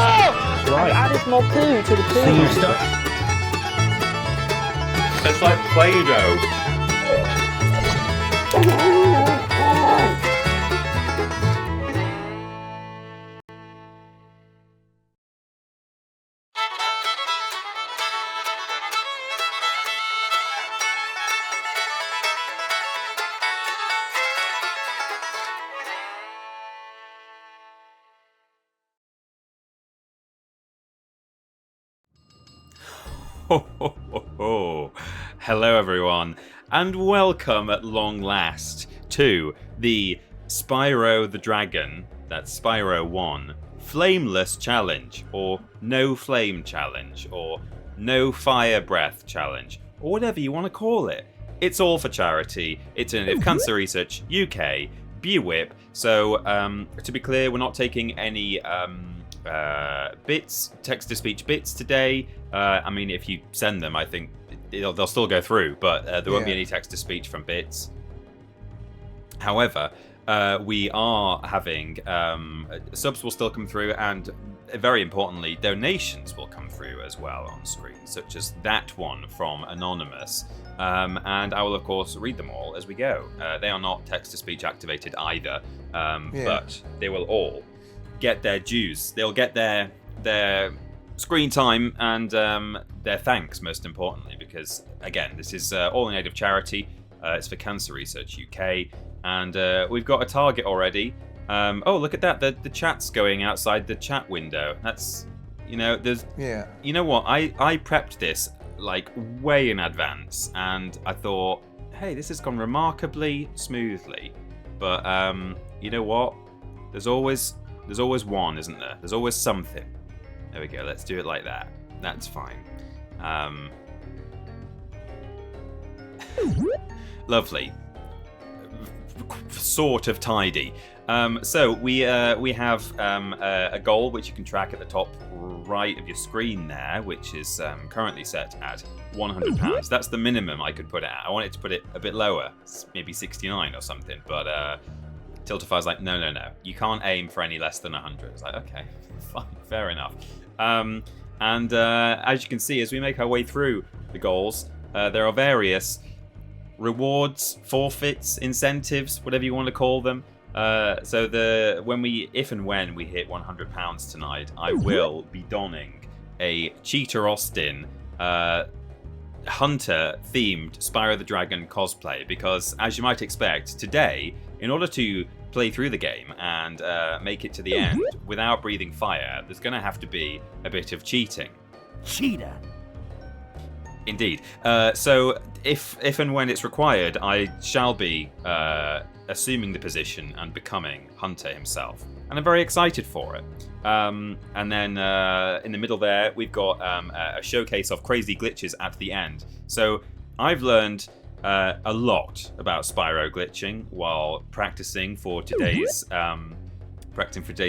Right. I added more poo to the poo. So you start. It's like Play-Doh. Ho, ho, ho, ho. Hello everyone, and welcome at long last to the Spyro the Dragon, that's Spyro 1, Flameless Challenge, or No Flame Challenge, or No Fire Breath Challenge, or whatever you want to call it. It's all for charity. It's in Cancer Research UK, BWIP. So, to be clear, we're not taking any bits, text-to-speech bits today. I mean, if you send them, I think they'll still go through, but there won't be any text-to-speech from bits. However, we are having subs will still come through, and very importantly, donations will come through as well on screen, such as that one from Anonymous. And I will, of course, read them all as we go. They are not text-to-speech activated either, but they will all get their dues. They'll get their screen time and their thanks, most importantly, because again, this is all in aid of charity. It's for Cancer Research UK, and we've got a target already. Oh, look at that! The chat's going outside the chat window. That's, you know, there's. Yeah. You know what? I prepped this like way in advance, and I thought, hey, this has gone remarkably smoothly. But you know what? There's always one, isn't there? There's always something. There we go. Let's do it like that. That's fine. Lovely. Sort of tidy. So we have a goal which you can track at the top right of your screen there, which is currently set at £100. That's the minimum I could put it at. I wanted to put it a bit lower, maybe 69 or something, but Tiltify's like, no, you can't aim for any less than 100. It's like, okay, fine, fair enough. And as you can see, as we make our way through the goals, there are various rewards, forfeits, incentives, whatever you want to call them. So if and when we hit £100 tonight, I will be donning a Cheetah Austin Hunter-themed Spyro the Dragon cosplay, because, as you might expect, today, in order to play through the game and make it to the end without breathing fire, there's going to have to be a bit of cheating. Cheetah. Indeed. So if and when it's required, I shall be assuming the position and becoming Hunter himself. And I'm very excited for it. And then in the middle there, we've got a showcase of crazy glitches at the end. So I've learned a lot about Spyro glitching while practicing for today's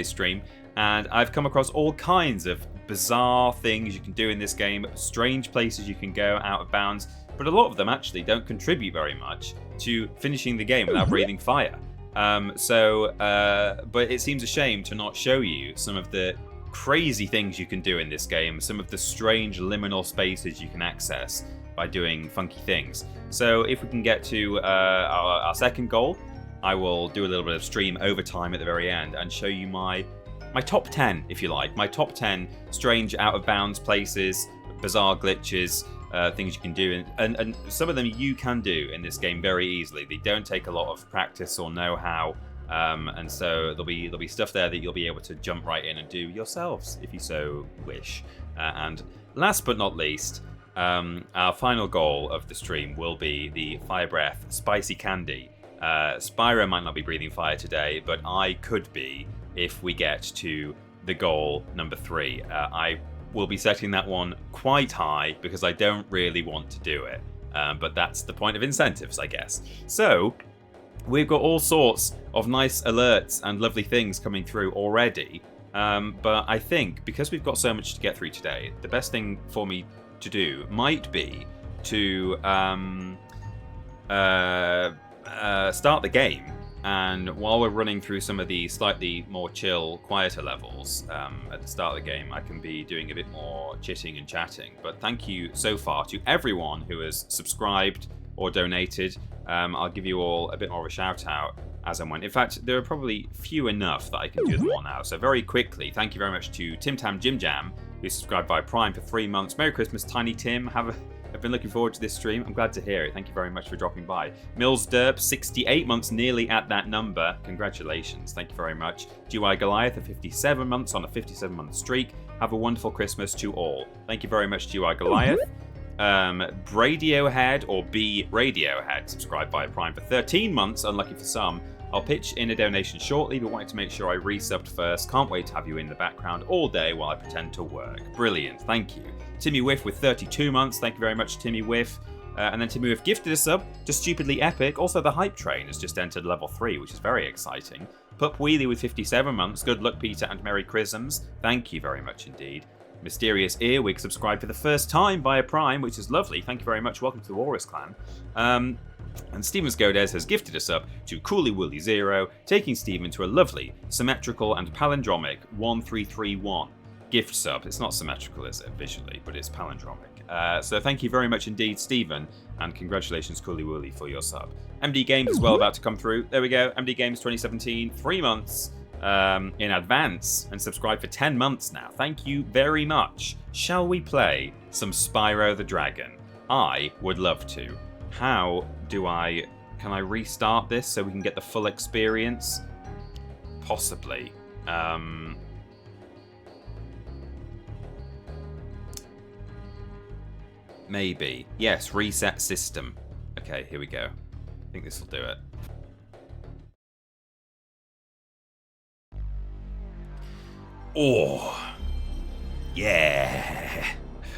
stream. And I've come across all kinds of bizarre things you can do in this game, strange places you can go out of bounds, but a lot of them actually don't contribute very much to finishing the game without breathing fire. But it seems a shame to not show you some of the crazy things you can do in this game, some of the strange liminal spaces you can access by doing funky things. So if we can get to our second goal, I will do a little bit of stream overtime at the very end and show you my top 10, if you like. My top 10 strange out-of-bounds places, bizarre glitches, things you can do. And some of them you can do in this game very easily. They don't take a lot of practice or know-how. And so there'll be stuff there that you'll be able to jump right in and do yourselves, if you so wish. And last but not least, our final goal of the stream will be the Fire Breath Spicy Candy. Spyro might not be breathing fire today, but I could be if we get to the goal number 3. I will be setting that one quite high because I don't really want to do it. But that's the point of incentives, I guess. So we've got all sorts of nice alerts and lovely things coming through already. But I think because we've got so much to get through today, the best thing for me to do might be to start the game And while we're running through some of the slightly more chill, quieter levels at the start of the game, I can be doing a bit more chitting and chatting. But thank you so far to everyone who has subscribed or donated. I'll give you all a bit more of a shout out as and when. In fact, there are probably few enough that I can do them all now. So very quickly, thank you very much to Tim Tam Jim Jam, who subscribed via Prime for 3 months. Merry Christmas, Tiny Tim. I've been looking forward to this stream. I'm glad to hear it. Thank you very much for dropping by. Mills Derp, 68 months, nearly at that number. Congratulations. Thank you very much. GY Goliath, 57 months on a 57-month streak. Have a wonderful Christmas to all. Thank you very much, GY Goliath. Radiohead, or B Radiohead, subscribed via Prime for 13 months, unlucky for some. I'll pitch in a donation shortly, but wanted to make sure I resubbed first. Can't wait to have you in the background all day while I pretend to work. Brilliant, thank you. Timmy Whiff with 32 months, thank you very much, Timmy Whiff. And then Timmy Whiff gifted a sub to Stupidly Epic. Also, the Hype Train has just entered level 3, which is very exciting. Pup Wheelie with 57 months, good luck, Peter, and Merry Chrisms. Thank you very much indeed. Mysterious Earwig subscribed for the first time via Prime, which is lovely. Thank you very much. Welcome to the Walrus Clan. And Steven Scodes has gifted us up to Cooley Wooly 0, taking Steven to a lovely, symmetrical and palindromic 1331 gift sub. It's not symmetrical, is it, visually, but it's palindromic. So thank you very much indeed, Steven, and congratulations, Cooley Wooly, for your sub. MD Games is well about to come through. There we go. MD Games 2017, 3 months in advance, and subscribed for 10 months now. Thank you very much. Shall we play some Spyro the Dragon? I would love to. How do I... Can I restart this so we can get the full experience? Possibly. Maybe. Yes, reset system. Okay, here we go. I think this will do it. Oh, yeah.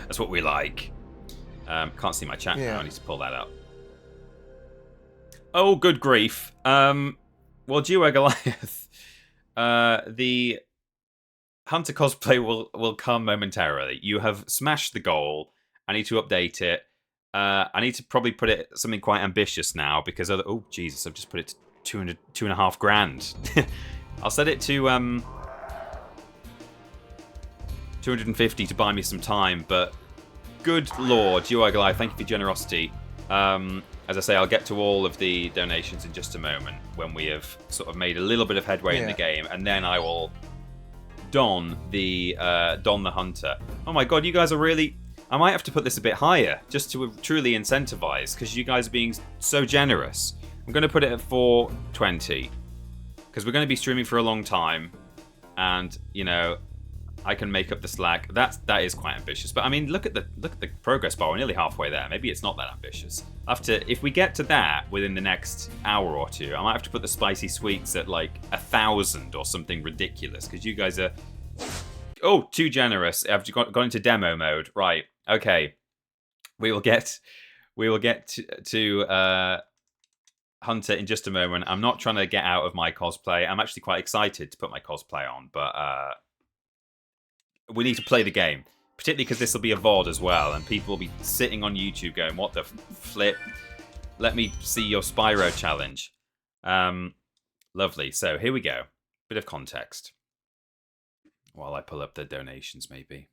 That's what we like. Can't see my chat now. I need to pull that up. Oh, good grief. Well, Duo Goliath, the Hunter cosplay will come momentarily. You have smashed the goal. I need to update it. I need to probably put it something quite ambitious now because oh Jesus, I've just put it to 2.5 grand. I'll set it to 250 to buy me some time, but good lord, UI Goliath, thank you for your generosity. As I say, I'll get to all of the donations in just a moment when we have sort of made a little bit of headway in the game, and then I will don the Hunter. Oh my god, you guys are really... I might have to put this a bit higher just to truly incentivize, because you guys are being so generous. I'm going to put it at 420 because we're going to be streaming for a long time, and you know, I can make up the slack. That is quite ambitious, but I mean, look at the progress bar. We're nearly halfway there. Maybe it's not that ambitious. If we get to that within the next hour or two, I might have to put the spicy sweets at like 1,000 or something ridiculous, because you guys are too generous. I've gone into demo mode, right? Okay, we will get to Hunter in just a moment. I'm not trying to get out of my cosplay. I'm actually quite excited to put my cosplay on, but we need to play the game, particularly because this will be a VOD as well, and people will be sitting on YouTube going, "What the flip? Let me see your Spyro challenge." Lovely. So here we go. Bit of context while I pull up the donations, maybe.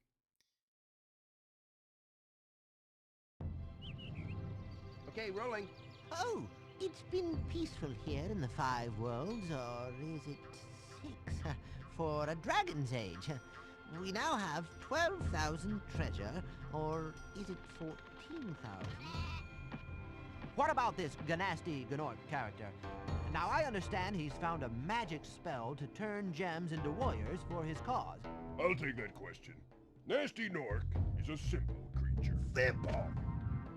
Okay, rolling. Oh, it's been peaceful here in the 5 worlds, or is it 6? For a dragon's age. We now have 12,000 treasure, or is it 14,000? What about this Gnasty Gnorc character? Now, I understand he's found a magic spell to turn gems into warriors for his cause. I'll take that question. Gnasty Gnorc is a simple creature. Simple!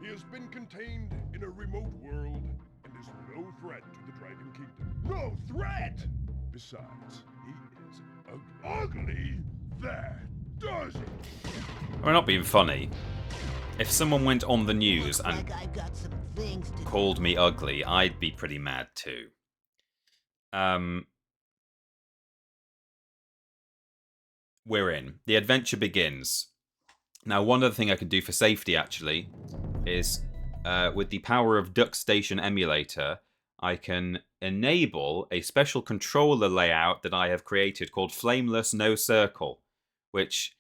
He has been contained in a remote world and is no threat to the Dragon Kingdom. No threat! Besides, he is ugly. Ugly? That does it! We're not being funny. If someone went on the news and I've got some things to called me ugly, I'd be pretty mad too. We're in. The adventure begins. Now, one other thing I can do for safety, actually, is with the power of Duck Station Emulator, I can enable a special controller layout that I have created called Flameless No Circle, which...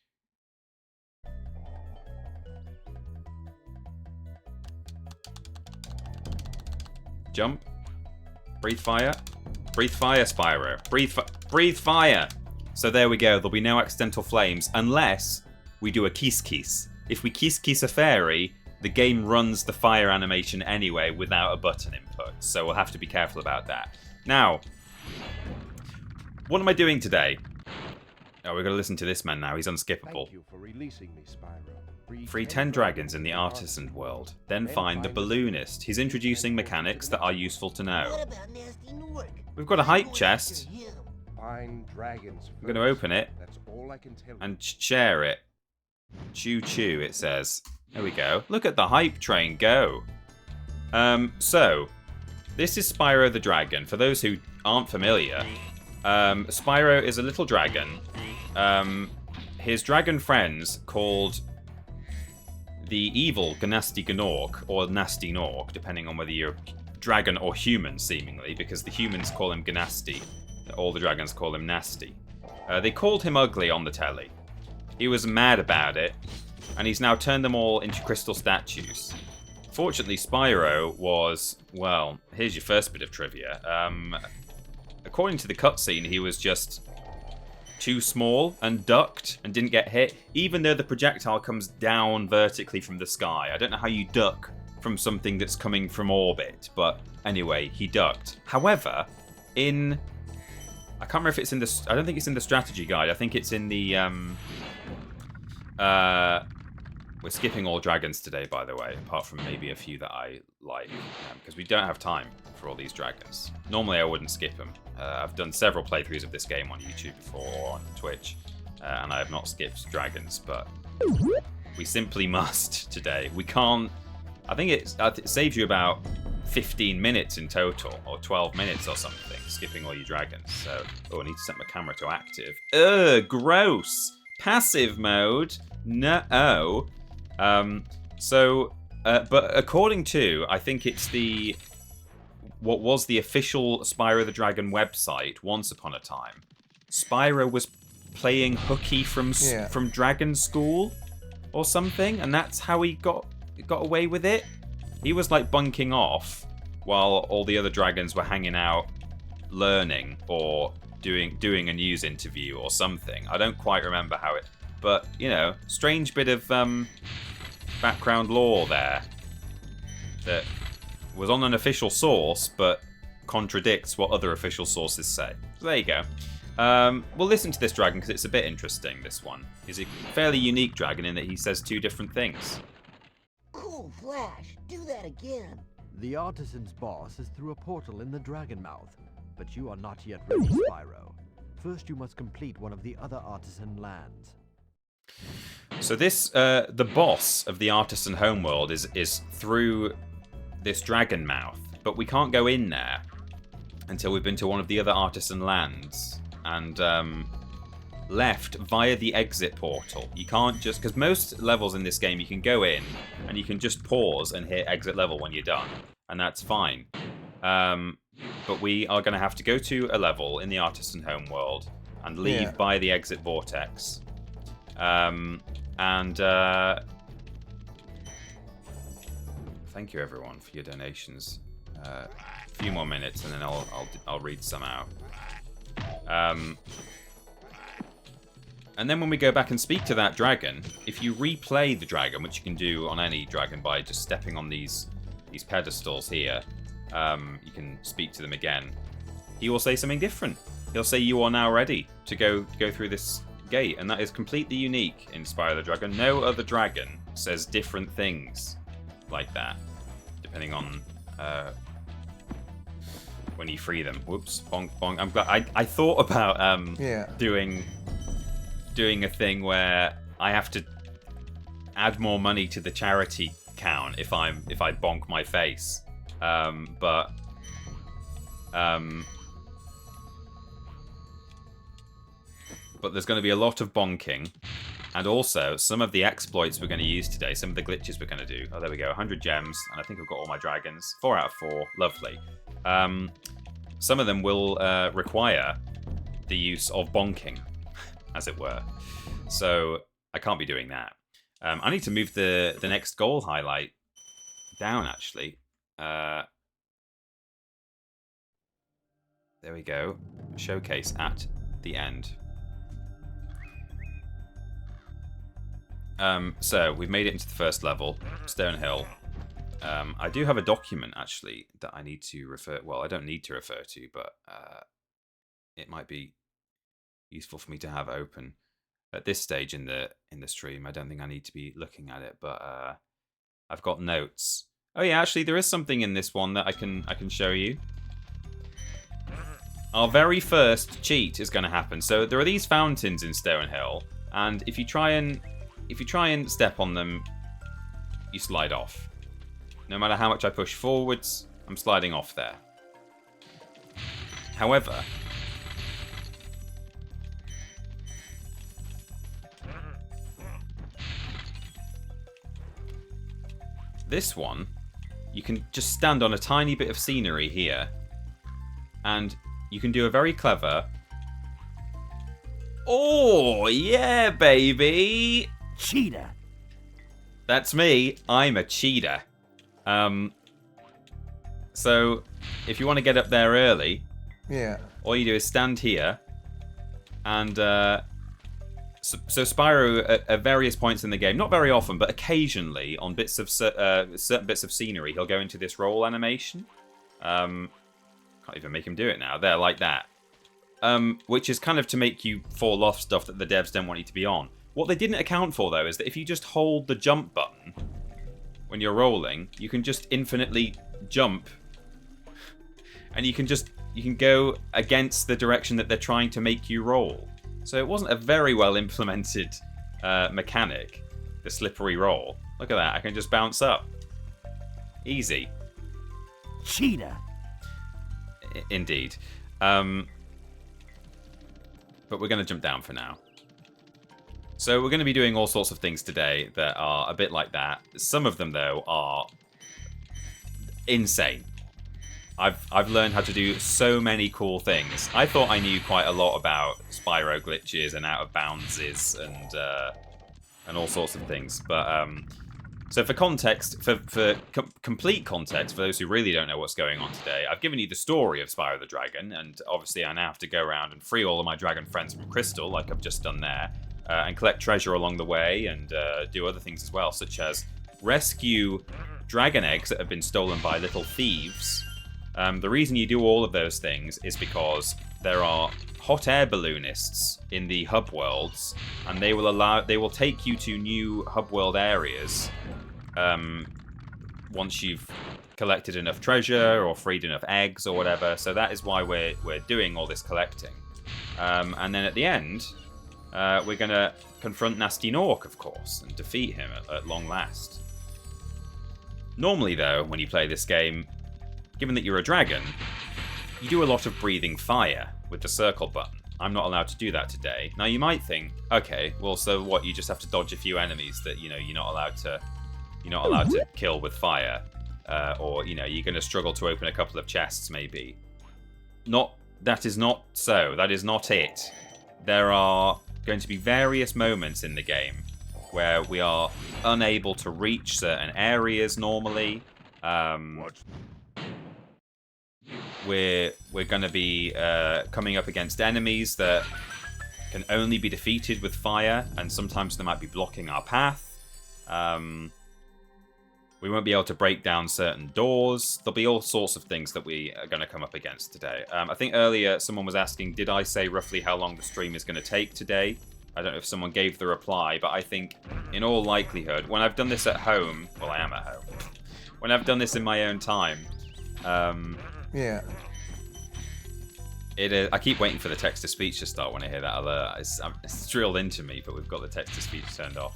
Jump. Breathe fire. Breathe fire, Spyro. Breathe fire! So there we go. There'll be no accidental flames unless we do a kiss. If we kiss a fairy, the game runs the fire animation anyway without a button input. So we'll have to be careful about that. Now, what am I doing today? Oh, we're going to listen to this man now. He's unskippable. Thank you for releasing me, Spyro. Free 10 dragons in the Artisan world. Then find the balloonist. He's introducing mechanics that are useful to know. What about Gnasty Gnorc? We've got a hype chest. Find dragons. We're going to open it That's all I can tell you. and share it. Choo choo, it says. There we go. Look at the hype train go. So, this is Spyro the Dragon. For those who aren't familiar, Spyro is a little dragon. His dragon friends, called the evil Gnasty Gnorc, or Gnasty Gnorc, depending on whether you're dragon or human, seemingly, because the humans call him Gnasty. All the dragons call him Nasty. They called him ugly on the telly. He was mad about it, and he's now turned them all into crystal statues. Fortunately, Spyro was, well, here's your first bit of trivia. According to the cutscene, he was just too small and ducked and didn't get hit, even though the projectile comes down vertically from the sky. I don't know how you duck from something that's coming from orbit, but anyway, he ducked. However, I can't remember if it's in the... I don't think it's in the strategy guide. I think it's in the... we're skipping all dragons today, by the way, apart from maybe a few that I like, because we don't have time for all these dragons. Normally, I wouldn't skip them. I've done several playthroughs of this game on YouTube before, or on Twitch, and I have not skipped dragons, but we simply must today. We can't... I think it saves you about 15 minutes in total, or 12 minutes or something, skipping all your dragons. So, I need to set my camera to active. Ugh, gross! Passive mode? No. But according to, I think it's what was the official Spyro the Dragon website once upon a time, Spyro was playing hooky from Dragon School or something, and that's how he got away with it. He was like bunking off while all the other dragons were hanging out, learning or doing a news interview or something. I don't quite remember how it, but you know, strange bit of background lore there that was on an official source but contradicts what other official sources say. So there you go. We'll listen to this dragon because it's a bit interesting, this one. He's a fairly unique dragon in that he says two different things. Cool Flash, do that again. The Artisan's boss is through a portal in the Dragon Mouth, but you are not yet ready, Spyro. First, you must complete one of the other Artisan lands. So this, the boss of the Artisan homeworld is through this Dragon Mouth, but we can't go in there until we've been to one of the other Artisan lands and left via the exit portal. You can't just, because most levels in this game you can go in and you can just pause and hit exit level when you're done, and that's fine. But we are going to have to go to a level in the Artisan homeworld and leave by the exit vortex. Thank you everyone for your donations. A few more minutes and then I'll read some out. And then when we go back and speak to that dragon, if you replay the dragon, which you can do on any dragon by just stepping on these pedestals here, you can speak to them again. He will say something different. He'll say you are now ready to go through this gate, and that is completely unique in Spyro the Dragon. No other dragon says different things like that, depending on when you free them. Whoops, bonk, bonk. I'm glad I thought about doing a thing where I have to add more money to the charity count if I bonk my face, but there's going to be a lot of bonking, and also some of the exploits we're going to use today, some of the glitches we're going to do. Oh, there we go, 100 gems, and I think I've got all my dragons. 4 out of 4, lovely. some of them will require the use of bonking, as it were. So I can't be doing that. I need to move the next goal highlight down, actually. There we go. Showcase at the end. So we've made it into the first level, Stone Hill. I do have a document, actually, that I need to refer... Well, I don't need to refer to, but it might be useful for me to have open at this stage in the stream. I don't think I need to be looking at it, but I've got notes. Oh yeah, actually, there is something in this one that I can show you. Our very first cheat is going to happen. So there are these fountains in Stone Hill, and if you try and step on them, you slide off. No matter how much I push forwards, I'm sliding off there. However, this one, you can just stand on a tiny bit of scenery here, and you can do a very clever... Oh, yeah, baby! Cheetah. That's me. I'm a cheater. So, if you want to get up there early, all you do is stand here, and so Spyro at various points in the game, not very often, but occasionally on bits of certain bits of scenery, he'll go into this roll animation. Can't even make him do it now. There, like that. Which is kind of to make you fall off stuff that the devs don't want you to be on. What they didn't account for, though, is that if you just hold the jump button when you're rolling, you can just infinitely jump, and you can go against the direction that they're trying to make you roll. So it wasn't a very well implemented mechanic, the slippery roll. Look at that, I can just bounce up. Easy. Cheetah. Indeed. But we're going to jump down for now. So we're going to be doing all sorts of things today that are a bit like that. Some of them, though, are insane. I've learned how to do so many cool things. I thought I knew quite a lot about Spyro glitches and out of boundses and all sorts of things. But so for context, for complete context, for those who really don't know what's going on today, I've given you the story of Spyro the Dragon, and obviously I now have to go around and free all of my dragon friends from Crystal, like I've just done there, and collect treasure along the way, and do other things as well, such as rescue dragon eggs that have been stolen by little thieves. The reason you do all of those things is because there are hot air balloonists in the hub worlds, and they will take you to new hub world areas once you've collected enough treasure or freed enough eggs or whatever. So that is why we're doing all this collecting. And then at the end, we're going to confront Gnasty Gnorc, of course, and defeat him at long last. Normally, though, when you play this game, given that you're a dragon, you do a lot of breathing fire with the circle button. I'm not allowed to do that today. Now, you might think, okay, well, so what? You just have to dodge a few enemies that you're not allowed to kill with fire, or you're going to struggle to open a couple of chests, maybe. That is not so. That is not it. There are going to be various moments in the game where we are unable to reach certain areas normally. We're going to be coming up against enemies that can only be defeated with fire, and sometimes they might be blocking our path. We won't be able to break down certain doors. There'll be all sorts of things that we are going to come up against today. I think earlier someone was asking, did I say roughly how long the stream is going to take today? I don't know if someone gave the reply, but I think in all likelihood, when I've done this at home, well, I am at home. When I've done this in my own time, yeah. I keep waiting for the text-to-speech to start when I hear that alert. It's drilled into me, but we've got the text-to-speech turned off.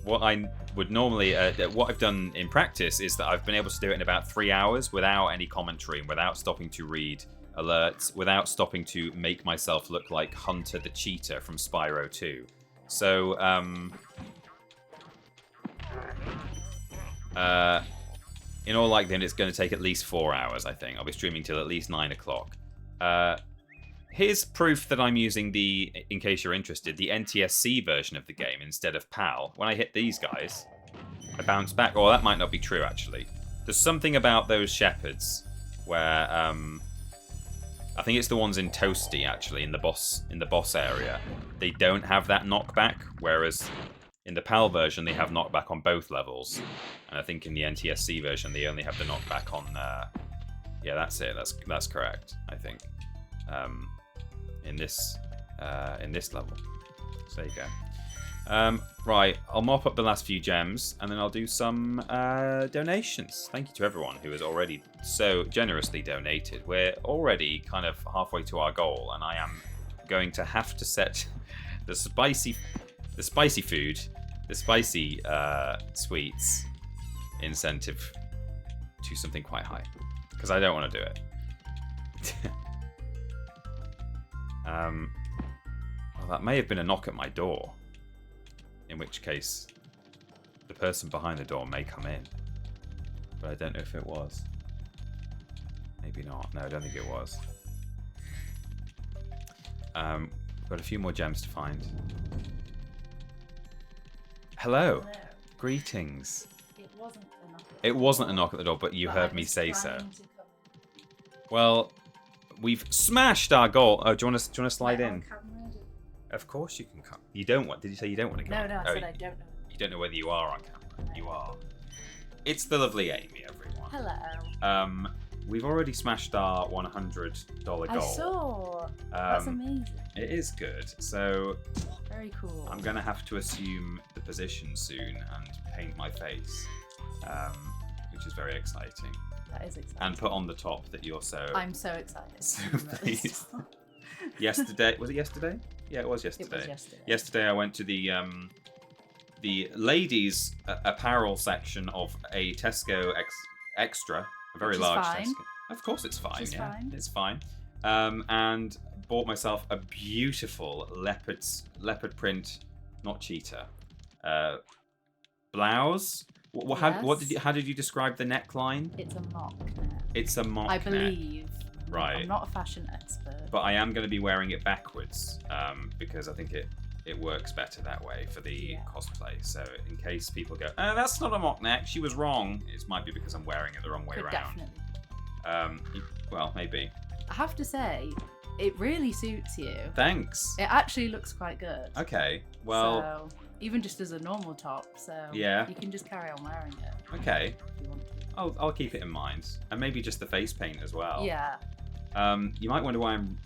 What I would normally... what I've done in practice is that I've been able to do it in about 3 hours without any commentary and without stopping to read alerts, without stopping to make myself look like Hunter the Cheetah from Spyro 2. So, in all likelihood, it's going to take at least 4 hours, I think. I'll be streaming till at least 9 o'clock. Here's proof that I'm using in case you're interested, the NTSC version of the game instead of PAL. When I hit these guys, I bounce back. Oh, that might not be true, actually. There's something about those shepherds where, I think it's the ones in Toasty, actually, in the boss area. They don't have that knockback, whereas in the PAL version, they have knockback on both levels. And I think in the NTSC version, they only have the knockback on... yeah, that's it. That's correct, I think. In this level. So there you go. Right, I'll mop up the last few gems, and then I'll do some donations. Thank you to everyone who has already so generously donated. We're already kind of halfway to our goal, and I am going to have to set the spicy sweets incentive to something quite high, because I don't want to do it. Well, that may have been a knock at my door. In which case, the person behind the door may come in. But I don't know if it was. Maybe not. No, I don't think it was. Got a few more gems to find. Hello. Greetings. It wasn't a knock at the door, but you heard me say so. Well, we've smashed our goal. Oh, do you want to slide in? Of course you can come. You don't want... Did you say you don't want to come? No, I said I don't know. You don't know whether you are on camera. You are. It's the lovely Amy, everyone. Hello. We've already smashed our $100 goal. I saw. That's amazing. It is good. So... Very cool. I'm going to have to assume the position soon and paint my face. Which is very exciting. That is exciting. And put on the top that you're so... I'm so excited. So pleased. Yesterday... Was it yesterday? Yeah, it was yesterday. It was yesterday. Yesterday I went to the ladies' apparel section of a Tesco Extra, a very large fine. Tesco. Of course it's fine, Which is yeah. fine. It's fine. And bought myself a beautiful leopard print, not cheetah, blouse. How did you describe the neckline? It's a mock neck. It's a mock neck. I believe. Right. I'm not a fashion expert. But I am going to be wearing it backwards because I think it works better that way for the cosplay. So in case people go, oh, that's not a mock neck, she was wrong. It might be because I'm wearing it the wrong way around. Definitely. Well, maybe. I have to say, it really suits you. Thanks. It actually looks quite good. Okay. Well. So, even just as a normal top, so yeah. You can just carry on wearing it. Okay. If you want to. I'll keep it in mind, and maybe just the face paint as well. Yeah. You might wonder why I'm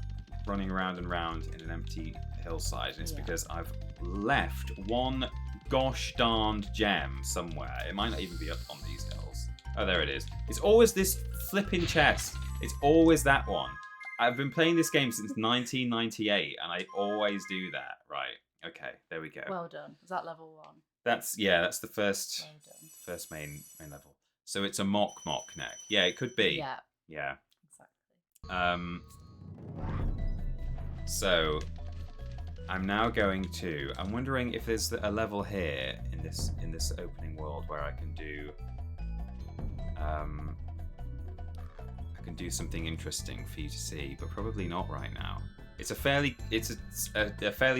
running around and round in an empty hillside, and it's because I've left one gosh darned gem somewhere. It might not even be up on these hills. Oh, there it is. It's always this flipping chest. It's always that one. I've been playing this game since 1998, and I always do that. Right. Okay, there we go. Well done. Is that level 1? That's the first main level. So it's a mock neck. Yeah, it could be. Yeah. Yeah. Exactly. So I'm now going to. I'm wondering if there's a level here in this opening world where I can do. I can do something interesting for you to see, but probably not right now. It's a fairly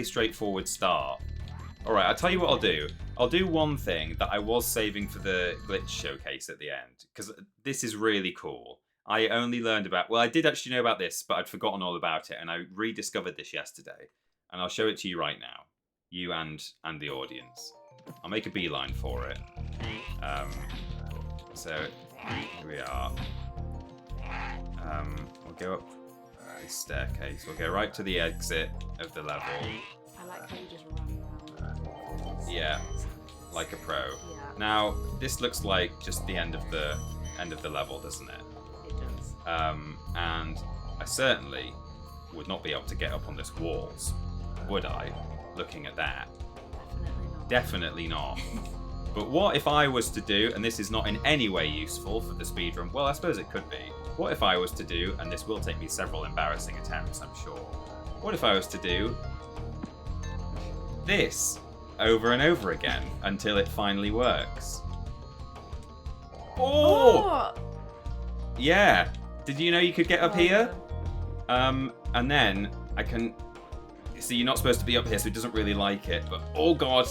straightforward start. All right, I'll tell you what I'll do. I'll do one thing that I was saving for the glitch showcase at the end, because this is really cool. I only learned about... Well, I did actually know about this, but I'd forgotten all about it, and I rediscovered this yesterday. And I'll show it to you right now. You and the audience. I'll make a beeline for it. So, here we are. We'll go up this staircase. We'll go right to the exit of the level. I like how you just run around. Yeah, like a pro. Yeah. Now, this looks like just the end of the level, doesn't it? It does. And I certainly would not be able to get up on this walls, would I? Looking at that. Definitely not. But what if I was to do, and this is not in any way useful for the speedrun, well, I suppose it could be. What if I was to do, and this will take me several embarrassing attempts, I'm sure. What if I was to do this over and over again until it finally works? Oh! Yeah. Did you know you could get up here? Awesome. And then I can... See, you're not supposed to be up here, so it doesn't really like it. But, oh god.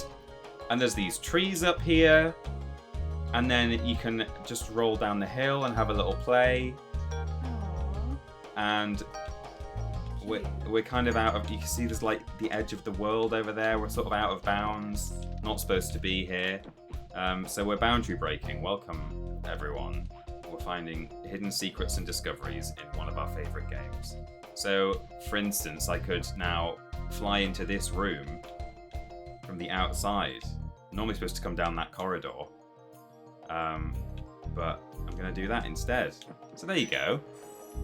And there's these trees up here. And then you can just roll down the hill and have a little play. Aww. And we're kind of out of... You can see there's like the edge of the world over there. We're sort of out of bounds. Not supposed to be here. So we're boundary breaking. Welcome, everyone. We're finding hidden secrets and discoveries in one of our favorite games. So, for instance, I could now fly into this room from the outside. I'm normally supposed to come down that corridor. But I'm going to do that instead. So there you go.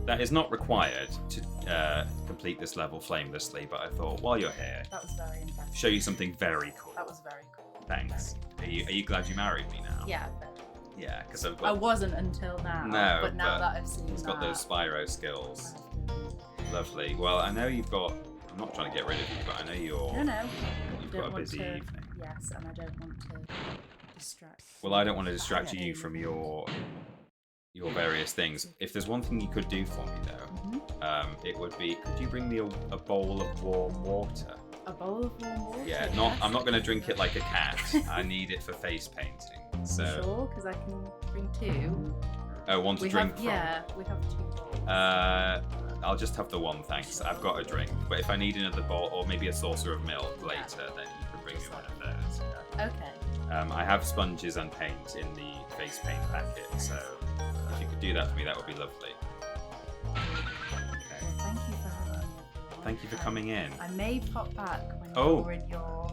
That is not required to complete this level flamelessly, but I thought, while you're here, That was very impressive. show you something very cool. That was very cool. Thanks. Are you glad you married me now? Yeah, I bet. Yeah, because I've I got... wasn't until now. No, but now but that I've seen He's got that, those Spyro skills. Lovely. Well, I know you've got... I'm not trying to get rid of you, but I know you're... No. You've Don't got a want busy to, evening. Yes, and I don't want to distract. Well, I don't want to distract you from your various things. If there's one thing you could do for me, though, it would be... Could you bring me a bowl of warm water? A bowl of warm water? Yeah, Yes. I'm not going to drink it like a cat. I need it for face painting. So... Sure, because I can bring two. Oh, one to drink from? Yeah, we have two bowls. I'll just have the one, thanks. I've got a drink. But if I need another bowl, or maybe a saucer of milk later, then you can bring me one of those. Yeah. Okay. I have sponges and paint in the face paint packet, so if you could do that for me, that would be lovely. Okay. Well, thank you for having me. Thank you for coming in. I may pop back when Oh. you're in your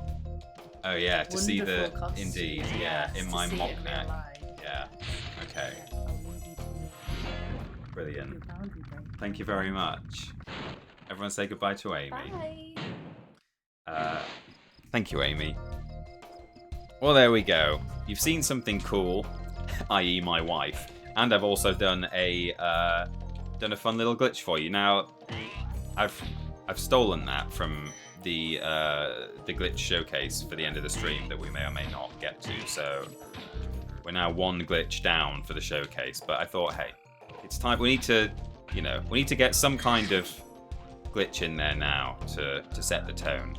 Oh yeah, to see the... wonderful costume. Indeed, yeah, in to my see mock it in neck. real life. Yeah, okay. I'll leave you to Brilliant. your boundary break. Thank you very much. Everyone say goodbye to Amy. Bye. Thank you, Amy. Well, there we go. You've seen something cool, i.e. my wife, and I've also done a fun little glitch for you. Now, I've stolen that from the glitch showcase for the end of the stream that we may or may not get to. So we're now one glitch down for the showcase. But I thought, hey, it's time. We need to get some kind of glitch in there now to set the tone.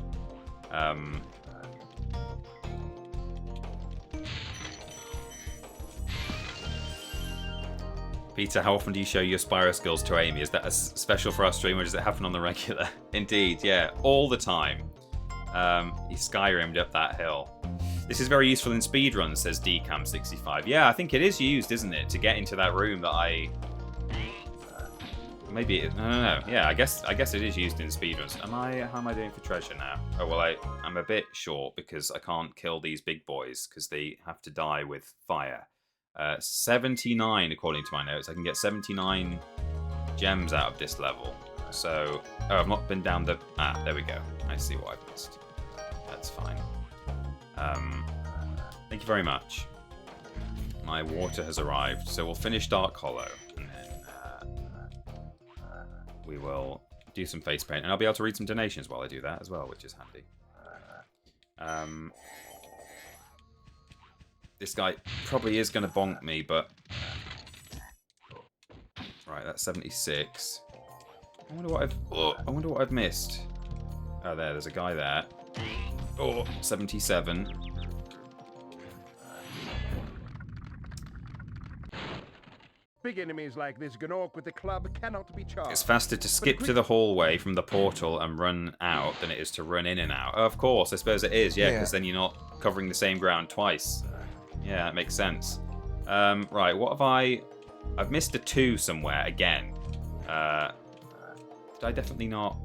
Peter, how often do you show your Spyro skills to Amy? Is that special for our stream, or does it happen on the regular? Indeed, yeah, all the time. He Skyrim'd up that hill. This is very useful in speedruns, says DCam65. Yeah, I think it is used, isn't it, to get into that room that I... Maybe it... No. Yeah, I guess it is used in speedruns. How am I doing for treasure now? Oh, well, I'm a bit short because I can't kill these big boys because they have to die with fire. 79 according to my notes. I can get 79 gems out of this level. So, I've not been down the... there we go. I see what I've missed. That's fine. Thank you very much. My water has arrived. So we'll finish Dark Hollow. And then we will do some face paint. And I'll be able to read some donations while I do that as well, which is handy. This guy probably is going to bonk me, but... Right, that's 76. I wonder what I've missed. Oh, there's a guy there. Oh, 77. Big enemies like this Gnorc with the club cannot be charged. It's faster to skip to the hallway from the portal and run out than it is to run in and out. Oh, of course, I suppose it is, yeah, because then you're not covering the same ground twice. Yeah, that makes sense. Right, what have I've missed a 2 somewhere again. Did I definitely not...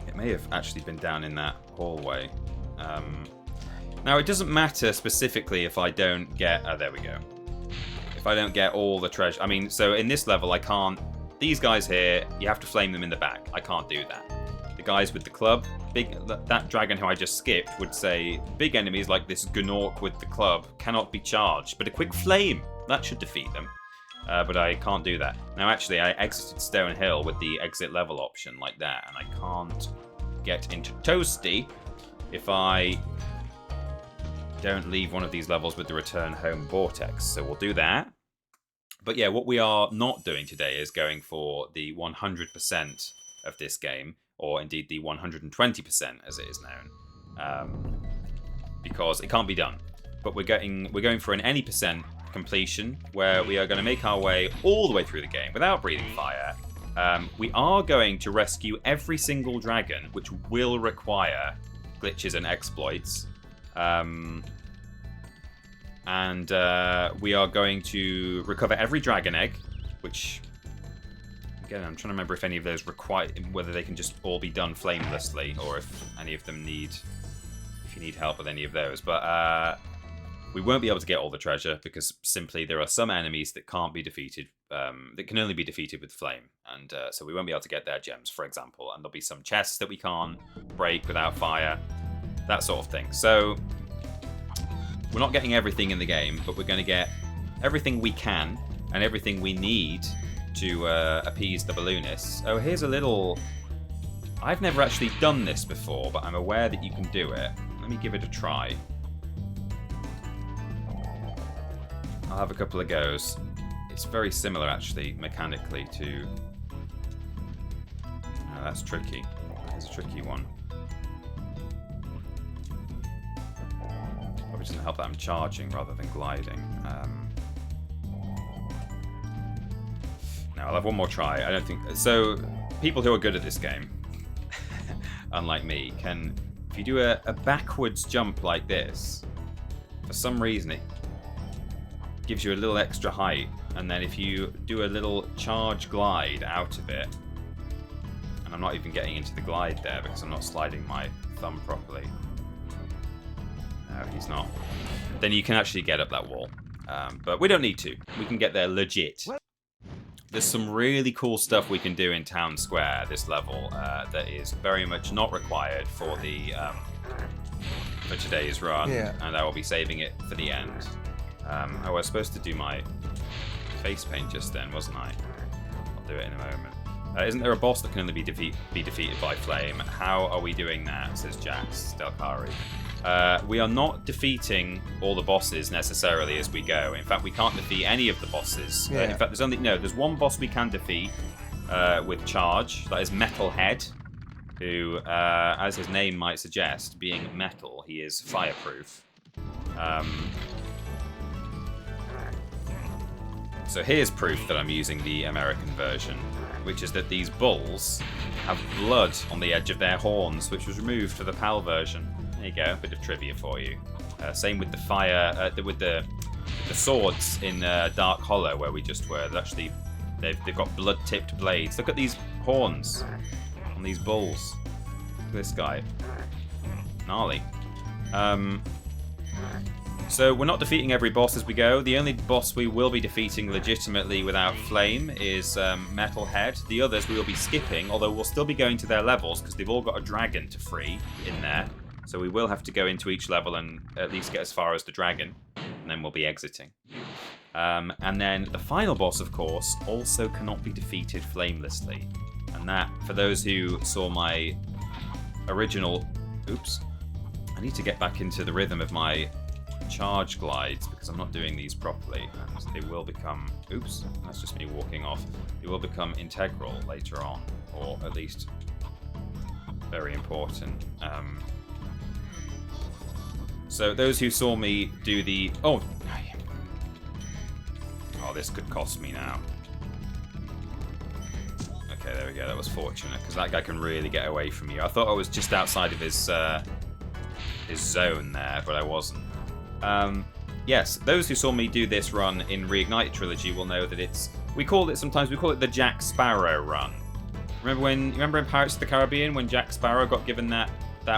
It may have actually been down in that hallway. Now, it doesn't matter specifically if I don't get... Oh, there we go. If I don't get all the treasure... I mean, so in this level, I can't... These guys here, you have to flame them in the back. I can't do that. The guys with the club, that dragon who I just skipped would say, big enemies like this Gnorc with the club cannot be charged, but a quick flame, that should defeat them. But I can't do that. Now, actually, I exited Stone Hill with the exit level option like that, and I can't get into Toasty if I don't leave one of these levels with the return home vortex. So we'll do that. But yeah, what we are not doing today is going for the 100% of this game, or indeed the 120% as it is known, because it can't be done. But we're going for an any percent completion, where we are going to make our way all the way through the game without breathing fire. We are going to rescue every single dragon, which will require glitches and exploits. And we are going to recover every dragon egg, which, again, I'm trying to remember if any of those require, whether they can just all be done flamelessly, or if any of them if you need help with any of those. But we won't be able to get all the treasure, because simply there are some enemies that can't be defeated, that can only be defeated with flame. And so we won't be able to get their gems, for example. And there'll be some chests that we can't break without fire, that sort of thing. So we're not getting everything in the game, but we're going to get everything we can and everything we need to appease the balloonists. Oh, here's a little... I've never actually done this before, but I'm aware that you can do it. Let me give it a try. I'll have a couple of goes. It's very similar, actually, mechanically to... Oh, that's tricky. It's a tricky one. Probably doesn't help that I'm charging rather than gliding. Now, I'll have one more try. I don't think... So, people who are good at this game, unlike me, can... If you do a backwards jump like this, for some reason it gives you a little extra height, and then if you do a little charge glide out of it, and I'm not even getting into the glide there because I'm not sliding my thumb properly. No, he's not. Then you can actually get up that wall. But we don't need to. We can get there legit. There's some really cool stuff we can do in Town Square, this level, that is very much not required for the for today's run, and I will be saving it for the end. I was supposed to do my face paint just then, wasn't I? I'll do it in a moment. Isn't there a boss that can only be defeated by flame? How are we doing that, says Jax Delcari. We are not defeating all the bosses necessarily as we go. In fact, we can't defeat any of the bosses. In fact, there's one boss we can defeat with charge. That is Metalhead, who, as his name might suggest, being metal, he is fireproof. So here's proof that I'm using the American version, which is that these bulls have blood on the edge of their horns, which was removed for the PAL version. There you go, a bit of trivia for you. Same with the fire, with the swords in Dark Hollow, where we just were. They've got blood-tipped blades. Look at these horns on these bulls. Look at this guy. Gnarly. So we're not defeating every boss as we go. The only boss we will be defeating legitimately without flame is Metalhead. The others we will be skipping, although we'll still be going to their levels because they've all got a dragon to free in there. So we will have to go into each level and at least get as far as the dragon, and then we'll be exiting. And then the final boss, of course, also cannot be defeated flamelessly. And that, for those who saw my original... Oops. I need to get back into the rhythm of my charge glides because I'm not doing these properly. And they will become... Oops, that's just me walking off. They will become integral later on, or at least very important. So those who saw me do the... Oh, this could cost me now. Okay, there we go. That was fortunate, because that guy can really get away from you. I thought I was just outside of his zone there, but I wasn't. Yes, those who saw me do this run in Reignited Trilogy will know that it's... Sometimes we call it the Jack Sparrow run. Remember in Pirates of the Caribbean when Jack Sparrow got given that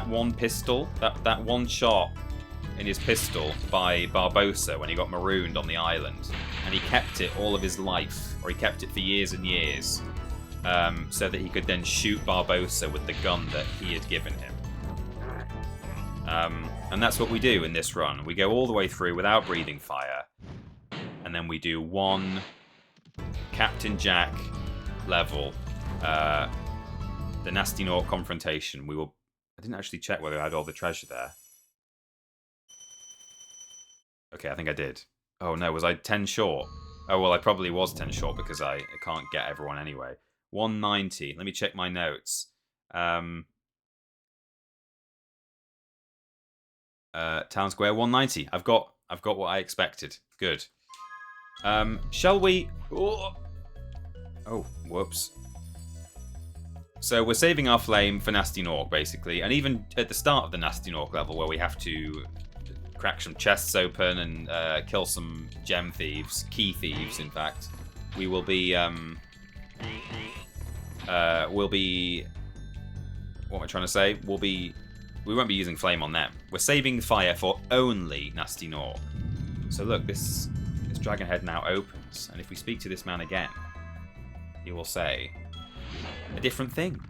one pistol, that one shot in his pistol by Barbossa when he got marooned on the island, and he kept it all of his life, or he kept it for years and years, so that he could then shoot Barbossa with the gun that he had given him. And that's what we do in this run. We go all the way through without breathing fire, and then we do one Captain Jack level, the Gnasty Gnorc confrontation. I didn't actually check whether I had all the treasure there. Okay, I think I did. Oh no, was I 10 short? Oh well, I probably was 10 short because I can't get everyone anyway. 190. Let me check my notes. Town Square 190. I've got what I expected. Good. Shall we? Oh, whoops. So we're saving our flame for Gnasty Gnorc, basically, and even at the start of the Gnasty Gnorc level, where we have to crack some chests open and kill some gem thieves, key thieves, in fact, we will be what am I trying to say? We won't be using flame on them. We're saving fire for only Gnasty Gnorc. So look, this dragon head now opens, and if we speak to this man again, he will say a different thing.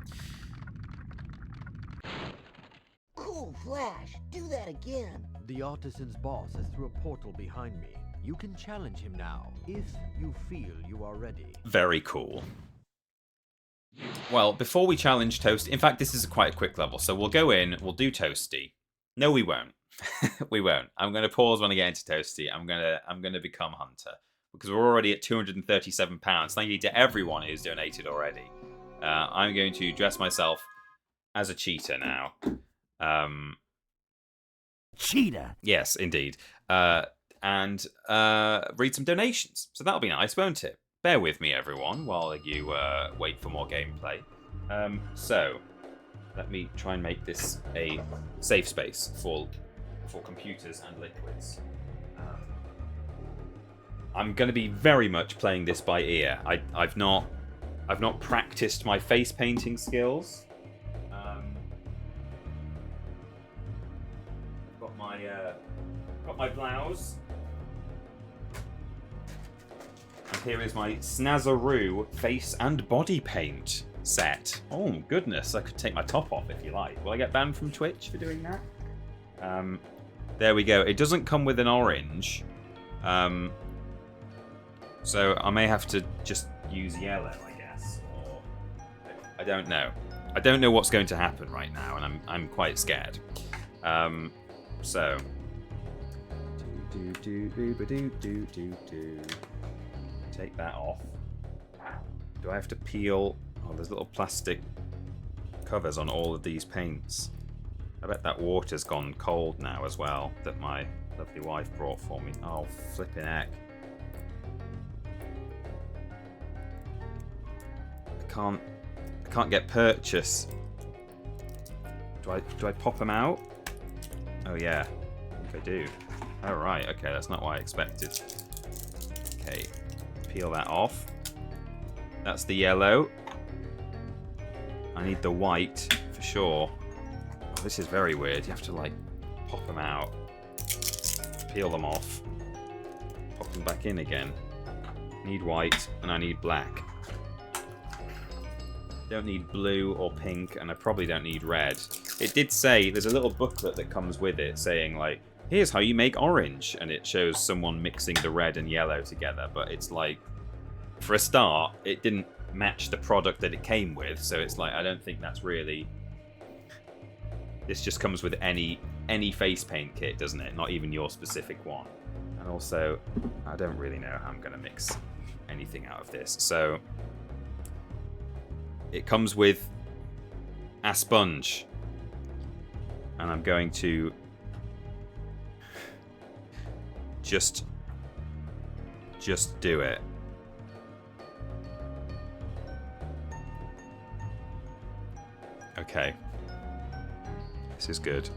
Cool flash. Do that again. The Artisans boss is through a portal behind me. You can challenge him now, if you feel you are ready. Very cool. Well, before we challenge Toasty, in fact, this is quite a quick level, so we'll go in, we'll do Toasty. No, we won't. We won't. I'm going to pause when I get into Toasty. I'm going to become Hunter, because we're already at £237. Thank you to everyone who's donated already. I'm going to dress myself as a cheetah now. Cheetah. Yes, indeed. And read some donations. So that'll be nice, won't it? Bear with me, everyone, while you wait for more gameplay. So, let me try and make this a safe space for computers and liquids. I'm going to be very much playing this by ear. I've not practiced my face painting skills. Got my blouse. And here is my Snazzaroo face and body paint set. Oh goodness, I could take my top off if you like. Will I get banned from Twitch for doing that? There we go. It doesn't come with an orange. So I may have to just use yellow, I guess. Or I don't know. I don't know what's going to happen right now, and I'm quite scared. So take that off. Do I have to peel? Oh, there's little plastic covers on all of these paints. I bet that water's gone cold now as well, that my lovely wife brought for me. Oh, flipping heck. I can't get purchase. Do I pop them out? Oh yeah, I think I do. Oh right, okay, that's not what I expected. Okay, peel that off. That's the yellow. I need the white for sure. Oh, this is very weird. You have to like pop them out, peel them off, pop them back in again. Need white and I need black. Don't need blue or pink, and I probably don't need red. It did say, there's a little booklet that comes with it saying like, here's how you make orange, and it shows someone mixing the red and yellow together, but it's like, for a start, it didn't match the product that it came with, so it's like, I don't think that's really... This just comes with any face paint kit, doesn't it? Not even your specific one. And also, I don't really know how I'm going to mix anything out of this, so... It comes with a sponge, and I'm going to just do it. Okay, this is good.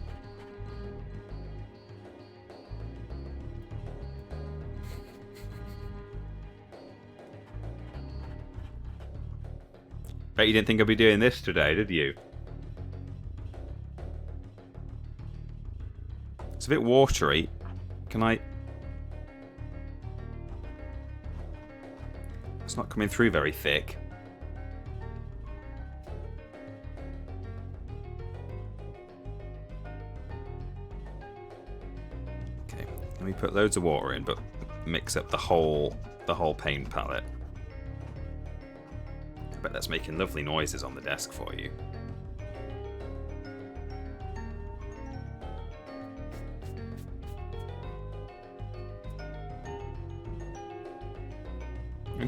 Bet you didn't think I'd be doing this today, did you? It's a bit watery. Can I... It's not coming through very thick. Okay, let me put loads of water in, but mix up the whole paint palette. I bet that's making lovely noises on the desk for you.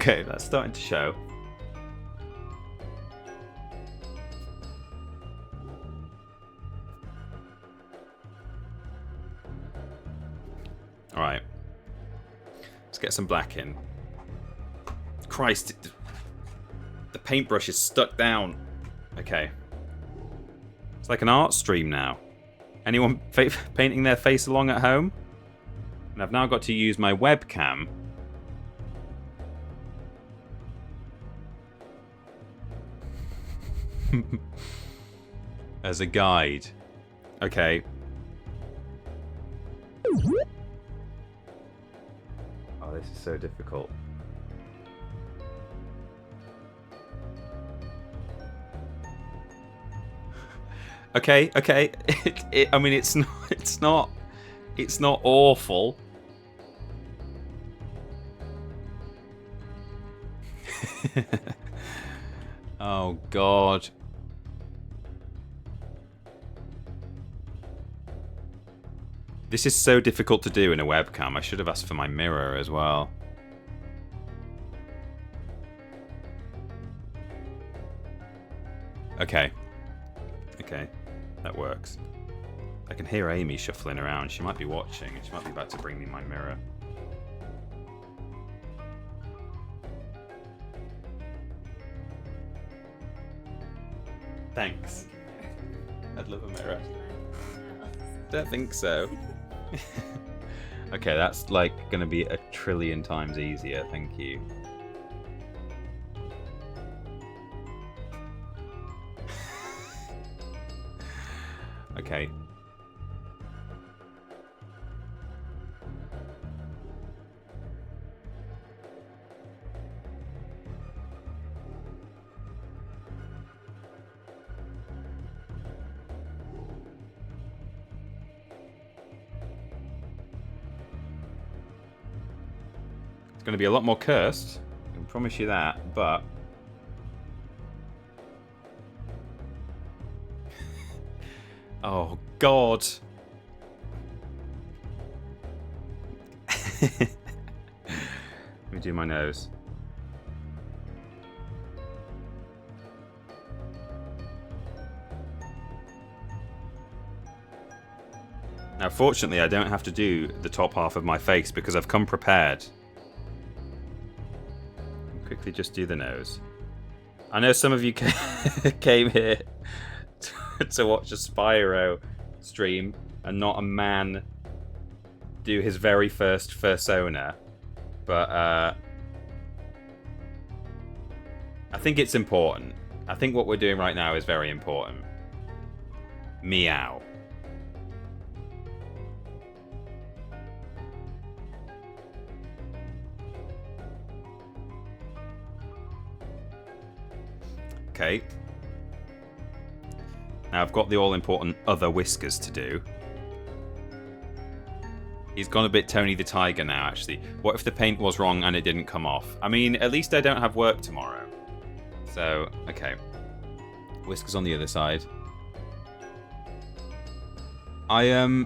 Okay, that's starting to show. Alright. Let's get some black in. Christ. The paintbrush is stuck down. Okay. It's like an art stream now. Anyone painting their face along at home? And I've now got to use my webcam. As a guide. Okay. Oh, this is so difficult. Okay. I mean, it's not awful. Oh God. This is so difficult to do in a webcam. I should have asked for my mirror as well. Okay. Okay. That works. I can hear Amy shuffling around. She might be watching and she might be about to bring me my mirror. Thanks. I'd love a mirror. Don't think so. Okay, that's like gonna be 1,000,000,000,000 times easier, thank you. Okay. It's going to be a lot more cursed, I can promise you that, but... Oh, God. Let me do my nose. Now, fortunately, I don't have to do the top half of my face because I've come prepared. Quickly just do the nose. I know some of you came here to watch a Spyro stream and not a man do his very first fursona, but I think it's important. I think what we're doing right now is very important. Meow. Okay. Now I've got the all-important other whiskers to do. He's gone a bit Tony the Tiger now, actually. What if the paint was wrong and it didn't come off? I mean, at least I don't have work tomorrow. So, okay. Whiskers on the other side. I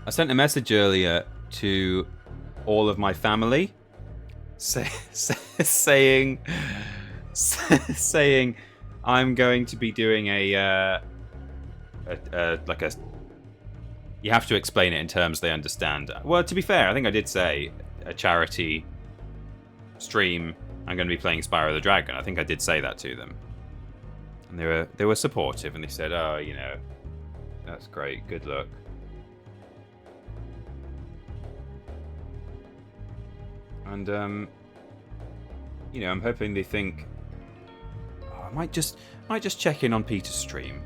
sent a message earlier to all of my family saying I'm going to be doing a you have to explain it in terms they understand. Well, to be fair, I think I did say a charity stream. I'm going to be playing Spyro the Dragon. I think I did say that to them, and they were supportive, and they said, "Oh, you know, that's great. Good luck." And you know, I'm hoping they think, oh, I might just check in on Peter's stream.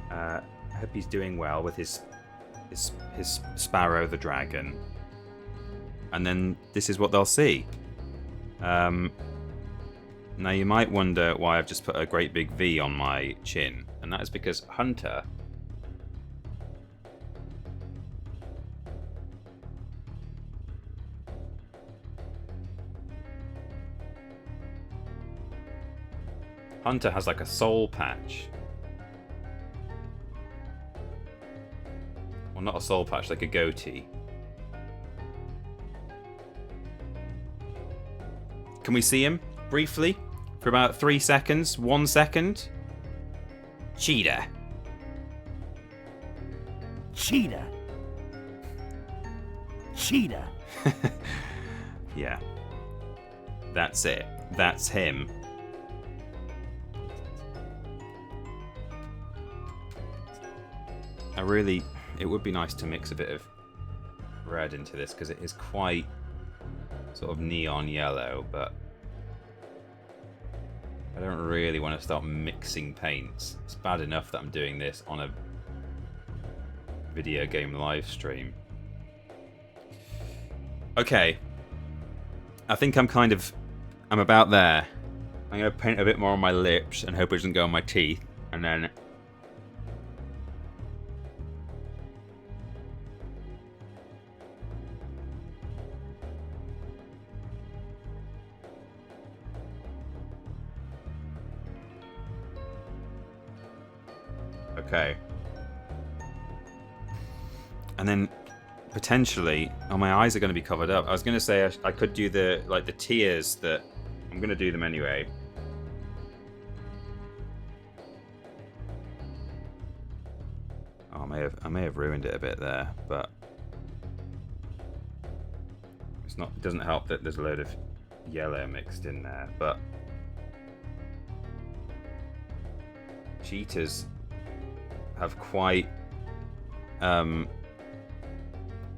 I hope he's doing well with his Spyro the Dragon. And then this is what they'll see. Now you might wonder why I've just put a great big V on my chin, and that is because Hunter has like a soul patch. Well, not a soul patch, like a goatee. Can we see him briefly for about 3 seconds? 1 second. Cheetah. Cheetah. Cheetah. Yeah. That's it. That's him. It would be nice to mix a bit of red into this because it is quite sort of neon yellow, but I don't really want to start mixing paints. It's bad enough that I'm doing this on a video game live stream. Okay. I think I'm about there. I'm going to paint a bit more on my lips and hope it doesn't go on my teeth. And then... Okay. And then potentially, my eyes are going to be covered up. I was going to say I could do the tears that I'm going to do them anyway. Oh, I may have ruined it a bit there, but it's not. It doesn't help that there's a load of yellow mixed in there, but cheetahs have quite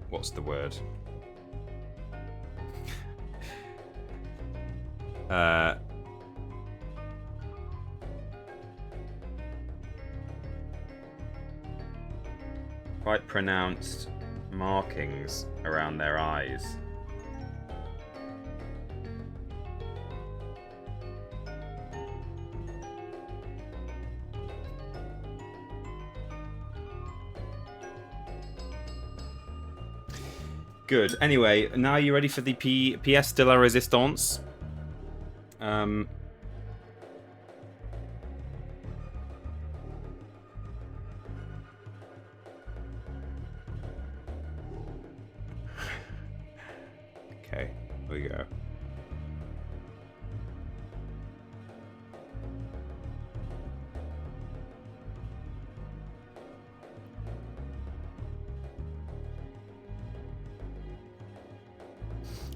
what's the word? Quite pronounced markings around their eyes. Good. Anyway, now you ready for the pièce de la résistance? Okay, here we go.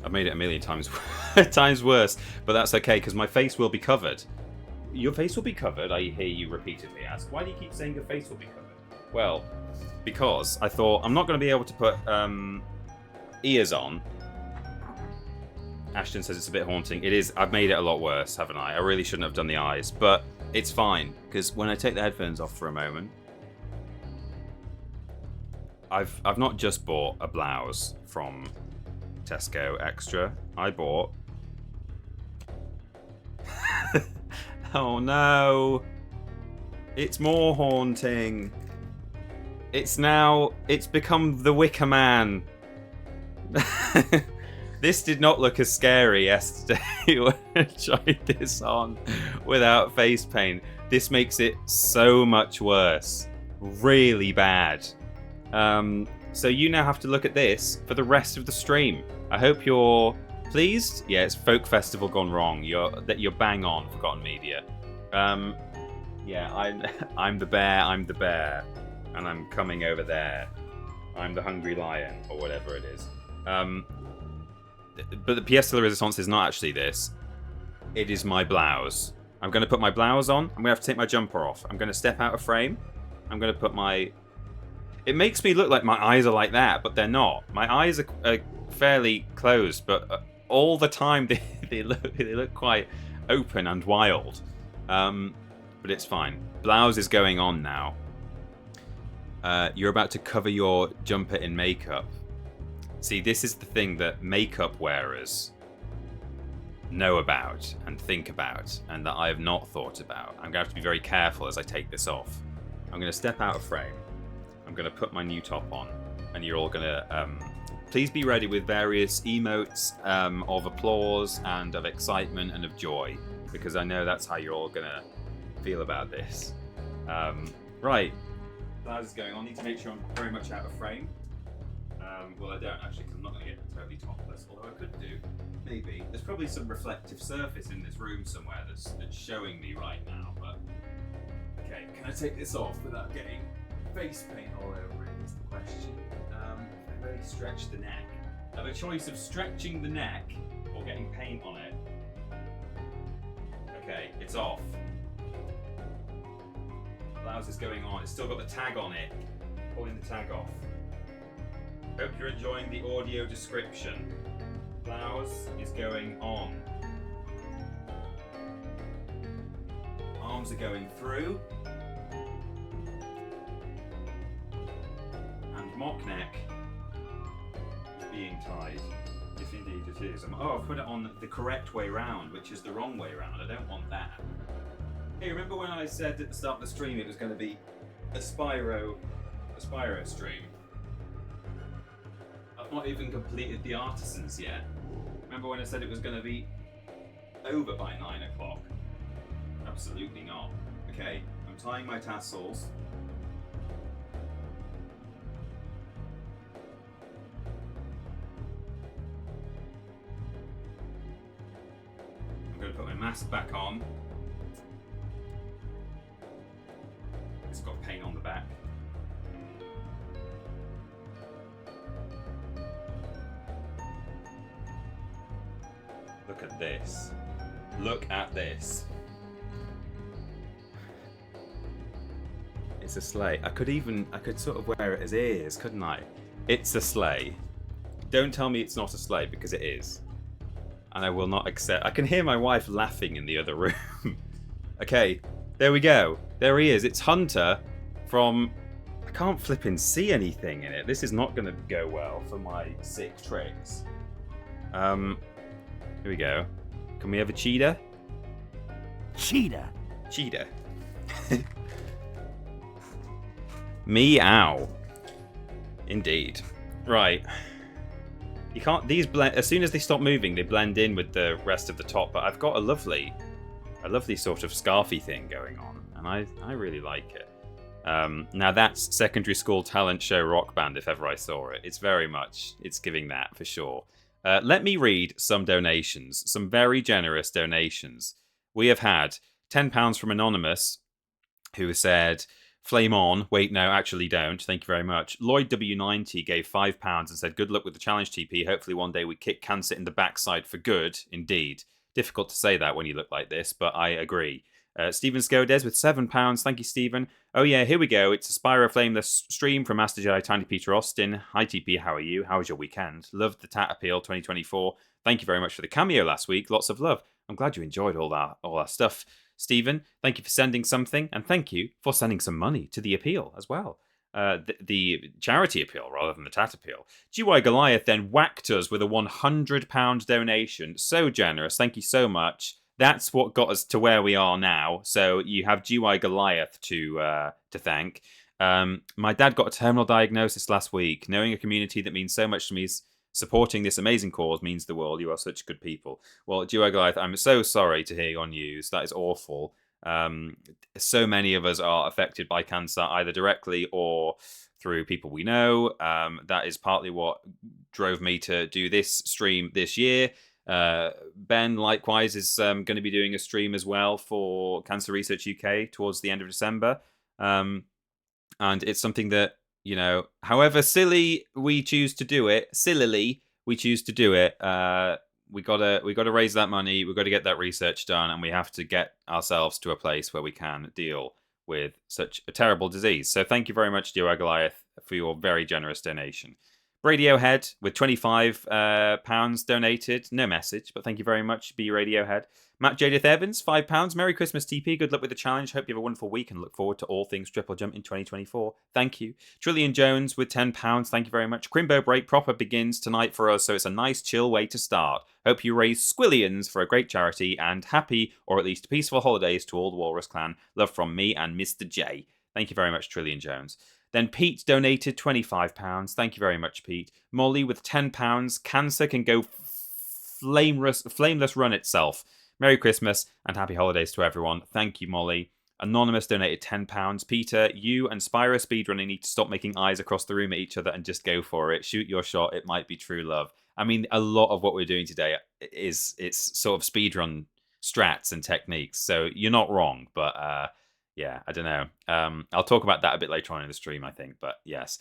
I've made it a million times worse, but that's okay because my face will be covered. Your face will be covered, I hear you repeatedly ask. Why do you keep saying your face will be covered? Well, because I thought I'm not going to be able to put ears on. Ashton says it's a bit haunting. It is. I've made it a lot worse, haven't I? I really shouldn't have done the eyes, but it's fine because when I take the headphones off for a moment, I've not just bought a blouse from Tesco Extra. I bought... Oh no! It's more haunting. It's become the Wicker Man. This did not look as scary yesterday when I tried this on without face paint. This makes it so much worse. Really bad. So you now have to look at this for the rest of the stream. I hope you're pleased. Yeah, it's Folk Festival gone wrong. You're bang on, Forgotten Media. Yeah, I'm the bear, and I'm coming over there. I'm the hungry lion, or whatever it is. But the pièce de la résistance is not actually this. It is my blouse. I'm going to put my blouse on. I'm going to have to take my jumper off. I'm going to step out of frame. I'm going to put my... It makes me look like my eyes are like that, but they're not. My eyes are fairly closed, but all the time they look quite open and wild. But it's fine. Blouse is going on now. You're about to cover your jumper in makeup. See, this is the thing that makeup wearers know about and think about, and that I have not thought about. I'm going to have to be very careful as I take this off. I'm going to step out of frame. I'm going to put my new top on, and you're all going to... please be ready with various emotes of applause and of excitement and of joy, because I know that's how you're all going to feel about this. Right. That is going on. I need to make sure I'm very much out of frame. Well, I don't actually, because I'm not going to get totally topless, although I could do. Maybe. There's probably some reflective surface in this room somewhere that's showing me right now, but... Okay, can I take this off without getting face paint all over it, is the question. I really stretch the neck. I have a choice of stretching the neck or getting paint on it. Okay, it's off. Blouse is going on. It's still got the tag on it. Pulling the tag off. Hope you're enjoying the audio description. Blouse is going on. Arms are going through. And mock neck is being tied. If indeed it is. Oh, I've put it on the correct way round, which is the wrong way round. I don't want that. Hey, remember when I said at the start of the stream it was going to be a Spyro stream? I've not even completed the Artisans yet. Remember when I said it was going to be over by 9 o'clock? Absolutely not. Okay, I'm tying my tassels. I'm going to put my mask back on. It's got paint on the back. Look at this. Look at this. It's a sleigh. I could sort of wear it as ears, couldn't I? It's a sleigh. Don't tell me it's not a sleigh, because it is. And I will not accept. I can hear my wife laughing in the other room. Okay, there we go. There he is. It's Hunter from... I can't flipping see anything in it. This is not going to go well for my sick tricks. Here we go. Can we have a cheetah? Cheetah. Cheetah. Meow. Indeed. Right. You can't... These blend... As soon as they stop moving, they blend in with the rest of the top. But I've got a lovely sort of scarfy thing going on. And I really like it. Now that's secondary school talent show rock band, if ever I saw it. It's very much... It's giving that, for sure. Let me read some donations. Some very generous donations. We have had £10 from Anonymous, who said... Flame on. Wait, no, actually don't. Thank you very much. Lloyd W90 gave £5 and said, good luck with the challenge, TP. Hopefully one day we kick cancer in the backside for good. Indeed. Difficult to say that when you look like this, but I agree. Stephen Scodes with £7. Thank you, Stephen. Oh yeah, here we go. It's a Spyro Flameless stream from Master Jedi Tiny Peter Austin. Hi, TP. How are you? How was your weekend? Loved the Tat Appeal 2024. Thank you very much for the cameo last week. Lots of love. I'm glad you enjoyed all that stuff. Stephen, thank you for sending something, and thank you for sending some money to the appeal as well. The charity appeal rather than the Tat Appeal. GY Goliath then whacked us with a £100 donation. So generous. Thank you so much. That's what got us to where we are now. So you have GY Goliath to thank. My dad got a terminal diagnosis last week. Knowing a community that means so much to me, supporting this amazing cause means the world. You are such good people. Well, GY Goliath, I'm so sorry to hear your news. That is awful. So many of us are affected by cancer, either directly or through people we know. That is partly what drove me to do this stream this year. Ben, likewise, is going to be doing a stream as well for Cancer Research UK towards the end of December. And it's something that, you know, however silly we choose to do it, we gotta raise that money. We've got to get that research done, and we have to get ourselves to a place where we can deal with such a terrible disease. So thank you very much, GY Goliath, for your very generous donation. Radiohead with £25 donated. No message, but thank you very much, B Radiohead. Matt Jadith Evans, £5. Merry Christmas, TP. Good luck with the challenge. Hope you have a wonderful week and look forward to all things Triple Jump in 2024. Thank you. Trillion Jones with £10. Thank you very much. Crimbo Break proper begins tonight for us, so it's a nice chill way to start. Hope you raise squillions for a great charity, and happy, or at least peaceful holidays to all the Walrus clan. Love from me and Mr. J. Thank you very much, Trillion Jones. Then Pete donated £25. Thank you very much, Pete. Molly with £10. Cancer can go flameless run itself. Merry Christmas and happy holidays to everyone. Thank you, Molly. Anonymous donated £10. Peter, you and Spyro Speedrunning need to stop making eyes across the room at each other and just go for it. Shoot your shot. It might be true love. I mean, a lot of what we're doing today it's sort of speedrun strats and techniques. So you're not wrong, but yeah, I don't know. I'll talk about that a bit later on in the stream, I think. But yes,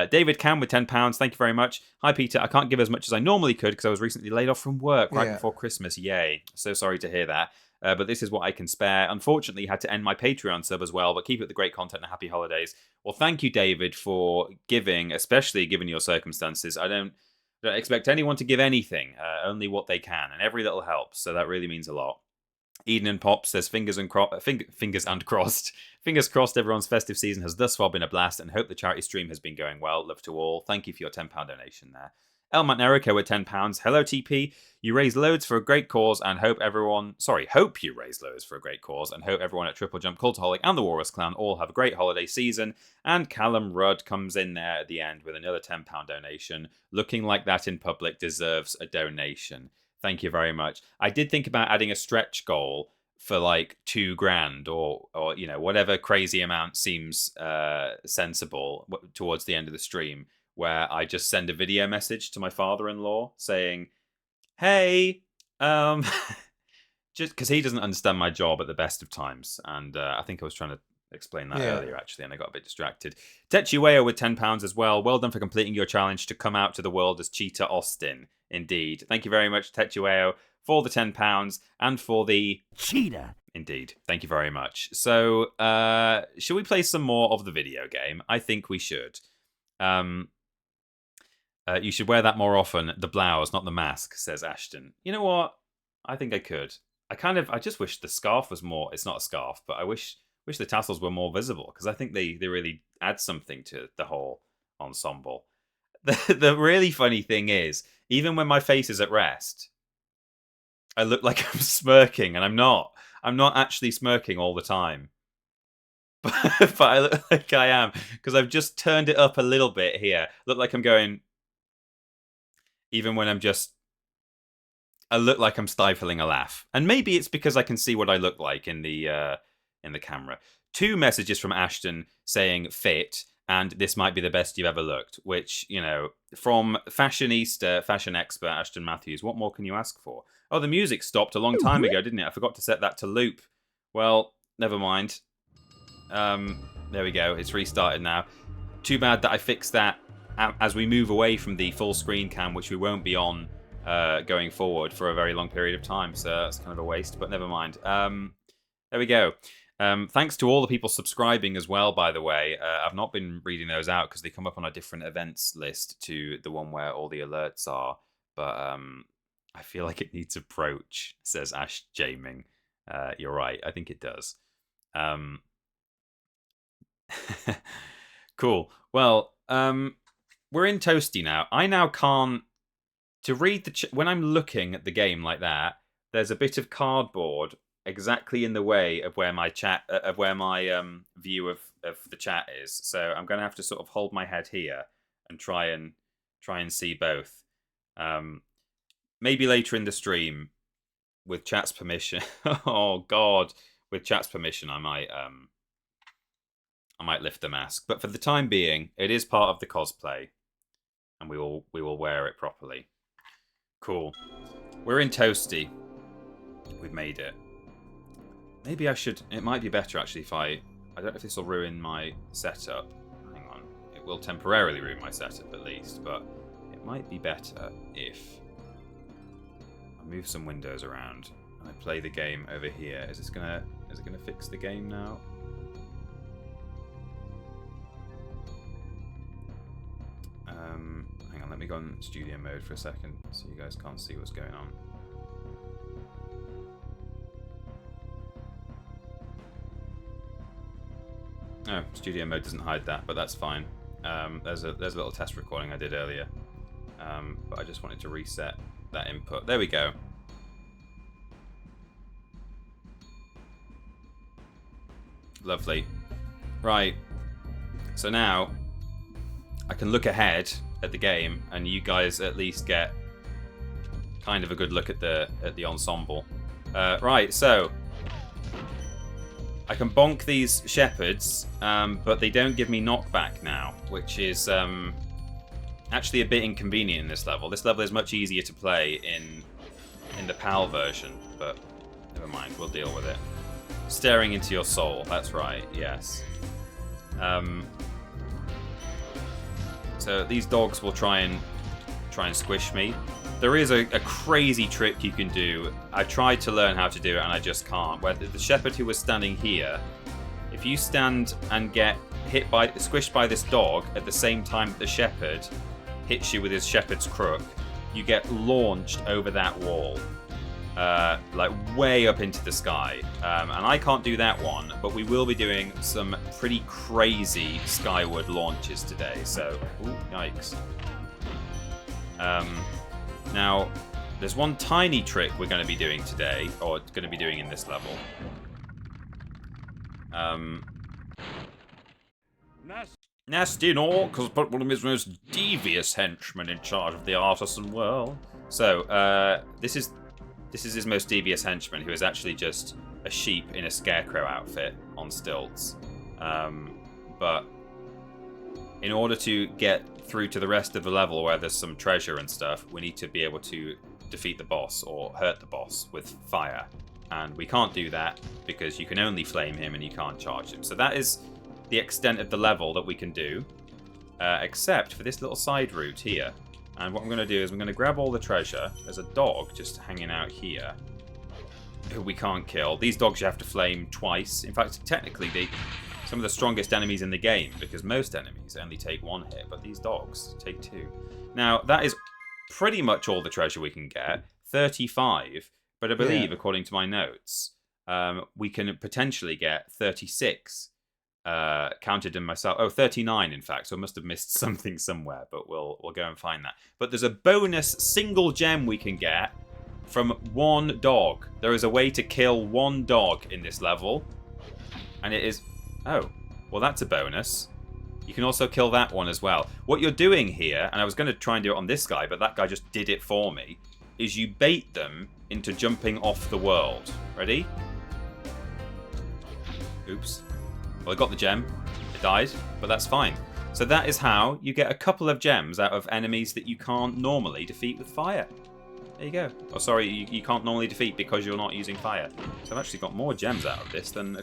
David Cam with £10. Thank you very much. Hi, Peter. I can't give as much as I normally could because I was recently laid off from work right before Christmas. Yay! So sorry to hear that. But this is what I can spare. Unfortunately, had to end my Patreon sub as well, but keep up the great content and happy holidays. Well, thank you, David, for giving, especially given your circumstances. I don't expect anyone to give anything, only what they can, and every little helps, so that really means a lot. Eden and Pop says, fingers crossed. Fingers crossed everyone's festive season has thus far been a blast, and hope the charity stream has been going well. Love to all. Thank you for your £10 donation there. Elmat Erico with £10. Hello, TP. You raise loads for a great cause and hope you raise loads for a great cause and hope everyone at Triple Jump, Cultaholic and the Walrus Clan all have a great holiday season. And Callum Rudd comes in there at the end with another £10 donation. Looking like that in public deserves a donation. Thank you very much. I did think about adding a stretch goal for like $2,000 or you know, whatever crazy amount seems sensible towards the end of the stream, where I just send a video message to my father-in-law saying, hey, just because he doesn't understand my job at the best of times. And I think I was trying to explain that earlier, actually, and I got a bit distracted. Techueo with £10 as well. Well done for completing your challenge to come out to the world as Cheetah Austin. Indeed. Thank you very much, Techueo, for the £10 and for the Cheetah. Indeed. Thank you very much. So, should we play some more of the video game? I think we should. You should wear that more often. The blouse, not the mask, says Ashton. You know what? I think I could. I just wish the scarf was more... It's not a scarf, but I wish the tassels were more visible, because I think they really add something to the whole ensemble. The really funny thing is, even when my face is at rest, I look like I'm smirking, and I'm not. I'm not actually smirking all the time. But I look like I am, because I've just turned it up a little bit here. Look like I'm going... Even when I look like I'm stifling a laugh. And maybe it's because I can see what I look like in the camera. 2 messages from Ashton saying fit, and this might be the best you've ever looked. Which, you know, from fashionista, fashion expert Ashton Matthews, what more can you ask for? Oh, the music stopped a long time ago, didn't it? I forgot to set that to loop. Well, never mind. There we go. It's restarted now. Too bad that I fixed that as we move away from the full screen cam, which we won't be on going forward for a very long period of time. So that's kind of a waste, but never mind. There we go. Thanks to all the people subscribing as well, by the way. I've not been reading those out because they come up on a different events list to the one where all the alerts are. But I feel like it needs approach, says Ash Jaming. You're right. I think it does. Cool. Well, we're in Toasty now. I now can't... To read the... when I'm looking at the game like that, there's a bit of cardboard exactly in the way of where my chat... of where my view of the chat is. So I'm going to have to sort of hold my head here and try and see both. Maybe later in the stream, with chat's permission... oh, God. With chat's permission, I might lift the mask. But for the time being, it is part of the cosplay. And we will wear it properly. Cool. We're in Toasty. We've made it. Maybe I should... It might be better, actually, if I don't know if this will ruin my setup. Hang on. It will temporarily ruin my setup, at least. But it might be better if I move some windows around and I play the game over here. Is it gonna fix the game now? Hang on, let me go on studio mode for a second so you guys can't see what's going on. Oh, studio mode doesn't hide that, but that's fine. There's a little test recording I did earlier, but I just wanted to reset that input. There we go. Lovely. Right. So now I can look ahead at the game, and you guys at least get kind of a good look at the ensemble. Right, so I can bonk these shepherds, but they don't give me knockback now, which is actually a bit inconvenient in this level. This level is much easier to play in the PAL version, but never mind, we'll deal with it. Staring into your soul, that's right, yes. So these dogs will try and squish me. There is a crazy trick you can do. I tried to learn how to do it and I just can't. Where the shepherd who was standing here, if you stand and get squished by this dog at the same time that the shepherd hits you with his shepherd's crook, you get launched over that wall, like way up into the sky. And I can't do that one, but we will be doing some pretty crazy skyward launches today. So, ooh, yikes. Now, there's one tiny trick we're going to be doing today, or going to be doing in this level. Gnasty Gnorc has put one of his most devious henchmen in charge of the artisan world. So, this is his most devious henchman, who is actually just a sheep in a scarecrow outfit on stilts. But in order to get through to the rest of the level where there's some treasure and stuff, we need to be able to defeat the boss or hurt the boss with fire. And we can't do that because you can only flame him and you can't charge him. So that is the extent of the level that we can do, except for this little side route here. And what I'm going to do is I'm going to grab all the treasure. There's a dog just hanging out here who we can't kill. These dogs you have to flame twice. In fact, technically, some of the strongest enemies in the game, because most enemies only take one hit, but these dogs take two. Now, that is pretty much all the treasure we can get. 35, but I believe, according to my notes, we can potentially get 36. Counted in myself. Oh, 39 in fact, so I must have missed something somewhere, but we'll go and find that. But there's a bonus single gem we can get from one dog. There is a way to kill one dog in this level, and it is... Oh, well that's a bonus. You can also kill that one as well. What you're doing here, and I was going to try and do it on this guy, but that guy just did it for me, is you bait them into jumping off the world. Ready? Oops. Well, I got the gem. It died, but that's fine. So that is how you get a couple of gems out of enemies that you can't normally defeat with fire. There you go. Oh, sorry, you can't normally defeat because you're not using fire. So I've actually got more gems out of this than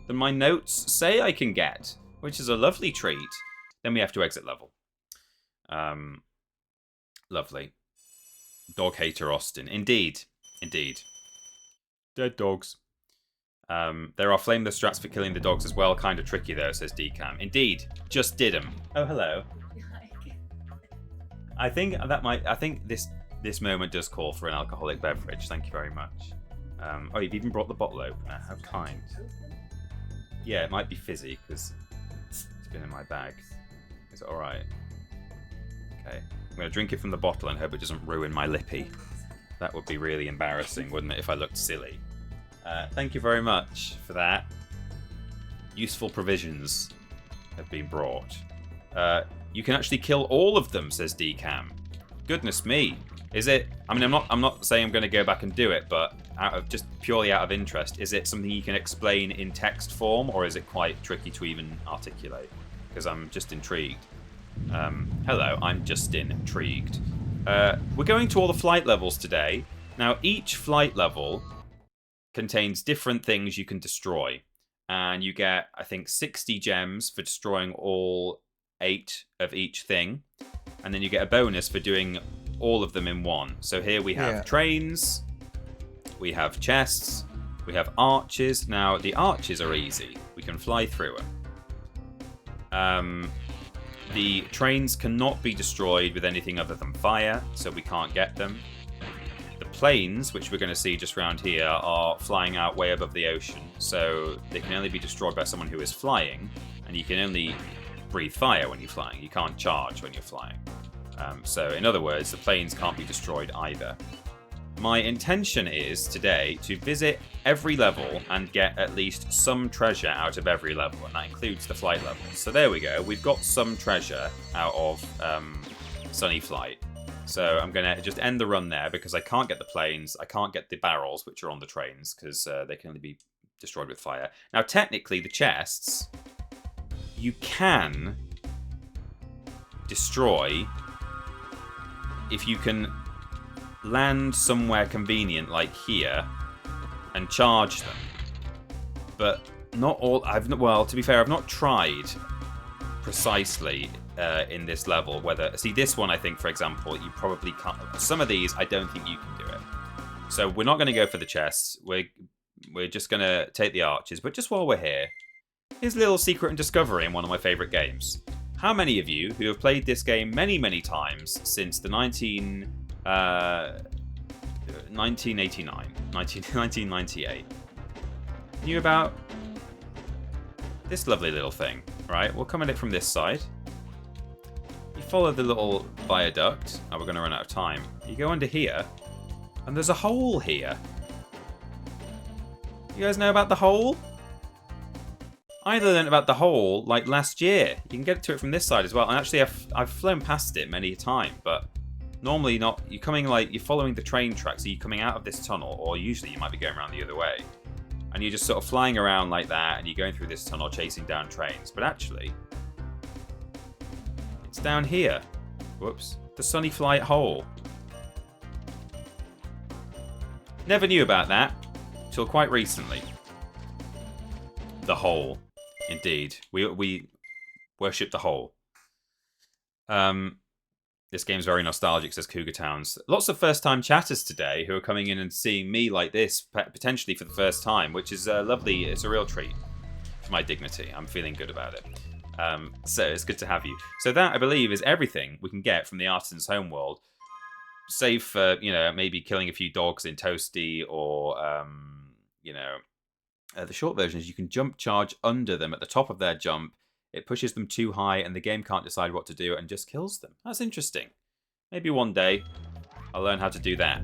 my notes say I can get, which is a lovely treat. Then we have to exit level. Lovely. Dog hater Austin. Indeed. Indeed. Dead dogs. There are flameless strats for killing the dogs as well. Kind of tricky though, says Decam. Indeed, just did them. Oh, hello. I think this moment does call for an alcoholic beverage. Thank you very much. Oh, you've even brought the bottle opener. How kind. Yeah, it might be fizzy because it's been in my bag. Is it all right? Okay, I'm gonna drink it from the bottle and hope it doesn't ruin my lippy. That would be really embarrassing, wouldn't it, if I looked silly? Thank you very much for that. Useful provisions have been brought. You can actually kill all of them, says Decam. Goodness me. Is it... I mean, I'm not saying I'm going to go back and do it, but purely out of interest, is it something you can explain in text form, or is it quite tricky to even articulate? Because I'm just intrigued. Hello, I'm just intrigued. We're going to all the flight levels today. Now, each flight level contains different things you can destroy, and you get, I think, 60 gems for destroying all 8 of each thing, and then you get a bonus for doing all of them in one. So here we have trains, we have chests, we have arches. Now the arches are easy, we can fly through them. The trains cannot be destroyed with anything other than fire, so we can't get them. The planes, which we're going to see just around here, are flying out way above the ocean, so they can only be destroyed by someone who is flying, and you can only breathe fire when you're flying. You can't charge when you're flying. So in other words, the planes can't be destroyed either. My intention is today to visit every level and get at least some treasure out of every level, and that includes the flight levels. So there we go. We've got some treasure out of Sunny Flight. So I'm going to just end the run there because I can't get the planes. I can't get the barrels, which are on the trains, because they can only be destroyed with fire. Now, technically, the chests, you can destroy if you can land somewhere convenient like here and charge them. But not all. Well, to be fair, I've not tried precisely in this level whether. See, this one I think, for example, you probably can't. Some of these I don't think you can do it. So we're not going to go for the chests. We're just going to take the arches. But just while we're here, here's a little secret and discovery in one of my favourite games. How many of you who have played this game many, many times since the 1998 knew about this lovely little thing, right? We'll come at it from this side. You follow the little viaduct. Oh, we're going to run out of time. You go under here, and there's a hole here. You guys know about the hole? I learned about the hole like last year. You can get to it from this side as well. And actually, I've flown past it many a time, but normally not. You're following the train tracks. So you're coming out of this tunnel, or usually you might be going around the other way. And you're just sort of flying around like that, and you're going through this tunnel chasing down trains. But actually, it's down here. Whoops. The Sunny Flight hole. Never knew about that till quite recently. The hole. Indeed. We worship the hole. This game's very nostalgic, says Cougar Towns. Lots of first-time chatters today who are coming in and seeing me like this, potentially for the first time, which is lovely. It's a real treat for my dignity. I'm feeling good about it. So it's good to have you. So that, I believe, is everything we can get from the Artisans' homeworld, save for, maybe killing a few dogs in Toasty or, the short version is you can jump charge under them at the top of their jump. It pushes them too high and the game can't decide what to do and just kills them. That's interesting. Maybe one day I'll learn how to do that.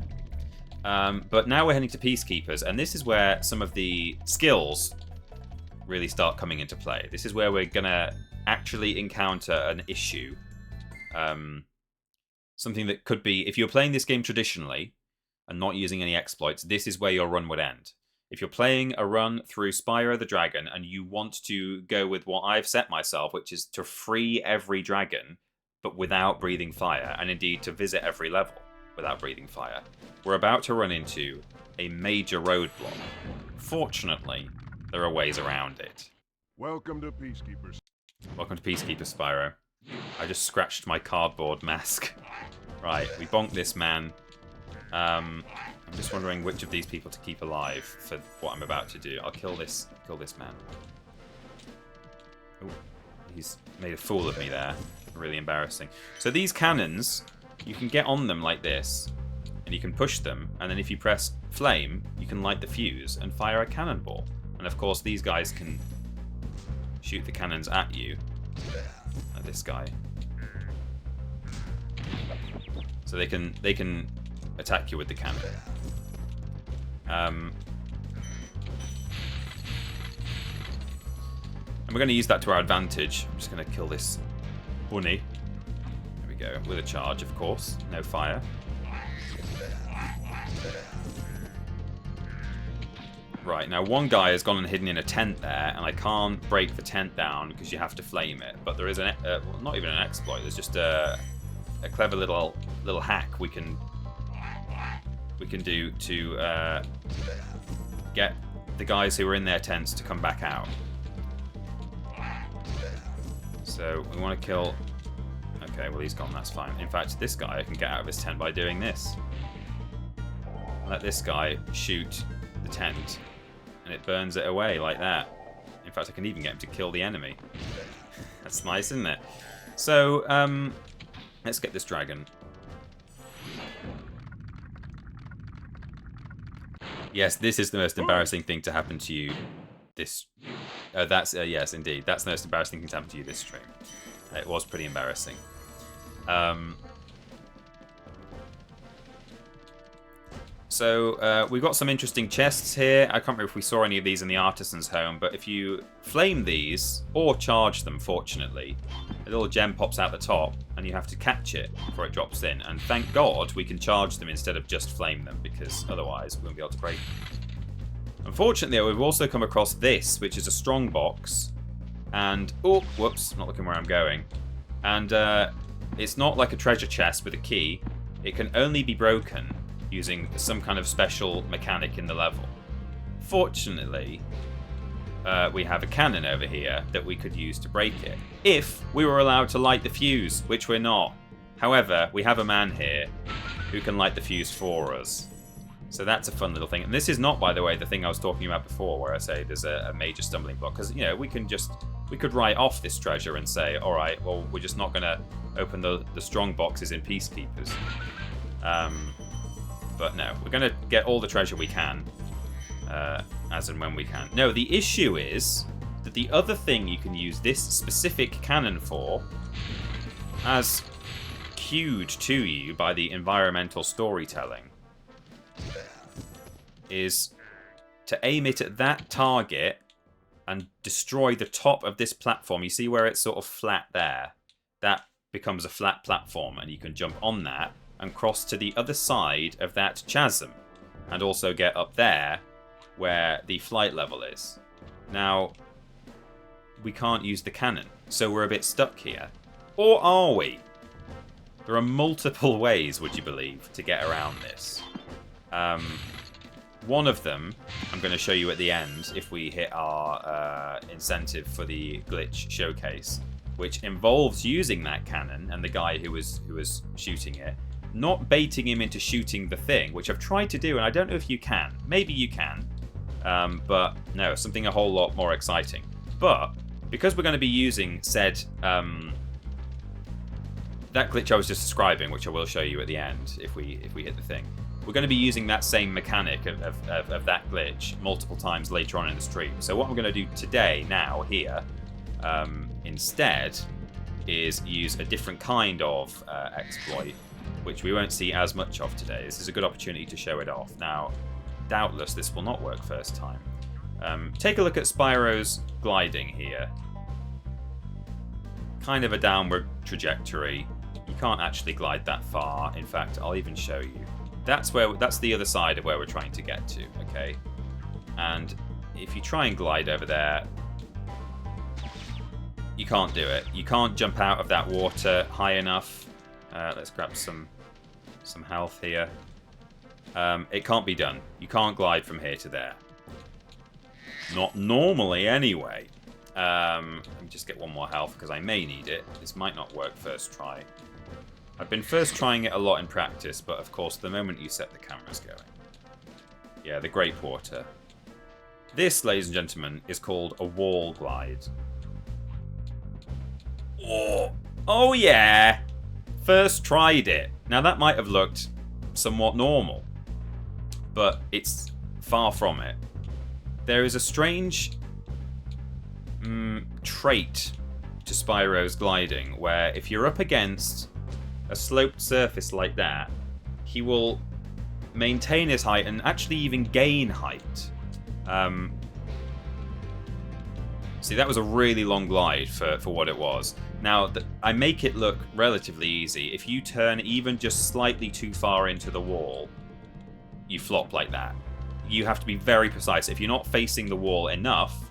But now we're heading to Peacekeepers, and this is where some of the skills really start coming into play. This is where we're going to actually encounter an issue. Something that could be, if you're playing this game traditionally and not using any exploits, this is where your run would end. If you're playing a run through Spyro the Dragon and you want to go with what I've set myself, which is to free every dragon, but without breathing fire, and indeed to visit every level without breathing fire, we're about to run into a major roadblock. Fortunately, there are ways around it. Welcome to Peacekeepers. Welcome to Peacekeepers, Spyro. I just scratched my cardboard mask. Right, we bonked this man. I'm just wondering which of these people to keep alive for what I'm about to do. I'll kill this man. Ooh, he's made a fool of me there. Really embarrassing. So these cannons, you can get on them like this, and you can push them, and then if you press flame, you can light the fuse and fire a cannonball. And of course, these guys can shoot the cannons at you. Like this guy. So they can attack you with the cannon. And we're going to use that to our advantage. I'm just going to kill this bunny. There we go. With a charge, of course. No fire. Right, now one guy has gone and hidden in a tent there, and I can't break the tent down because you have to flame it. But there is an, well, not even an exploit. There's just a clever little hack we can do to get the guys who are in their tents to come back out. So we want to kill. Okay, well he's gone. That's fine. In fact, this guy I can get out of his tent by doing this. Let this guy shoot the tent, and it burns it away like that. In fact, I can even get him to kill the enemy. That's nice, isn't it? So let's get this dragon. Yes, this is the most embarrassing thing to happen to you. Yes, indeed. That's the most embarrassing thing to happen to you this stream. It was pretty embarrassing. So we've got some interesting chests here. I can't remember if we saw any of these in the Artisans' home, but if you flame these, or charge them, fortunately, a little gem pops out the top, and you have to catch it before it drops in. And thank God we can charge them instead of just flame them, because otherwise we won't be able to break them. Unfortunately, we've also come across this, which is a strong box. And, oh, whoops, not looking where I'm going. And it's not like a treasure chest with a key. It can only be broken using some kind of special mechanic in the level. Fortunately, we have a cannon over here that we could use to break it. If we were allowed to light the fuse, which we're not. However, we have a man here who can light the fuse for us. So that's a fun little thing. And this is not, by the way, the thing I was talking about before where I say there's a major stumbling block. Because, you know, we could write off this treasure and say, all right, well, we're just not going to open the strong boxes in Peacekeepers. But no, we're going to get all the treasure we can, as and when we can. No, the issue is that the other thing you can use this specific cannon for, as cued to you by the environmental storytelling, is to aim it at that target and destroy the top of this platform. You see where it's sort of flat there? That becomes a flat platform, and you can jump on that and cross to the other side of that chasm, and also get up there where the flight level is. Now, we can't use the cannon, so we're a bit stuck here. Or are we? There are multiple ways, would you believe, to get around this. One of them I'm going to show you at the end if we hit our incentive for the glitch showcase, which involves using that cannon and the guy who was shooting it, not baiting him into shooting the thing, which I've tried to do, and I don't know if you can. Maybe you can, but no, something a whole lot more exciting. But because we're going to be using said that glitch I was just describing, which I will show you at the end if we hit the thing, we're going to be using that same mechanic of that glitch multiple times later on in the stream. So what I'm going to do today, now, here, instead, is use a different kind of exploit, which we won't see as much of today. This is a good opportunity to show it off. Now, doubtless this will not work first time. Take a look at Spyro's gliding here. Kind of a downward trajectory. You can't actually glide that far. In fact, I'll even show you. That's the other side of where we're trying to get to, okay? And if you try and glide over there, you can't do it. You can't jump out of that water high enough. Let's grab some health here. It can't be done. You can't glide from here to there. Not normally, anyway. Let me just get one more health because I may need it. This might not work first try. I've been first trying it a lot in practice, but of course the moment you set the cameras going. Yeah, the Great Water. This, ladies and gentlemen, is called a wall glide. Oh yeah! First tried it. Now that might have looked somewhat normal, but it's far from it. There is a strange trait to Spyro's gliding where if you're up against a sloped surface like that, he will maintain his height and actually even gain height. See, that was a really long glide for what it was. Now, I make it look relatively easy. If you turn even just slightly too far into the wall, you flop like that. You have to be very precise. If you're not facing the wall enough,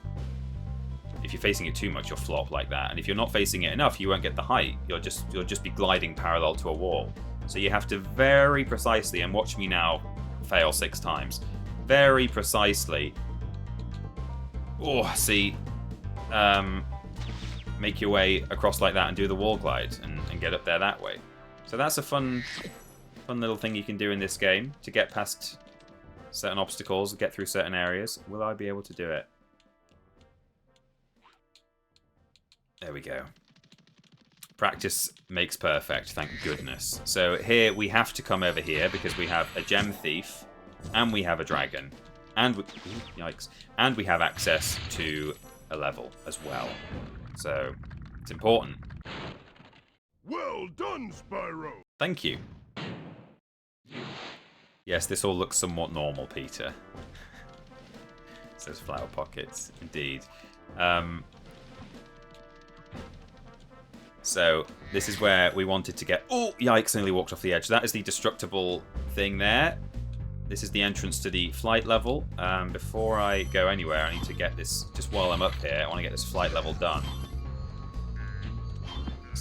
if you're facing it too much, you'll flop like that. And if you're not facing it enough, you won't get the height. You'll just be gliding parallel to a wall. So you have to very precisely, and watch me now fail 6 times, very precisely, make your way across like that and do the wall glide and get up there that way. So that's a fun little thing you can do in this game to get past certain obstacles, get through certain areas. Will I be able to do it? There we go. Practice makes perfect, thank goodness. So here we have to come over here because we have a gem thief and we have a dragon. And yikes. And we have access to a level as well. So it's important. Well done, Spyro! Thank you. Yes, this all looks somewhat normal, Peter. Says Flower Pockets, indeed. So this is where we wanted to get... Oh, yikes, I nearly walked off the edge. That is the destructible thing there. This is the entrance to the flight level. Before I go anywhere, I need to get this... Just while I'm up here, I want to get this flight level done.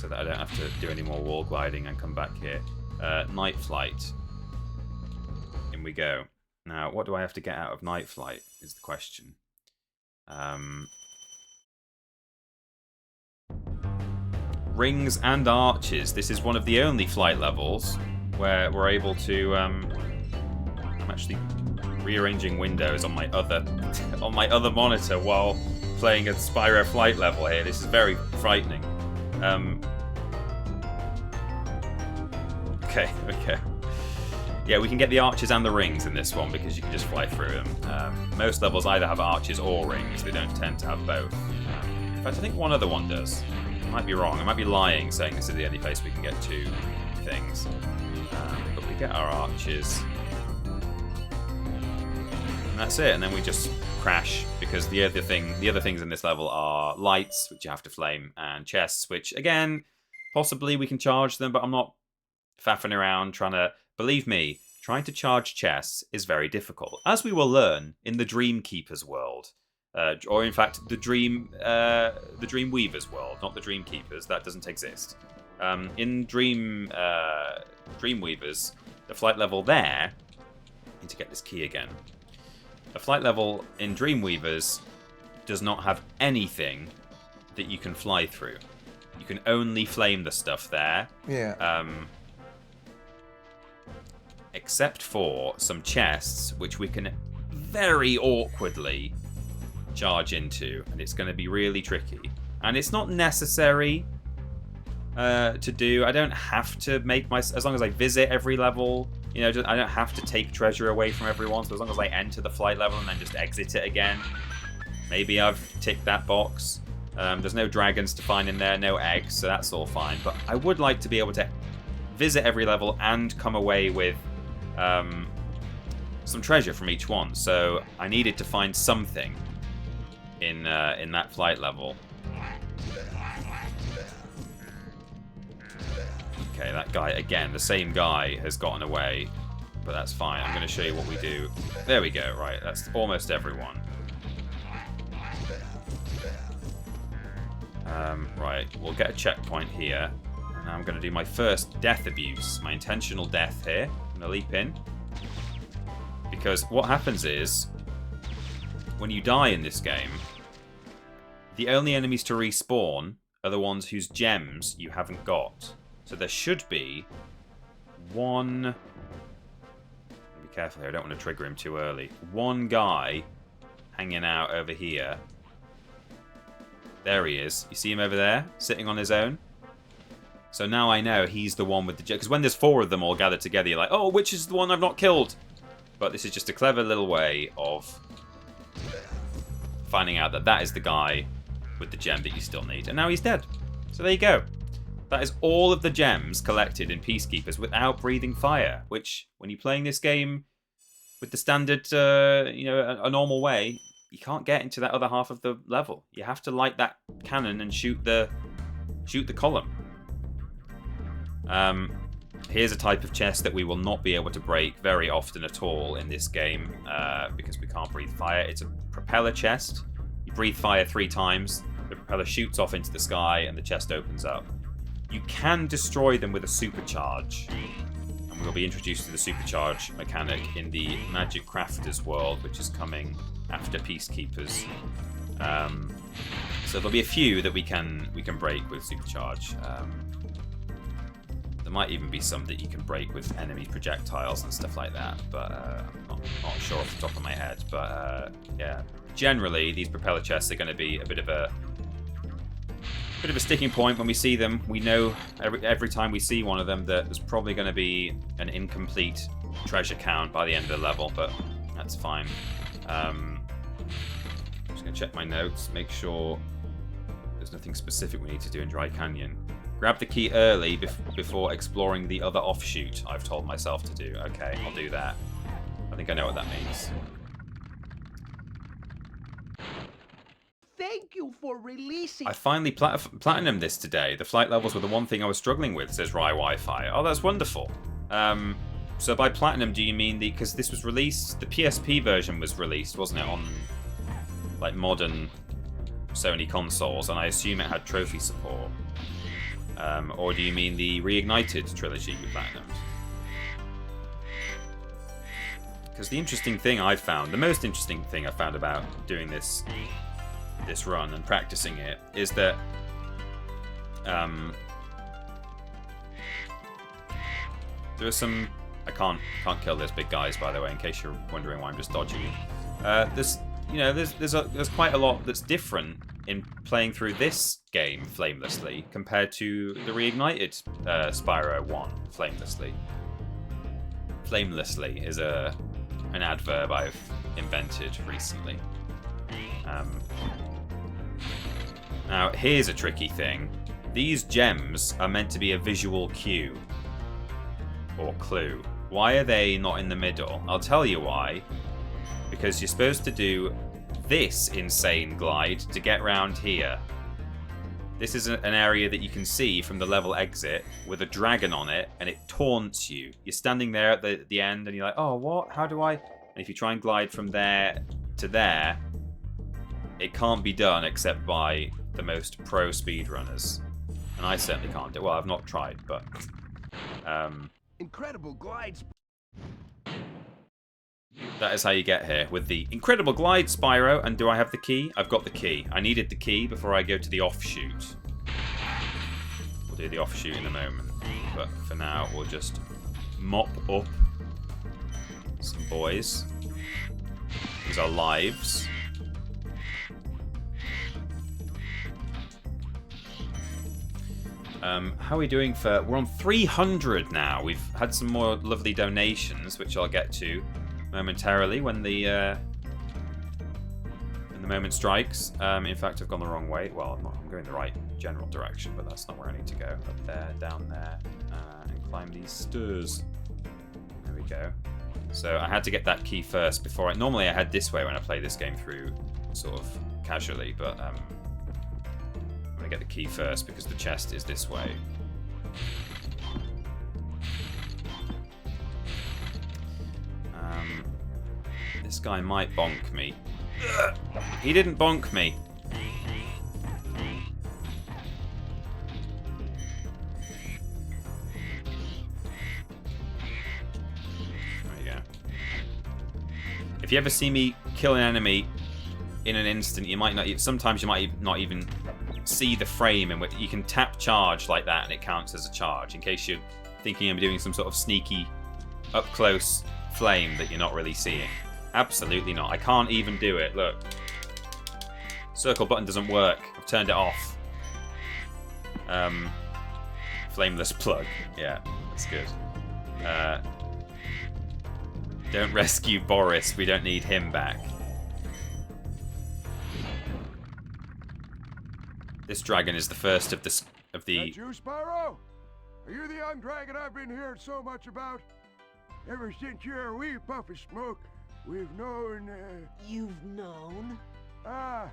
so that I don't have to do any more wall gliding and come back here. Night flight. In we go. Now, what do I have to get out of night flight is the question. Rings and arches. This is one of the only flight levels where we're able to... I'm actually rearranging windows on my other monitor while playing a Spyro flight level here. This is very frightening. Okay. Yeah, we can get the arches and the rings in this one because you can just fly through them. Most levels either have arches or rings. They don't tend to have both. In fact, I think one other one does. I might be wrong. I might be lying saying this is the only place we can get two things. But we get our arches. And that's it. And then we just crash because the other things in this level are lights, which you have to flame, and chests, which, again, possibly we can charge them, but I'm not faffing around trying to... Believe me, trying to charge chests is very difficult, as we will learn in the Dream Keeper's world. Or in fact, the Dream Weaver's world, not the Dream Keepers. That doesn't exist. In Dream Weavers, the flight level there... I need to get this key again. The flight level in Dream Weavers does not have anything that you can fly through. You can only flame the stuff there. Yeah. Except for some chests, which we can very awkwardly charge into, and it's going to be really tricky. And it's not necessary to do. I don't have to make as long as I visit every level, you know, I don't have to take treasure away from everyone. So as long as I enter the flight level and then just exit it again, maybe I've ticked that box. There's no dragons to find in there, no eggs, so that's all fine. But I would like to be able to visit every level and come away with some treasure from each one. So I needed to find something in that flight level. Okay, that guy, again, the same guy has gotten away, but that's fine. I'm going to show you what we do. There we go, right, that's almost everyone. Right, we'll get a checkpoint here. And I'm going to do my first death abuse, my intentional death here. I'm going to leap in. Because what happens is, when you die in this game, the only enemies to respawn are the ones whose gems you haven't got. So there should be one... Be careful here, I don't want to trigger him too early. One guy hanging out over here. There he is. You see him over there, sitting on his own? So now I know he's the one with the gem. Because when there's four of them all gathered together, you're like, oh, which is the one I've not killed? But this is just a clever little way of finding out that that is the guy with the gem that you still need. And now he's dead. So there you go. That is all of the gems collected in Peacekeepers without breathing fire. Which, when you're playing this game with the standard, a normal way, you can't get into that other half of the level. You have to light that cannon and shoot the column. Here's a type of chest that we will not be able to break very often at all in this game because we can't breathe fire. It's a propeller chest. You breathe fire 3 times, the propeller shoots off into the sky, and the chest opens up. You can destroy them with a supercharge, and we'll be introduced to the supercharge mechanic in the Magic Crafters world, which is coming after Peacekeepers. So there'll be a few that we can break with supercharge. There might even be some that you can break with enemy projectiles and stuff like that, but I'm not sure off the top of my head. But yeah, generally these propeller chests are going to be a bit of a sticking point when we see them. We know every time we see one of them that there's probably going to be an incomplete treasure count by the end of the level, but that's fine. I'm just going to check my notes, make sure there's nothing specific we need to do in Dry Canyon. Grab the key early before exploring the other offshoot, I've told myself to do. Okay, I'll do that. I think I know what that means. Thank you for releasing... I finally platinumed this today. The flight levels were the one thing I was struggling with, says Rye Wi-Fi. Oh, that's wonderful. So by platinum, do you mean because this was released, the PSP version was released, wasn't it, on like modern Sony consoles, and I assume it had trophy support. Or do you mean the Reignited trilogy you platinumed? Because the interesting thing I found, the most interesting thing I found about doing this run and practicing it is that there are some. I can't kill those big guys, by the way, in case you're wondering why I'm just dodging you. There's quite a lot that's different in playing through this game flamelessly compared to the Reignited Spyro 1 flamelessly. Flamelessly is an adverb I've invented recently. Now, here's a tricky thing. These gems are meant to be a visual cue. Or clue. Why are they not in the middle? I'll tell you why. Because you're supposed to do this insane glide to get round here. This is an area that you can see from the level exit with a dragon on it, and it taunts you. You're standing there at the end, and you're like, oh, what? How do I... And if you try and glide from there to there, it can't be done except by the most pro speedrunners. And I certainly can't do it. Well, I've not tried, but... Incredible glides. That is how you get here, with the incredible glide, Spyro. And do I have the key? I've got the key. I needed the key before I go to the offshoot. We'll do the offshoot in a moment. But for now, we'll just mop up some boys. These are lives. How are we doing for... We're on 300 now. We've had some more lovely donations, which I'll get to momentarily when the moment strikes. In fact, I've gone the wrong way. Well, I'm going the right general direction, but that's not where I need to go. Up there, down there, and climb these stairs. There we go. So I had to get that key first before I... Normally I head this way when I play this game through sort of casually, but I'm going to get the key first because the chest is this way. This guy might bonk me. Ugh. He didn't bonk me. There we go. If you ever see me kill an enemy in an instant, you might not. Sometimes you might not even see the frame in which you can tap charge like that, and it counts as a charge. In case you're thinking I'm doing some sort of sneaky, up close flame that you're not really seeing. Absolutely not. I can't even do it. Look. Circle button doesn't work. I've turned it off. Flameless plug. Yeah, that's good. Don't rescue Boris. We don't need him back. This dragon is the first of the... That you, Spyro? Are you the young dragon I've been hearing so much about? Ever since you're a wee puff of smoke, we've known, You've known? I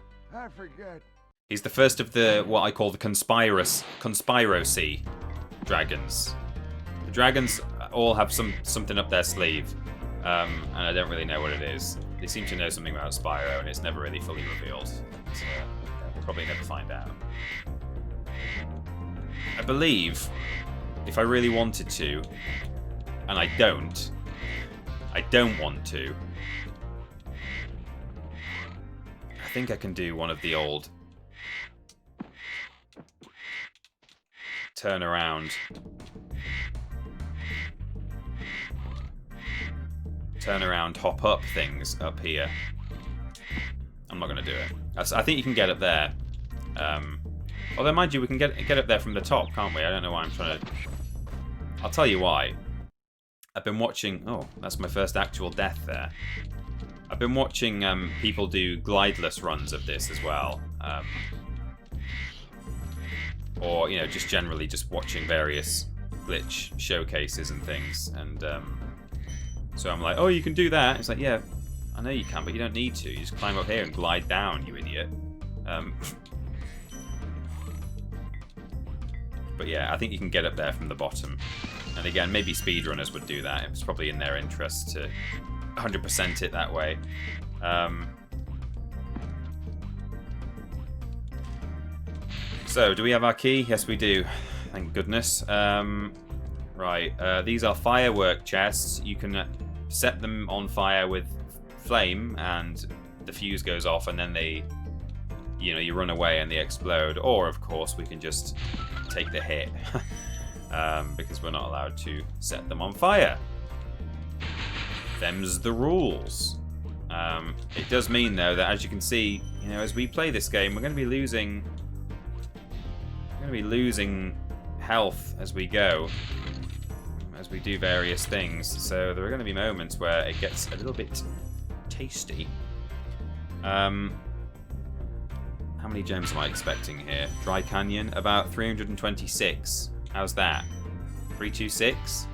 forget. He's the first of the, what I call the conspiracy dragons. The dragons all have something up their sleeve, and I don't really know what it is. They seem to know something about Spyro, and it's never really fully revealed. So we'll probably never find out. I believe, if I really wanted to, and I don't want to, I think I can do one of the old turn around hop up things up here. I'm not going to do it. I think you can get up there. Although, mind you, we can get up there from the top, can't we? I don't know why I'm trying to... I'll tell you why. I've been watching... Oh, that's my first actual death there. I've been watching people do glideless runs of this as well. Or, you know, just generally just watching various glitch showcases and things. And so I'm like, oh, you can do that. It's like, yeah, I know you can, but you don't need to. You just climb up here and glide down, you idiot. But yeah, I think you can get up there from the bottom. And again, maybe speedrunners would do that. It's probably in their interest to 100% it that way. So, do we have our key? Yes, we do. thank goodness. Right, these are firework chests. You can set them on fire with flame, and the fuse goes off, and then they, you run away and they explode. Or, of course, we can just take the hit, because we're not allowed to set them on fire. Them's the rules. It does mean, though, that as you can see, as we play this game, we're going to be losing health as we go, as we do various things. So there are going to be moments where it gets a little bit tasty. How many gems am I expecting here? Dry Canyon, about 326. How's that? 326?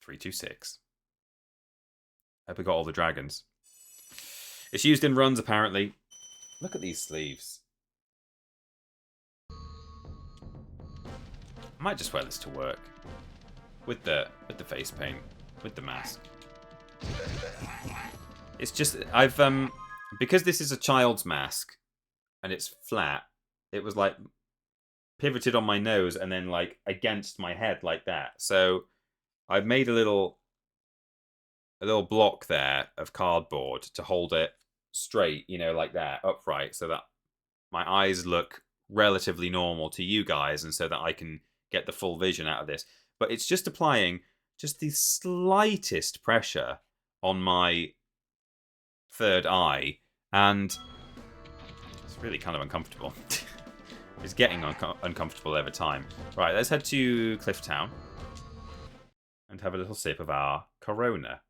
326. Hope we got all the dragons. It's used in runs, apparently. Look at these sleeves. I might just wear this to work. With the face paint. With the mask. It's just, because this is a child's mask, and it's flat, it was like pivoted on my nose and then like against my head like that. So I've made a little block there of cardboard to hold it straight, like that, upright, so that my eyes look relatively normal to you guys, and so that I can get the full vision out of this. But it's just applying just the slightest pressure on my third eye, and it's really kind of uncomfortable. It's getting uncomfortable over time. Right, let's head to Clifftown and have a little sip of our Corona.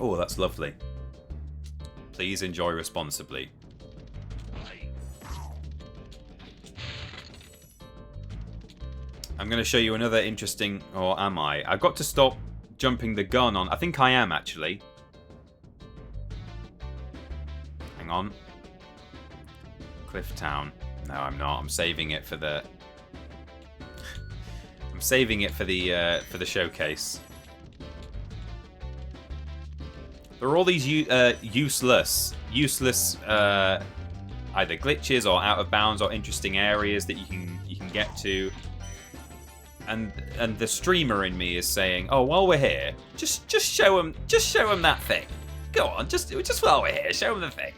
Oh, that's lovely. Please enjoy responsibly. I'm going to show you another interesting... Or am I? I've got to stop jumping the gun on... I think I am, actually. Hang on. Clifftown. No, I'm not. I'm saving it for the... I'm saving it for the showcase. There are all these useless either glitches or out of bounds or interesting areas that you can get to. And the streamer in me is saying, "Oh, while we're here, just show him that thing. Go on, just while we're here, show him the thing."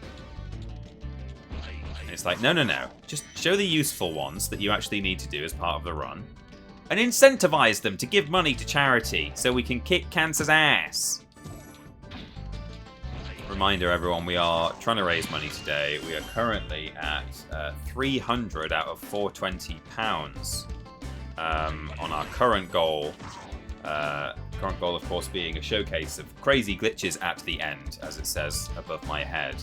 And it's like, no. Just show the useful ones that you actually need to do as part of the run, and incentivize them to give money to charity so we can kick cancer's ass. Reminder, everyone, we are trying to raise money today. We are currently at 300 out of 420 pounds. On our current goal, of course, being a showcase of crazy glitches at the end, as it says above my head.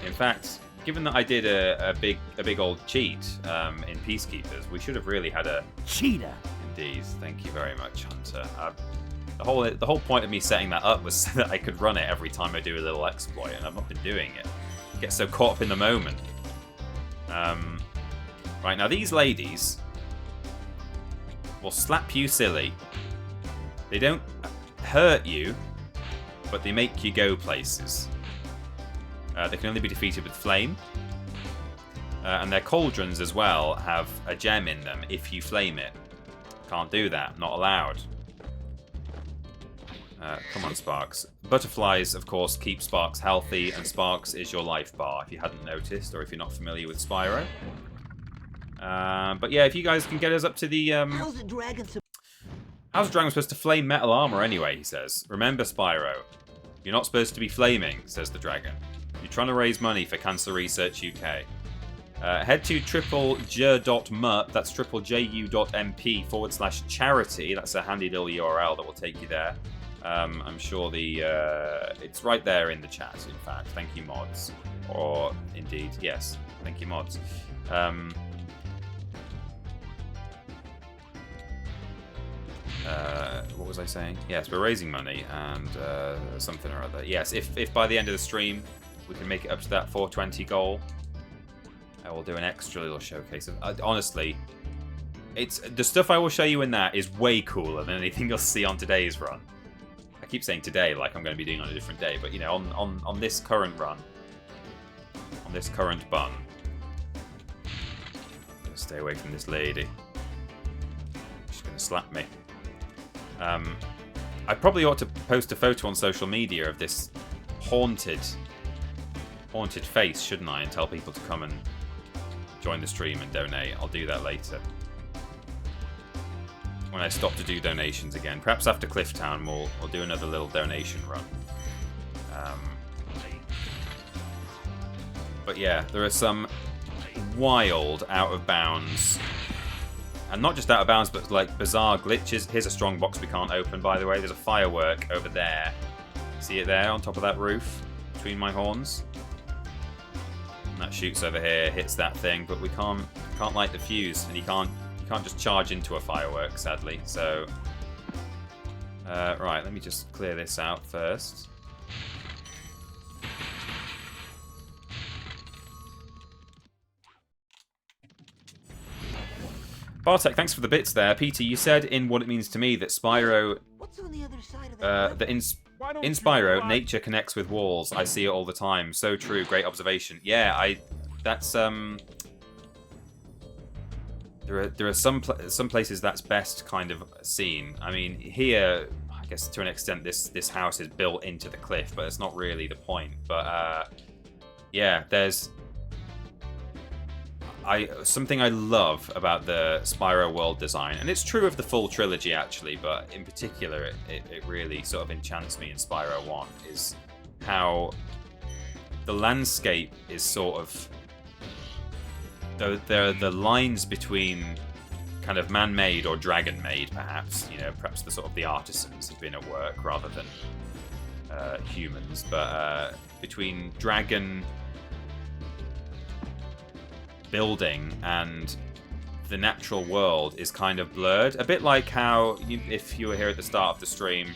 In fact, given that I did a big old cheat in Peacekeepers, we should have really had a cheetah. Indeed, thank you very much, Hunter. The whole point of me setting that up was so that I could run it every time I do a little exploit, and I've not been doing it. I get so caught up in the moment. Right, now these ladies will slap you silly. They don't hurt you, but they make you go places. They can only be defeated with flame. And their cauldrons as well have a gem in them if you flame it. Can't do that, not allowed. Come on, Sparks. Butterflies, of course, keep Sparks healthy, and Sparks is your life bar, if you hadn't noticed, or if you're not familiar with Spyro. But yeah, if you guys can get us up to the... How's the dragon supposed to flame metal armor anyway, he says. Remember, Spyro, you're not supposed to be flaming, says the dragon. You're trying to raise money for Cancer Research UK. Head to tripleju.mp, that's tripleju.mp/charity. That's a handy little URL that will take you there. I'm sure it's right there in the chat, in fact. Thank you, mods. Or, indeed, yes. Thank you, mods. What was I saying? Yes, we're raising money and something or other. Yes, if by the end of the stream we can make it up to that 420 goal, I will do an extra little showcase. Honestly, the stuff I will show you in that is way cooler than anything you'll see on today's run. I keep saying today like I'm going to be doing on a different day, but you know, on this current run, on this current bun, I'm gonna stay away from this lady. She's gonna slap me. I probably ought to post a photo on social media of this haunted face, shouldn't I? And tell people to come and join the stream and donate. I'll do that later. When I stop to do donations again. Perhaps after Clifftown we'll do another little donation run. But yeah, there are some wild out of bounds, and not just out of bounds, but like bizarre glitches. Here's a strong box we can't open, by the way. There's a firework over there. See it there on top of that roof between my horns? And that shoots over here, hits that thing, but we can't light the fuse, and you can't just charge into a firework, sadly. So, right, let me just clear this out first. Bartek, thanks for the bits there. Peter, you said in What It Means to Me that Spyro... What's on the other side of that? that in Spyro, nature connects with walls. I see it all the time. So true. Great observation. Yeah, that's... There are some places that's best kind of seen. I mean, here, I guess to an extent, this house is built into the cliff, but it's not really the point. But yeah, there's something I love about the Spyro world design, and it's true of the full trilogy actually, but in particular, it really sort of enchants me in Spyro 1, is how the landscape is sort of... The lines between kind of man-made or dragon-made, perhaps. You know, perhaps the artisans have been at work rather than humans. But between dragon building and the natural world is kind of blurred. A bit like how, if you were here at the start of the stream,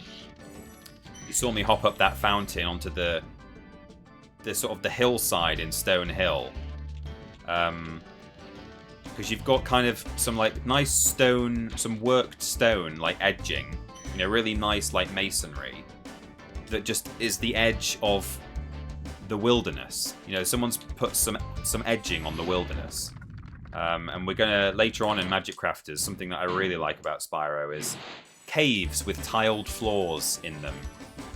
you saw me hop up that fountain onto the sort of the hillside in Stone Hill. Because you've got kind of some like nice stone, some worked stone like edging, you know, really nice like masonry that just is the edge of the wilderness. You know, someone's put some edging on the wilderness. And we're gonna later on in Magic Crafters, something that I really like about Spyro is caves with tiled floors in them.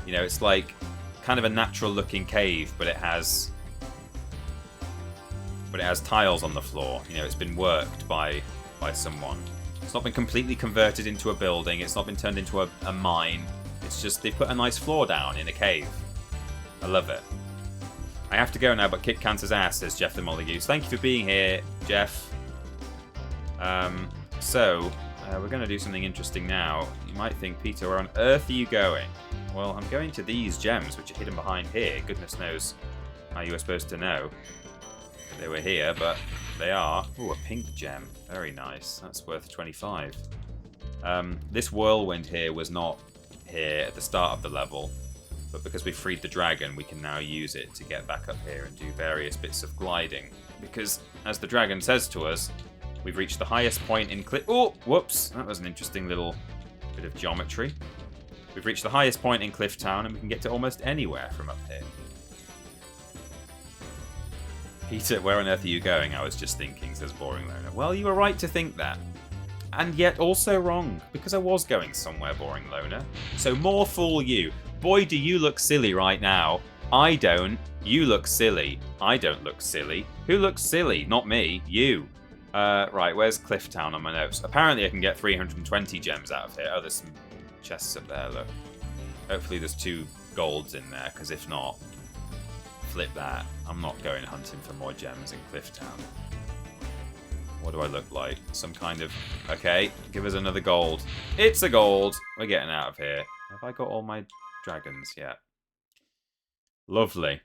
You know, it's like kind of a natural looking cave, but it has tiles on the floor. You know, it's been worked by someone. It's not been completely converted into a building. It's not been turned into a mine. It's just they've put a nice floor down in a cave. I love it. I have to go now, but kick cancer's ass, says Jeff the Mollygoose. Thank you for being here, Jeff. So, we're going to do something interesting now. You might think, Peter, where on earth are you going? Well, I'm going to these gems, which are hidden behind here. Goodness knows how you were supposed to know they were here, but they are. Ooh, a pink gem. Very nice. That's worth 25. This whirlwind here was not here at the start of the level, but because we freed the dragon, we can now use it to get back up here and do various bits of gliding. Because, as the dragon says to us, we've reached the highest point in Oh, whoops. That was an interesting little bit of geometry. We've reached the highest point in Clifftown, and we can get to almost anywhere from up here. Peter, where on earth are you going? I was just thinking, says Boring Loner. Well, you were right to think that. And yet also wrong, because I was going somewhere, Boring Loner. So more fool you. Boy, do you look silly right now. I don't. You look silly. I don't look silly. Who looks silly? Not me. You. Right, where's Clifftown on my notes? Apparently I can get 320 gems out of here. Oh, there's some chests up there, look. Hopefully there's 2 golds in there, because if not, flip that. I'm not going hunting for more gems in Clifftown. What do I look like? Some kind of... Okay, give us another gold. It's a gold! We're getting out of here. Have I got all my dragons yet? Lovely.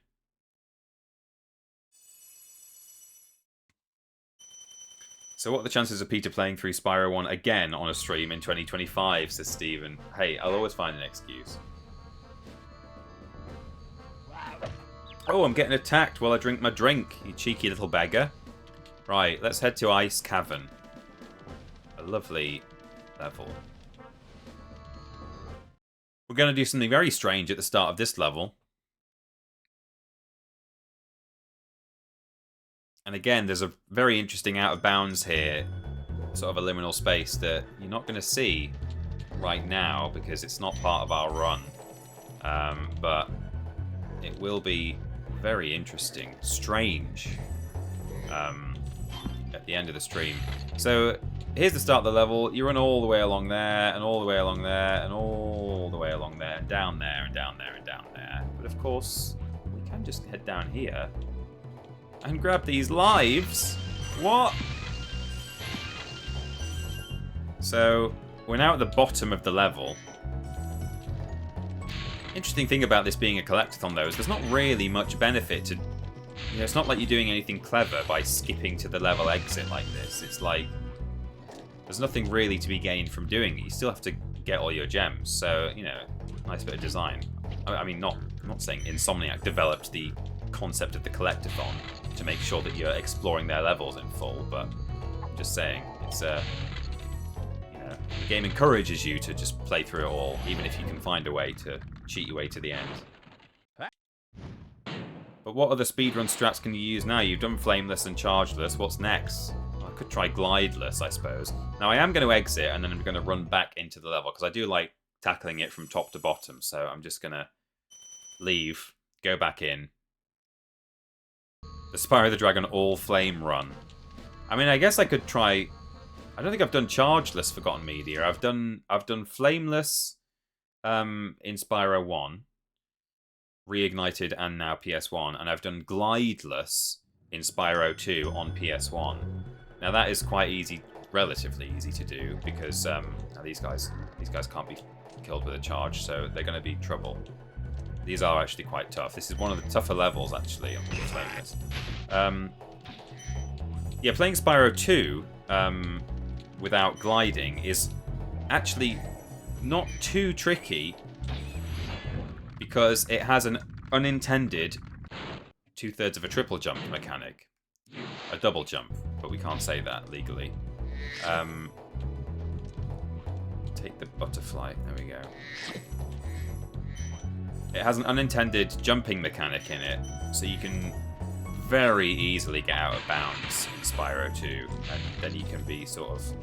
So what are the chances of Peter playing through Spyro 1 again on a stream in 2025, says Stephen. Hey, I'll always find an excuse. Oh, I'm getting attacked while I drink my drink, you cheeky little beggar. Right, let's head to Ice Cavern. A lovely level. We're going to do something very strange at the start of this level. And again, there's a very interesting out of bounds here, sort of a liminal space that you're not going to see right now because it's not part of our run. But it will be very interesting, strange at the end of the stream. So here's the start of the level. You run all the way along there, and all the way along there, and all the way along there, and down there, and down there, and down there. But of course, we can just head down here and grab these lives. What? So we're now at the bottom of the level. Interesting thing about this being a collectathon, though, is there's not really much benefit to... You know, it's not like you're doing anything clever by skipping to the level exit like this. It's like... There's nothing really to be gained from doing it. You still have to get all your gems. So, you know, nice bit of design. I mean, I'm not saying Insomniac developed the concept of the collectathon to make sure that you're exploring their levels in full, but I'm just saying, it's the game encourages you to just play through it all, even if you can find a way to cheat your way to the end. But what other speedrun strats can you use now? You've done Flameless and Chargeless. What's next? Well, I could try Glideless, I suppose. Now, I am going to exit, and then I'm going to run back into the level, because I do like tackling it from top to bottom, so I'm just going to leave, go back in. The Spyro the Dragon all-flame run. I mean, I guess I could try... I don't think I've done Chargeless Forgotten Media. I've done Flameless in Spyro 1, Reignited and now PS1, and I've done Glideless in Spyro 2 on PS1. Now that is quite easy, relatively easy to do, because these guys can't be killed with a charge, so they're going to be trouble. These are actually quite tough. This is one of the tougher levels, actually, on Flameless. Yeah, playing Spyro 2 without gliding is actually not too tricky, because it has an unintended 2/3 of a triple jump mechanic. A double jump, but we can't say that legally. Take the butterfly. There we go. It has an unintended jumping mechanic in it, so you can very easily get out of bounds in Spyro 2, and then you can be sort of,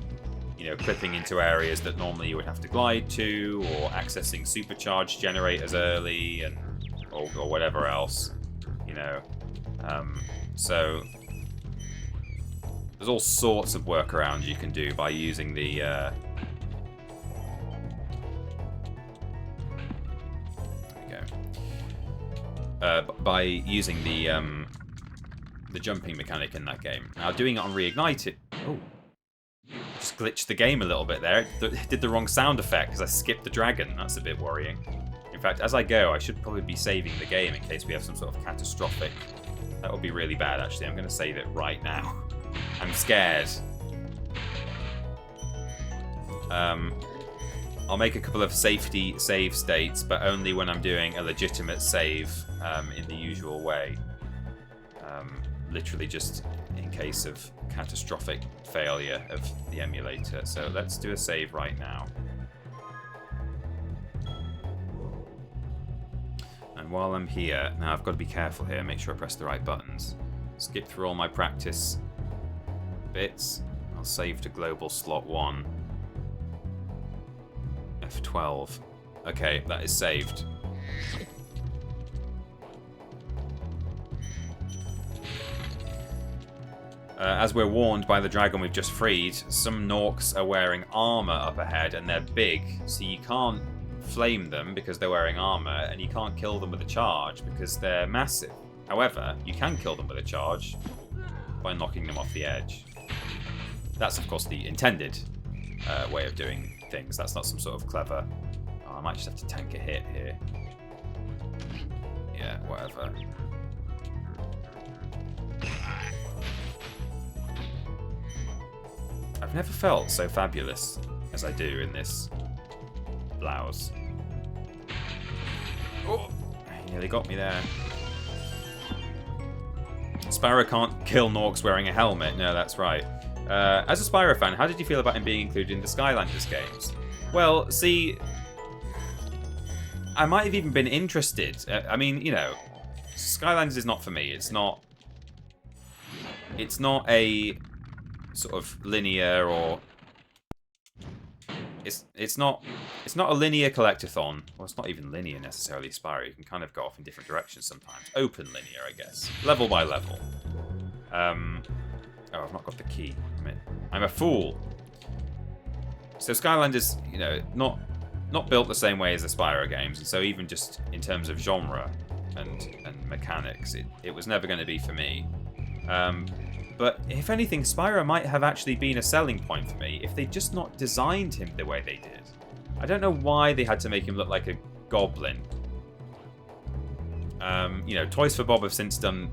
you know, clipping into areas that normally you would have to glide to, or accessing supercharged generators early, and or whatever else, you know. So there's all sorts of workarounds you can do by using the by using the jumping mechanic in that game. Now, doing it on Reignited... Oh. Just glitched the game a little bit there. It did the wrong sound effect because I skipped the dragon. That's a bit worrying. In fact, as I go, I should probably be saving the game in case we have some sort of catastrophic... That would be really bad, actually. I'm going to save it right now. I'm scared. I'll make a couple of safety save states, but only when I'm doing a legitimate save in the usual way. Literally just in case of catastrophic failure of the emulator. So let's do a save right now. And while I'm here, now I've got to be careful here, make sure I press the right buttons. Skip through all my practice bits. I'll save to global slot 1. F12. Okay, that is saved. As we're warned by the dragon we've just freed, some Gnorcs are wearing armor up ahead, and they're big, so you can't flame them because they're wearing armor, and you can't kill them with a charge because they're massive. However, you can kill them with a charge by knocking them off the edge. That's, of course, the intended way of doing things. That's not some sort of clever... Oh, I might just have to tank a hit here. Yeah, whatever. I've never felt so fabulous as I do in this blouse. Oh, he nearly got me there. Spyro can't kill Gnorcs wearing a helmet. No, that's right. As a Spyro fan, how did you feel about him being included in the Skylanders games? Well, see, I might have even been interested. I mean, you know, Skylanders is not for me. It's not a sort of linear or it's not a linear collectathon. Well, it's not even linear necessarily. Spyro, you can kind of go off in different directions sometimes. Open linear, I guess, level by level. Oh, I've not got the key. I'm a fool. So Skylanders, you know, not built the same way as the Spyro games, and so even just in terms of genre and mechanics, it was never going to be for me. But if anything, Spyro might have actually been a selling point for me if they'd just not designed him the way they did. I don't know why they had to make him look like a goblin. You know, Toys for Bob have since done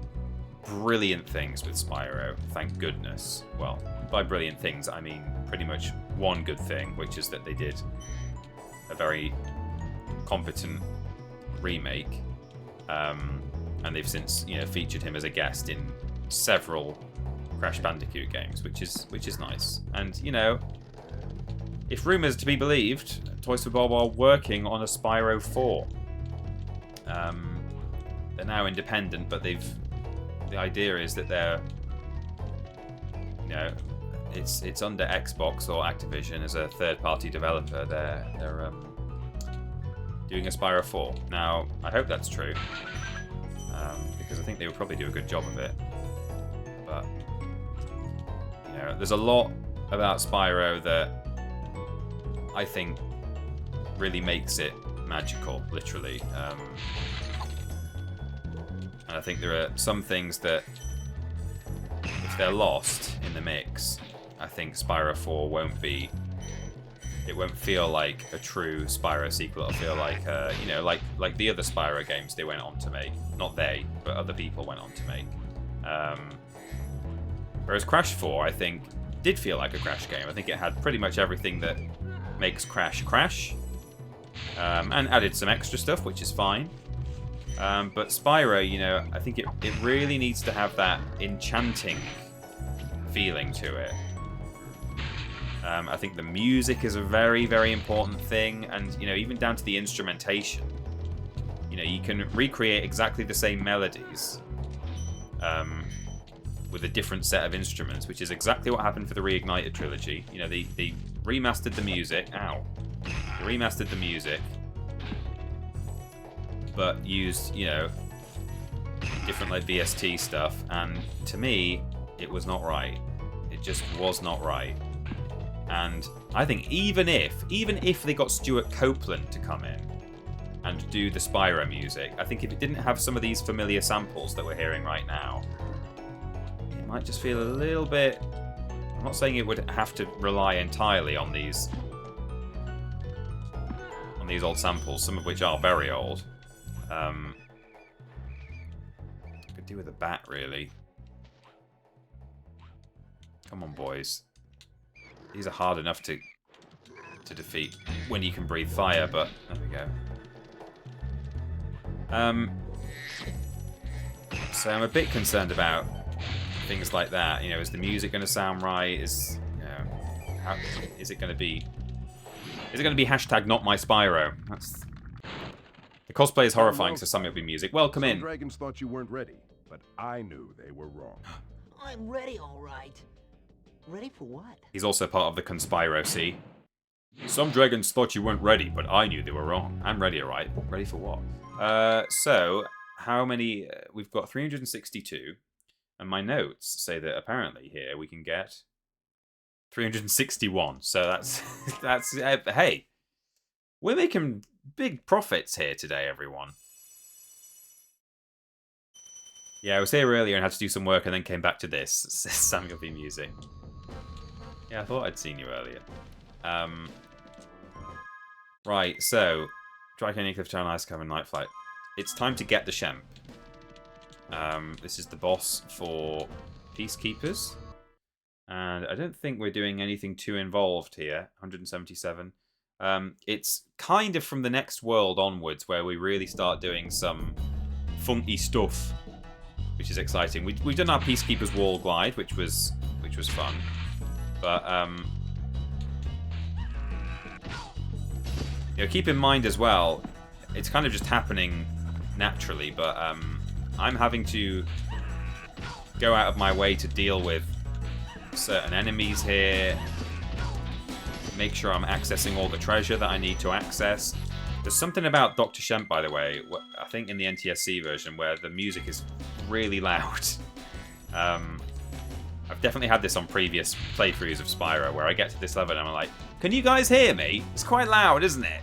brilliant things with Spyro, thank goodness. Well, by brilliant things, I mean pretty much one good thing, which is that they did a very competent remake. And they've since, you know, featured him as a guest in several Crash Bandicoot games, which is nice. And, you know, if rumours to be believed, Toys for Bob are working on a Spyro 4. They're now independent, but the idea is that they're, you know, it's under Xbox or Activision as a third-party developer. They're doing a Spyro 4. Now, I hope that's true, because I think they would probably do a good job of it. But, you know, there's a lot about Spyro that I think really makes it magical, literally. And I think there are some things that, if they're lost in the mix, I think Spyro 4 won't be... It won't feel like a true Spyro sequel. It'll feel like, you know, like the other Spyro games they went on to make. Not they, but other people went on to make. Whereas Crash 4, I think, did feel like a Crash game. I think it had pretty much everything that makes Crash Crash. And added some extra stuff, which is fine. But Spyro, you know, I think it really needs to have that enchanting feeling to it. I think the music is a very, very important thing, and, you know, even down to the instrumentation. You know, you can recreate exactly the same melodies with a different set of instruments, which is exactly what happened for the Reignited trilogy. You know, they remastered the music. Ow. They remastered the music, but used, you know, different like VST stuff, and to me, it was not right. It just was not right. And I think even if they got Stuart Copeland to come in and do the Spyro music, I think if it didn't have some of these familiar samples that we're hearing right now, it might just feel a little bit... I'm not saying it would have to rely entirely on these old samples, some of which are very old. Could do with a bat, really. Come on, boys. These are hard enough to defeat when you can breathe fire, but there we go. So I'm a bit concerned about things like that. You know, is the music going to sound right? Is, you know, how is it going to be? Is it going to be hashtag not my Spyro? That's... The cosplay is horrifying, so some it'll be music. Welcome in. Dragons thought you weren't ready, but I knew they were wrong. I'm ready, all right. Ready for what? He's also part of the conspiracy. Some dragons thought you weren't ready, but I knew they were wrong. I'm ready, alright. Ready for what? So, how many... we've got 362, and my notes say that apparently here we can get 361. So that's hey, we're making big profits here today, everyone. Yeah, I was here earlier and had to do some work and then came back to this. Samuel B. Music. Yeah, I thought I'd seen you earlier. Right, so Dragon, Cliff Town, Ice Cavern, Night Flight. It's time to get the Shemp. This is the boss for Peacekeepers. And I don't think we're doing anything too involved here. 177. It's kind of from the next world onwards where we really start doing some funky stuff, which is exciting. We've done our Peacekeepers wall glide, which was fun. But you know, keep in mind as well, it's kind of just happening naturally, but I'm having to go out of my way to deal with certain enemies here, make sure I'm accessing all the treasure that I need to access. There's something about Dr. Shemp, by the way, I think in the NTSC version, where the music is really loud. I've definitely had this on previous playthroughs of Spyro, where I get to this level and I'm like, can you guys hear me? It's quite loud, isn't it?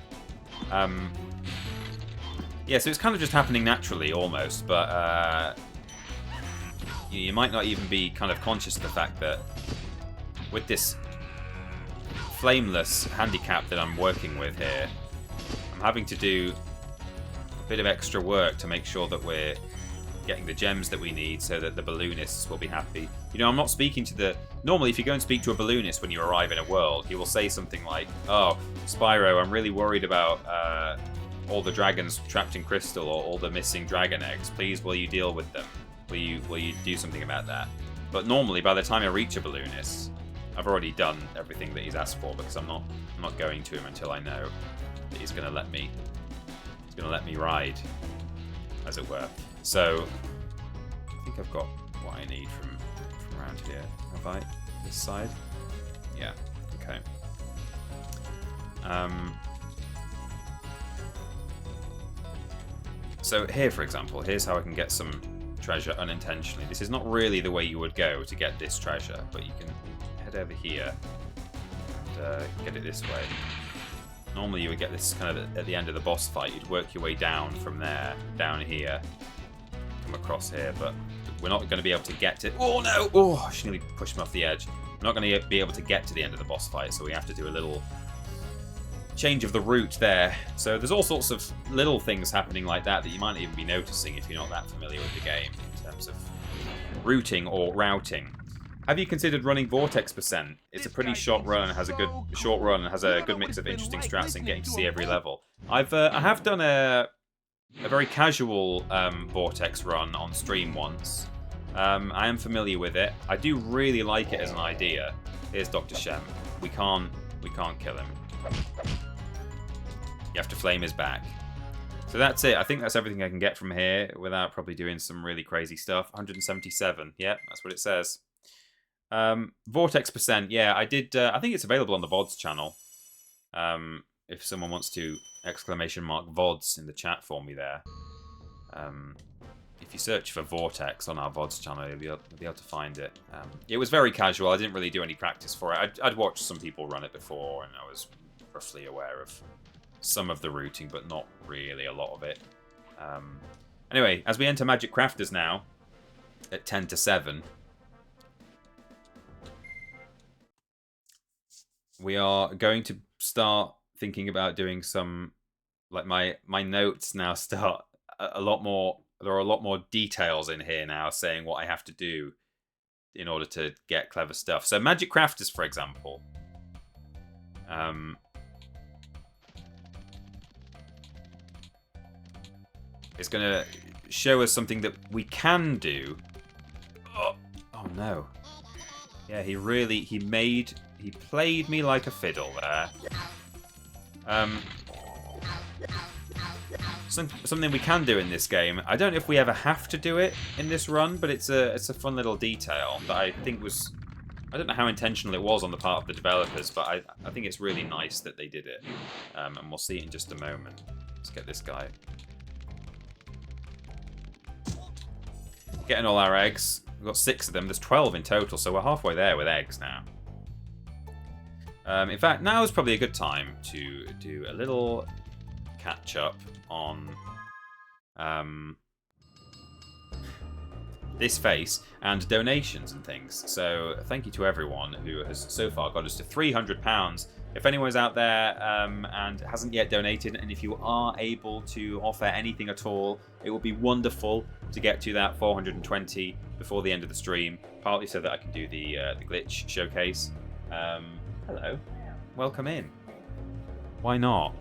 Yeah, so it's kind of just happening naturally, almost, but you might not even be kind of conscious of the fact that with this Flameless handicap that I'm working with here, I'm having to do a bit of extra work to make sure that we're getting the gems that we need so that the balloonists will be happy. You know, I'm not speaking to the... Normally, if you go and speak to a balloonist when you arrive in a world, he will say something like, oh, Spyro, I'm really worried about all the dragons trapped in crystal or all the missing dragon eggs. Please, will you deal with them? Will you do something about that? But normally, by the time I reach a balloonist, I've already done everything that he's asked for, because I'm not going to him until I know that he's going to let me ride, as it were. So I think I've got what I need from around here. Have I? This side? Yeah. Okay. So here, for example, here's how I can get some treasure unintentionally. This is not really the way you would go to get this treasure, but you can head over here and get it this way. Normally you would get this kind of at the end of the boss fight. You'd work your way down from there, down here, come across here, but we're not going to be able to get to... Oh no! Oh, I should nearly push me off the edge. We're not going to be able to get to the end of the boss fight, so we have to do a little change of the route there. So there's all sorts of little things happening like that you might not even be noticing if you're not that familiar with the game in terms of routing or routing. Have you considered running Vortex %? It's a pretty short run and has a good mix of interesting strats and getting to see every level. I have done a very casual Vortex run on stream once. I am familiar with it. I do really like it as an idea. Here's Dr. Shem. We can't kill him. You have to flame his back. So that's it. I think that's everything I can get from here without probably doing some really crazy stuff. 177. Yep, that's what it says. Vortex %, yeah, I did. I think it's available on the VODs channel. If someone wants to !VODs in the chat for me there. If you search for Vortex on our VODs channel, you'll be able to find it. It was very casual. I didn't really do any practice for it. I'd watched some people run it before, and I was roughly aware of some of the routing, but not really a lot of it. Anyway, as we enter Magic Crafters now, at 10 to 7, we are going to start thinking about doing some, like my notes now start a lot more. There are a lot more details in here now saying what I have to do in order to get clever stuff. So Magic Crafters, for example. It's going to show us something that we can do. Oh no. Yeah, he played me like a fiddle there. Something we can do in this game. I don't know if we ever have to do it in this run, but it's a fun little detail that I think was... I don't know how intentional it was on the part of the developers, but I think it's really nice that they did it. And we'll see it in just a moment. Let's get this guy. Getting all our eggs. We've got 6 of them. There's 12 in total, so we're halfway there with eggs now. In fact, now is probably a good time to do a little catch-up on this face and donations and things. So thank you to everyone who has so far got us to £300. If anyone's out there and hasn't yet donated, and if you are able to offer anything at all, it would be wonderful to get to that 420 before the end of the stream, partly so that I can do the glitch showcase. Hello. Welcome in. Why not?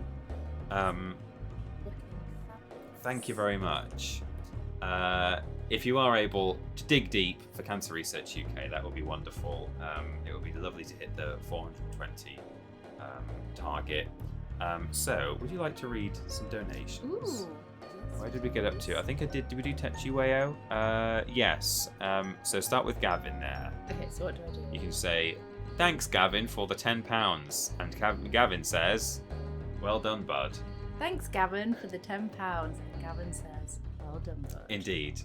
Thank you very much. If you are able to dig deep for Cancer Research UK, that would be wonderful. It would be lovely to hit the 420 target. So, would you like to read some donations? Ooh. Where did we get up to? I think I did. Did we do Techiweo? Yes. So start with Gavin there. Okay, so what do I do? You can say, "Thanks, Gavin, for the £10," and Gavin says, "Well done, bud." Thanks, Gavin, for the £10. And Gavin says, "Well done, bud." Indeed.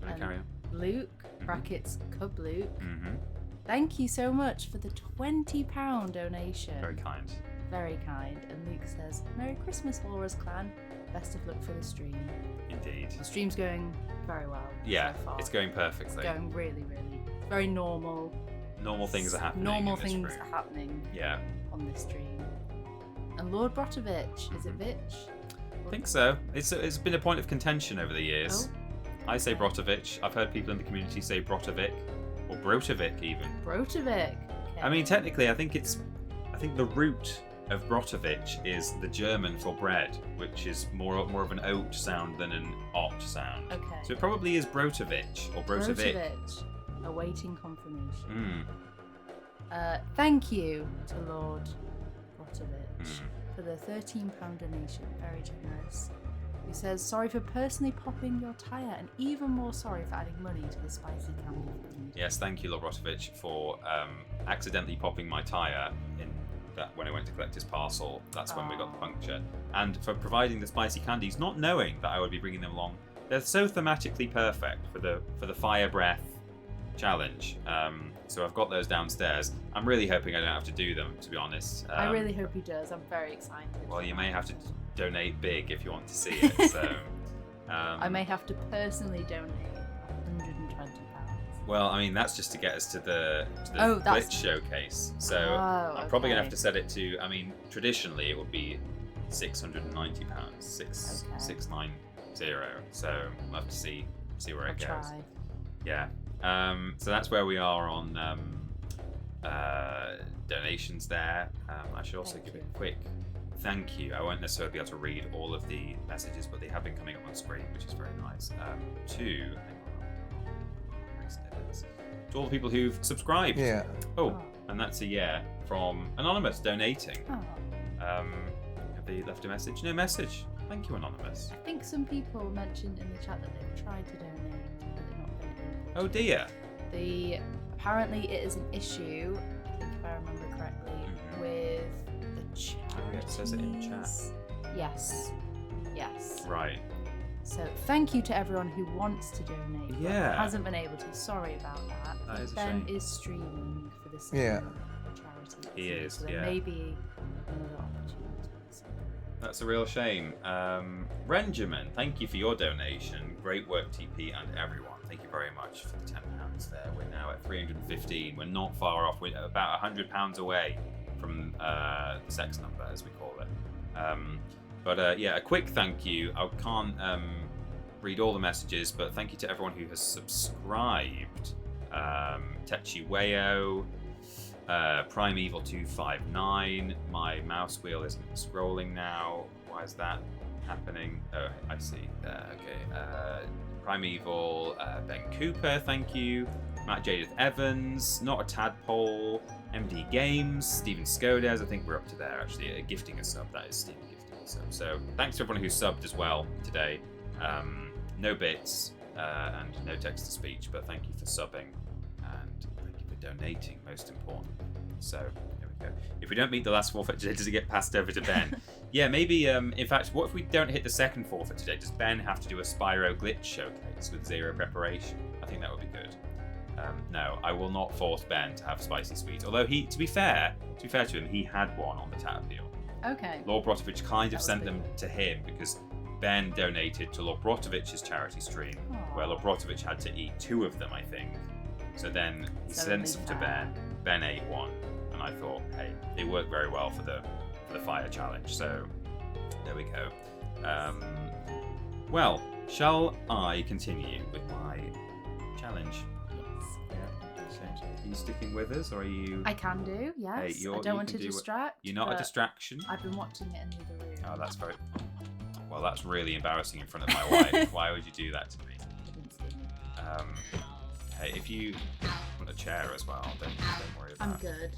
You want to carry on? Luke brackets Cub Luke. Mm-hmm. Thank you so much for the £20 donation. Very kind. Very kind. And Luke says, "Merry Christmas, Walrus Clan. Best of luck for the stream." Indeed. The stream's going very well. Yeah, so far. it's going perfectly. It's going really, really. It's very normal. Normal things are happening. Normal in this things room. are happening Yeah. on this stream. And Lord Brotovich, is it Vich? I think so. It's been a point of contention over the years. Oh. I say Brotovich. I've heard people in the community say Brotovic, or Brotovic even. Brotovich. Okay. I mean, technically, I think the root of Brotovich is the German for bread, which is more of an oat sound than an ot sound. Okay. So it probably is Brotovich or Brotovic. Brotovich. Awaiting confirmation. Mm. Thank you to Lord Brotovich Mm. for the £13 donation. Very generous. He says, "Sorry for personally popping your tyre, and even more sorry for adding money to the spicy candy fund." Yes, thank you, Lord Brotovich, for accidentally popping my tyre in that when I went to collect his parcel. That's when we got the puncture. And for providing the spicy candies, not knowing that I would be bringing them along. They're so thematically perfect for the fire breath challenge. So I've got those downstairs. I'm really hoping I don't have to do them, to be honest. I really hope he does. I'm very excited. Well, you may have to donate big if you want to see it. So I may have to personally donate £120. Well, I mean, that's just to get us to the Glitch showcase. So I'm probably going to have to set it to, I mean, traditionally it would be £690, 690. So we'll have to see where it goes. Try. Yeah. So that's where we are on donations there. I should also give a quick thank you. I won't necessarily be able to read all of the messages, but they have been coming up on screen, which is very nice. To all the people who've subscribed. Yeah. Oh, and that's a yeah from Anonymous donating. Oh. Have they left a message? No message. Thank you, Anonymous. I think some people mentioned in the chat that they've tried to donate, but they've not been able to. Oh dear. Apparently it is an issue, I think if I remember correctly, with the charities. It says it in chat. Yes. Right. So thank you to everyone who wants to donate, but Yeah. hasn't been able to. Sorry about that. That is a Ben shame. is streaming for the same charity. He is, So there yeah. may be another opportunity. So. That's a real shame. Renjamin, thank you for your donation. Great work, TP and everyone. Thank you very much for the £10 there. We're now at 315. We're not far off. We're about £100 away from the sex number, as we call it. But yeah, a quick thank you. I can't read all the messages, but thank you to everyone who has subscribed. Techiweo, Primeval 259. My mouse wheel isn't scrolling now. Why is that happening? Oh, I see. Okay. Primeval, Ben Cooper, thank you. Matt Jadith Evans, Not a Tadpole, MD Games, Stephen Skodes. I think we're up to there actually. Gifting a sub. That is Stephen gifting a sub. So thanks to everyone who subbed as well today. No bits and no text to speech, but thank you for subbing and thank you for donating. Most important. So there we go. If we don't meet the last forfeit today, does it get passed over to Ben? Yeah, maybe. In fact, what if we don't hit the second forfeit today? Does Ben have to do a Spyro glitch showcase with zero preparation? I think that would be good. No, I will not force Ben to have spicy sweets. Although to be fair to him, he had one on the tap appeal. Okay. Lord Brotovich kind of sent them to him because Ben donated to Lord Brotovich's charity stream, where Lord Brotovich had to eat 2 of them, I think. So then he sent some to Ben. Ben ate 1, and I thought, hey, it worked very well for the fire challenge. So there we go. Well, shall I continue with my challenge? Are you sticking with us, or are you? I can do, yes. Hey, I don't want to distract. You're not a distraction? I've been watching it in the other room. Oh, that's very... Well, that's really embarrassing in front of my wife. Why would you do that to me? Hey, if you want a chair as well, don't worry about it. I'm good.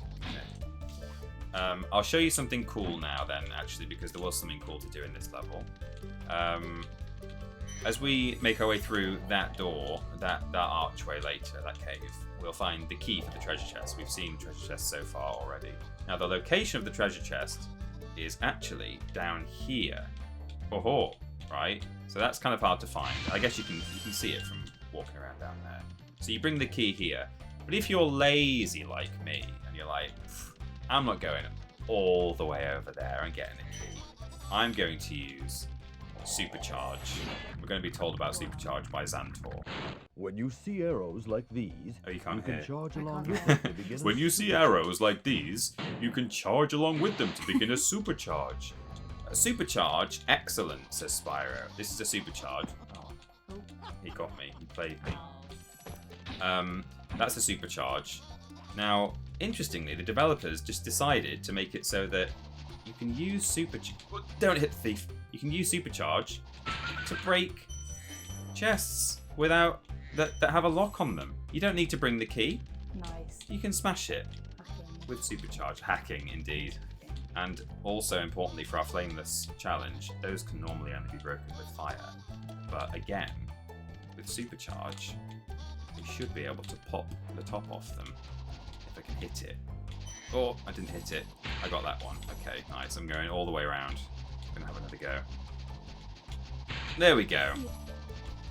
I'll show you something cool now then, actually, because there was something cool to do in this level. As we make our way through that door, that archway later, that cave, we'll find the key for the treasure chest. We've seen treasure chests so far already. Now, the location of the treasure chest is actually down here. Oh, right? So that's kind of hard to find. I guess you can see it from walking around down there. So you bring the key here. But if you're lazy like me, and you're like, I'm not going all the way over there and getting a key, I'm going to use Supercharge. We're going to be told about Supercharge by Xantor. When you see arrows like these, Oh, you can't you can hear. charge along with them to begin. When you see arrows like these, you can charge along with them to begin a Supercharge. A Supercharge, excellent, says Spyro. This is a Supercharge. Oh, he got me. He played me. That's a Supercharge. Now, interestingly, the developers just decided to make it so that you can use Supercharge. Don't hit the thief. You can use Supercharge to break chests without that have a lock on them. You don't need to bring the key. Nice. You can smash it Hacking. with Supercharge. Hacking, indeed. And also, importantly, for our Flameless challenge, those can normally only be broken with fire. But again, with Supercharge, we should be able to pop the top off them if I can hit it. Oh, I didn't hit it. I got that one. Okay, nice. I'm going all the way around. I'm going to have another go. There we go.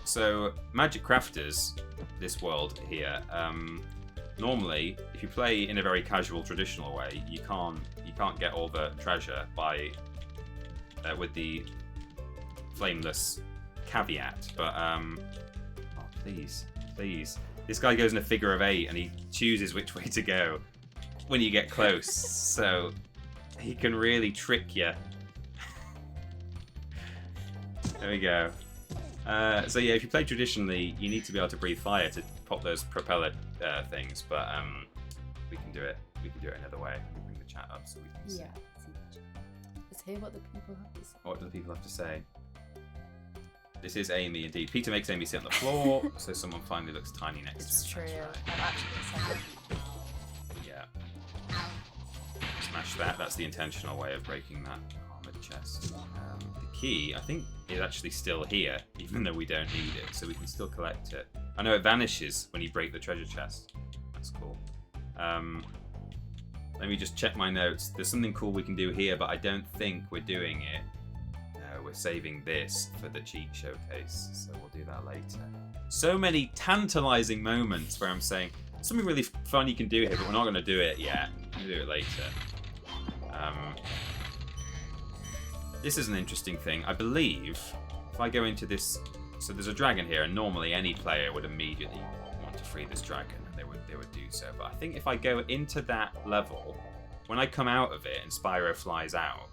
So, Magic Crafters, this world here, normally, if you play in a very casual, traditional way, you can't get all the treasure by with the Flameless caveat. But oh, please, this guy goes in a figure of 8 and he chooses which way to go when you get close, so he can really trick you. There we go. So yeah, if you play traditionally, you need to be able to breathe fire to pop those propeller things, but we can do it. We can do it another way. We'll bring the chat up so we can see. Yeah. Let's hear what the people have to say. What do the people have to say? This is Amy, indeed. Peter makes Amy sit on the floor, so someone finally looks tiny next It's to true. him. That's I've actually said it. Yeah. Smash that. That's the intentional way of breaking that armored chest. The key, I think, is actually still here, even though we don't need it, so we can still collect it. I know it vanishes when you break the treasure chest. That's cool. Let me just check my notes. There's something cool we can do here, but I don't think we're doing it. No, we're saving this for the cheat showcase, so we'll do that later. So many tantalizing moments where I'm saying, something really fun you can do here, but we're not going to do it yet. We'll do it later. This is an interesting thing. I believe if I go into this, so there's a dragon here, and normally any player would immediately want to free this dragon, and they would do so. But I think if I go into that level, when I come out of it and Spyro flies out,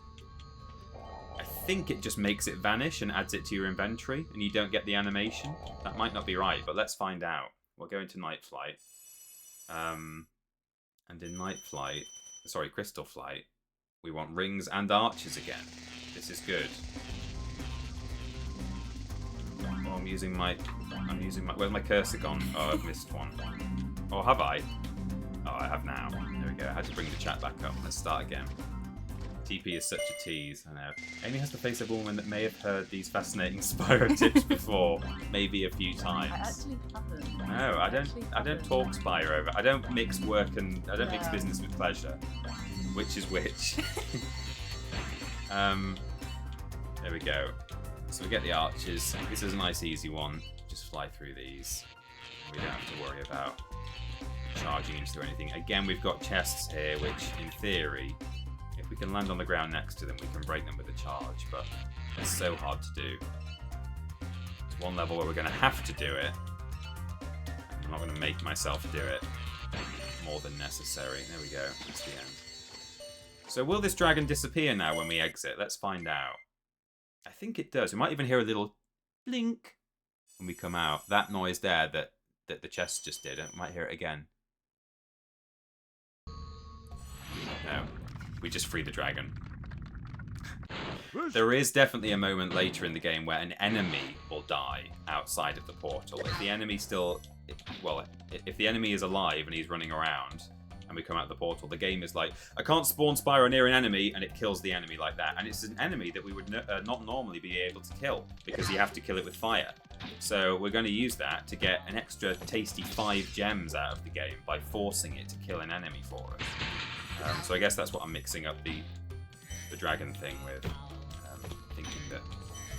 I think it just makes it vanish and adds it to your inventory, and you don't get the animation. That might not be right, but let's find out. We'll go into Night Flight, and in Night Flight, sorry, Crystal Flight, we want rings and arches again. This is good. Oh, I'm using my, where's my cursor gone? Oh, I've missed one. Or have I? Oh, I have now. There we go. I had to bring the chat back up. Let's start again. TP is such a tease, I know. Amy has the face of a woman that may have heard these fascinating Spyro tips before, maybe a few times. I actually haven't. No, I don't talk Spyro. I don't mix work and I don't mix business with pleasure. Which is which. There we go. So we get the arches. This is a nice easy one. Just fly through these. We don't have to worry about charging into anything. Again, we've got chests here, which in theory, if we can land on the ground next to them, we can break them with a charge, but it's so hard to do. It's one level where we're going to have to do it. I'm not going to make myself do it more than necessary. There we go. That's the end. So will this dragon disappear now when we exit? Let's find out. I think it does. We might even hear a little blink when we come out. That noise there that the chest just did. I might hear it again. No. We just free the dragon. There is definitely a moment later in the game where an enemy will die outside of the portal. If the enemy still... Well, if the enemy is alive and he's running around, and we come out the portal, the game is like, I can't spawn Spyro near an enemy, and it kills the enemy like that. And it's an enemy that we would not normally be able to kill, because you have to kill it with fire. So we're going to use that to get an extra tasty 5 gems out of the game by forcing it to kill an enemy for us. So I guess that's what I'm mixing up the dragon thing with, thinking that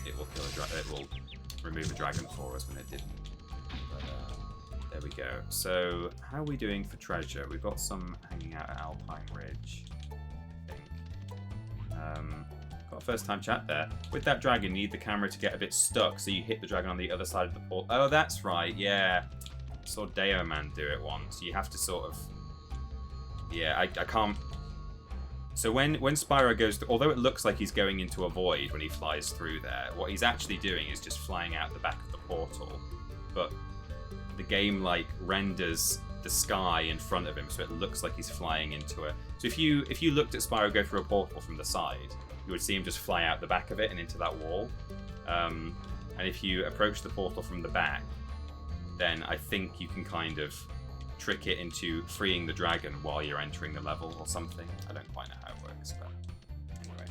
it will kill it will remove a dragon for us when it didn't. But there we go. So how are we doing for treasure? We've got some hanging out at Alpine Ridge, I think. Got a first time chat there. With that dragon, you need the camera to get a bit stuck, so you hit the dragon on the other side of the portal. Oh, that's right, yeah. I saw Deo Man do it once. You have to sort of... Yeah, I can't... So when Spyro goes... Although it looks like he's going into a void when he flies through there, what he's actually doing is just flying out the back of the portal. But the game, like, renders the sky in front of him, so it looks like he's flying into a... So if you looked at Spyro go through a portal from the side, you would see him just fly out the back of it and into that wall. And if you approach the portal from the back, then I think you can kind of trick it into freeing the dragon while you're entering the level or something. I don't quite know how it works, but anyway.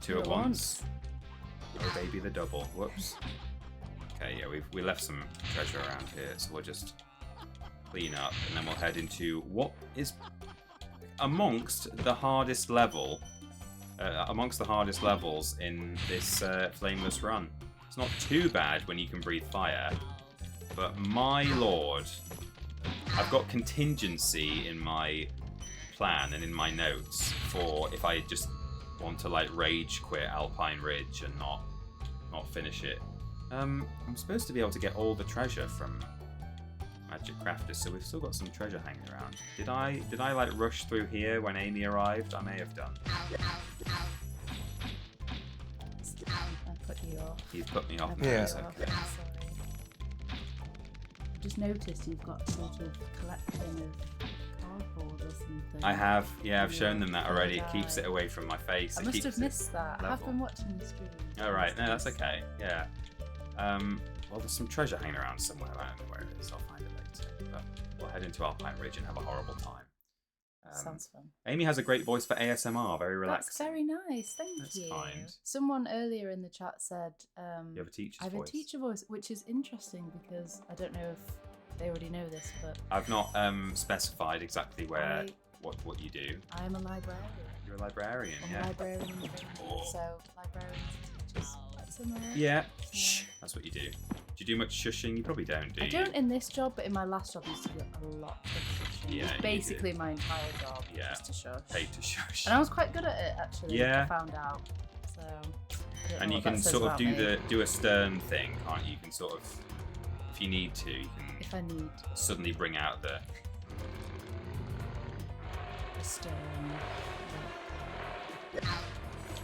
Two at once. Oh baby, the double. Whoops. Okay, yeah, we left some treasure around here, so we'll just clean up, and then we'll head into what is amongst the hardest level, amongst the hardest levels in this Flameless run. It's not too bad when you can breathe fire, but my lord, I've got contingency in my plan and in my notes for if I just want to like rage quit Alpine Ridge and not finish it. I'm supposed to be able to get all the treasure from Magic Crafters, so we've still got some treasure hanging around. Did I like rush through here when Amy arrived? I may have done. I put you off. He's put me off. Yeah. It's okay. I'm sorry. I just noticed you've got sort of collection of cardboard or something. I have, yeah, I've shown them that already. It keeps it away from my face. I It must keeps have it missed that. I have level. been watching the stream. Oh right, no, that's okay. Yeah. Well, there's some treasure hanging around somewhere. I don't know where it is. I'll find it later. But we'll head into Alpine Ridge and have a horrible time. Sounds fun. Amy has a great voice for ASMR. Very relaxed. That's very nice. Thank That's you. kind. Someone earlier in the chat said, You have a teacher's I have voice. a teacher voice, which is interesting because I don't know if they already know this, but I've not specified exactly where what you do. I'm a librarian. You're a librarian, I'm yeah. a librarian, so librarians and teachers, quite similar. Yeah. So- Shh. That's what you do. Do you do much shushing? You probably don't, do I you? don't in this job, but in my last job, I used to do a lot of shushing. Yeah, It's you basically my entire job, Yeah. just to shush. Paid to shush. And I was quite good at it, actually. Yeah. I found out. So. I don't And know you what that can says sort of about me. do a stern thing, can't you? You can sort of, if you need to, you can If I need suddenly bring out the. a stern.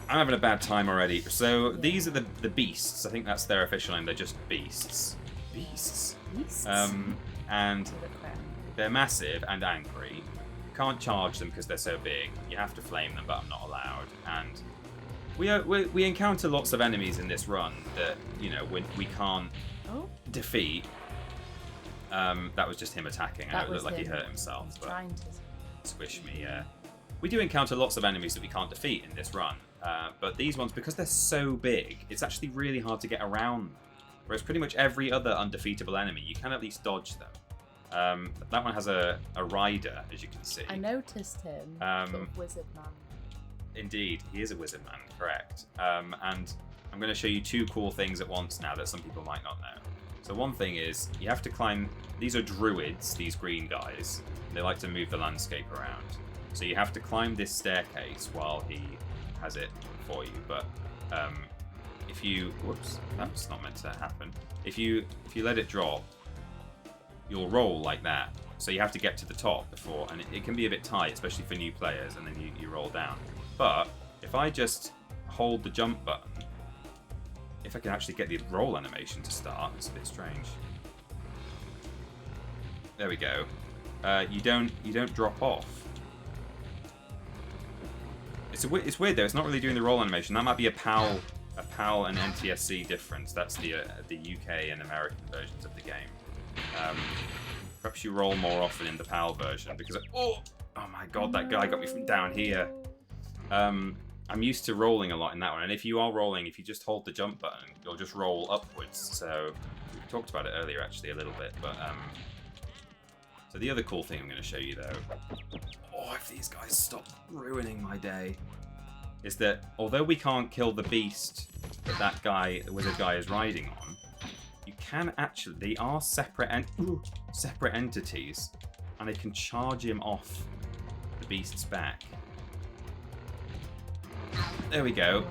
I'm having a bad time already. So these are the beasts. I think that's their official name. They're just beasts. Beasts. Beasts? And To the crown. they're massive and angry. You can't charge them because they're so big. You have to flame them, but I'm not allowed. And we encounter lots of enemies in this run that we can't Oh, defeat. That was just him attacking. I know that it was looked like he him. hurt himself, He's but trying to. squish me. Yeah. We do encounter lots of enemies that we can't defeat in this run, but these ones, because they're so big, it's actually really hard to get around them. Whereas pretty much every other undefeatable enemy, you can at least dodge them. That one has a rider, as you can see. I noticed him. Sort of wizard man. Indeed, he is a wizard man, correct. And I'm going to show you two cool things at once now that some people might not know. So one thing is, you have to climb... These are druids, these green guys. They like to move the landscape around. So you have to climb this staircase while he has it for you. But if you... Whoops, that's not meant to happen. If you let it drop, you'll roll like that. So you have to get to the top before... And it can be a bit tight, especially for new players, and then you roll down. But if I just hold the jump button... If I can actually get the roll animation to start, it's a bit strange. There we go. You don't drop off. It's weird though. It's not really doing the roll animation. That might be a PAL a PAL and NTSC difference. That's the UK and American versions of the game. Perhaps you roll more often in the PAL version because oh my god, that guy got me from down here. I'm used to rolling a lot in that one, and if you are rolling, if you just hold the jump button, you'll just roll upwards. So we talked about it earlier actually a little bit, but so the other cool thing I'm going to show you though, if these guys stop ruining my day, is that although we can't kill the beast that guy, the wizard guy, is riding on, you can actually, they are separate entities, and they can charge him off the beast's back. There we go.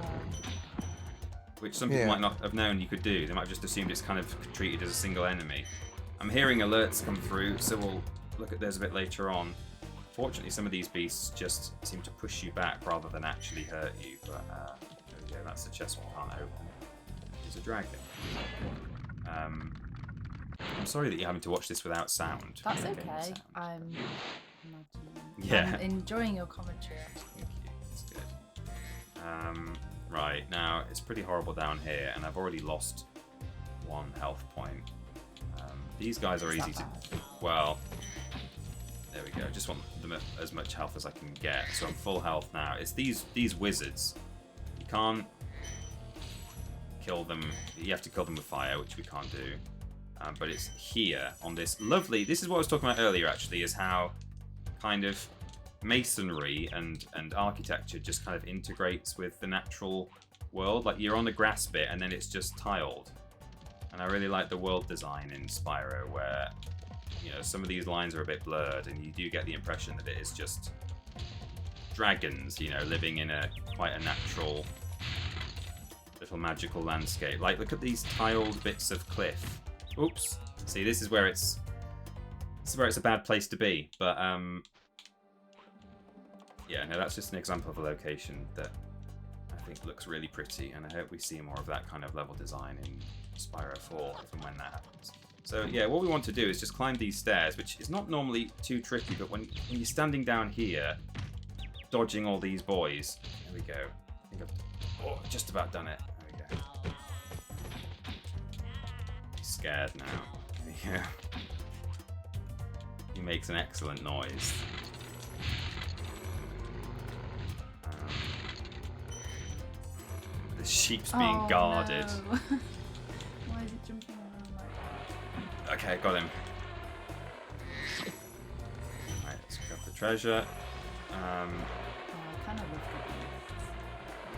Which some people might not have known you could do. They might have just assumed it's kind of treated as a single enemy. I'm hearing alerts come through, so we'll look at those a bit later on. Fortunately, some of these beasts just seem to push you back rather than actually hurt you. But there we go, that's the chest we can't open. It's a dragon. I'm sorry that you're having to watch this without sound. That's okay. I'm enjoying your commentary. Thank you. That's good. Right, now it's pretty horrible down here, and I've already lost 1 health point. These guys are easy to... Well, there we go. I just want them at as much health as I can get, so I'm full health now. It's these wizards. You can't kill them. You have to kill them with fire, which we can't do. But it's here on this lovely... This is what I was talking about earlier, actually, is how kind of masonry and architecture just kind of integrates with the natural world. Like, you're on the grass bit, and then it's just tiled. And I really like the world design in Spyro, where, you know, some of these lines are a bit blurred, and you do get the impression that it is just dragons, you know, living in quite a natural little magical landscape. Like, look at these tiled bits of cliff. Oops. See, this is where it's a bad place to be. But yeah, no, that's just an example of a location that I think looks really pretty, and I hope we see more of that kind of level design in Spyro 4 if and when that happens. So yeah, what we want to do is just climb these stairs, which is not normally too tricky, but when you're standing down here, dodging all these boys, there we go. I think I've just about done it. There we go. He's scared now. There we go. He makes an excellent noise. The sheep's being guarded. No. Why is it jumping around like that? Okay, got him. Right, let's grab the treasure. I kind of love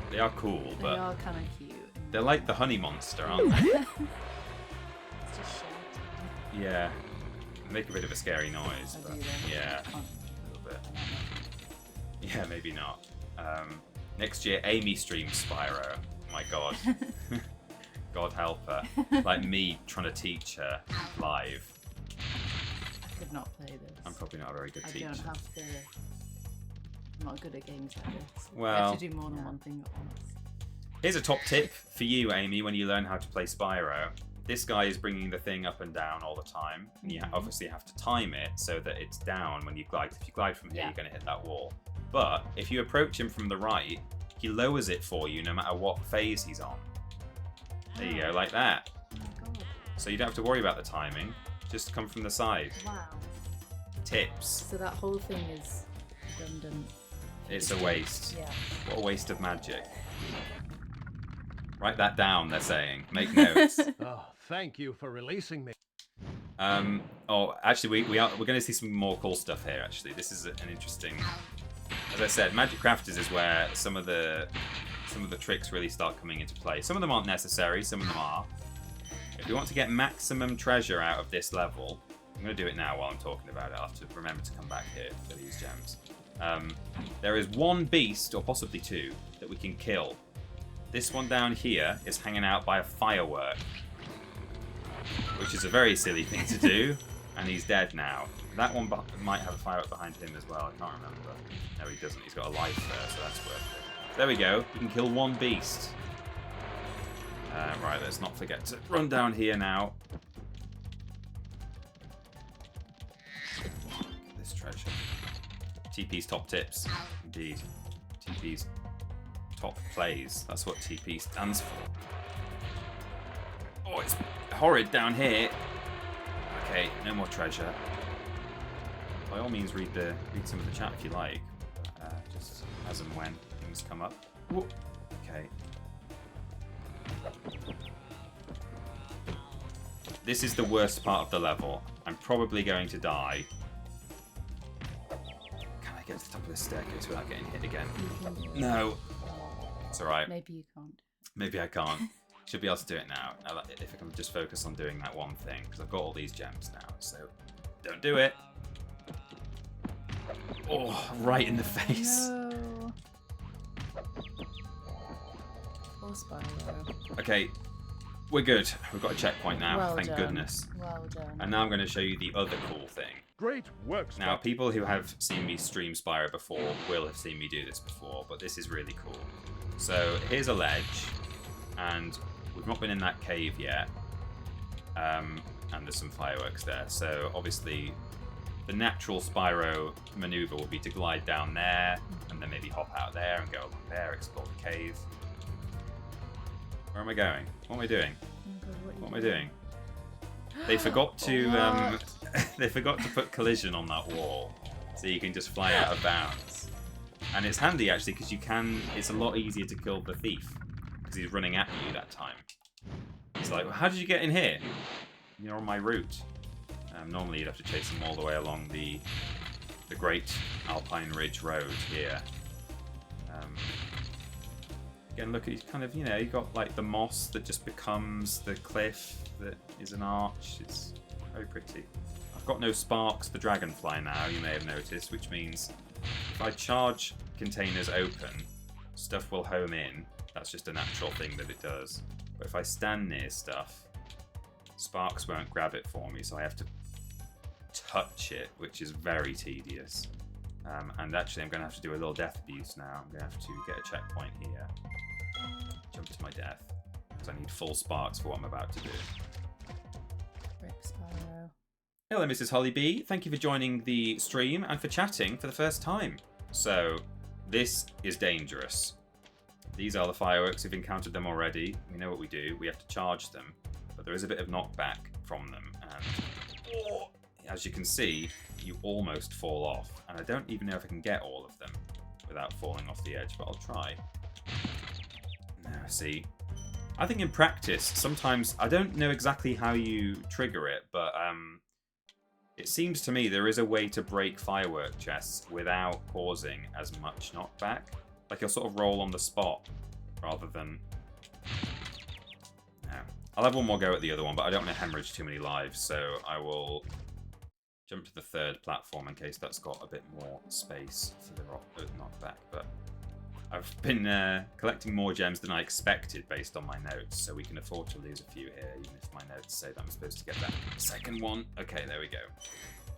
the They are cool, but They are kind of cute. they're like the honey monster, aren't they? It's just shouting. Yeah. They make a bit of a scary noise, but yeah, I can't- a little bit. Yeah, maybe not. Next year, Amy streams Spyro. My God. God help her. Like me trying to teach her live. I could not play this. I'm probably not a very good teacher. I don't have to. I'm not good at games like this. Well, I have to do more than one thing at once. Here's a top tip for you, Amy, when you learn how to play Spyro. This guy is bringing the thing up and down all the time, and you obviously have to time it so that it's down when you glide. If you glide from here, you're going to hit that wall. But if you approach him from the right, he lowers it for you no matter what phase he's on. There you go, like that. Oh my God. So you don't have to worry about the timing. Just come from the side. Wow. Tips. So that whole thing is redundant. It's a waste. Yeah. What a waste of magic. Write that down, they're saying. Make notes. Oh, thank you for releasing me. Actually, we're going to see some more cool stuff here, actually. This is an interesting... As I said, Magic Crafters is where some of the tricks really start coming into play. Some of them aren't necessary, some of them are. If you want to get maximum treasure out of this level, I'm going to do it now while I'm talking about it. I'll have to remember to come back here for these gems. There is one beast, or possibly two, that we can kill. This one down here is hanging out by a firework, which is a very silly thing to do, and he's dead now. That one might have a firework behind him as well, I can't remember. No, he doesn't, he's got a life there, so that's worth it. There we go, you can kill one beast. Right, let's not forget to run down here now. Look at this treasure. TP's top tips, indeed. TP's Top plays. That's what TP stands for. Oh, it's horrid down here. Okay, no more treasure. By all means, read some of the chat if you like. Just as and when things come up. Whoa. Okay. This is the worst part of the level. I'm probably going to die. Can I get to the top of this staircase without getting hit again? No. It's alright. Maybe you can't. Maybe I can't. Should be able to do it now. If I can just focus on doing that one thing. Because I've got all these gems now. So, don't do it. Oh, right in the face. No. Poor Spyro. Okay. We're good. We've got a checkpoint now. Well Thank done. goodness. Well done. And now I'm going to show you the other cool thing. Great work, Spyro. Now, people who have seen me stream Spyro before will have seen me do this before, but this is really cool. So, here's a ledge, and we've not been in that cave yet, and there's some fireworks there. So, obviously, the natural Spyro maneuver would be to glide down there, and then maybe hop out there and go along there, explore the cave. Where am I going? What am I doing? Oh God, What am I doing? They forgot to they forgot to put collision on that wall, so you can just fly out of bounds. And it's handy actually because it's a lot easier to kill the thief because he's running at you that time. It's like, well, how did you get in here? You're on my route. Normally you'd have to chase him all the way along the Great Alpine Ridge Road here. Again, look, he's kind of, you got like the moss that just becomes the cliff that is an arch. It's very pretty. I've got no sparks for Dragonfly now, you may have noticed, which means if I charge containers open, stuff will home in. That's just a natural thing that it does. But if I stand near stuff, sparks won't grab it for me, so I have to touch it, which is very tedious. And actually, I'm going to have to do a little death abuse now. I'm going to have to get a checkpoint here. Jump to my death. Because I need full sparks for what I'm about to do. Rip Spyro. Hello, Mrs. Holly B. Thank you for joining the stream and for chatting for the first time. So, this is dangerous. These are the fireworks. We've encountered them already. We know what we do. We have to charge them. But there is a bit of knockback from them. And as you can see, you almost fall off. And I don't even know if I can get all of them without falling off the edge, but I'll try. Now, see. I think in practice, sometimes, I don't know exactly how you trigger it, but it seems to me there is a way to break firework chests without causing as much knockback. Like you'll sort of roll on the spot rather than... No. I'll have one more go at the other one, but I don't want to hemorrhage too many lives, so I will jump to the third platform in case that's got a bit more space for the knockback. But I've been collecting more gems than I expected based on my notes, so we can afford to lose a few here, even if my notes say that I'm supposed to get that second one. Okay, there we go.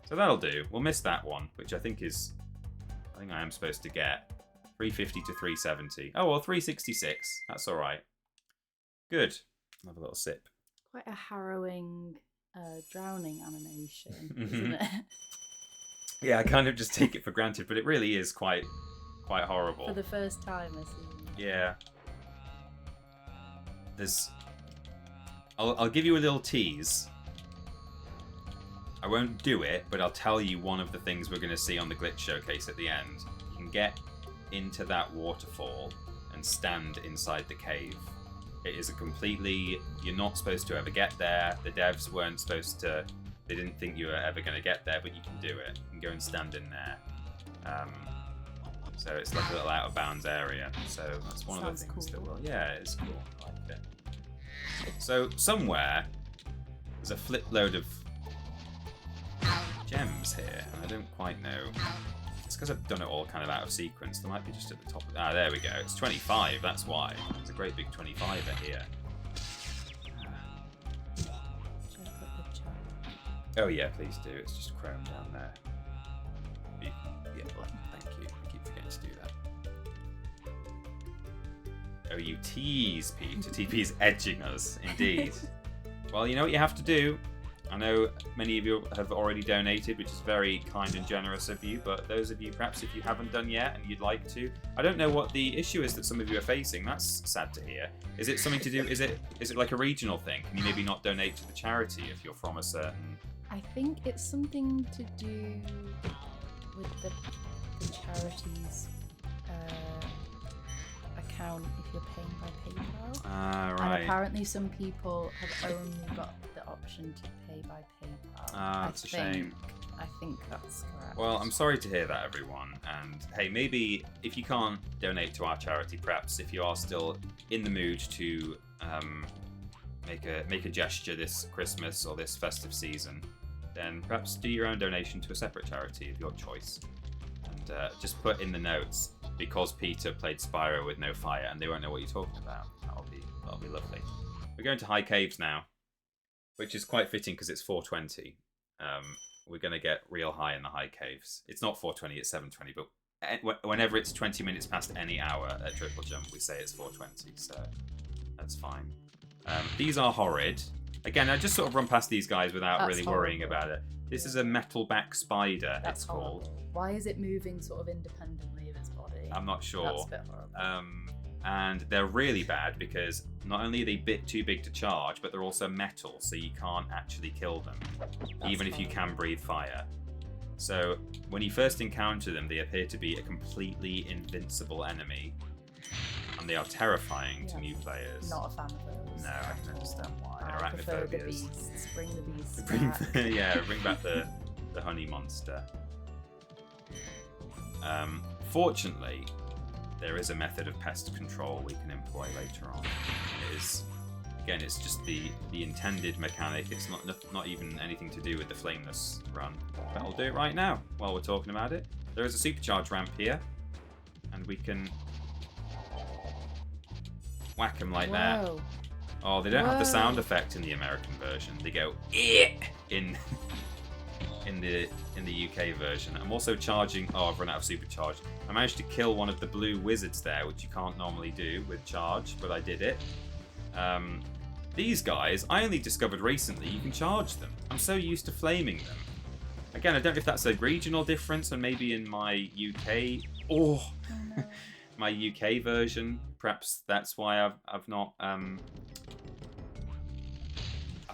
So that'll do. We'll miss that one, which I think I am supposed to get. 350 to 370. Oh, well, 366. That's all right. Good. I'll have a little sip. Quite a harrowing drowning animation, isn't it? Yeah, I kind of just take it for granted, but it really is quite horrible. For the first time, I see. Yeah. I'll give you a little tease. I won't do it, but I'll tell you one of the things we're going to see on the glitch showcase at the end. You can get into that waterfall and stand inside the cave. It is a completely... You're not supposed to ever get there. The devs weren't supposed to... They didn't think you were ever going to get there, but you can do it. You can go and stand in there. So it's like a little out of bounds area. So that's one of the things that will... Yeah, it's cool. I like it. So somewhere there's a flip load of gems here, and I don't quite know. It's because I've done it all kind of out of sequence. There might be just at the top. Ah, there we go. It's 25. That's why. It's a great big 25er here. Oh yeah, please do. It's just chrome down there. Yeah, thank you. I keep forgetting to do that. Oh, you tease, Pete. TP is edging us, indeed. Well, you know what you have to do. I know many of you have already donated, which is very kind and generous of you, but those of you, perhaps if you haven't done yet and you'd like to, I don't know what the issue is that some of you are facing. That's sad to hear. Is it something to do, is it like a regional thing? Can you maybe not donate to the charity if you're from a certain... I think it's something to do with the charity's account if you're paying by PayPal. Ah, right. And apparently some people have only got the option to pay by PayPal. Ah, that's a shame. I think that's correct. Well, I'm sorry to hear that, everyone. And hey, maybe if you can't donate to our charity, perhaps if you are still in the mood to make a gesture this Christmas or this festive season, then perhaps do your own donation to a separate charity of your choice. And just put in the notes, because Peter played Spyro with no fire, and they won't know what you're talking about. That'll be lovely. We're going to High Caves now, which is quite fitting because it's 4:20. We're going to get real high in the High Caves. It's not 4:20, it's 7:20, but whenever it's 20 minutes past any hour at TripleJump, we say it's 4:20, so that's fine. These are horrid. Again, I just sort of run past these guys without That's really horrible. worrying about it. This is a metal back spider, That's it's called. horrible. Why is it moving sort of independently of its body? I'm not sure. That's a bit horrible. And they're really bad because not only are they too big to charge, but they're also metal, so you can't actually kill them, even if you can breathe fire. So when you first encounter them, they appear to be a completely invincible enemy, and they are terrifying to new players. Not a fan of those. No, I can understand why. I prefer the Arachnophobias. beasts. Bring the beasts Bring back. bring back the honey monster. Fortunately, there is a method of pest control we can employ later on. It's just the intended mechanic. It's not even anything to do with the Flameless run. But I'll do it right now while we're talking about it. There is a supercharge ramp here, and we can whack them like that. Whoa. Oh, they don't have the sound Whoa. effect in the American version. They go in the UK version. I'm also charging. Oh, I've run out of supercharge. I managed to kill one of the blue wizards there, which you can't normally do with charge, but I did it. These guys, I only discovered recently you can charge them. I'm so used to flaming them. Again, I don't know if that's a regional difference, and maybe in my UK my UK version, perhaps that's why I've not I've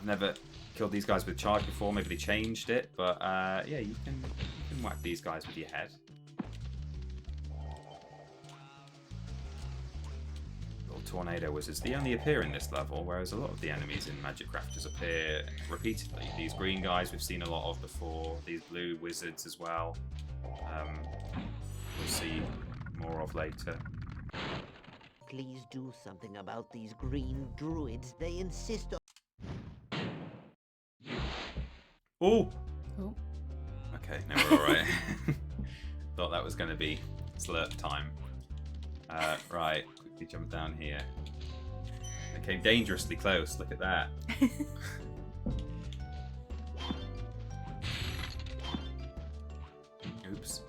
never killed these guys with charge before. Maybe they changed it, but yeah, you can whack these guys with your head. Little tornado wizards. They only appear in this level, whereas a lot of the enemies in Magic Crafters appear repeatedly. These green guys we've seen a lot of before. These blue wizards as well. We'll see more of later. Please do something about these green druids. They insist on... Oh! Oh. Okay, no, we're alright. Thought that was going to be slurp time. Right, quickly jump down here. I came dangerously close, look at that. Oops.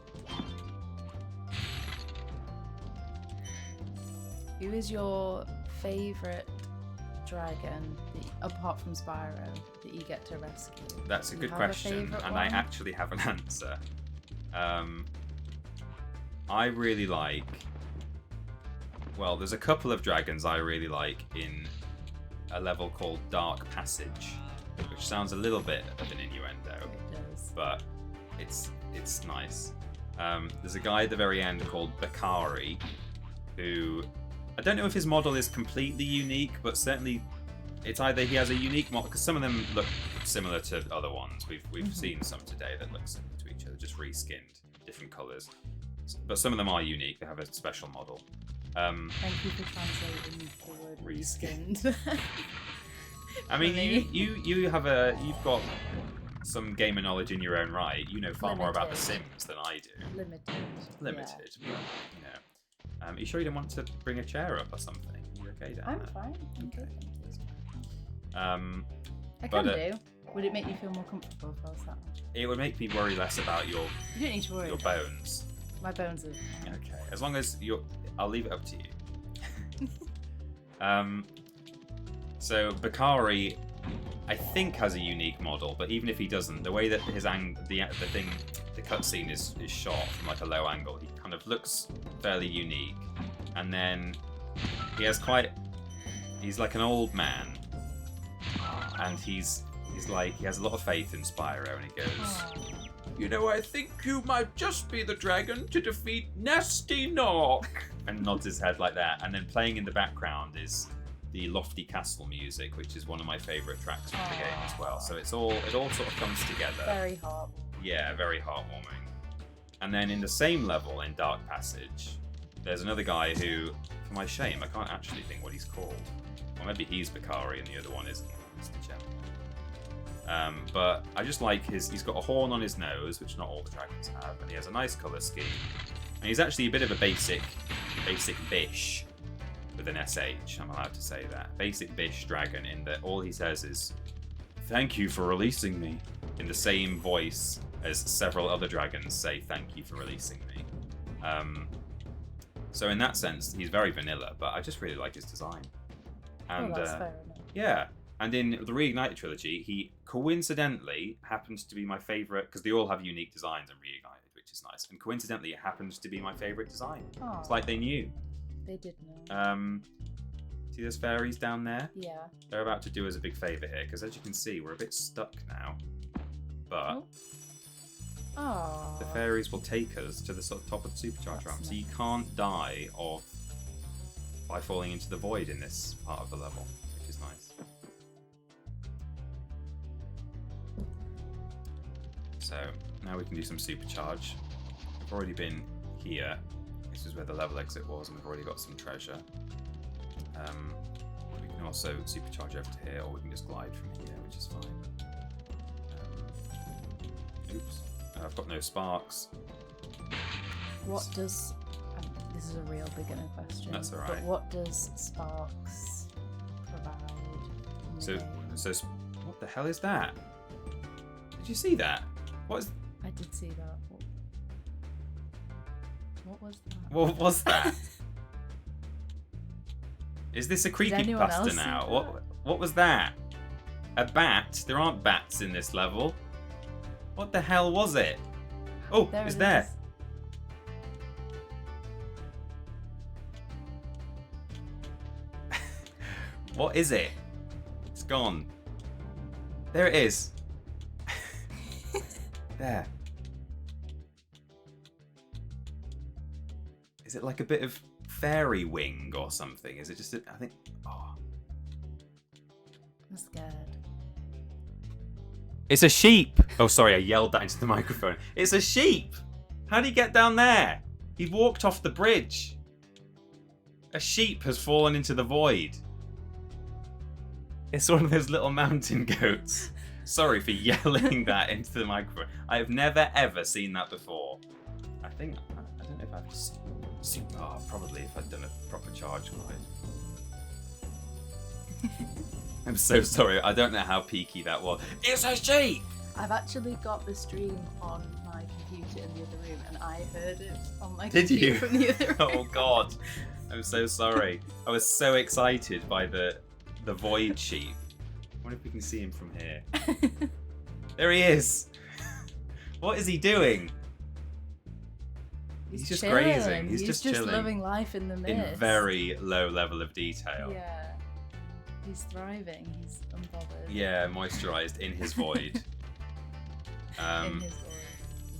Who is your favourite dragon, apart from Spyro, that you get to rescue? That's a Do you good have question, favourite and one? I actually have an answer. I really like... Well, there's a couple of dragons I really like in a level called Dark Passage, which sounds a little bit of an innuendo, It does. but it's nice. There's a guy at the very end called Bakari, who... I don't know if his model is completely unique, but certainly it's either he has a unique model, because some of them look similar to other ones. We've seen some today that look similar to each other, just reskinned, different colours. But some of them are unique. They have a special model. Thank you for translating the word Reskinned. reskinned. I mean, Funny. you've got some gamer knowledge in your own right. You know far more about The Limited. Sims than I do. Limited. Limited, but you know. Are you sure you don't want to bring a chair up or something? Are you okay down I'm there? fine. I'm Okay. good. I but, can do. Would it make you feel more comfortable if I was that? It would make me worry less about your You don't need to worry. bones. My bones are. Okay, as long as I'll leave it up to you. So Bakari I think has a unique model, but even if he doesn't, the way that his the cutscene is shot from like a low angle, he kind of looks fairly unique. And then he has he's like an old man, and he's like, he has a lot of faith in Spyro, and he goes, "You know, I think you might just be the dragon to defeat Gnasty Gnorc," and nods his head like that. And then playing in the background is the Lofty Castle music, which is one of my favourite tracks from the game as well. So it all sort of comes together. Very heartwarming. Yeah, very heartwarming. And then in the same level in Dark Passage, there's another guy who, for my shame, I can't actually think what he's called. Or maybe he's Bakari and the other one is Mr. Gem. But I just like he's got a horn on his nose, which not all the dragons have, and he has a nice colour scheme. And he's actually a bit of a basic bish with an SH, I'm allowed to say that. Basic bish dragon, in that all he says is, "Thank you for releasing me," in the same voice as several other dragons say, "Thank you for releasing me." So in that sense, he's very vanilla, but I just really like his design. And that's fair enough. yeah, and in the Reignited trilogy, he coincidentally happens to be my favourite, because they all have unique designs in Reignited, which is nice. And coincidentally, it happens to be my favourite design. Oh, It's like they knew. they did know. See those fairies down there? Yeah. They're about to do us a big favour here, because as you can see, we're a bit stuck now. But Oh. the fairies will take us to the sort of top of the supercharge ramp, so you can't die by falling into the void in this part of the level, which is nice. So now we can do some supercharge. We've already been here. This is where the level exit was, and we've already got some treasure. We can also supercharge over to here, or we can just glide from here, which is fine. Oops. I've got no sparks. What does... this is a real beginner question. That's alright. But what does Sparks provide? So what the hell is that? Did you see that? What is... I did see that. What was that? What was that? Is this a creepypasta now? What was that? A bat? There aren't bats in this level. What the hell was it? Oh, it's there. What is it? It's gone. There it is. There. Is it like a bit of fairy wing or something? Is it just I think... Oh. I'm scared. It's a sheep! Oh, sorry, I yelled that into the microphone. It's a sheep! How did he get down there? He walked off the bridge. A sheep has fallen into the void. It's one of those little mountain goats. Sorry for yelling that into the microphone. I have never ever seen that before. I don't know if I've seen... Oh, probably if I'd done a proper charge with it. I'm so sorry. I don't know how peaky that was. It's a sheep! I've actually got the stream on my computer in the other room, and I heard it on my Did computer you? from the other room. Oh god. I'm so sorry. I was so excited by the void sheep. I wonder if we can see him from here. There he is! What is he doing? He's just chilling. grazing. He's just chilling. living life in the mist. In very low level of detail. Yeah. He's thriving. He's unbothered. Yeah, moisturized in his void. In his void.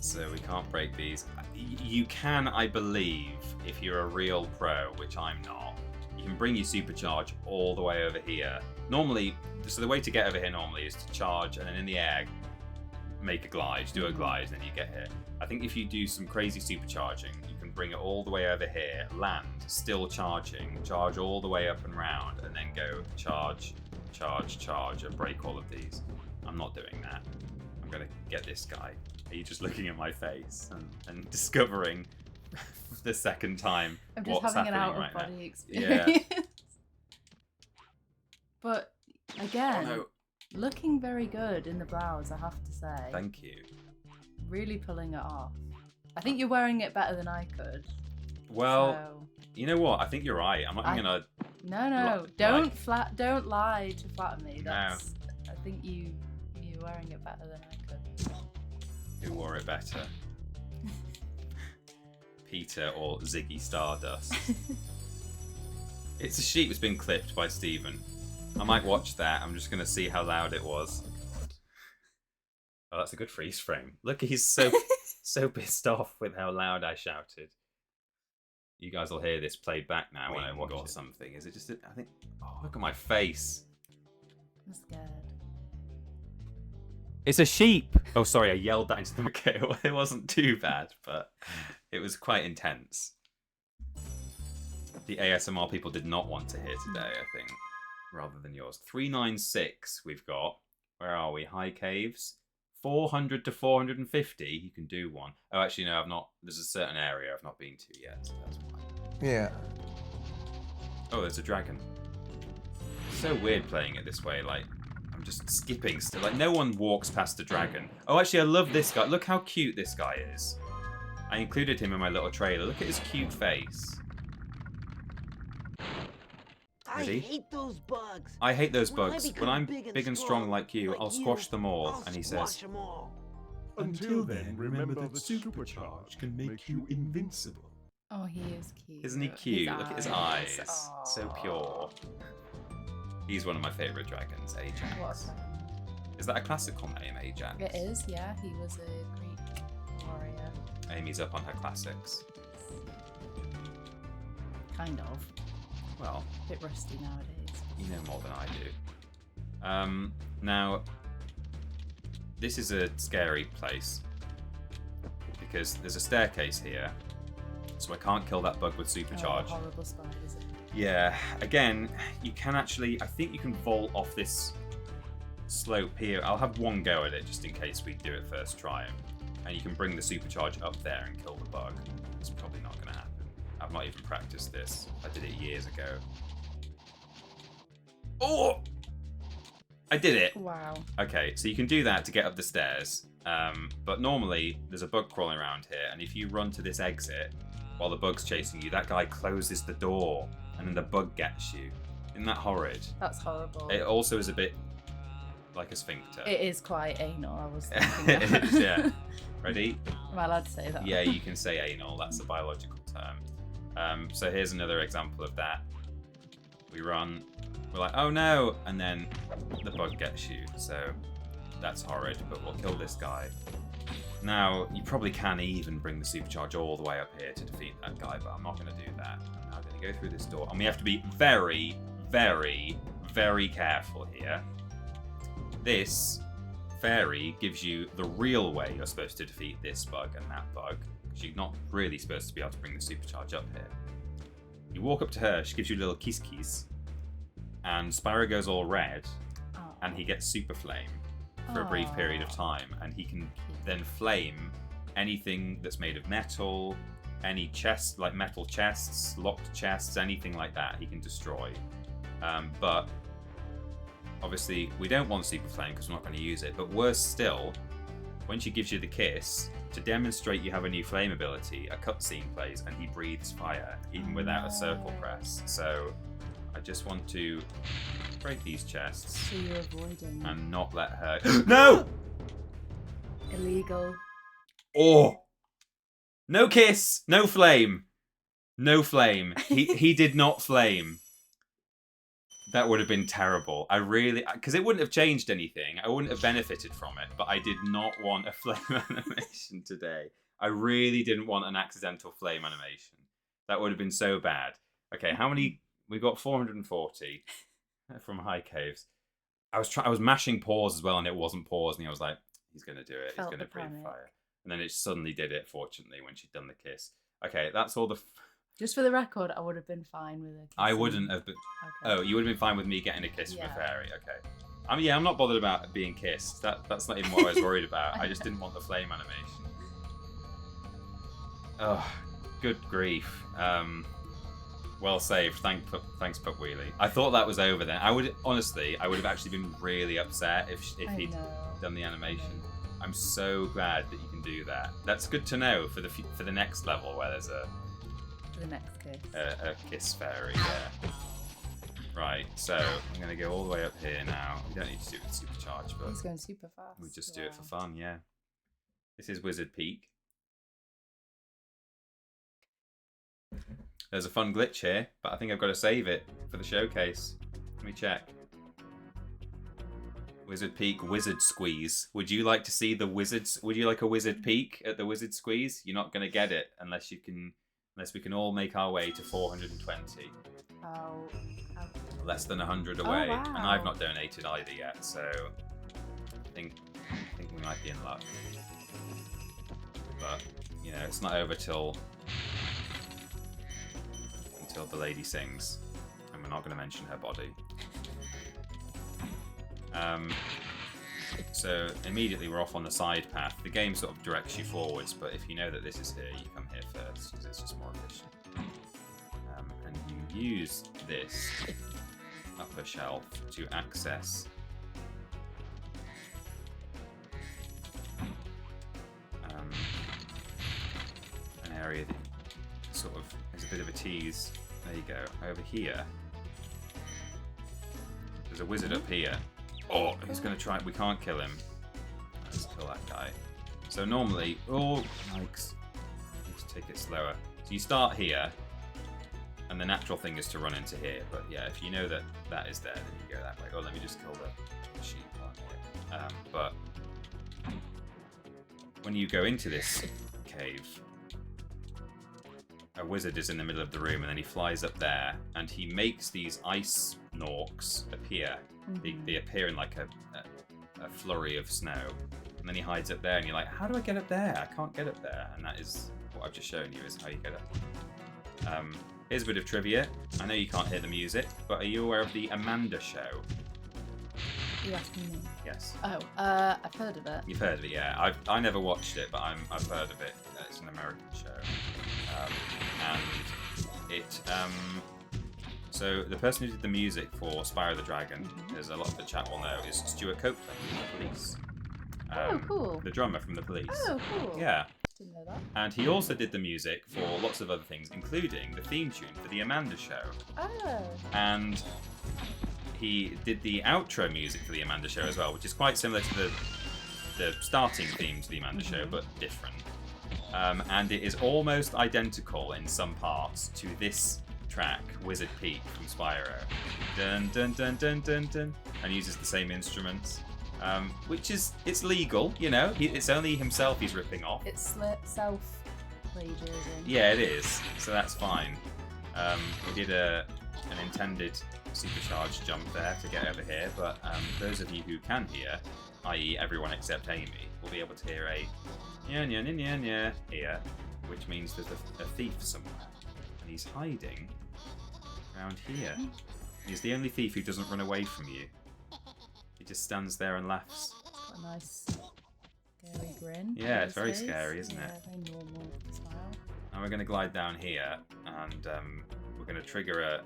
So we can't break these. You can, I believe, if you're a real pro, which I'm not, you can bring your supercharge all the way over here. Normally, so the way to get over here normally is to charge and then in the air, make a glide, do a glide, and then you get here. I think if you do some crazy supercharging, you can bring it all the way over here, land, still charging, charge all the way up and round, and then go charge, charge, charge, and break all of these. I'm not doing that. I'm going to get this guy. Are you just looking at my face and discovering for the second time I'm just what's having an happening right out-of-body now? experience. Yeah. But, again, Oh, no. looking very good in the blouse, I have to say. Thank you. Really pulling it off. I think you're wearing it better than I could. Well, so... you know what? I think you're right. I'm not going to... No, don't lie to flatter me. That's I think you're wearing it better than I could. Who wore it better? Peter or Ziggy Stardust? It's a sheep that's been clipped by Stephen. I might watch that. I'm just going to see how loud it was. Oh, that's a good freeze frame. Look, he's so pissed off with how loud I shouted. You guys will hear this played back now when I watch or something. Is it just? I think. Oh, look at my face. I'm scared. It's a sheep. Oh, sorry, I yelled that into the mic. It wasn't too bad, but it was quite intense. The ASMR people did not want to hear today, I think, rather than yours. 396 we've got. Where are we? High caves. 400 to 450. You can do one. Oh, actually, no, I've not. There's a certain area I've not been to yet, so that's fine. Yeah. Oh, there's a dragon. It's so weird playing it this way. Like, I'm just skipping still. Like, no one walks past the dragon. Oh, actually, I love this guy. Look how cute this guy is. I included him in my little trailer. Look at his cute face. Ready? I hate those bugs. I hate those When I bugs. become When I'm big and strong strong like you, like I'll you, squash them all. I'll And he squash says, them all. Until then, remember that supercharge can make you invincible. Oh, he is cute. isn't he His cute? Look at his eyes. Aw. So pure. He's one of my favourite dragons, What a Ajax. fun. Is that a classical name, Ajax? It is, yeah. He was a Greek warrior. Amy's up on her classics. Kind of. Well, A bit rusty nowadays. you know more than I do. Now, this is a scary place because there's a staircase here, so I can't kill that bug with supercharge. Oh, horrible spiders. Yeah, again, you can actually, I think you can vault off this slope here. I'll have one go at it just in case we do it first try. And you can bring the supercharge up there and kill the bug. It's probably not going to happen. I've not even practiced this. I did it years ago. Oh! I did it! Wow. Okay, so you can do that to get up the stairs. But normally, there's a bug crawling around here, and if you run to this exit while the bug's chasing you, that guy closes the door, and then the bug gets you. Isn't that horrid? That's horrible. It also is a bit like a sphincter. It is quite anal, I was thinking. It is, yeah. Ready? Am I allowed to say that? Yeah, you can say anal. That's a biological term. So here's another example of that. We run. We're like, oh no! And then the bug gets you. So that's horrid, but we'll kill this guy. Now, you probably can even bring the supercharge all the way up here to defeat that guy, but I'm not going to do that. I'm now going to go through this door. And we have to be very, very, very careful here. This fairy gives you the real way you're supposed to defeat this bug and that bug, because you're not really supposed to be able to bring the supercharge up here. You walk up to her, she gives you a little kiss, and Spyro goes all red, and he gets super flame for a brief period of time, and he can then flame anything that's made of metal, any chest, like metal chests, locked chests, anything like that, he can destroy. But obviously, we don't want super flame because we're not going to use it. But worse still, when she gives you the kiss, to demonstrate you have a new flame ability, a cutscene plays and he breathes fire, even without a circle press. So I just want to break these chests So you're avoiding and not let her. No! illegal. Oh! No kiss! No flame! No flame. He did not flame. That would have been terrible. I really... Because it wouldn't have changed anything. I wouldn't have benefited from it. But I did not want a flame animation today. I really didn't want an accidental flame animation. That would have been so bad. Okay, how many... We got 440 from High Caves. I was mashing pause as well, and it wasn't pause. And I was like, he's going to do it. He's going to breathe fire. And then it suddenly did it, fortunately, when she'd done the kiss. Okay, that's all the... Just for the record, I would have been fine with it. I wouldn't have been... Okay. Oh, you would have been fine with me getting a kiss from a fairy. Okay. I'm not bothered about being kissed. That's not even what I was worried about. I just didn't want the flame animation. Oh, good grief. Well saved. Thanks, Pup Wheelie. I thought that was over then. I would have actually been really upset if he'd done the animation. I'm so glad that you can do that. That's good to know for the next level where there's the next kiss. A kiss fairy. Yeah. Right, so I'm going to go all the way up here now. We don't need to do it with supercharge, but He's going super fast. we just do it for fun, yeah. This is Wizard Peak. There's a fun glitch here, but I think I've got to save it for the showcase. Let me check. Wizard Peak, Wizard Squeeze. Would you like to see the wizards? Would you like a Wizard Peak at the Wizard Squeeze? You're not going to get it unless we can all make our way to 420. How? Less than 100 away, wow. and I've not donated either yet, so I think we might be in luck. But you know, it's not over until the lady sings, and we're not going to mention her body. So immediately we're off on the side path. The game sort of directs you forwards, but if you know that this is here, you come here first because it's just more efficient. And you use this upper shelf to access an area that sort of is a bit of a tease. There you go. Over here, there's a wizard up here. Oh, he's going to try. We can't kill him. Let's kill that guy. So normally, oh, yikes. Need to take it slower. So you start here, and the natural thing is to run into here. But yeah, if you know that that is there, then you go that way. Oh, let me just kill the sheep one here. But when you go into this cave, a wizard is in the middle of the room, and then he flies up there, and he makes these ice Gnorcs appear. They appear in like a flurry of snow, and then he hides up there, and you're like, how do I get up there? I can't get up there. And that is what I've just shown you, is how you get up. Here's a bit of trivia. I know you can't hear the music, but are you aware of the Amanda Show? You asking me? Yes. Oh, I've heard of it. You've heard of it, yeah. I never watched it, but I've heard of it. It's an American show, and it. So the person who did the music for Spyro the Dragon, as a lot of the chat will know, is Stuart Copeland from the Police. Oh, cool. The drummer from the Police. Oh, cool. Yeah. Didn't know that. And he also did the music for lots of other things, including the theme tune for the Amanda Show. Oh. And he did the outro music for the Amanda Show as well, which is quite similar to the starting theme to the Amanda Show, but different. And it is almost identical in some parts to this track, Wizard Peak from Spyro. Dun dun dun dun dun dun. And uses the same instruments. Which is, it's legal, you know, it's only himself he's ripping off. It's self-plagiarism. Yeah, it is, so that's fine. We did an intended supercharged jump there to get over here, but those of you who can hear, i.e. everyone except Amy, will be able to hear a nya nya nya nya nya here, which means there's a thief somewhere, and he's hiding around here. He's the only thief who doesn't run away from you. He just stands there and laughs. Got a nice scary grin. Yeah, it's very scary, isn't it? Very normal smile. And we're going to glide down here, and we're going to trigger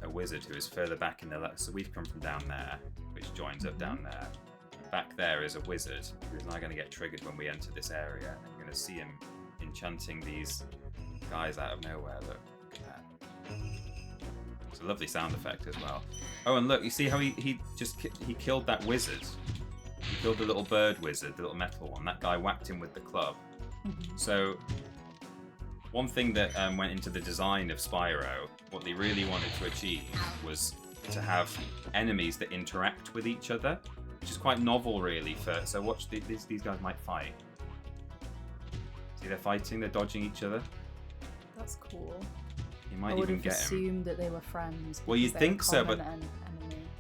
a wizard who is further back in the left. So we've come from down there, which joins up down there. Back there is a wizard who is now going to get triggered when we enter this area. And you're going to see him enchanting these guys out of nowhere. Look at that. It's a lovely sound effect as well. Oh, and look, you see how he killed that wizard. He killed the little bird wizard, the little metal one. That guy whacked him with the club. So one thing that went into the design of Spyro, what they really wanted to achieve was to have enemies that interact with each other, which is quite novel, really. So watch, these guys might fight. See, they're fighting, they're dodging each other. That's cool. You might I would even have get him. assumed that they were friends. Well, you'd because they're think a so, common but enemy.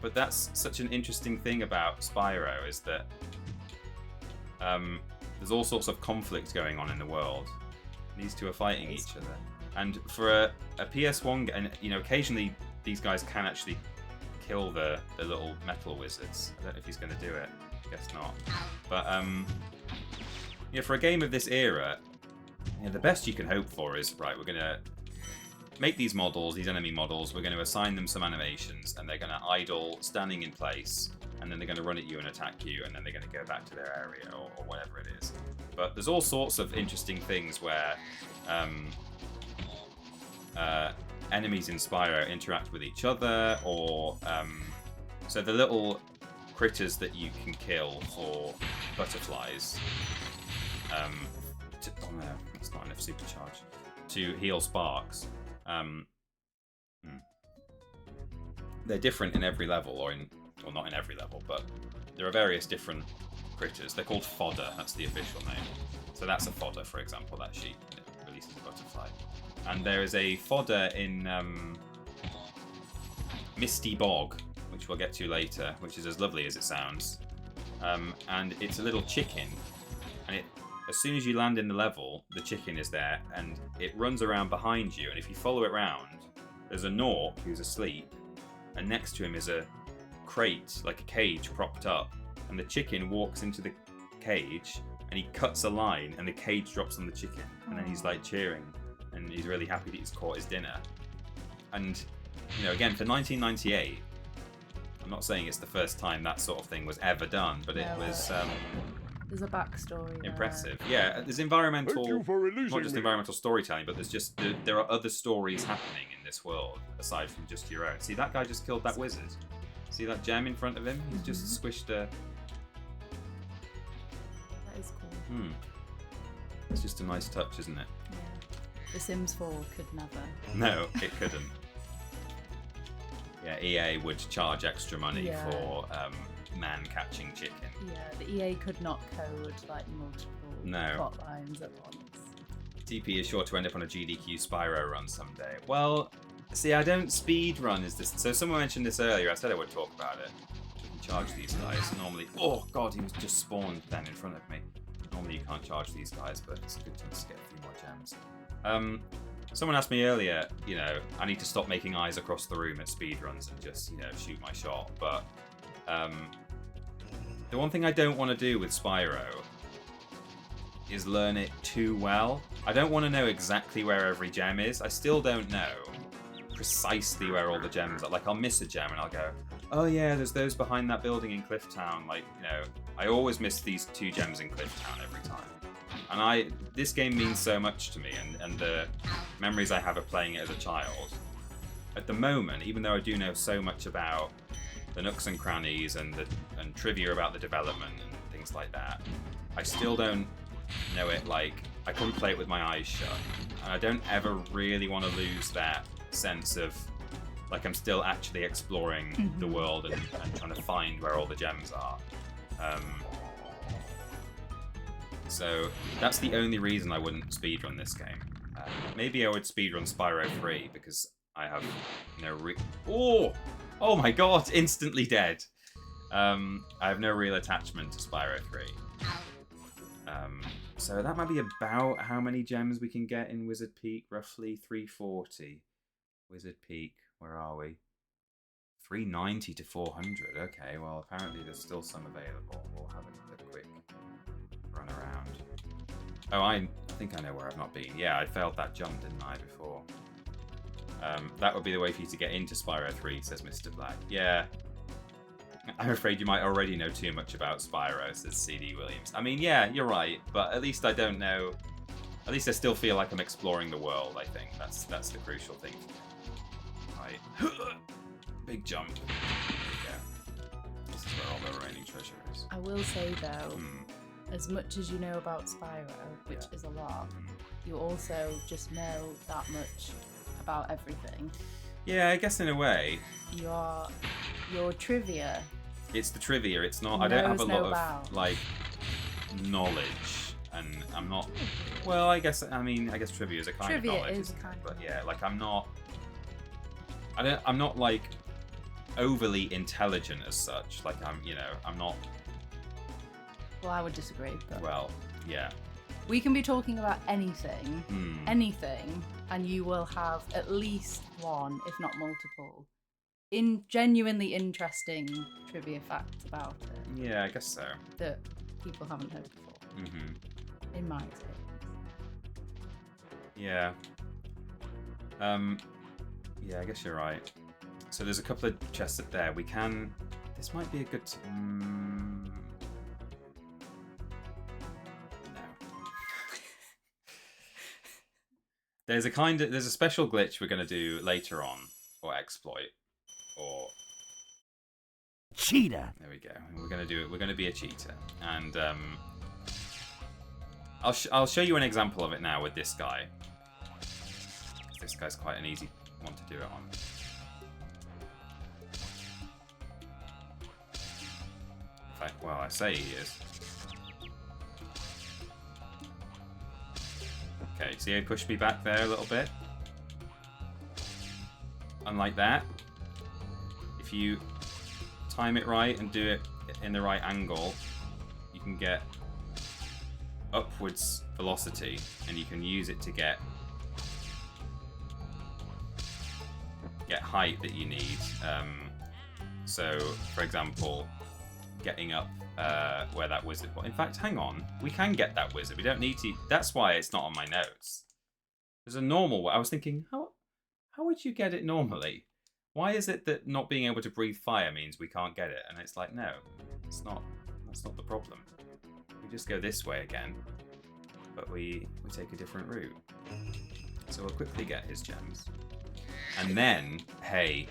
but that's such an interesting thing about Spyro, is that there's all sorts of conflict going on in the world. These two are fighting each other, and for a PS1, and you know, occasionally these guys can actually kill the little metal wizards. I don't know if he's going to do it. I guess not. But yeah, for a game of this era, you know, the best you can hope for is, right, we're going to make these models, these enemy models, we're going to assign them some animations, and they're going to idle standing in place, and then they're going to run at you and attack you, and then they're going to go back to their area, or whatever it is. But there's all sorts of interesting things where enemies in Spyro interact with each other, or so the little critters that you can kill for butterflies. Oh no, that's not enough supercharge to heal sparks. They're different in every level, or not in every level, but there are various different critters. They're called fodder. That's the official name. So that's a fodder, for example, that sheep. It releases a butterfly. And there is a fodder in Misty Bog, which we'll get to later, which is as lovely as it sounds. And it's a little chicken. And as soon as you land in the level, the chicken is there, and it runs around behind you. And if you follow it around, there's a Gnorc who's asleep, and next to him is a crate, like a cage propped up. And the chicken walks into the cage, and he cuts a line, and the cage drops on the chicken. And then he's like cheering, and he's really happy that he's caught his dinner. And, you know, again, for 1998, I'm not saying it's the first time that sort of thing was ever done, but it was there's a backstory impressive. Yeah, there's environmental, Thank you for releasing not just me. environmental storytelling, but there's just there are other stories happening in this world aside from just your own. See, that guy just killed that wizard. See that gem in front of him? He's just squished a... That is cool. It's just a nice touch, isn't it? Yeah. The Sims 4 could never. No, it couldn't. Yeah, EA would charge extra money for man-catching chicken. Yeah, the EA could not code like multiple plot lines at once. TP is sure to end up on a GDQ Spyro run someday. Well, see, I don't speed run. Is this? So someone mentioned this earlier. I said I would talk about it. You can charge these guys normally. Oh god, he was just spawned then in front of me. Normally you can't charge these guys, but it's a good chance to get a few more gems. Someone asked me earlier, you know, I need to stop making eyes across the room at speedruns and just, you know, shoot my shot. But the one thing I don't want to do with Spyro is learn it too well. I don't want to know exactly where every gem is. I still don't know precisely where all the gems are. Like, I'll miss a gem and I'll go, oh yeah, there's those behind that building in Clifftown. Like, you know, I always miss these 2 gems in Clifftown every time. And this game means so much to me, and the memories I have of playing it as a child. At the moment, even though I do know so much about the nooks and crannies and trivia about the development and things like that, I still don't know it. Like, I couldn't play it with my eyes shut, and I don't ever really want to lose that sense of like I'm still actually exploring the world and trying to find where all the gems are. So that's the only reason I wouldn't speedrun this game. Maybe I would speedrun Spyro 3 because I have no oh my god, instantly dead. I have no real attachment to Spyro 3. So that might be about how many gems we can get in Wizard Peak, roughly 340. Wizard Peak, where are we? 390 to 400. Okay, well apparently there's still some available. We'll have a quick run around. Oh, I think I know where I've not been. Yeah, I failed that jump, didn't I, before? That would be the way for you to get into Spyro 3, says Mr. Black. Yeah. I'm afraid you might already know too much about Spyro, says CD Williams. I mean, yeah, you're right, but at least I don't know... At least I still feel like I'm exploring the world, I think. That's the crucial thing. Right. Big jump. There we go. This is where all the remaining treasure is. I will say, though, as much as you know about Spyro, which is a lot, you also just know that much about everything. Yeah, I guess in a way. Your trivia. It's the trivia. It's not. I don't have a lot of like knowledge, and I'm not. Well, I guess trivia is a kind of knowledge. Is kind but yeah, like I'm not like overly intelligent as such. Like I'm not. Well, I would disagree. But well, yeah. We can be talking about anything, and you will have at least one, if not multiple, genuinely interesting trivia facts about it. Yeah, I guess so. That people haven't heard before. In my experience. Yeah. Yeah, I guess you're right. So there's a couple of chests up there. We can. This might be a good. No. There's a special glitch we're going to do later on, or exploit, or cheater. There we go. We're going to do it. We're going to be a cheater, and I'll show you an example of it now with this guy. This guy's quite an easy one to do it on. In fact, well, I say he is. Okay, see how he pushed me back there a little bit? Unlike that, if you time it right and do it in the right angle, you can get upwards velocity, and you can use it to get height that you need. So, for example, getting up where that wizard was. In fact, hang on. We can get that wizard. We don't need to. That's why it's not on my notes. There's a normal way. I was thinking, how would you get it normally? Why is it that not being able to breathe fire means we can't get it? And it's like, no, it's not. That's not the problem. We just go this way again, but we take a different route. So we'll quickly get his gems. And then, hey,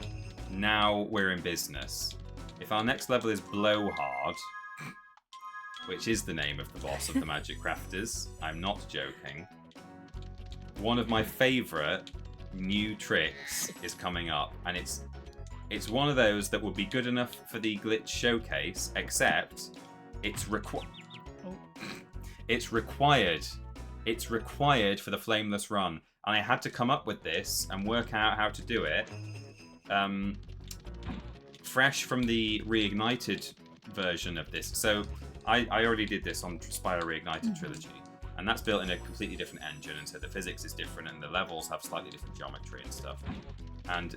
now we're in business. If our next level is Blowhard, which is the name of the boss of the Magic Crafters, I'm not joking, one of my favourite new tricks is coming up, and it's one of those that would be good enough for the glitch showcase, except it's required for the Flameless run. And I had to come up with this and work out how to do it. Fresh from the reignited version of this. So I already did this on Spyro Reignited Trilogy. And that's built in a completely different engine. And so the physics is different and the levels have slightly different geometry and stuff. And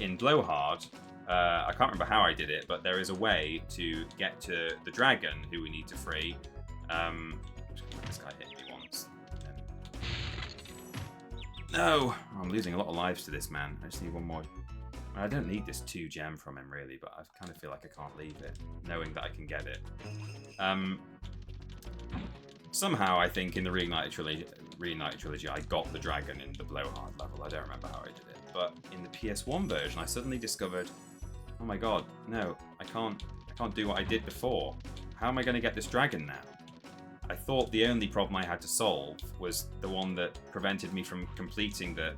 in Blowhard, I can't remember how I did it, but there is a way to get to the dragon who we need to free. This guy hit me once. No! I'm losing a lot of lives to this man. I just need one more. I don't need this 2 gem from him really, but I kind of feel like I can't leave it, knowing that I can get it. Somehow I think in the Reignited Trilogy I got the dragon in the Blowhard level. I don't remember how I did it. But in the PS1 version I suddenly discovered, oh my god, no, I can't do what I did before. How am I going to get this dragon now? I thought the only problem I had to solve was the one that prevented me from completing the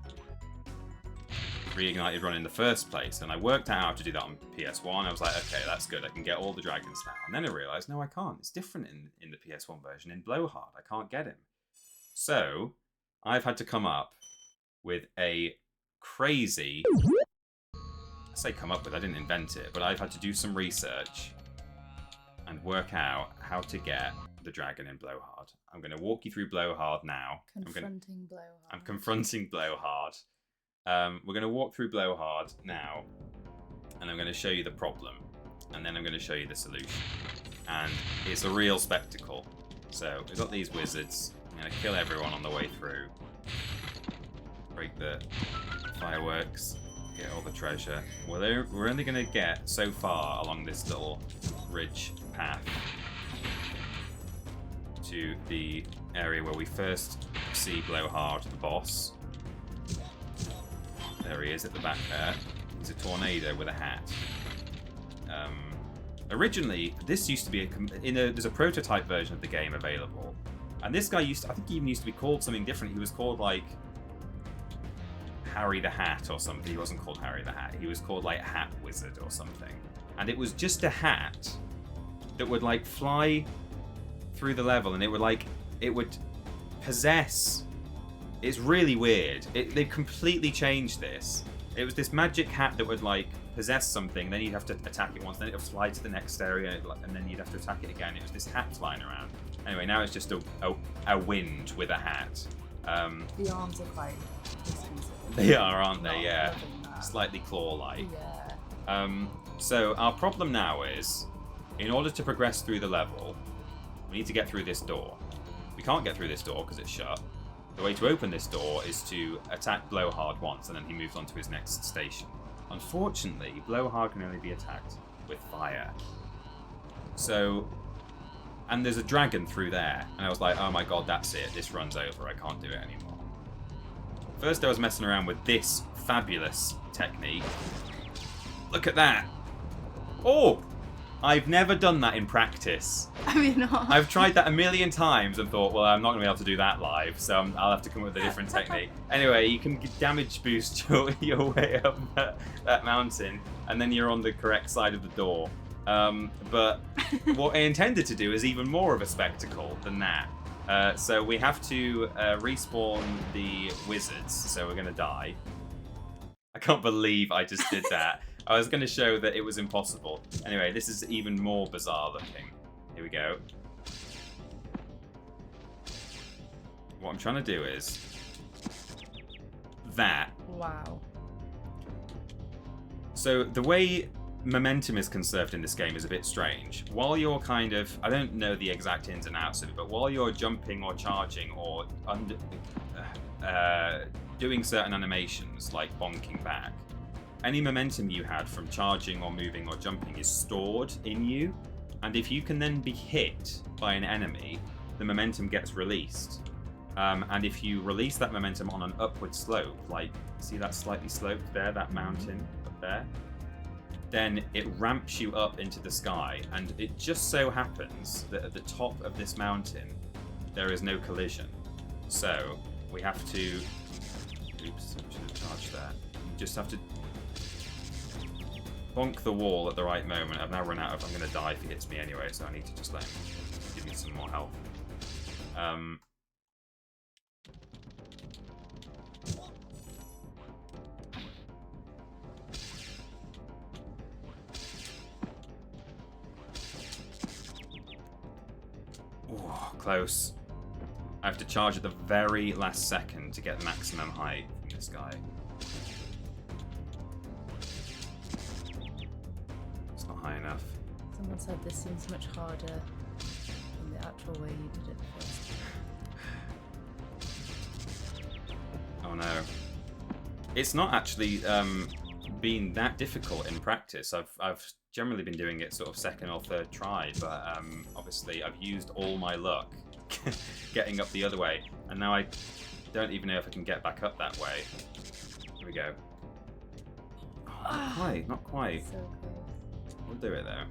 Reignited run in the first place, and I worked out how to do that on PS1. I was like, okay, that's good, I can get all the dragons now. And then I realised, no, I can't. It's different in the PS1 version. In Blowhard, I can't get him. So, I've had to come up with a crazy... I say come up with, I didn't invent it, but I've had to do some research and work out how to get the dragon in Blowhard. I'm going to walk you through Blowhard now. Confronting Blowhard. I'm confronting Blowhard. We're going to walk through Blowhard now, and I'm going to show you the problem, and then I'm going to show you the solution. And it's a real spectacle. So we've got these wizards. I'm going to kill everyone on the way through. Break the fireworks. Get all the treasure. We're only going to get so far along this little ridge path to the area where we first see Blowhard, the boss. There he is at the back there. He's a tornado with a hat. Originally, this used to be there's a prototype version of the game available, and this guy I think he even used to be called something different. He was called like Harry the Hat or something. He wasn't called Harry the Hat. He was called like Hat Wizard or something. And it was just a hat that would like fly through the level, and it would possess. It's really weird. They completely changed this. It was this magic hat that would like possess something, then you'd have to attack it once, then it would fly to the next area, and then you'd have to attack it again. It was this hat flying around. Anyway, now it's just a wind with a hat. The arms are quite expensive. They are, aren't they? Yeah. Slightly claw-like. Yeah. So our problem now is, in order to progress through the level, we need to get through this door. We can't get through this door because it's shut. The way to open this door is to attack Blowhard once, and then he moves on to his next station. Unfortunately, Blowhard can only be attacked with fire. So, and there's a dragon through there, and I was like, oh my god, that's it, this run's over, I can't do it anymore. First I was messing around with this fabulous technique. Look at that. Oh! I've never done that in practice. I mean, not. I've tried that a million times and thought, well, I'm not going to be able to do that live, so I'll have to come up with a different technique. Anyway, you can damage boost your way up that mountain, and then you're on the correct side of the door. But what I intended to do is even more of a spectacle than that. So we have to respawn the wizards, so we're going to die. I can't believe I just did that. I was going to show that it was impossible. Anyway, this is even more bizarre looking. Here we go. What I'm trying to do is that. Wow. So the way momentum is conserved in this game is a bit strange. While you're kind of, I don't know the exact ins and outs of it, but while you're jumping or charging or doing certain animations like bonking back, any momentum you had from charging or moving or jumping is stored in you, and if you can then be hit by an enemy, the momentum gets released. And if you release that momentum on an upward slope, like, see that slightly sloped there, that mountain up there? Then it ramps you up into the sky, and it just so happens that at the top of this mountain, there is no collision. So, we have to... Oops, I should have charged that. You just have to bonk the wall at the right moment. I've now run out of... I'm going to die if he hits me anyway, so I need to just let him give me some more health. Ooh, close. I have to charge at the very last second to get maximum height from this guy. It's not high enough. Someone said this seems much harder than the actual way you did it first. Oh no. It's not actually been that difficult in practice. I've generally been doing it sort of second or third try, but obviously I've used all my luck getting up the other way, and now I don't even know if I can get back up that way. Here we go. Oh, not quite. So close. We'll do it though.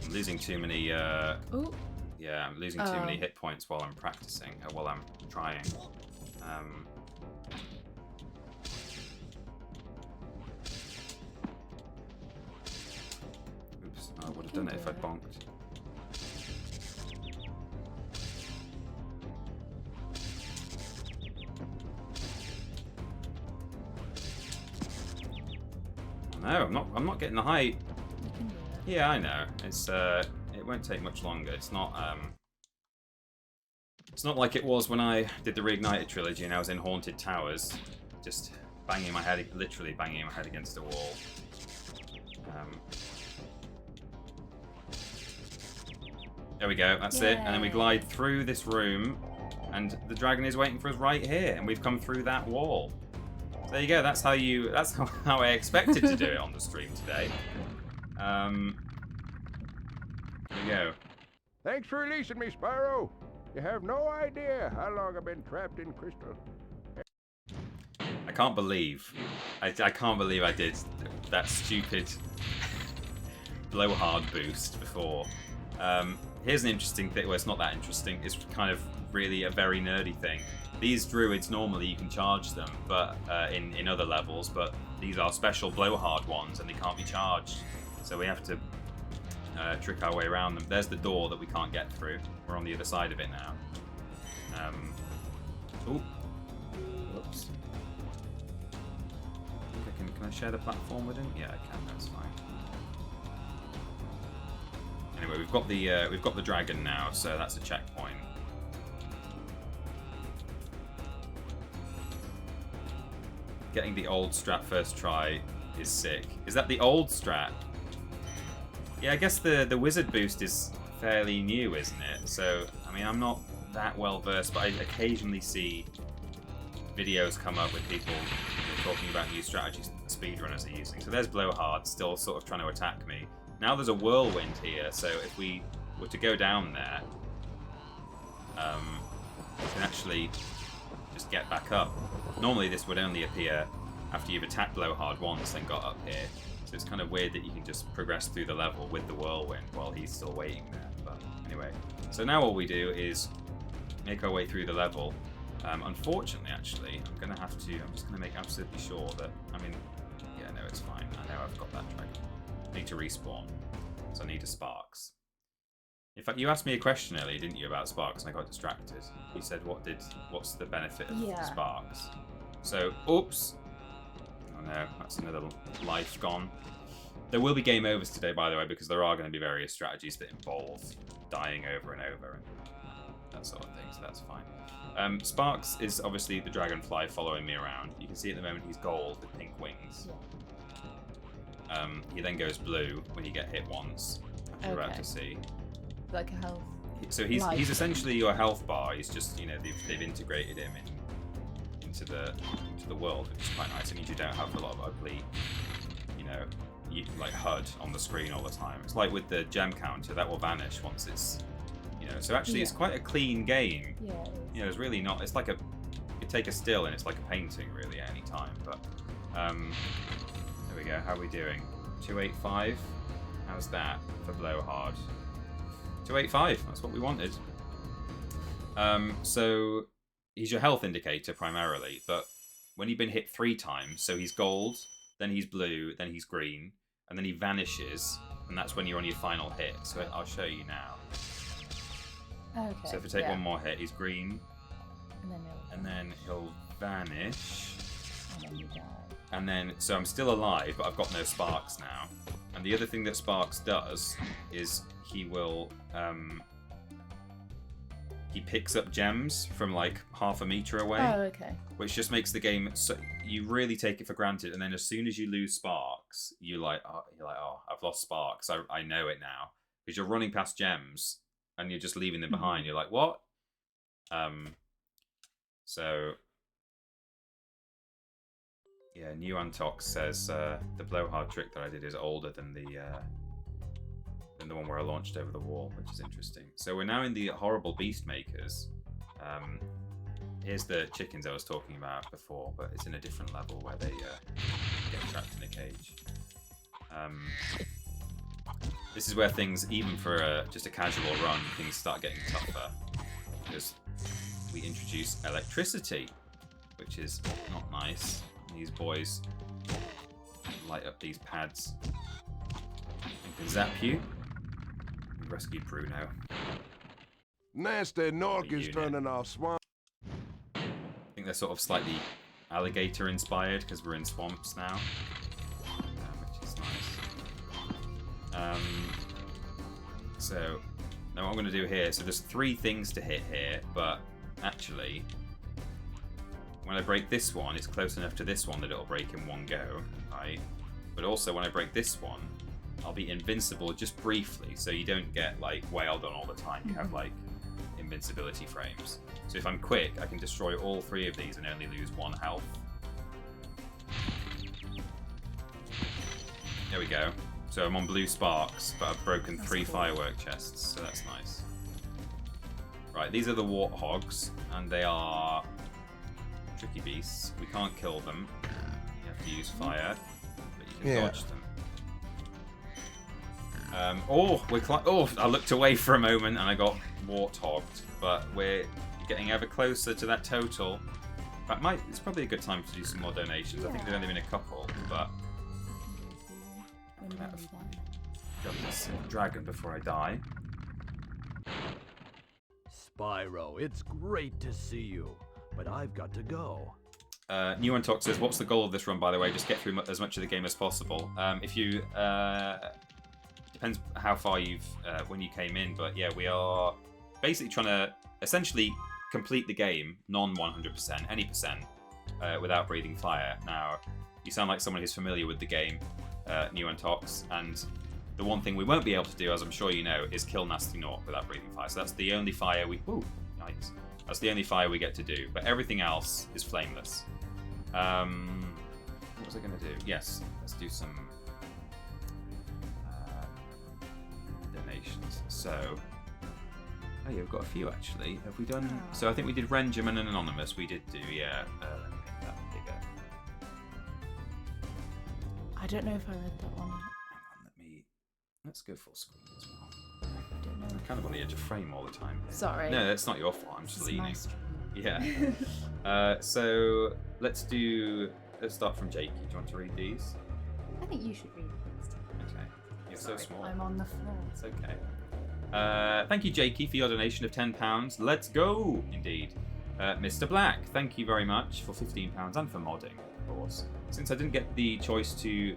I'm losing too many. Ooh. Yeah, I'm losing too many hit points while I'm practicing, while I'm trying. Oops, I would have done it if I'd bonked. Oh, no, I'm not getting the height. Yeah, I know. It's it won't take much longer. It's not like it was when I did the Reignited trilogy and I was in Haunted Towers, just banging my head, literally banging my head against a wall. There we go, that's it. And then we glide through this room, and the dragon is waiting for us right here, and we've come through that wall. So there you go. That's how I expected to do it on the stream today. There we go. Thanks for releasing me, Spyro. You have no idea how long I've been trapped in crystal. I can't believe I can't believe I did that stupid blowhard boost before. Here's an interesting thing. Well, it's not that interesting. It's kind of really a very nerdy thing. These druids, normally you can charge them, but in other levels, but these are special blowhard ones and they can't be charged. So we have to trick our way around them. There's the door that we can't get through. We're on the other side of it now. Ooh. Whoops. Can I share the platform with him? Yeah, I can. That's fine. Anyway, we've got the dragon now, so that's a checkpoint. Getting the old strat first try is sick. Is that the old strat? Yeah, I guess the wizard boost is fairly new, isn't it? So, I mean, I'm not that well versed, but I occasionally see videos come up with people talking about new strategies that speedrunners are using. So there's Blowhard still sort of trying to attack me. Now there's a whirlwind here, so if we were to go down there, you can actually just get back up. Normally this would only appear after you've attacked Blowhard once and got up here. So it's kind of weird that you can just progress through the level with the whirlwind while he's still waiting there. But anyway, so now all we do is make our way through the level. Unfortunately, actually, I'm just gonna make absolutely sure that, yeah, no, it's fine. I know I've got that dragon. I need to respawn, so I need a Sparks. In fact, you asked me a question earlier, didn't you, about Sparks, and I got distracted. You said, what's the benefit of Sparks? So, oops. Oh no, that's another life gone. There will be game overs today, by the way, because there are going to be various strategies that involve dying over and over and that sort of thing, so that's fine. Sparks is obviously the dragonfly following me around. You can see at the moment he's gold with pink wings. He then goes blue when you get hit once, as you're about to see. Like a health. So he's essentially your health bar. He's just, you know, they've integrated him into the world, which is quite nice. It means you don't have a lot of ugly, you know, like HUD on the screen all the time. It's like with the gem counter, that will vanish once it's, you know. So actually, it's quite a clean game. Yeah. You know, it's really not. It's like you take a still and it's like a painting really at any time. But there we go. How are we doing? 285. How's that for Blowhard? 285. That's what we wanted. So he's your health indicator primarily, but when you've been hit 3 times, so he's gold, then he's blue, then he's green, and then he vanishes, and that's when you're on your final hit. So I'll show you now. Okay. So if we take one more hit, he's green, and then he'll vanish, and then you die. and then so I'm still alive, but I've got no Sparks now. And the other thing that Sparks does is he will he picks up gems from like half a meter away. Oh, okay. Which just makes the game so you really take it for granted, and then as soon as you lose Sparks, you're like, oh, I've lost Sparks. I know it now, because you're running past gems and you're just leaving them behind. You're like, what? So yeah, New Antox says the blowhard trick that I did is older than the one where I launched over the wall, which is interesting. So we're now in the horrible beast makers. Here's the chickens I was talking about before, but it's in a different level where they get trapped in a cage. This is where things, even for just a casual run, things start getting tougher, because we introduce electricity, which is not nice. These boys light up these pads and can zap you. We rescued Bruno. Gnasty Gnorc is turning off swamp. I think they're sort of slightly alligator inspired because we're in swamps now, which is nice. So now what I'm going to do here, so there's 3 things to hit here, but actually when I break this one, it's close enough to this one that it'll break in one go, right? But also when I break this one, I'll be invincible just briefly, so you don't get like wailed on all the time. You have like invincibility frames. So if I'm quick, I can destroy all 3 of these and only lose 1 health. There we go. So I'm on blue Sparks, but I've broken 3 firework chests, so that's nice. Right, these are the warthogs, and they are tricky beasts. We can't kill them. You have to use fire, but you can dodge them. I looked away for a moment and I got warthogged, but we're getting ever closer to that total. It's probably a good time to do some more donations. I think there's only been a couple, but I've got this dragon before I die. Spyro, it's great to see you, but I've got to go. New One Talk says, what's the goal of this run, by the way? Just get through as much of the game as possible. If you... depends how far you've... when you came in, but yeah, we are basically trying to essentially complete the game, non-100%, any percent, without breathing fire. Now, you sound like someone who's familiar with the game, New One Talks, and the one thing we won't be able to do, as I'm sure you know, is kill Gnasty Gnorc without breathing fire. So that's the only fire we... Ooh, nice. That's the only fire we get to do, but everything else is flameless. What was I going to do? Yes, let's do some donations. So, Oh yeah, we've got a few actually. Have we done? So I think we did Renjamin and Anonymous. We did do, yeah. Let me make that bigger. I don't know if I read that one. Hang on, let's go full screen as well. I don't know. I'm kind of on the edge of frame all the time. Sorry. No, that's not your fault. I'm just leaning. Nice. Yeah. So let's start from Jakey. Do you want to read these? I think you should read it first. Okay. You're so small. I'm on the floor. It's okay. Thank you, Jakey, for your donation of £10. Let's go! Indeed. Mr. Black, thank you very much for £15 and for modding, of course. Since I didn't get the chance to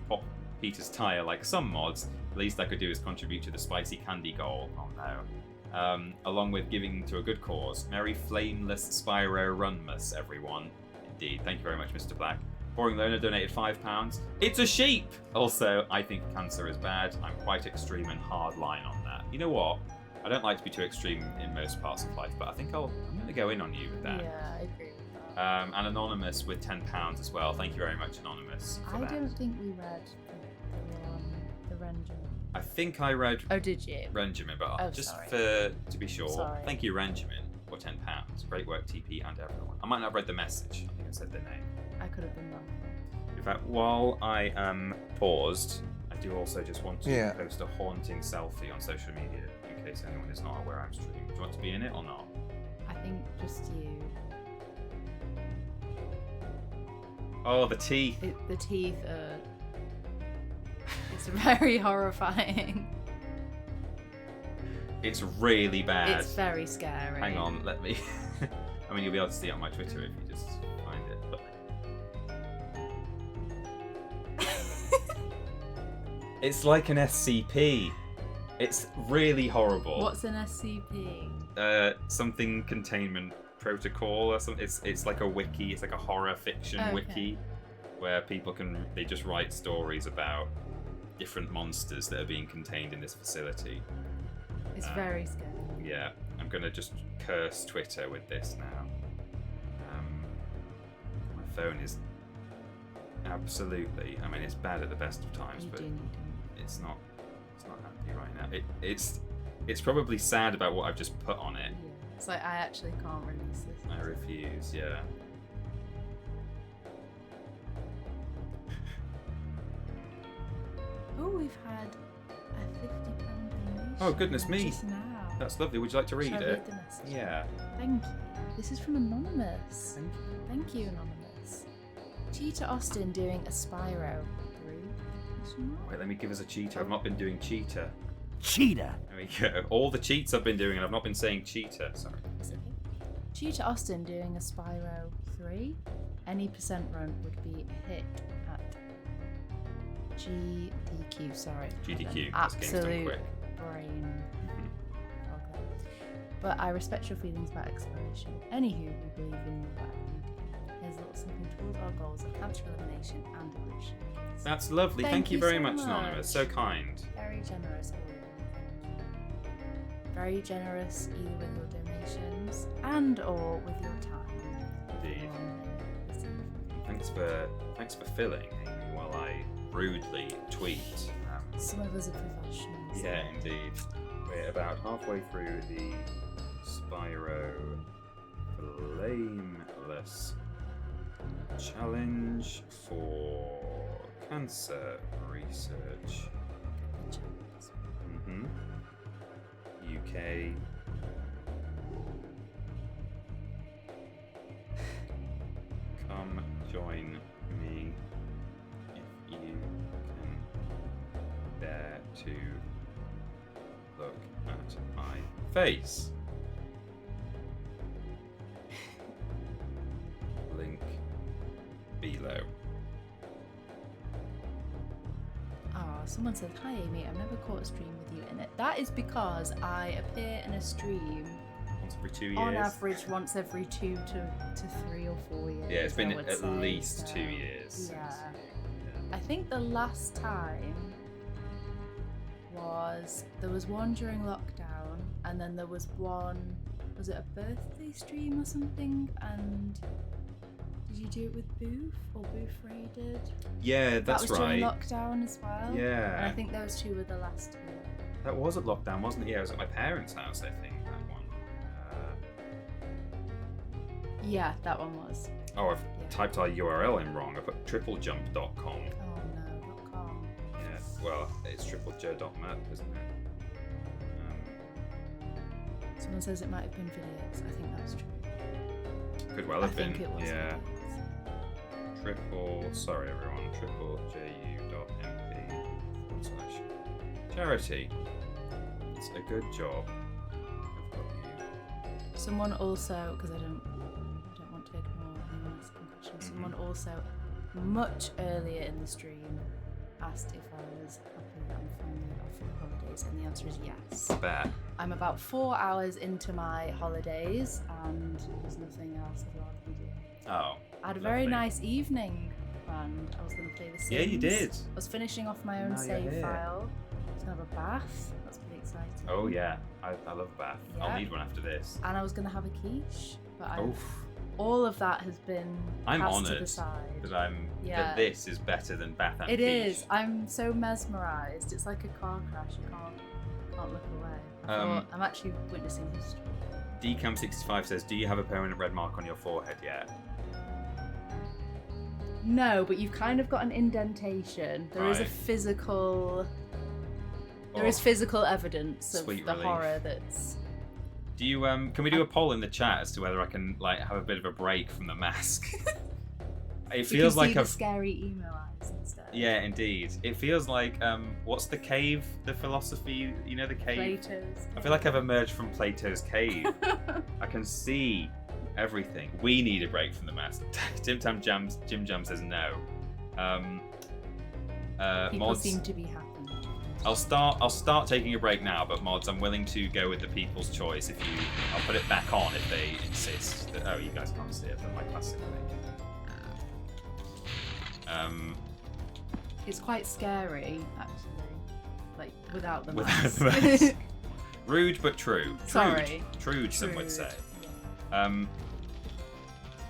pop Peter's tyre like some mods, the least I could do is contribute to the spicy candy goal. Oh no. Along with giving to a good cause. Merry Flameless Spyro Runmas, everyone. Indeed. Thank you very much, Mr. Black. Boring Loner donated £5. It's a sheep! Also, I think cancer is bad. I'm quite extreme and hard line on that. You know what? I don't like to be too extreme in most parts of life, but I think I'm going to go in on you with that. Yeah, I agree with that. And Anonymous with £10 as well. Thank you very much, Anonymous. I don't think we read the Renjamin. I think I read. Oh, did you? Renjamin, but to be sure. Sorry. Thank you, Renjamin, for £10. Great work, TP and everyone. I might not have read the message. I think I said their name. I could have been wrong. In fact, while I am paused, I do also just want to post a haunting selfie on social media in case anyone is not aware I'm streaming. Do you want to be in it or not? I think just you. Oh, the teeth. The teeth are... It's very horrifying. It's really bad. It's very scary. Hang on, let me... I mean, you'll be able to see it on my Twitter if you just find it. But... It's like an SCP. It's really horrible. What's an SCP? Something containment protocol or something. It's like a wiki. It's like a horror fiction wiki where people they just write stories about different monsters that are being contained in this facility. It's very scary. Yeah, I'm gonna just curse Twitter with this now. My phone is absolutely. I mean, it's bad at the best of times, but it's not happy right now. It's probably sad about what I've just put on it. Yeah. It's like I actually can't release this. I refuse. Yeah. Oh, we've had a £50 donation. Oh, goodness me. Just now. That's lovely. Would you like to read Shall I it? read the message? Yeah. Thank you. This is from Anonymous. Thank you. Thank you, Anonymous. Cheetah Austin doing a Spyro. Wait, let me give us a cheetah. I've not been doing cheetah. Cheetah! There we go. All the cheats I've been doing, and I've not been saying cheetah. Sorry. It's okay. Cheetah Austin doing a Spyro 3. Any percent run would be a hit at GDQ. Sorry. GDQ. Absolute brain. But I respect your feelings about exploration. Anywho, we believe in you. Here's a little something towards our goals of cancer elimination and evolution. That's lovely. Thank you very much, Anonymous. So kind. Very generous. Very generous either with your donations and or with your time. Indeed. Thanks for filling, Amy, while I rudely tweet. Some of us are professionals. Yeah, indeed. We're about halfway through the Spyro Flameless challenge for cancer research. UK. Come join me if you can bear to look at my face. Link below. Someone said, "Hi Amy, I've never caught a stream with you in it." That is because I appear in a stream once every 2 years. On average, once every 2 to 3 or 4 years. Yeah, it's been at least 2 years. Yeah. I think the last time there was one during lockdown, and then there was one. Was it a birthday stream or something? And did you do it with Booth or Booth Raided? Yeah, that's right. That was during lockdown as well. Yeah. And I think those two were the last 2. That was at lockdown, wasn't it? Yeah, it was at my parents' house, I think, that one. Yeah, that one was. Oh, I've typed our URL in wrong. I put triplejump.com. Oh no, .com. Yeah, well, it's tripleju.mp, isn't it? Someone says it might have been videos. I think that's true. Could well have been. I think it was yeah. videos. Sorry everyone, tripleju.mp/charity. It's a good job. I've got you. Someone also, because I don't want to ignore anyone asking questions. Someone also, much earlier in the stream, asked if I was happy that I'm finally off for holidays, and the answer is yes. Bet. I'm about 4 hours into my holidays, and there's nothing else I'd rather be doing. Oh. I had a very nice evening planned. I was going to play The Sims. Yeah, you did. I was finishing off my own save file. I was going to have a bath. That's pretty exciting. Oh yeah, I love a bath. Yeah. I'll need one after this. And I was going to have a quiche, but Oof. all of that has been I'm cast honoured to the side. that this is better than bath and It quiche. is. I'm so mesmerised. It's like a car crash. You can't look away. I'm actually witnessing history. Decam65 says, do you have a permanent red mark on your forehead yet? No, but you've kind of got an indentation. There is a Right. physical... There Oh. is physical evidence of Sweet the relief. horror that's... Do you can we do a poll in the chat as to whether I can like have a bit of a break from the mask? It feels you can like see a the scary email eyes instead. yeah, indeed. It feels like what's the cave? The philosophy, you know, the cave. Plato's. I feel like I've emerged from Plato's cave. I can see everything. We need a break from the mask. Jim Jam says no. People Mods, seem to be happy. I'll start taking a break now, but mods, I'm willing to go with the people's choice. I'll put it back on if they insist. Oh, you guys can't see it, but my classic thing. It's quite scary, actually. Like, without the Without mask. the mask. Rude but true. Sorry. Trude, some would say.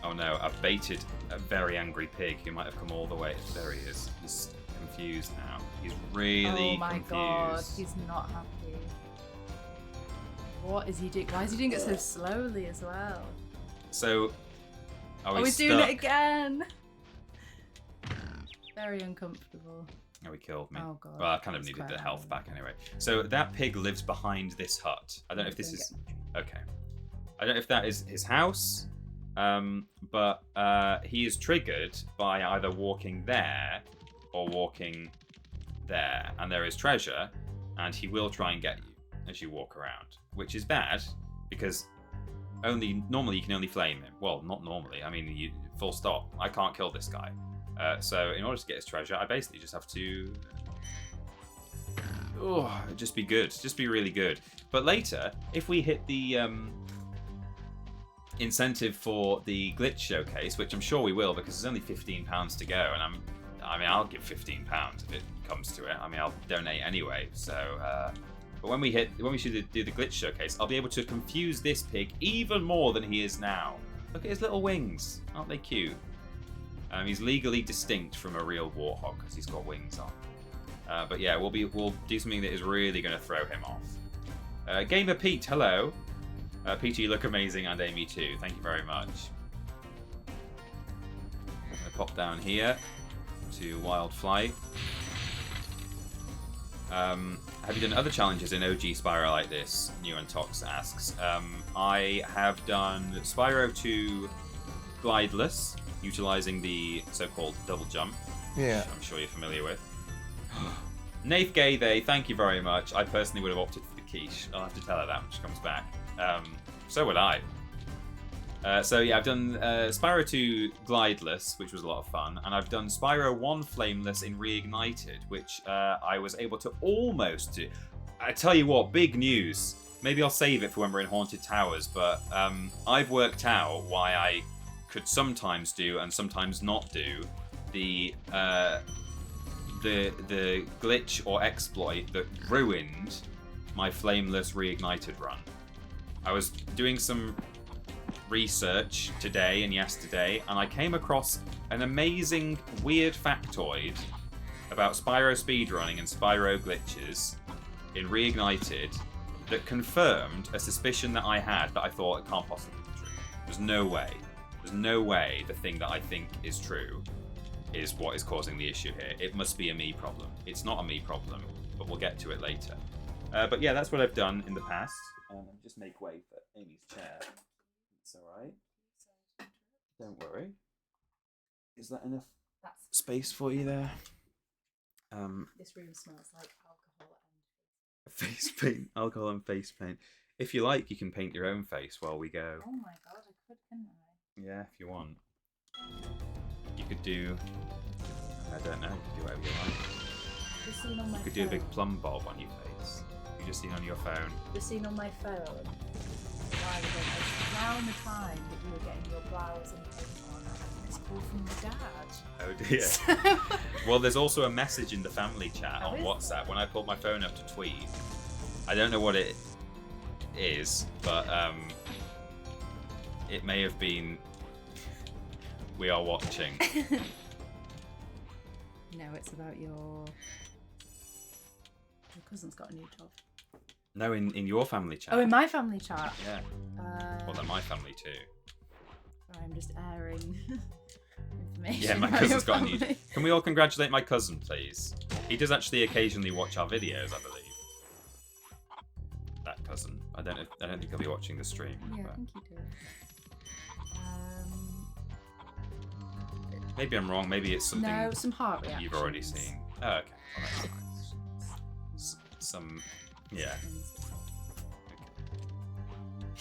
Oh no, I've baited a very angry pig. He might have come all the way. There he is. He's confused now. He's really Oh my confused. god, he's not happy. What is he doing? Why is he doing it so slowly as well? So, he's doing it again! Very uncomfortable. Oh, he killed me. Oh god. Well, I kind of That's needed quite the health annoying. back anyway. So that pig lives behind this hut. I don't know if this is... Okay. I don't know if that is his house, but he is triggered by either walking there or walking there. And there is treasure, and he will try and get you as you walk around, which is bad, because normally you can only flame him. Well, not normally. I mean, full stop. I can't kill this guy. So in order to get his treasure, I basically just have to just be good. Just be really good. But later, if we hit the incentive for the glitch showcase, which I'm sure we will, because there's only £15 to go, and I'll give £15 if it comes to it. I mean, I'll donate anyway. So, but when we should do the glitch showcase, I'll be able to confuse this pig even more than he is now. Look at his little wings. Aren't they cute? He's legally distinct from a real warthog because he's got wings on. But yeah, we'll do something that is really going to throw him off. Gamer Pete, hello. Peter, you look amazing, and Amy too. Thank you very much. I'm going to pop down here to Wild Flight. Have you done other challenges in OG Spyro like this? Nuantox asks. I have done Spyro 2 Glideless, utilizing the so-called double jump, which I'm sure you're familiar with. Nath Gay, thank you very much. I personally would have opted for the quiche. I'll have to tell her that when she comes back. So would I. So yeah, I've done Spyro 2 Glideless, which was a lot of fun, and I've done Spyro 1 Flameless in Reignited, which I was able to almost do. I tell you what, big news. Maybe I'll save it for when we're in Haunted Towers, but I've worked out why I could sometimes do and sometimes not do the glitch or exploit that ruined my Flameless Reignited run. I was doing some research today and yesterday, and I came across an amazing weird factoid about Spyro speedrunning and Spyro glitches in Reignited that confirmed a suspicion that I had that I thought it can't possibly be true. There's no way. There's no way the thing that I think is true is what is causing the issue here. It must be a me problem. It's not a me problem, but we'll get to it later. But yeah, that's what I've done in the past. Just make way for Amy's chair. It's alright. Don't worry. Is that enough space for you there? This room smells like alcohol and face paint, alcohol and face paint. If you like, you can paint your own face while we go. Oh my god, I could, couldn't I? Yeah, if you want. You could do, I don't know, you could do whatever you like. Just seen on my You could phone. do a big plum bob on your face. You just seen on your phone. Just seen on my phone. A while ago, around the time that you were getting your blouse and paint on, I had this call from your dad. Oh dear. Well, there's also a message in the family chat Oh, on is WhatsApp. there? When I pulled my phone up to tweet, I don't know what it is, but it may have been, we are watching. No, it's about your cousin's got a new job. No, in your family chat. Oh, in my family chat? Yeah. Well, they're my family too. Sorry, I'm just airing information. Yeah, my about cousin's your got a new. family. Can we all congratulate my cousin, please? He does actually occasionally watch our videos, I believe. That cousin. I don't think he'll be watching the stream. Yeah, but I think you do. maybe I'm wrong. Maybe it's something No, some heart reactions. you've already seen. Oh, okay. Well, that's nice. Some, yeah.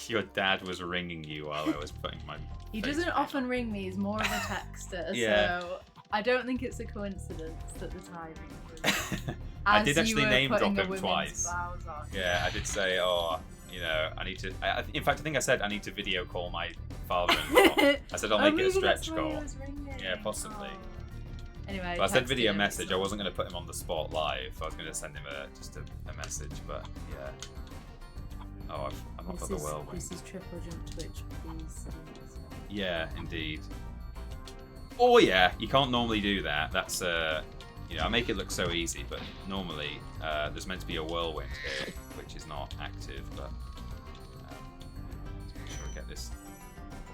Your dad was ringing you while I was putting my. He face doesn't paint often on. ring me. He's more of a texter. Yeah. So I don't think it's a coincidence that the timing was. I as did you actually were name drop putting a him women's twice. blouse on. Yeah, I did say, oh, you know, I need to. In fact, I think I said I need to video call my father-in-law. I said I'll Oh, make it a maybe that's stretch why he call. was ringing. Yeah, possibly. Oh. Anyway, But I said texted video him, message. I so- wasn't going to put him on the spot live. I was going to send him just a message, but yeah. Oh, I'm up for the whirlwind. This is TripleJump Twitch, please. Yeah, indeed. Oh yeah, you can't normally do that. That's you know, I make it look so easy, but normally there's meant to be a whirlwind here, which is not active. But let's make sure I get this.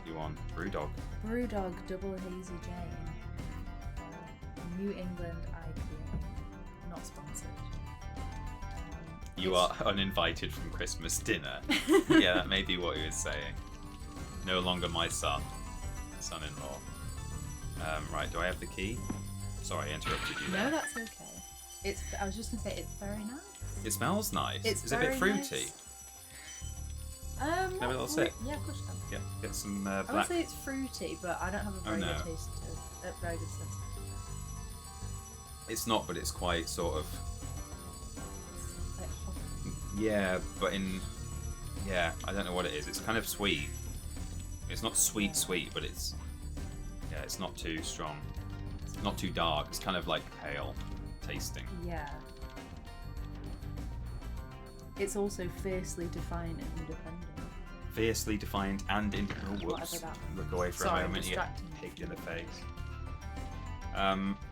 You want Brewdog? Brewdog Double Hazy Jane. New England IPA. Not sponsored. You are uninvited from Christmas dinner. Yeah, that may be what he was saying. No longer my son-in-law. Right, do I have the key? Sorry, I interrupted you there. No, that's okay. I was just gonna say it's very nice. It smells nice. It's Is it a bit very fruity? nice. Have a little sip? Yeah, of course you can. Get some I would black. say it's fruity, but I don't have a very no. good taste to it. Very good sense. It's not, but it's quite sort of. It's like hot. Yeah, but I don't know what it is. It's kind of sweet. It's not sweet, but it's. Yeah, it's not too strong. It's not too dark. It's kind of like pale tasting. Yeah. It's also fiercely defined and independent. Fiercely defined and independent. Oh, whoops. Whatever that Look away for Sorry, a I'm moment. You get distracting you. kicked in the face.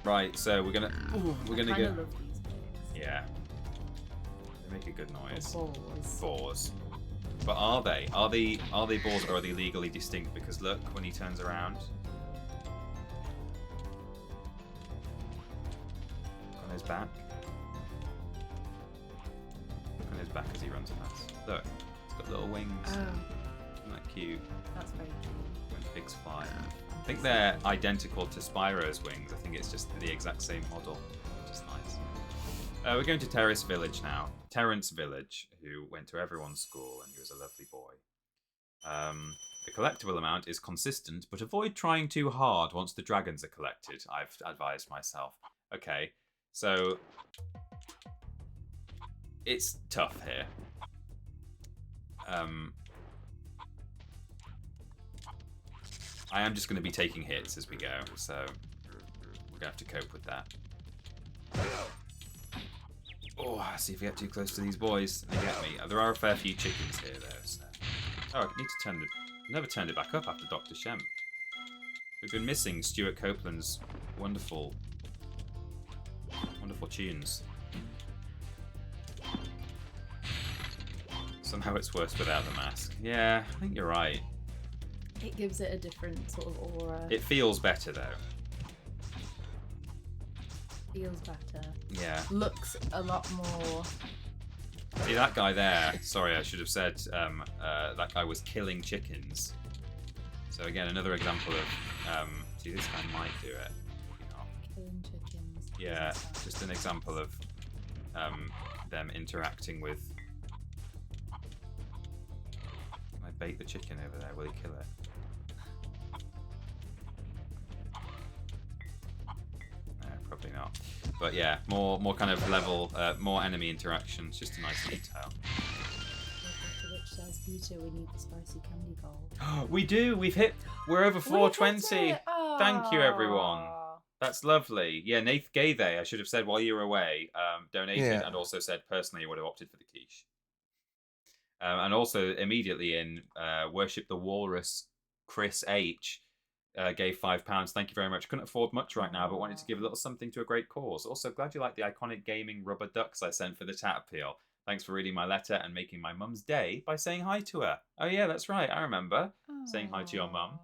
Right. So we're gonna I go. kinda love these games. Yeah. They make a good noise. Balls. Boars. But are they? Are they boars or are they legally distinct? Because look, when he turns around. Look on his back. Look on his back as he runs past. Look, it's got little wings. Oh, Isn't that cute? that's very cute. When pigs fly. I think they're identical to Spyro's wings. I think it's just the exact same model, which is nice. We're going to Terrace Village now. Terrence Village, who went to everyone's school and he was a lovely boy. The collectible amount is consistent, but avoid trying too hard once the dragons are collected, I've advised myself. Okay, so it's tough here. I am just going to be taking hits as we go, so we're going to have to cope with that. Oh, see if we get too close to these boys, they get me. There are a fair few chickens here, though. So. Oh, I need to turn the. Never turned it back up after Dr. Shem. We've been missing Stuart Copeland's wonderful Somehow it's worse without the mask. Yeah, I think you're right. It gives it a different sort of aura. It feels better though. Feels better. Yeah. Looks a lot more. See that guy there? Sorry, I should have said that guy was killing chickens. So again, another example of. See, this guy might do it. Killing chickens. Yeah, just an example of them interacting with. Can I bait the chicken over there? Will he kill it? No, probably not. But yeah, more kind of level, more enemy interaction. It's just a nice detail. Which says, Peter, we need the spicy candy bowl. We do. We're over 420. Thank you, everyone. That's lovely. Yeah, Nath Gathe, I should have said while you were away, donated and also said personally would have opted for the quiche. And also immediately in Worship the Walrus, Chris H gave £5. Thank you very much. Couldn't afford much right now, but wanted to give a little something to a great cause. Also, glad you like the iconic gaming rubber ducks I sent for the tat appeal. Thanks for reading my letter and making my mum's day by saying hi to her. Oh yeah, that's right. I remember saying hi to your mum.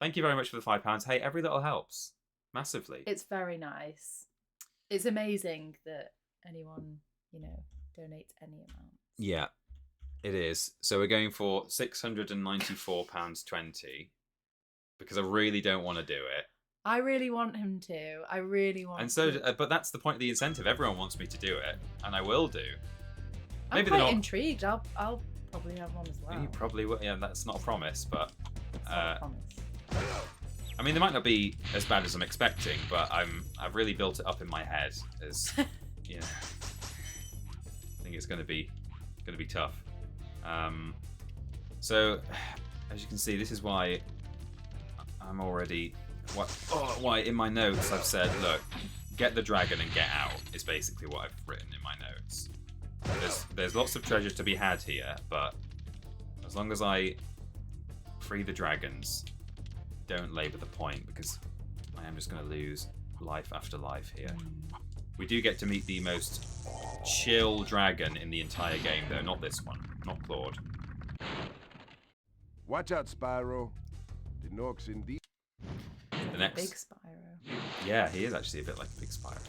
Thank you very much for the £5. Hey, every little helps. Massively. It's very nice. It's amazing that anyone, donates any amount. Yeah, it is. So we're going for £694.20 because I really don't want to do it. I really want him to. I really want. And so, but that's the point of the incentive. Everyone wants me to do it, and I will do. Maybe I'm quite intrigued. I'll probably have one as well. You probably will. Yeah, that's not a promise, but. Not a promise. I mean, they might not be as bad as I'm expecting, but I've really built it up in my head as, I think it's going to be tough. So, as you can see, this is why I'm already why in my notes I've said, look, get the dragon and get out is basically what I've written in my notes. There's lots of treasure to be had here, but as long as I free the dragons. Don't labour the point because I am just going to lose life after life here. We do get to meet the most chill dragon in the entire game, though. Not this one. Not Claude. Watch out, Spyro. The Gnorc's in the next. Big Spyro. Yeah, he is actually a bit like a big Spyro.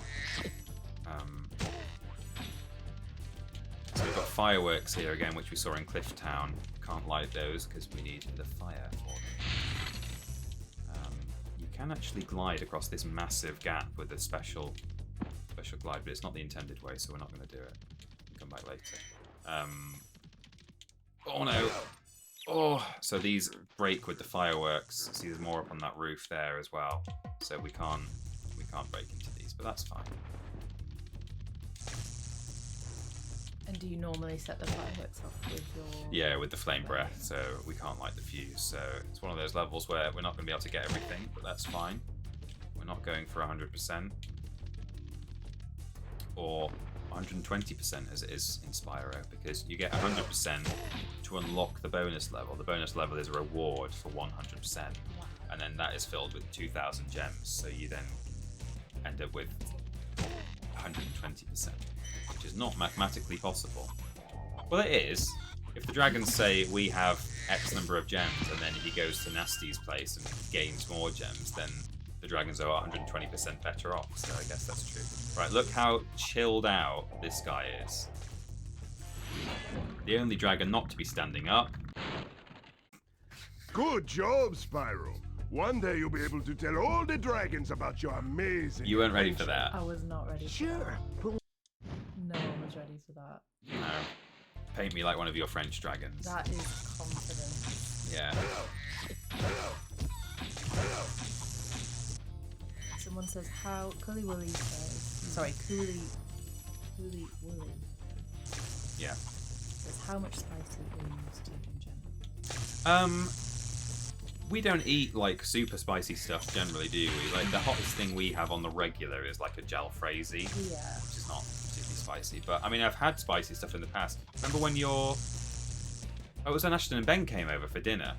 So we've got fireworks here again, which we saw in Clifftown. Can't light those because we need the fire for them. You can actually glide across this massive gap with a special glide, but it's not the intended way, so we're not going to do it. We'll come back later. Oh no! Oh, so these break with the fireworks. See, there's more up on that roof there as well, so we can't break into these, but that's fine. And do you normally set the fireworks off with your... Yeah, with the flame breath, so we can't light the fuse. So it's one of those levels where we're not going to be able to get everything, but that's fine. We're not going for 100%. Or 120% as it is in Spyro, because you get 100% to unlock the bonus level. The bonus level is a reward for 100%. And then that is filled with 2,000 gems, so you then end up with 120%. Which is not mathematically possible. Well, it is. If the dragons say we have X number of gems and then he goes to Gnasty's place and gains more gems, then the dragons are 120% better off. So I guess that's true. Right, look how chilled out this guy is. The only dragon not to be standing up. Good job, Spyro. One day you'll be able to tell all the dragons about your amazing... You weren't ready for that. I was not ready for that. No one was ready for that. No. Paint me like one of your French dragons. That is confidence. Yeah. Someone says how Cooley Woolly says. Sorry, Cooley Woolly. Yeah. Says how much spicy wings do you in general? We don't eat like super spicy stuff generally, do we? Like the hottest thing we have on the regular is like a jalfrezi, which is not particularly spicy. But I mean, I've had spicy stuff in the past. Remember when it was when Ashton and Ben came over for dinner,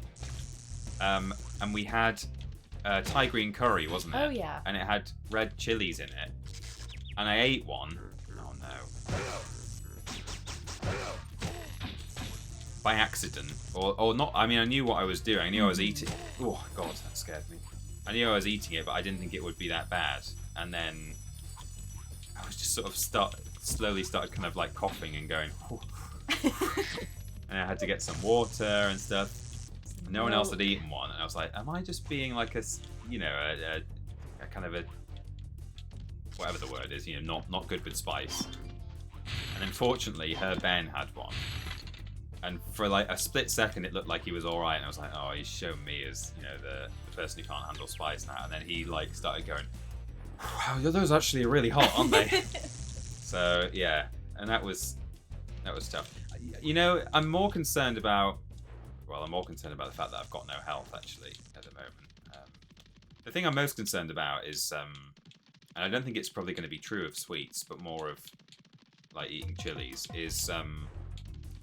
and we had Thai green curry, wasn't it? Oh yeah. And it had red chilies in it, and I ate one. Oh no. by accident, or not. I mean, I knew what I was doing. I knew I was eating. Oh God, that scared me. I knew I was eating it, but I didn't think it would be that bad. And then I was just sort of slowly started kind of like coughing and going. And I had to get some water and stuff. No one else had eaten one, and I was like, "Am I just being like a kind of a whatever the word is, not good with spice?" And then fortunately, her Ben had one, and for like a split second, it looked like he was all right, and I was like, "Oh, he's shown me as the person who can't handle spice now." And then he like started going, "Wow, those actually are really hot, aren't they?" So yeah, and that was tough. I'm more concerned about. Well, I'm more concerned about the fact that I've got no health, actually, at the moment. The thing I'm most concerned about is, and I don't think it's probably going to be true of sweets, but more of, like, eating chilies, is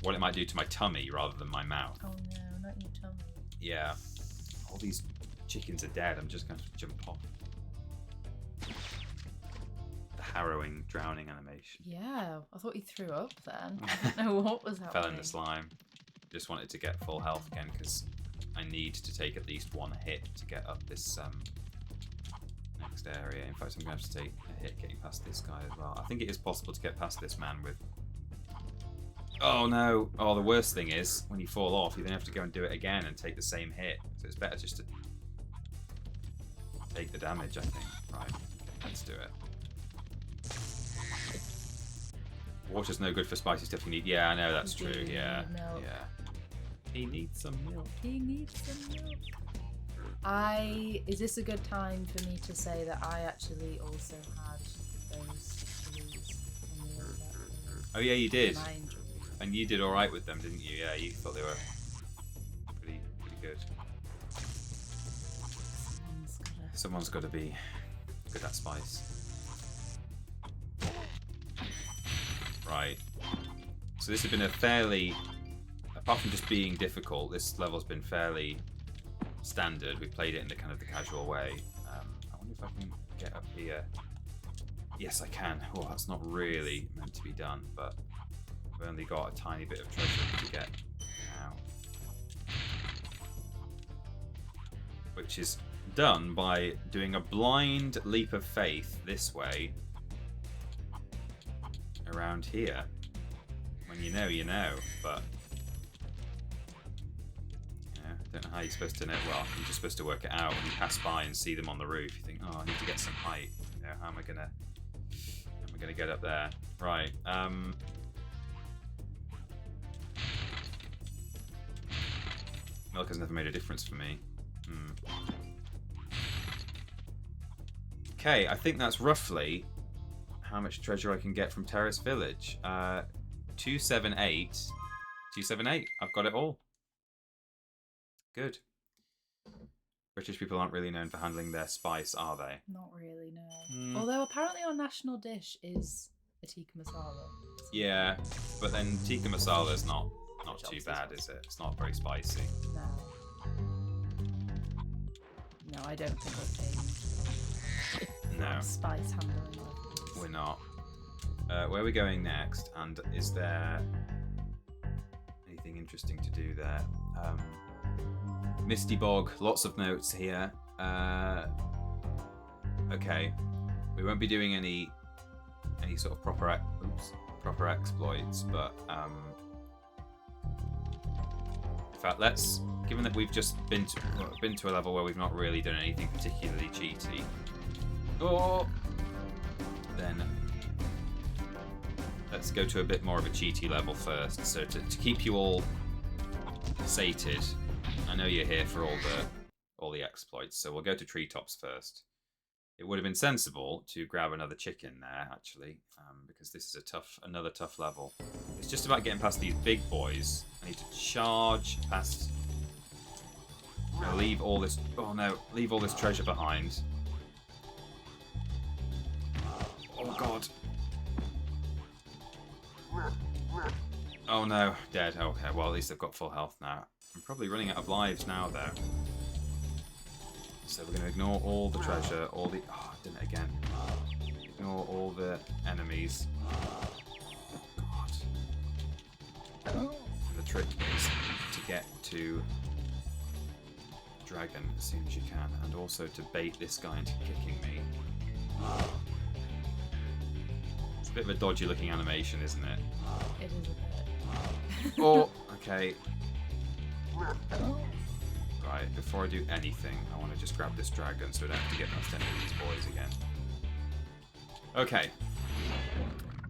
what it might do to my tummy rather than my mouth. Oh no, not your tummy. Yeah. All these chickens are dead. I'm just going to jump off. The harrowing drowning animation. Yeah, I thought you threw up then. I don't know what was happening. Fell in the slime. Just wanted to get full health again because I need to take at least one hit to get up this next area. In fact, I'm going to have to take a hit getting past this guy as well. I think it is possible to get past this man with... Oh no! Oh, the worst thing is, when you fall off, you then have to go and do it again and take the same hit. So it's better just to take the damage, I think. Right, let's do it. Water's no good for spicy stuff you need. Yeah, I know that's true. Yeah, yeah. He needs some milk. He needs some milk. Is this a good time for me to say that I actually also had those chilies? Oh yeah, you did. And you did all right with them, didn't you? Yeah, you thought they were pretty good. Someone's got to be good at spice. Right. So this has been a fairly, apart from just being difficult, this level's been fairly standard. We played it in the kind of the casual way. I wonder if I can get up here. Yes, I can. Oh, that's not really meant to be done, but I've only got a tiny bit of treasure to get now. Which is done by doing a blind leap of faith this way around here. When you know, you know, but I don't know how you're supposed to know. Well, you're just supposed to work it out when you pass by and see them on the roof. You think, oh, I need to get some height. How am I gonna get up there? Right. Milk has never made a difference for me. Okay, I think that's roughly how much treasure I can get from Terrace Village. 278. 278. I've got it all. Good. British people aren't really known for handling their spice, are they? Not really, no. Although apparently our national dish is a tikka masala. Yeah, but then tikka masala is not too bad, is it? It's not very spicy. No. No, I don't think we're paying. No. Spice handling. We're not. Where are we going next? And is there anything interesting to do there? Misty Bog, lots of notes here. Okay, we won't be doing any sort of proper exploits, but in fact, given that we've just been to a level where we've not really done anything particularly cheaty, then let's go to a bit more of a cheaty level first. So to keep you all sated, I know you're here for all the exploits, so we'll go to treetops first. It would have been sensible to grab another chicken there, actually, because this is another tough level. It's just about getting past these big boys. I need to charge past. I'm gonna leave all this. Oh no! Leave all this treasure behind. Oh god! Oh no! Dead. Okay. Well, at least I've got full health now. I'm probably running out of lives now, though. So we're going to ignore all the treasure, all the... Oh, I did it again. Ignore all the enemies. God. And the trick is to get to Dragon as soon as you can, and also to bait this guy into kicking me. It's a bit of a dodgy looking animation, isn't it? It is a bit. Oh, okay. Right, before I do anything, I want to just grab this dragon so I don't have to get past any of these boys again. Okay.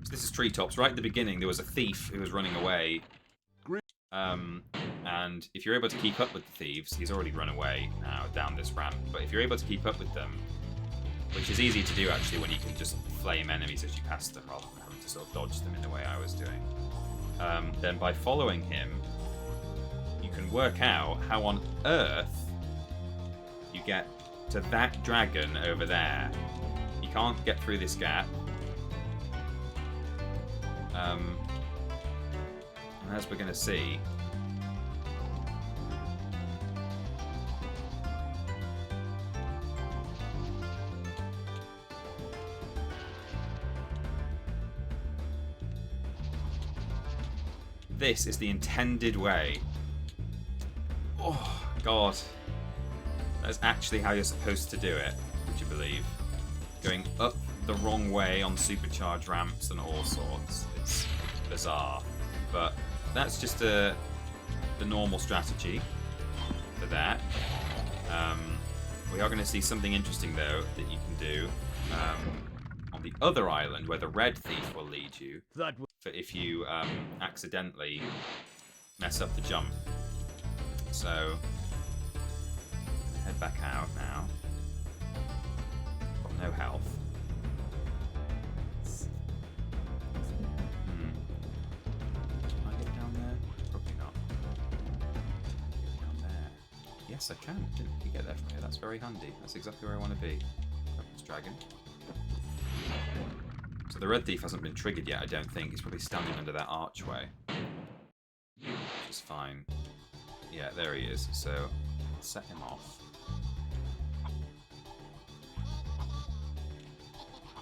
So this is Treetops. Right at the beginning, there was a thief who was running away. And if you're able to keep up with the thieves, he's already run away now down this ramp, but if you're able to keep up with them, which is easy to do actually when you can just flame enemies as you pass them rather than having to sort of dodge them in the way I was doing, then by following him, you can work out how on earth you get to that dragon over there. You can't get through this gap. And as we're going to see, this is the intended way. Oh, God. That's actually how you're supposed to do it, would you believe? Going up the wrong way on supercharged ramps and all sorts. It's bizarre. But that's just the normal strategy for that. We are going to see something interesting, though, that you can do on the other island where the red thief will lead you. For if you accidentally mess up the jump. So, head back out now. Got no health. Can I get down there? Probably not. Get down there. Yes, I can. Didn't you get there from here? That's very handy. That's exactly where I want to be. Grab this dragon. So the red thief hasn't been triggered yet, I don't think. He's probably standing under that archway. Which is fine. Yeah, there he is. So, I'll set him off.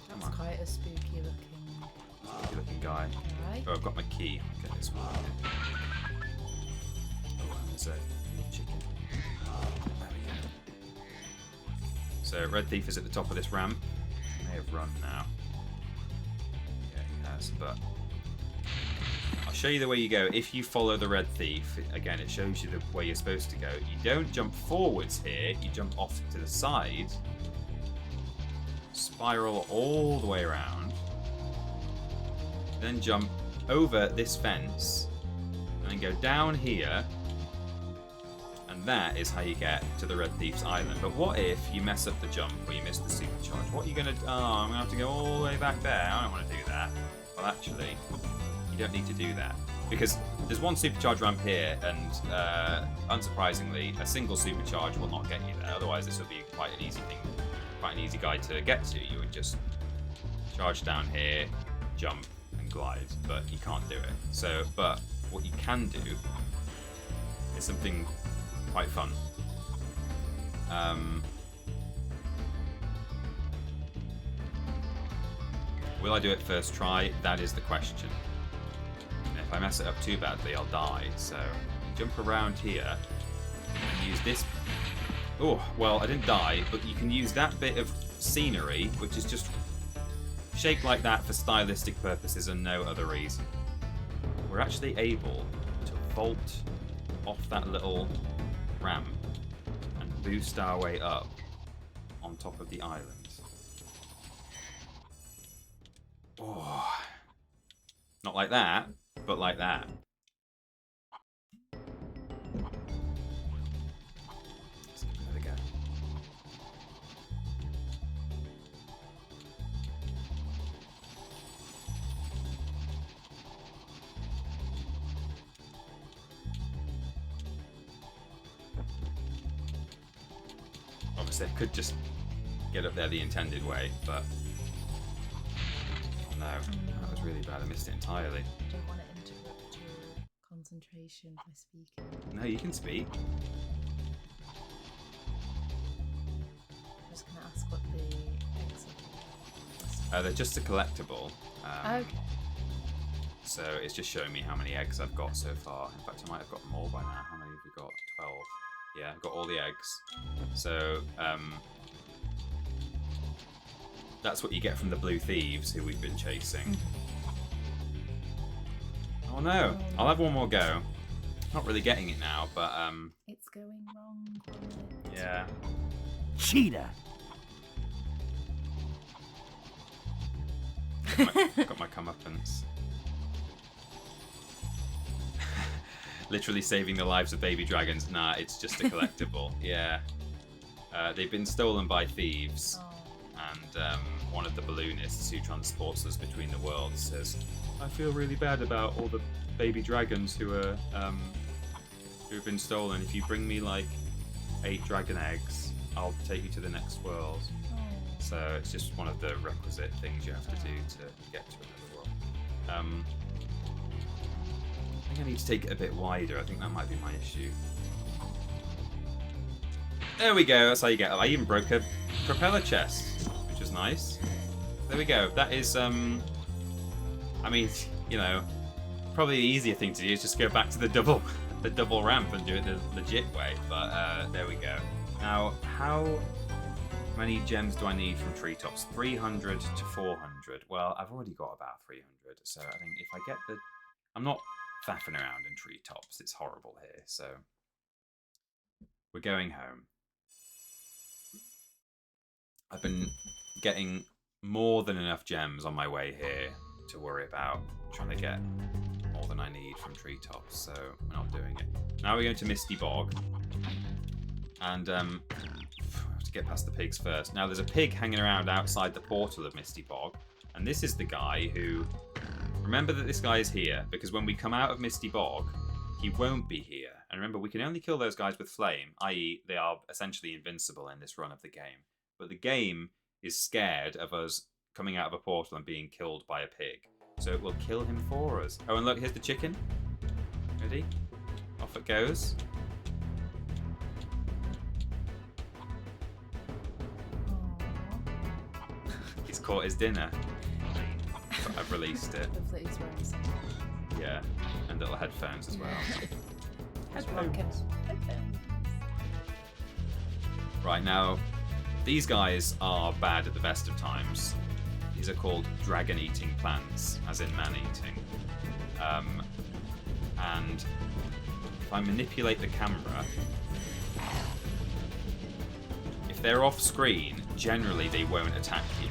That's quite a spooky looking guy. Right. Oh, I've got my key. Get this one. Oh, and there's a chicken. There we go. So, red thief is at the top of this ramp. He may have run now. But I'll show you the way you go. If you follow the red thief, again, it shows you the way you're supposed to go. You don't jump forwards here, you jump off to the side, spiral all the way around, then jump over this fence, and then go down here, and that is how you get to the red thief's island. But what if you mess up the jump or you miss the supercharge? What are you going to do? Oh, I'm going to have to go all the way back there. I don't want to do that. Well, actually, you don't need to do that, because there's one supercharge ramp here, and unsurprisingly, a single supercharge will not get you there. Otherwise, this would be quite an easy thing, quite an easy guide to get to. You would just charge down here, jump, and glide, but you can't do it. So, but what you can do is something quite fun. Will I do it first try? That is the question. And if I mess it up too badly, I'll die. So, jump around here and use this. Oh, well, I didn't die, but you can use that bit of scenery, which is just shaped like that for stylistic purposes and no other reason. We're actually able to vault off that little ramp and boost our way up on top of the island. Oh, not like that, but like that. Let's give it another go. Obviously, I could just get up there the intended way, but no, that was really bad. I missed it entirely. I don't want to interrupt your concentration by speaking. No, you can speak. I'm just going to ask what the exit They're just a collectible. okay. So it's just showing me how many eggs I've got so far. In fact, I might have got more by now. How many have we got? 12. Yeah, I've got all the eggs. So that's what you get from the blue thieves who we've been chasing. Oh no, I'll have one more go. Not really getting it now, but It's going wrong. yeah. Cheetah! Got my comeuppance. Literally saving the lives of baby dragons. Nah, it's just a collectible. Yeah. They've been stolen by thieves. And one of the balloonists who transports us between the worlds says, I feel really bad about all the baby dragons who've been stolen. If you bring me like 8 dragon eggs, I'll take you to the next world. So it's just one of the requisite things you have to do to get to another world. I think I need to take it a bit wider. I think that might be my issue. There we go. That's how you get it. I even broke a propeller chest, which was nice. There we go. That is, I mean, you know, probably the easier thing to do is just go back to the double ramp and do it the legit way. But there we go. Now, how many gems do I need from treetops? 300 to 400. Well, I've already got about 300, so I think if I get the... I'm not faffing around in treetops. It's horrible here, so... We're going home. I've been getting more than enough gems on my way here to worry about trying to get more than I need from treetops, so we're not doing it. Now we're going to Misty Bog. And, to get past the pigs first. Now there's a pig hanging around outside the portal of Misty Bog, and this is the guy who... Remember that this guy is here, because when we come out of Misty Bog, he won't be here. And remember, we can only kill those guys with flame, i.e. they are essentially invincible in this run of the game. But the game is scared of us coming out of a portal and being killed by a pig. So it will kill him for us. Oh, and look, here's the chicken. Ready? Off it goes. He's caught his dinner. But I've released it. Love that he's wearing something. Yeah, and little headphones as well. Headphones. Right, now, these guys are bad at the best of times. These are called dragon-eating plants, as in man-eating. And if I manipulate the camera, if they're off-screen, generally they won't attack you.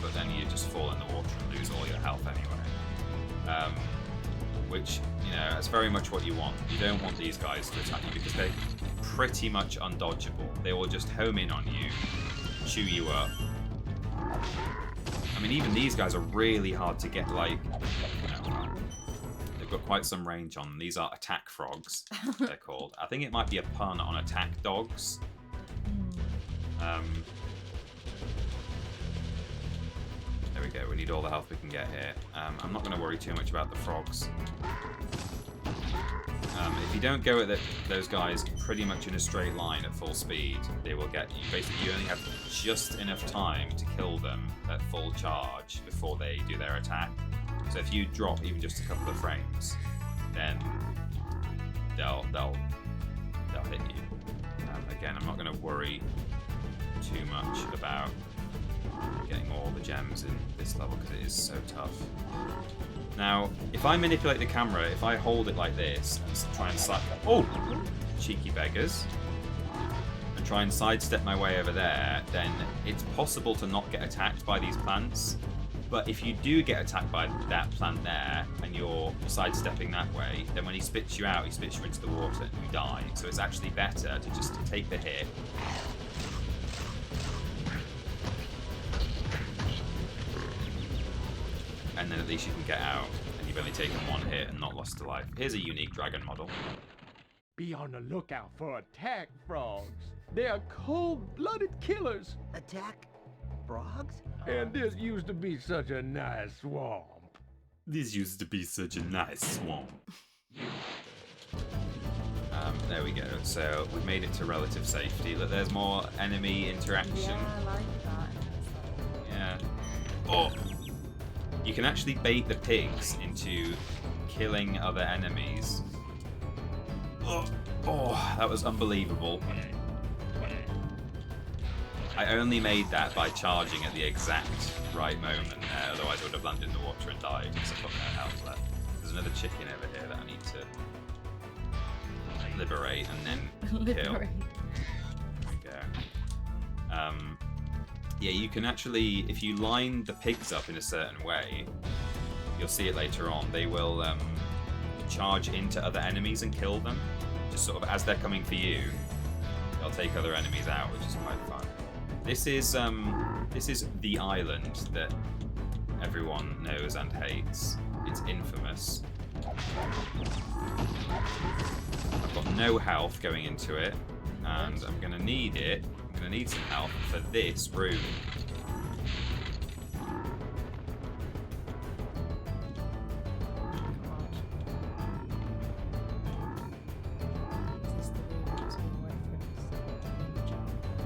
But then you just fall in the water and lose all your health anyway. Which, you know, that's very much what you want. You don't want these guys to attack you because they're pretty much undodgeable. They will just home in on you, chew you up. I mean, even these guys are really hard to get, like, you know, they've got quite some range on them. These are attack frogs, they're called. I think it might be a pun on attack dogs. There we go, we need all the health we can get here. I'm not going to worry too much about the frogs. If you don't go at those guys pretty much in a straight line at full speed, they will get you. Basically, you only have just enough time to kill them at full charge before they do their attack. So if you drop even just a couple of frames, then they'll hit you. Again, I'm not going to worry too much about getting all the gems in this level because it is so tough. Now, if I manipulate the camera, if I hold it like this and try and cheeky beggars, and try and sidestep my way over there, then it's possible to not get attacked by these plants. But if you do get attacked by that plant there, and you're sidestepping that way, then when he spits you out, he spits you into the water and you die. So it's actually better to just take the hit, and then at least you can get out, and you've only taken one hit and not lost a life. Here's a unique dragon model. Be on the lookout for attack frogs. They are cold-blooded killers. Attack frogs? And this used to be such a nice swamp. This used to be such a nice swamp. There we go. So we've made it to relative safety. Look, there's more enemy interaction. Yeah, I like that. Yeah. Oh! you can actually bait the pigs into killing other enemies. Oh, that was unbelievable. I only made that by charging at the exact right moment there, otherwise I would have landed in the water and died because I've got no health left. There's another chicken over here that I need to liberate and then kill. There we go. Yeah, you can actually, if you line the pigs up in a certain way, you'll see it later on, they will charge into other enemies and kill them. Just sort of as they're coming for you, they'll take other enemies out, which is quite fun. This is the island that everyone knows and hates. It's infamous. I've got no health going into it, and I'm gonna need it. I'm gonna need some health for this room.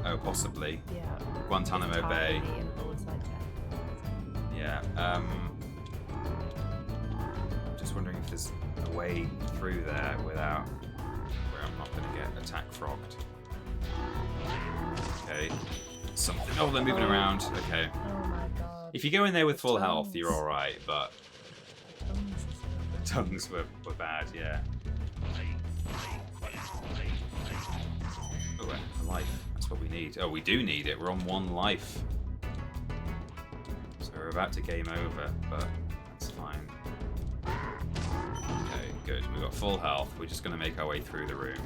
Oh, possibly. Yeah. Guantanamo Bay. Yeah. Just wondering if there's a way through there without where I'm not going to get attack frogged. Okay. Something. Oh, they're moving around. Okay. Oh my god. If you go in there with full health, you're all right, but tongues were bad. Yeah. Oh, a life. That's what we need. Oh, we do need it. We're on 1 life. So we're about to game over, but that's fine. Okay, good. We've got full health. We're just going to make our way through the room.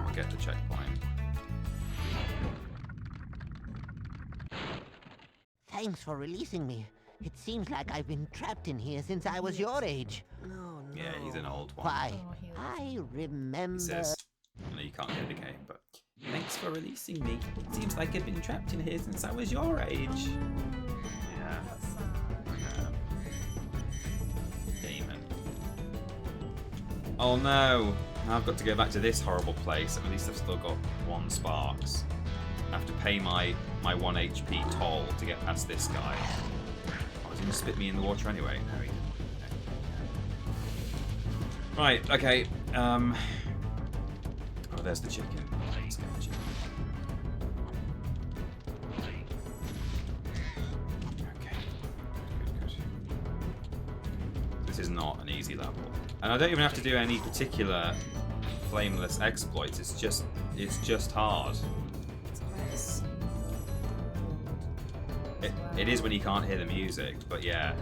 We'll get the checkpoint. Thanks for releasing me. It seems like I've been trapped in here since I was your age. No. Yeah, he's an old one. Why, I remember... He says, no, you can't hear the game, but... Thanks for releasing me. It seems like I've been trapped in here since I was your age. Yeah. Demon. Oh no! Now I've got to go back to this horrible place. At least I've still got 1 sparks. I have to pay my 1 HP toll to get past this guy. Oh, he's going to spit me in the water anyway. No, he didn't. Right, okay. Oh, there's the chicken. Let's get the chicken. Okay. Good. This is not an easy level. And I don't even have to do any particular Flameless exploits. It's just hard. It is when you can't hear the music, but yeah,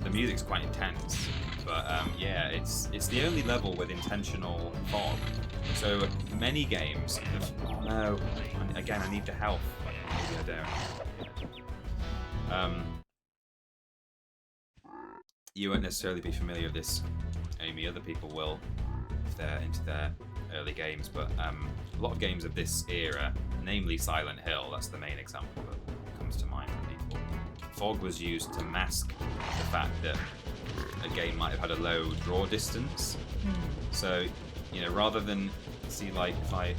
the music's quite intense. But yeah, it's the only level with intentional fog. So many games have... Oh no, again, I need the health. Maybe I don't. You won't necessarily be familiar with this. Maybe other people will if they're into their early games, but a lot of games of this era, namely Silent Hill, that's the main example that comes to mind for people. Fog was used to mask the fact that a game might have had a low draw distance. So, you know, rather than see like if I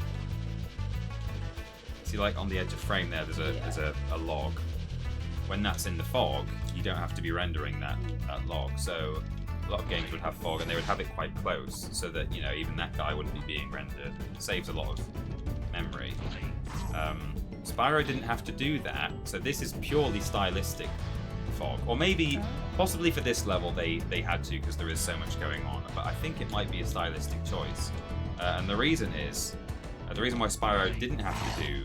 see like on the edge of frame there, there's a log. When that's in the fog, you don't have to be rendering that log. So a lot of games would have fog and they would have it quite close, so that, you know, even that guy wouldn't be being rendered. It saves a lot of memory. Spyro didn't have to do that, so this is purely stylistic fog. Or maybe, possibly for this level they had to because there is so much going on, but I think it might be a stylistic choice. And the reason is, the reason why Spyro didn't have to do...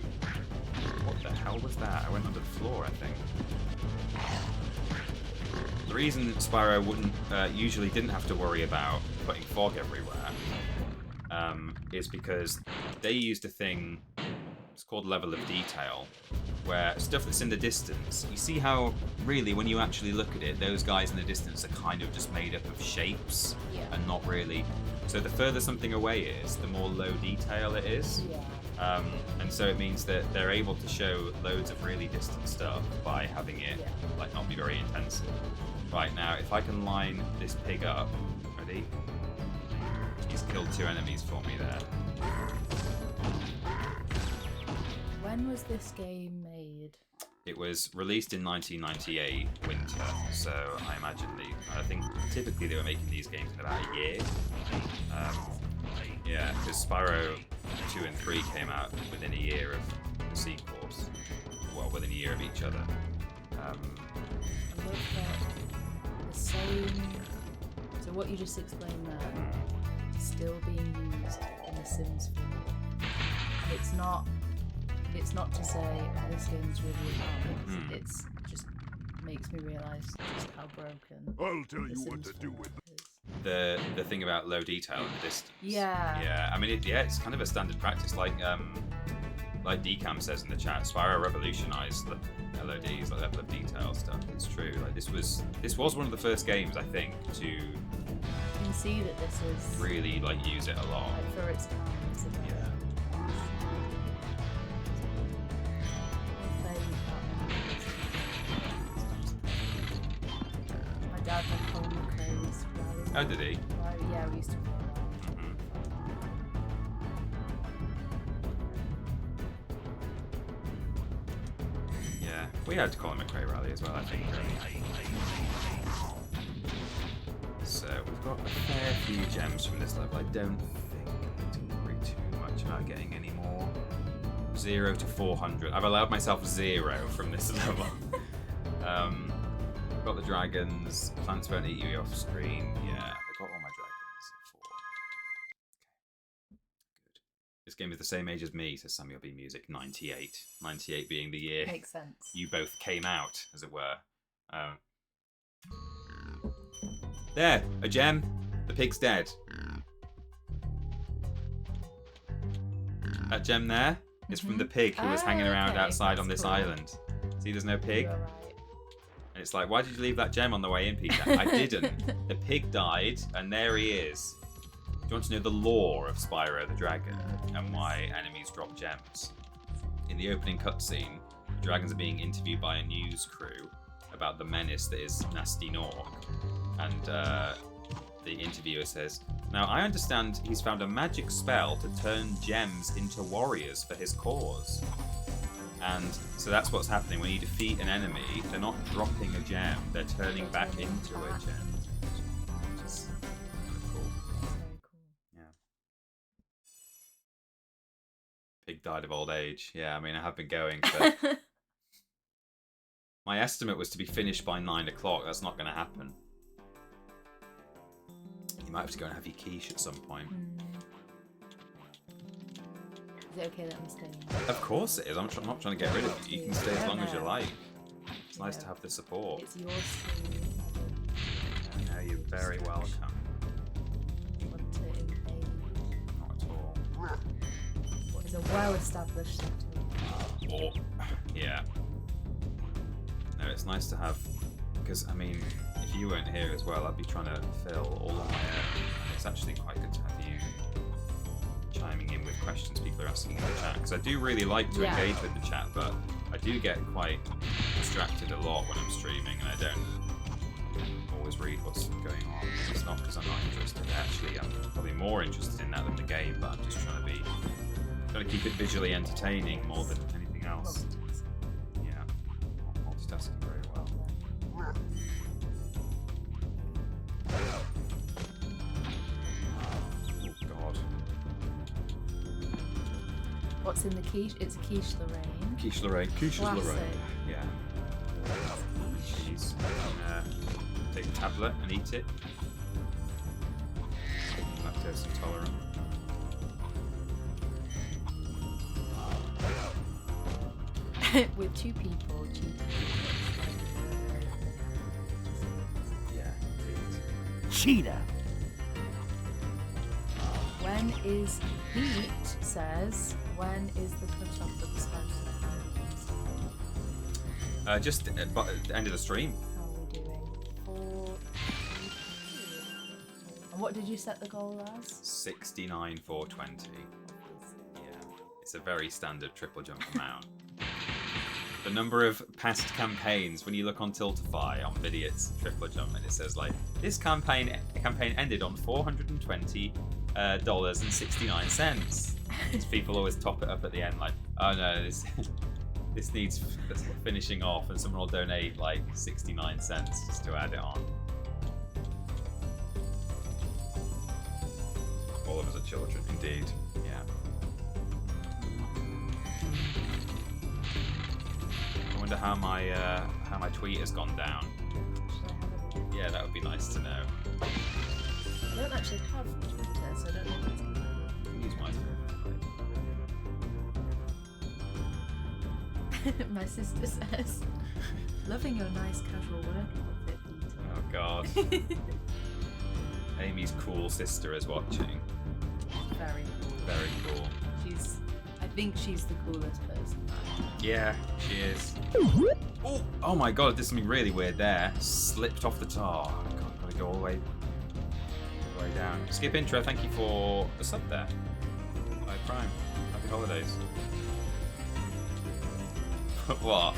What the hell was that? I went under the floor, I think. The reason Spyro usually didn't have to worry about putting fog everywhere is because they used a thing, it's called level of detail, where stuff that's in the distance, you see how really when you actually look at it, those guys in the distance are kind of just made up of shapes and not really. So the further something away is, the more low detail it is. And so it means that they're able to show loads of really distant stuff by having it like not be very intensive. Right, now if I can line this pig up, ready? He's killed 2 enemies for me there. When was this game made? It was released in 1998 winter, so I imagine I think typically they were making these games in about a year. Yeah, because Spyro 2 and 3 came out within a year of the sequels. Well, within a year of each other. I love that the same. So what you just explained there is still being used in The Sims 4. And it's not to say this game's really hard. It's just makes me realise just how broken. I'll tell you what to do with it. The thing about low detail in the distance. Yeah. Yeah. I mean, it's kind of a standard practice. Like Decam says in the chat, Spyro revolutionised the LODs, like level of detail stuff. It's true. Like this was one of the first games I think to. You can see that this is really like use it a lot. Like for its time. It's a Yeah. My dad had Colin McRae's Rally. Oh, did he? Yeah, we used to play that. Yeah, we had Colin McRae Rally as well, I think. So we've got a fair few gems from this level. I don't think I need to worry too much about getting any more. 0 to 400. I've allowed myself 0 from this level. Got the dragons. Plants won't eat you off screen. Yeah, I got all my dragons at 4. Okay, good. This game is the same age as me, says Samuel B. Music. 98. 98 being the year Makes sense. you both came out, as it were. There, a gem. The pig's dead. That gem there is from the pig who was hanging around okay, outside on that's this cool. island. See, there's no pig. You're right. And it's like, why did you leave that gem on the way in, Peter? I didn't. The pig died, and there he is. Do you want to know the lore of Spyro the Dragon and why enemies drop gems? In the opening cutscene, the dragons are being interviewed by a news crew about the menace that is Gnasty Gnorc. And the interviewer says, now I understand he's found a magic spell to turn gems into warriors for his cause. And so that's what's happening. When you defeat an enemy, they're not dropping a gem, they're turning back into a gem. Which is kind of cool. Very cool. Yeah. Pig died of old age. Yeah, I mean, I have been going for... My estimate was to be finished by 9 o'clock. That's not going to happen. You might have to go and have your quiche at some point. Is it okay that I'm staying? Of course it is. I'm not trying to get rid of you. You can stay as long as you like. It's nice to have the support. It's yours to I know, you're very welcome. want to invade Not at all. what is a well-established sector. Oh, yeah. No, it's nice to have, because I mean, if you weren't here as well, I'd be trying to fill all of my own. It's actually quite good to have you chiming in with questions people are asking in the chat, because I do really like to engage with the chat, but I do get quite distracted a lot when I'm streaming, and I don't always read what's going on. It's not because I'm not interested. Actually, I'm probably more interested in that than the game, but I'm just trying to keep it visually entertaining more than anything else. Yeah, multitasking very well. Oh God. What's in the quiche? It's a quiche Lorraine. Quiche Lorraine. Quiche is Classic. Lorraine. Yeah. Cheese. Take a tablet and eat it. Lactose intolerant. With 2 people, Yeah. Cheetah. When is Heat says, when is the cut-off of the Spencer? Just at the end of the stream. How are we doing? And what did you set the goal as? 69 420. Yeah. It's a very standard triple jump amount. The number of past campaigns, when you look on Tiltify on Vidiot's triple jump, and it says like this campaign ended on 420 $2,000.69. People always top it up at the end, like, oh no, this needs finishing off, and someone will donate like 69 cents just to add it on. All of us are children, indeed. Yeah. I wonder how my tweet has gone down. Yeah, that would be nice to know. I don't actually have Twitter, so I don't know what's going on. Use my phone. My sister says, loving your nice casual work outfit, Peter. Oh god. Amy's cool sister is watching. Very cool. Very cool. I think she's the coolest person. Yeah, she is. Oh my god, I did something really weird there. Slipped off the tar. Oh, god, gotta go all the way down. Skip intro, thank you for the sub there. Bye Prime. Happy holidays. What?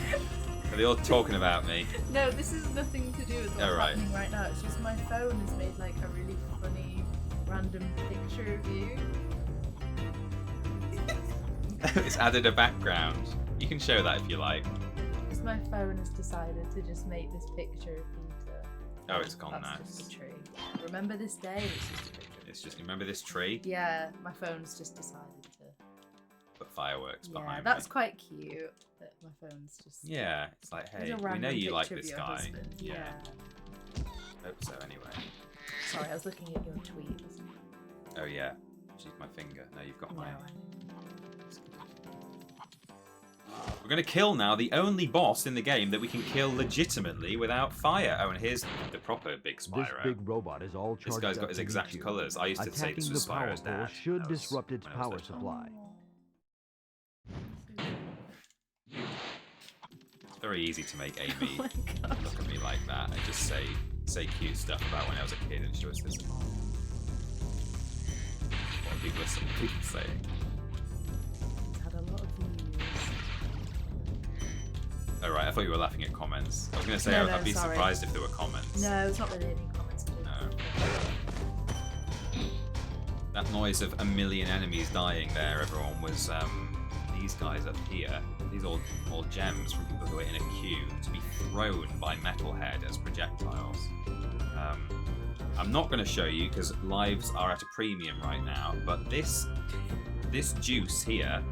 Are they all talking about me? No, this has nothing to do with what's happening right now. It's just my phone has made like a really funny random picture of you. It's added a background. You can show that if you like. Just my phone has decided to just make this picture of Peter. Oh, it's gone now. That's just a tree. Remember this day? It's just a picture. It's just, remember this tree? Yeah, my phone's just decided to put fireworks behind me. That's quite cute that my phone's just... Yeah, it's like, hey, we know you like this guy. Husband. Yeah. Hope so, anyway. Sorry, I was looking at your tweet. Oh, yeah. She's my finger. No, you've got mine. We're going to kill now the only boss in the game that we can kill legitimately without fire. Oh, and here's the proper big Spyro. This big robot is all charged. This guy's got his exact colours. I used to say this was Spyro's dad. Should disrupt its power supply. It's very easy to make Amy look at me like that and just say cute stuff about when I was a kid and show us this. What people are saying. Had a lot of views. Oh right, I thought you were laughing at comments. I was going to say I'd be surprised if there were comments. No, it's not really any comments. No. That noise of a million enemies dying there, everyone, was these guys up here. These all gems from people who are in a queue to be thrown by Metalhead as projectiles. I'm not going to show you because lives are at a premium right now, but this juice here,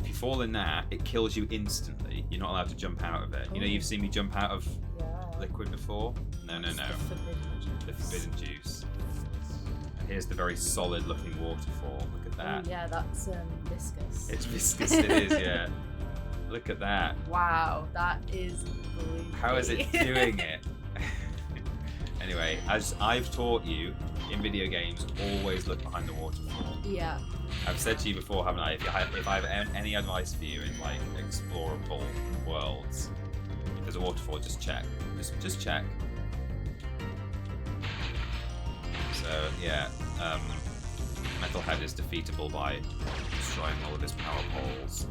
if you fall in that, it kills you instantly. You're not allowed to jump out of it. You know, you've seen me jump out of liquid before? No. The forbidden juice. Here's the very solid looking waterfall. Look at that. Oh, yeah, that's viscous. It's viscous, it is, yeah. Look at that. Wow, that is bleepy. How is it doing it? Anyway, as I've taught you, in video games, always look behind the waterfall. Yeah. I've said to you before, haven't I? If I have any advice for you in like explorable worlds, if there's a waterfall, just check. Just check. So yeah, Metalhead is defeatable by destroying all of his power poles.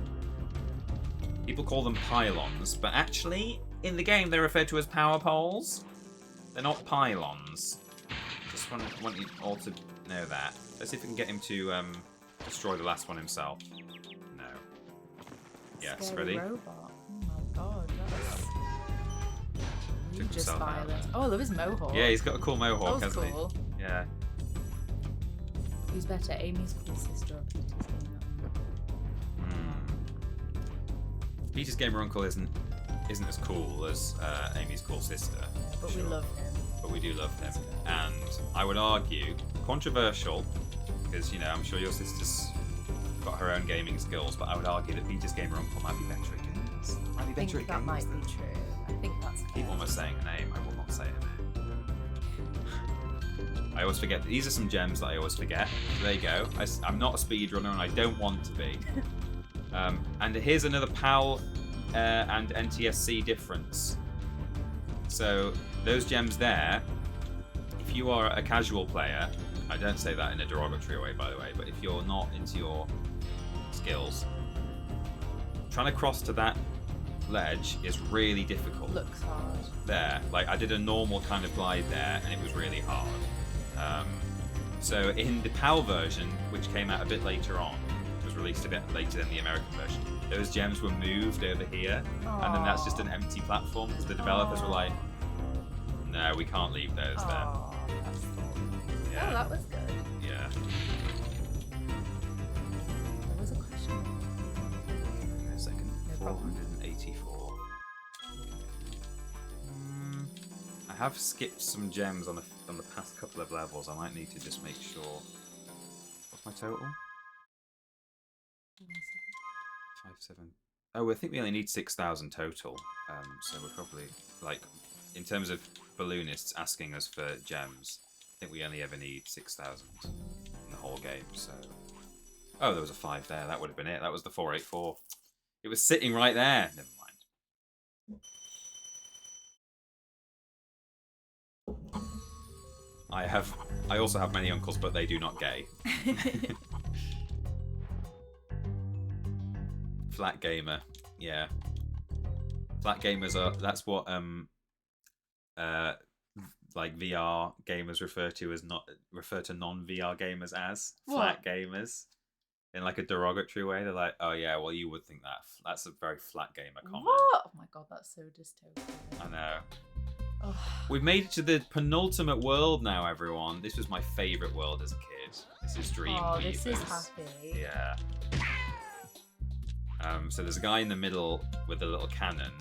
People call them pylons, but actually, in the game, they're referred to as power poles. They're not pylons. Just want you all to know that. Let's see if we can get him to destroy the last one himself. No. Yes, ready? Robot. Oh my god, that's... Took just himself out violent. there. Oh, I love his mohawk. Yeah, he's got a cool mohawk, hasn't cool. he? Yeah. Who's better, Amy's cool sister or Peter's gamer uncle? Peter's gamer uncle isn't as cool as Amy's cool sister. Yeah, but sure. we love him. But we do love him. And I would argue, controversial, because, you know, I'm sure your sister's got her own gaming skills, but I would argue that Peter's gamer uncle might be better at games. I think that might be true. I think that's fair. I keep almost saying her name. I will not say her name. I always forget. These are some gems that I always forget. There you go. I'm not a speedrunner and I don't want to be. And here's another PAL and NTSC difference. So those gems there, if you are a casual player, I don't say that in a derogatory way, by the way, but if you're not into your skills, trying to cross to that ledge is really difficult. Looks hard. There, like I did a normal kind of glide there and it was really hard. So in the PAL version, which came out a bit later on, was released a bit later than the American version, those gems were moved over here, and then that's just an empty platform because the developers were like, no, we can't leave those there. That's cool. Yeah. Oh, that was good. Yeah. There was a question. Wait a second. No problem. 484. I have skipped some gems on the past couple of levels. I might need to just make sure. What's my total? 57. Oh, I think we only need 6,000 total. So we're probably, like, in terms of balloonists asking us for gems, I think we only ever need 6,000 in the whole game. So, oh, there was a 5 there. That would have been it. That was the 484. It was sitting right there. Never mind. I also have many uncles, but they do not gay. Flat gamer, yeah. Flat gamers are, that's what like VR gamers refer to non-VR gamers as flat gamers in like a derogatory way. They're like, oh yeah, well you would think that's a very flat gamer comment. What? Oh my god, that's so dystopian. I know. We've made it to the penultimate world now, everyone. This was my favourite world as a kid. This is Dreamweavers. Oh, this is happy. Yeah. So there's a guy in the middle with a little cannon,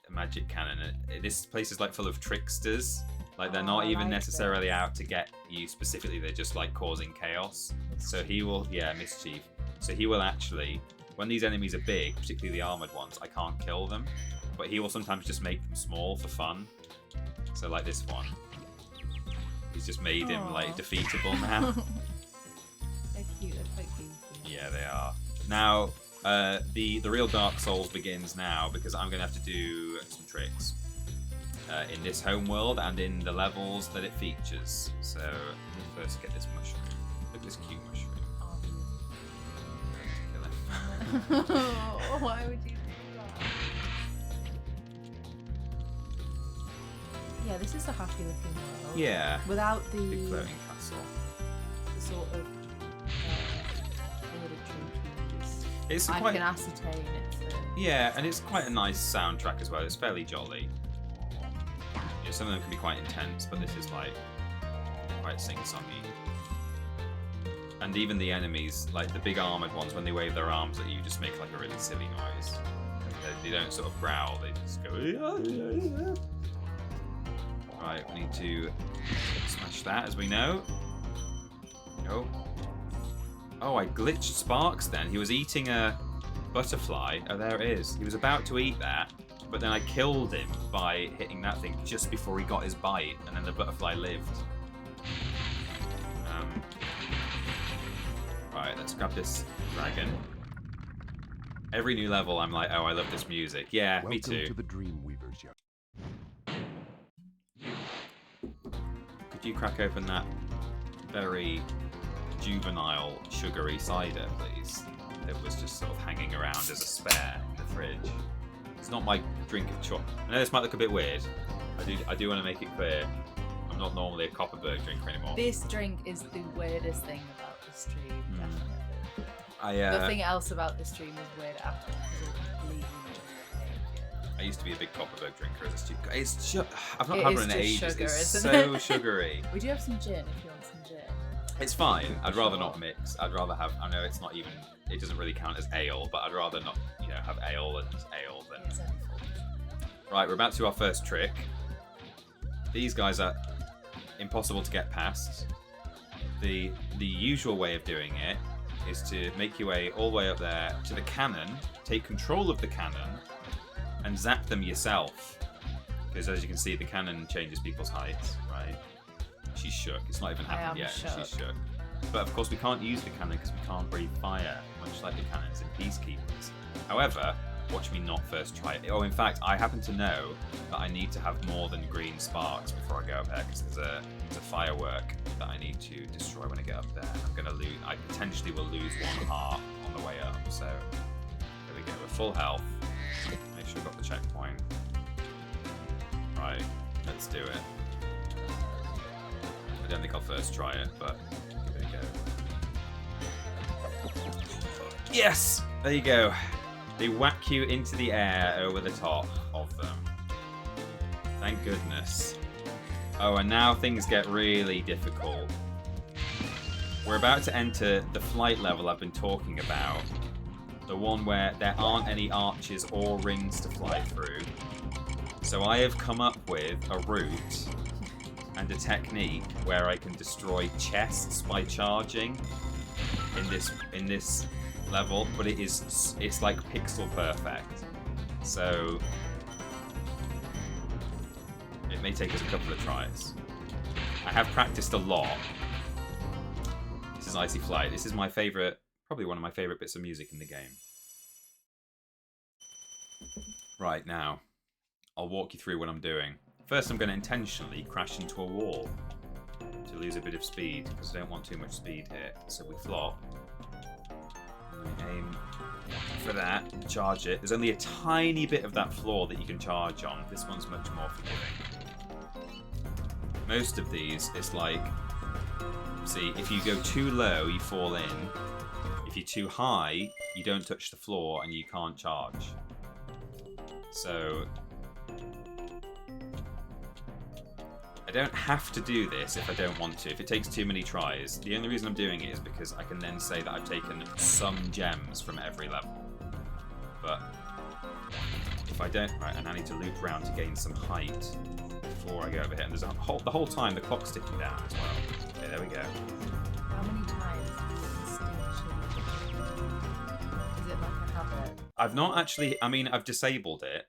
a magic cannon. This place is like full of tricksters. Like they're not even necessarily out to get you specifically. They're just like causing chaos. So he will, mischief. So he will actually, when these enemies are big, particularly the armored ones, I can't kill them. But he will sometimes just make them small for fun. So like this one, he's just made him like defeatable now. They're cute. They're quite goofy. Yeah, they are. Now, the real Dark Souls begins now because I'm gonna have to do some tricks in this home world and in the levels that it features. So let me first get this mushroom. Look at this cute mushroom. Kill him. Why would you do that? Yeah, this is a happy looking world. Yeah. Without the big floating castle. The sort of It's I quite, can ascertain it's yeah, and it's quite a nice soundtrack as well. It's fairly jolly. Yeah, some of them can be quite intense, but this is like quite sing-songy. And even the enemies, like the big armored ones, when they wave their arms at you, just make like a really silly noise. They don't sort of growl; they just go. Right, we need to smash that, as we know. Go. Oh, I glitched Sparks then. He was eating a butterfly. Oh, there it is. He was about to eat that, but then I killed him by hitting that thing just before he got his bite, and then the butterfly lived. Right, let's grab this dragon. Every new level, I'm like, oh, I love this music. Yeah, me too. Welcome to the Dreamweavers, young. Could you crack open that very juvenile sugary cider, please? That was just sort of hanging around as a spare in the fridge. It's not my drink of choice. I know this might look a bit weird. I do want to make it clear. I'm not normally a Copperberg drinker anymore. This drink is the weirdest thing about the stream, definitely. Nothing else about the stream is weird at all. I used to be a big Copperberg drinker as a student. I've not had one in ages. Sugar, it's isn't so it? sugary. We do have some gin if you want some gin. It's fine. I'd rather not mix. I'd rather have. I know it's not even. It doesn't really count as ale, but I'd rather not. Have ale and ale than. Right, we're about to do our first trick. These guys are impossible to get past. The usual way of doing it is to make your way all the way up there to the cannon, take control of the cannon, and zap them yourself. Because as you can see, the cannon changes people's heights, right? She's shook. It's not even happened yet. Shook. She's shook. But of course, we can't use the cannon because we can't breathe fire, much like the cannons in Peacekeepers. However, watch me not first try it. Oh, in fact, I happen to know that I need to have more than green sparks before I go up there because there's a firework that I need to destroy when I get up there. I'm gonna lose. I potentially will lose one heart on the way up. So there we go. We're full health. Make sure I've got the checkpoint. Right, let's do it. don't think I'll first try it, but give it a go. Yes! There you go. They whack you into the air over the top of them. Thank goodness. Oh, and now things get really difficult. We're about to enter the flight level I've been talking about. The one where there aren't any arches or rings to fly through. So I have come up with a route and a technique where I can destroy chests by charging in this level, but it's like pixel perfect. So it may take us a couple of tries. I have practiced a lot. This is Icy Flight. This is my favorite, probably one of my favorite bits of music in the game. Right, now I'll walk you through what I'm doing. First, I'm going to intentionally crash into a wall to lose a bit of speed, because I don't want too much speed here. So we flop. And we aim for that, charge it. There's only a tiny bit of that floor that you can charge on. This one's much more forgiving. Most of these, it's like, see, if you go too low, you fall in. If you're too high, you don't touch the floor and you can't charge. So I don't have to do this if I don't want to. If it takes too many tries, the only reason I'm doing it is because I can then say that I've taken some gems from every level. But if I don't, right, and I need to loop around to gain some height before I go over here. And there's the whole time the clock's ticking down as well. Okay, there we go. How many times is it like a habit? I've not actually. I mean, I've disabled it,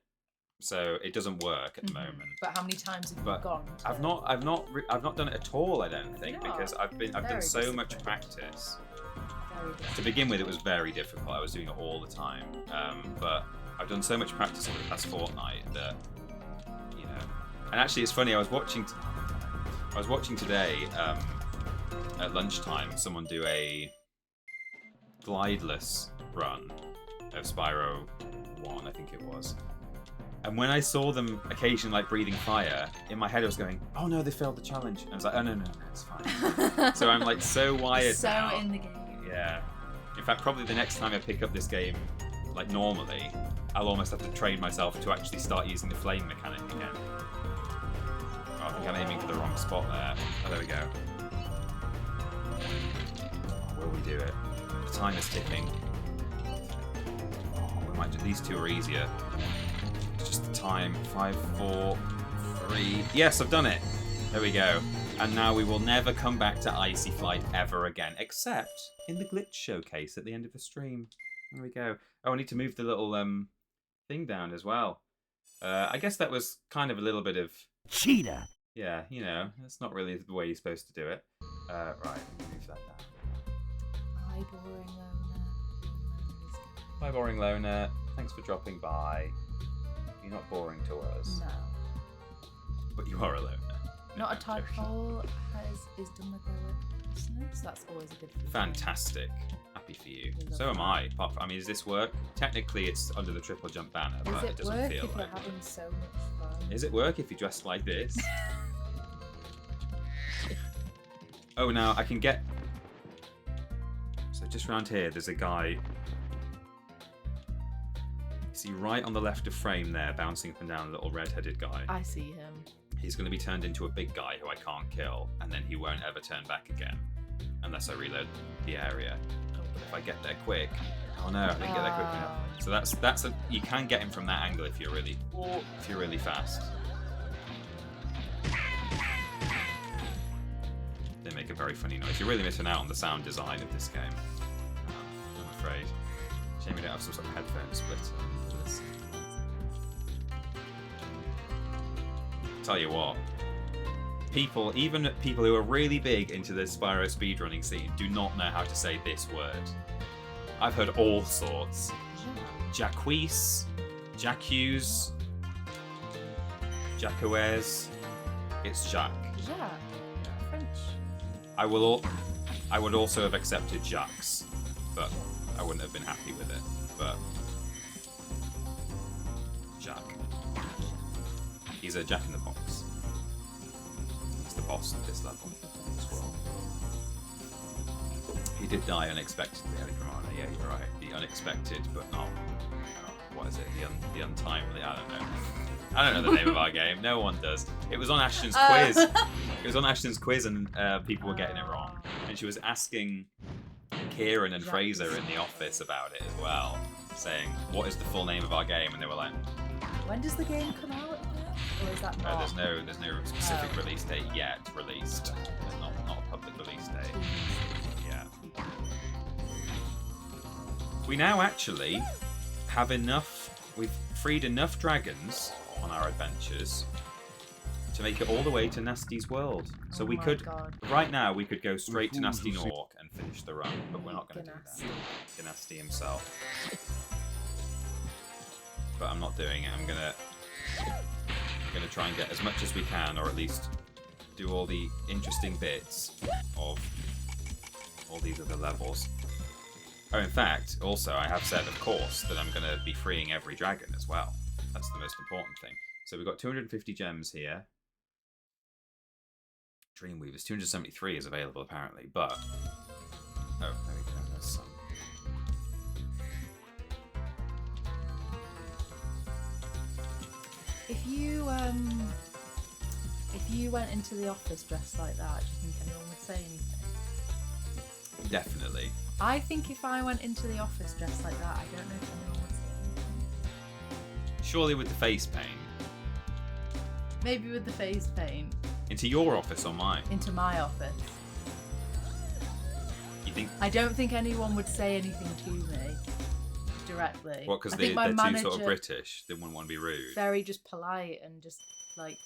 so it doesn't work at the moment. But how many times have you gone? I've not done it at all. I don't think, because I've done so much practice. To begin with, it was very difficult. I was doing it all the time, but I've done so much practice over the past fortnight that, you know. And actually, it's funny. I was watching today at lunchtime. Someone do a glideless run of Spyro 1, I think it was. And when I saw them occasionally like breathing fire, in my head I was going, "Oh no, they failed the challenge." And I was like, "Oh no, it's fine." So I'm like so wired now. So in the game. Yeah. In fact, probably the next time I pick up this game, like normally, I'll almost have to train myself to actually start using the flame mechanic again. Oh, I think I'm aiming for the wrong spot there. Oh, there we go. Will we do it? The time is ticking. We might do, these two are easier. It's just the time. 5, 4, 3. Yes, I've done it. There we go. And now we will never come back to Icy Flight ever again, except in the glitch showcase at the end of the stream. There we go. Oh, I need to move the little thing down as well. I guess that was kind of a little bit of cheater. Yeah, you know, that's not really the way you're supposed to do it. Right, move that down. Hi, boring loner. Hi, boring loner. Thanks for dropping by. You're not boring to us. No. But you are a loner. Not a tadpole is done with their listeners. That's always a good feeling. Fantastic. Happy for you. So am I. I mean, does this work? Technically, it's under the TripleJump banner, but it doesn't feel if like you're having so much fun? Is it work if you dress like this? Oh, now I can get... So just around here, there's a guy... See, right on the left of frame there, bouncing up and down, a little red-headed guy. I see him. He's going to be turned into a big guy who I can't kill, and then he won't ever turn back again. Unless I reload the area. But if I get there quick... Oh no, I didn't get there quick enough. So that's a... You can get him from that angle if you're really fast. They make a very funny noise. You're really missing out on the sound design of this game. I'm afraid. Shame we don't have some sort of headphone splitter. Tell you what, even people who are really big into the Spyro speedrunning scene do not know how to say this word. I've heard all sorts. Jacques, Jacques, Jacques. It's Jacques. Jacques. French. I would also have accepted Jacques, but I wouldn't have been happy with it. But Jacques. He's a Jack in the Box. He's the boss of this level, this world. He did die unexpectedly, Ellie Romano. Yeah, you're right. The unexpected, but not. What is it? The untimely. I don't know. I don't know the name of our game. No one does. It was on Ashton's quiz. It was on Ashton's quiz, and people were getting it wrong. And she was asking Kieran and Fraser in the office about it as well, saying, "What is the full name of our game?" And they were like, "When does the game come out? Or is that not?" There's no specific release date yet released. Not a public release date. Yeah. We now actually have enough. We've freed enough dragons on our adventures to make it all the way to Gnasty's world. So we could, right now, we could go straight to Gnasty Gnorc and finish the run, but we're not going to do that. Gnasty himself. But I'm not doing it. I'm gonna try and get as much as we can, or at least do all the interesting bits of all these other levels. Oh, in fact, also I have said, of course, that I'm going to be freeing every dragon as well. That's the most important thing. So we've got 250 gems here. Dreamweavers, 273 is available apparently, but... Oh, there we go, there's some. If you went into the office dressed like that, do you think anyone would say anything? Definitely. I think if I went into the office dressed like that, I don't know if anyone would say anything. Surely with the face paint. Maybe with the face paint. Into your office or mine? Into my office. You think? I don't think anyone would say anything to me directly. What, because they're too sort of British? They wouldn't want to be rude? Very just polite and just like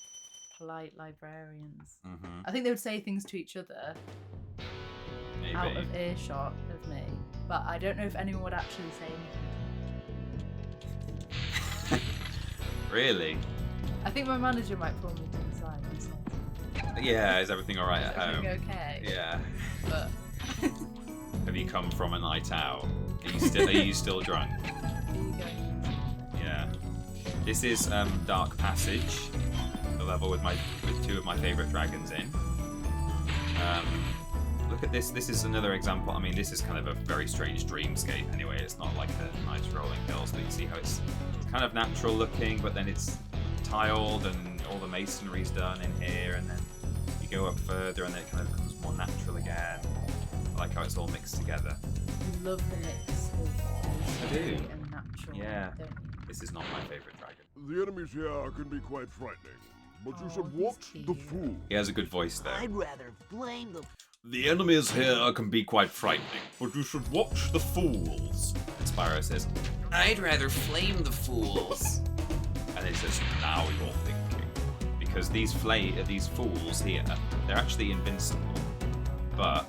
polite librarians. Mm-hmm. I think they would say things to each other. Maybe. Out of earshot of me, but I don't know if anyone would actually say anything. Really? I think my manager might pull me to the side and say, yeah, is everything alright at home? Is everything okay? Yeah. But have you come from a night out? Are you still drunk? Yeah. This is Dark Passage, the level with two of my favourite dragons in. Look at this. This is another example. I mean, this is kind of a very strange dreamscape anyway. It's not like a nice rolling hills, but you see how it's kind of natural looking, but then it's tiled and all the masonry's done in here, and then you go up further and then it kind of becomes more natural again. I like how it's all mixed together. You love the mix of masonry and natural. Yeah. Don't you? This is not my favourite dragon. The enemies here can be quite frightening, but you should watch the fool. He has a good voice though. I'd rather flame the... The enemies here can be quite frightening, but you should watch the fools. And Spyro says, I'd rather flame the fools. And it says, now you're thinking. Because these fools here, they're actually invincible. But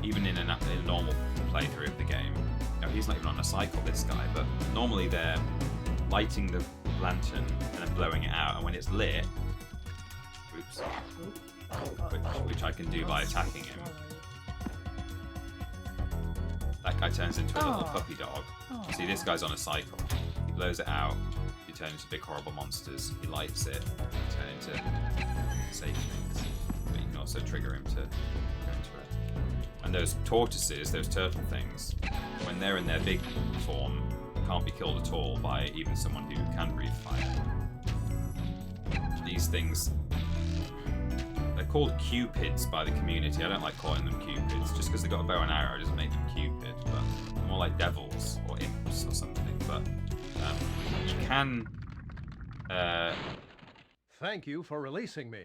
even in a normal playthrough of the game, he's not even on a cycle, this guy, but normally they're lighting the lantern and then blowing it out, and when it's lit, oops, which I can do by attacking him. That guy turns into a little puppy dog. See, this guy's on a cycle. He blows it out, he turns into big horrible monsters, he lights it, turn into safe things. But you can also trigger him to go into it. And those tortoises, those turtle things, when they're in their big form, can't be killed at all by even someone who can breathe fire. These things, they're called cupids by the community. I don't like calling them cupids. Just because they've got a bow and arrow doesn't make them cupid, but they're more like devils or imps or something. But you can... Thank you for releasing me.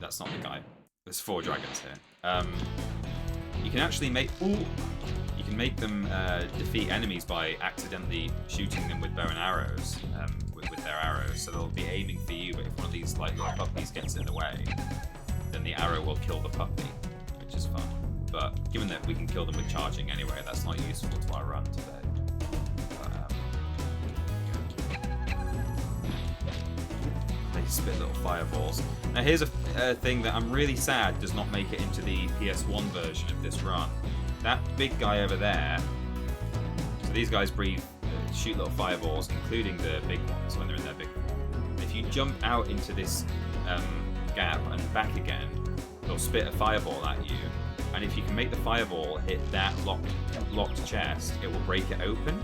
That's not the guy. There's 4 dragons here. You can actually make... You can make them defeat enemies by accidentally shooting them with bow and arrows, with their arrows. So they'll be aiming for you, but if one of these little puppies gets in the way, then the arrow will kill the puppy, which is fun. But given that we can kill them with charging anyway, that's not useful to our run today. But, they spit little fireballs. Now here's a thing that I'm really sad does not make it into the PS1 version of this run. That big guy over there, so these guys shoot little fireballs, including the big ones when they're in their big form. If you jump out into this gap and back again, it'll spit a fireball at you. And if you can make the fireball hit that locked chest, it will break it open.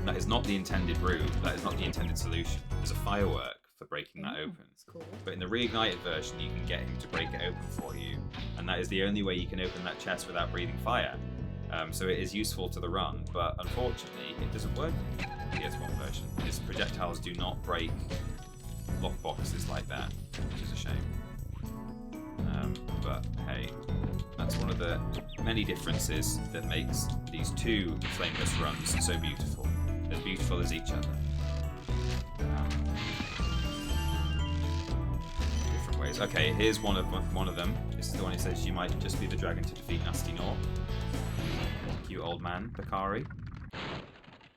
That is not the intended route. That is not the intended solution. There's a firework for breaking that open. Cool. But in the reignited version, you can get him to break it open for you. And that is the only way you can open that chest without breathing fire. So it is useful to the run, but unfortunately, it doesn't work in the PS1 version. His projectiles do not break lockboxes like that, which is a shame. But hey, that's one of the many differences that makes these two Flameless runs so beautiful as each other. Different ways. Okay, here's one of them. This is the one who says you might just be the dragon to defeat Gnasty Gnorc. You old man, Bakari.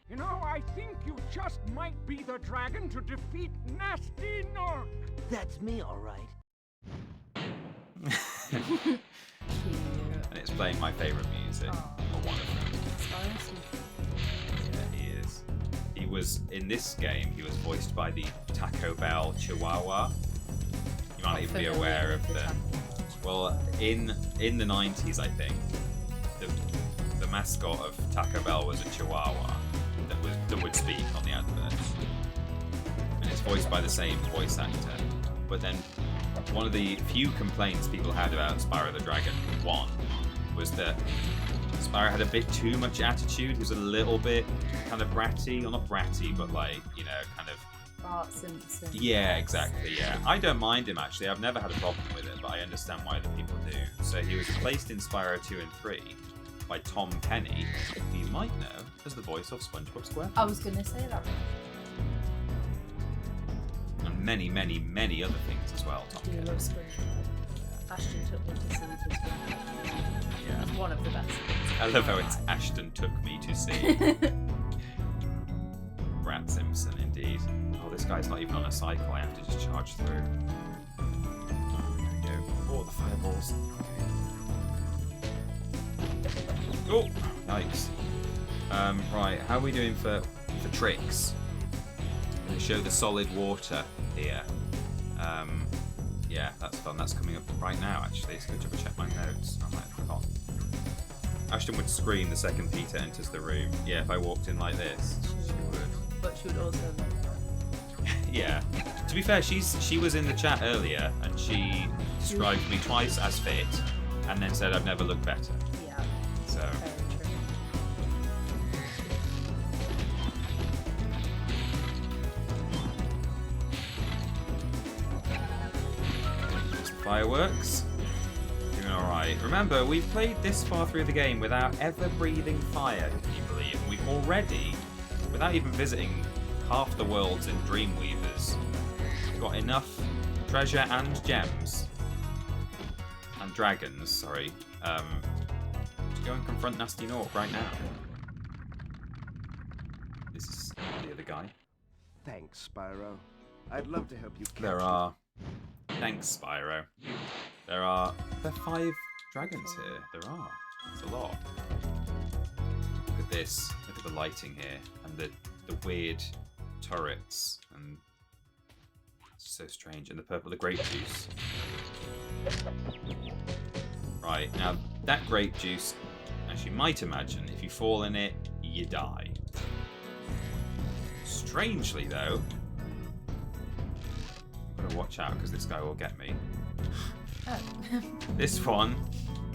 You know, I think you just might be the dragon to defeat Gnasty Gnorc. That's me, all right. And it's playing my favourite music, or one of them. Yeah, he is. He was, in this game, he was voiced by the Taco Bell Chihuahua. You might not even be aware of the... Well, in the 90s, I think, the mascot of Taco Bell was a Chihuahua that would speak on the adverts. And it's voiced by the same voice actor. But then one of the few complaints people had about Spyro the Dragon 1 was that Spyro had a bit too much attitude. He was a little bit kind of bratty, or not bratty, but like, you know, kind of... Bart Simpson. Yeah, exactly, yeah. I don't mind him, actually. I've never had a problem with it, but I understand why other people do. So he was replaced in Spyro 2 and 3 by Tom Kenny, who you might know as the voice of SpongeBob SquarePants. I was going to say that. And many, many, many other things as well, Tom Kenny. Love SpongeBob. Ashton took me to see it as well. Yeah. It's one of the best. I love how it's Ashton took me to see. Brad Simpson, indeed. Oh, this guy's not even on a cycle. I have to just charge through. There we go. Oh, the fireballs. Okay. Oh, nice. Right, how are we doing for tricks? I'm going to show the solid water here. Yeah, that's fun. That's coming up right now, actually. Let's go double check my notes. I might have forgotten. Ashton would scream the second Peter enters the room. Yeah, if I walked in like this, she would. But she would also love Yeah. To be fair, she was in the chat earlier, and she described me twice as fit, and then said I've never looked better. Yeah. So. Very true. Fireworks. Doing alright. Remember, we've played this far through the game without ever breathing fire, can you believe? And we've already, without even visiting half the worlds in Dreamweavers, got enough treasure and gems. And dragons, sorry. To go and confront Gnasty Gnorc right now. This is the other guy. Thanks, Spyro. I'd love to help you catch There are... Thanks, Spyro. There are 5 dragons here. There are. It's a lot. Look at this. Look at the lighting here. And the weird turrets. And it's so strange. And the purple, the grape juice. Right, now that grape juice, as you might imagine, if you fall in it, you die. Strangely, though, I've got to watch out because this guy will get me. Oh. This one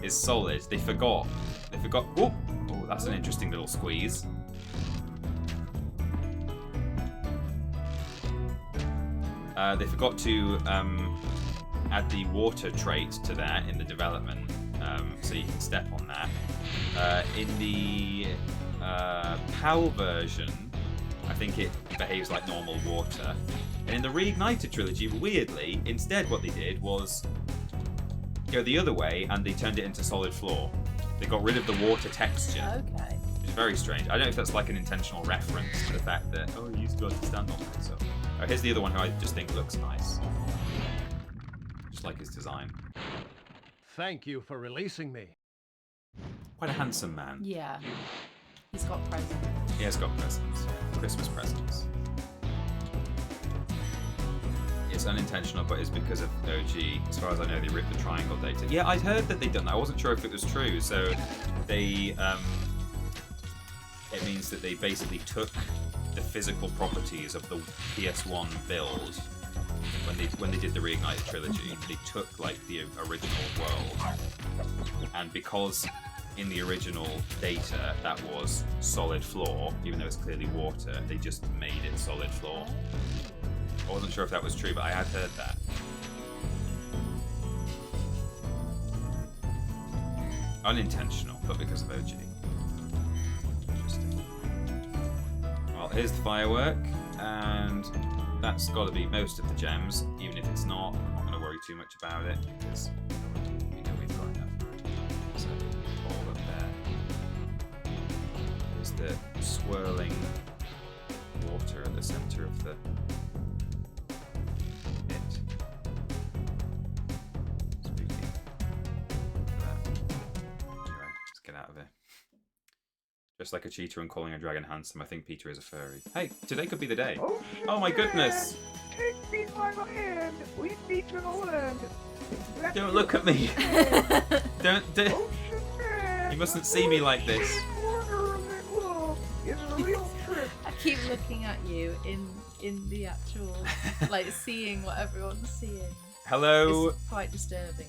is solid. They forgot. Oh, that's an interesting little squeeze. They forgot to add the water trait to that in the development, so you can step on that. In the PAL version, I think it behaves like normal water. And in the Reignited trilogy, weirdly, instead what they did was go the other way and they turned it into solid floor. They got rid of the water texture. Okay. Which is very strange. I don't know if that's like an intentional reference to the fact that, oh, you used to be able to stand on it. So, here's the other one who I just think looks nice. Just like his design. Thank you for releasing me. Quite a handsome man. Yeah. He's got presents. He has got presents. Christmas presents. it's unintentional, but it's because of OG. As far as I know, they ripped the triangle data. Yeah, I'd heard that they'd done that. I wasn't sure if it was true. So they, it means that they basically took the physical properties of the PS1 build when they did the Reignited trilogy. They took like the original world, and because in the original data that was solid floor, even though it's clearly water, they just made it solid floor. I wasn't sure if that was true, but I had heard that. Unintentional, but because of OG. Interesting. Well, here's the firework, and that's got to be most of the gems. Even if it's not, I'm not going to worry too much about it, because we know we've got enough. So, all up there. There's the swirling water at the centre of the pit. Spooky. Look at that. Anyway, let's get out of here. Just like a cheater and calling a dragon handsome, I think Peter is a furry. Hey, today could be the day. Oh my goodness! Take me by the hand. We meet in the land. Don't look at me. Don't. You mustn't see me like this. I keep looking at you in the actual, like, seeing what everyone's seeing. Hello. It's quite disturbing.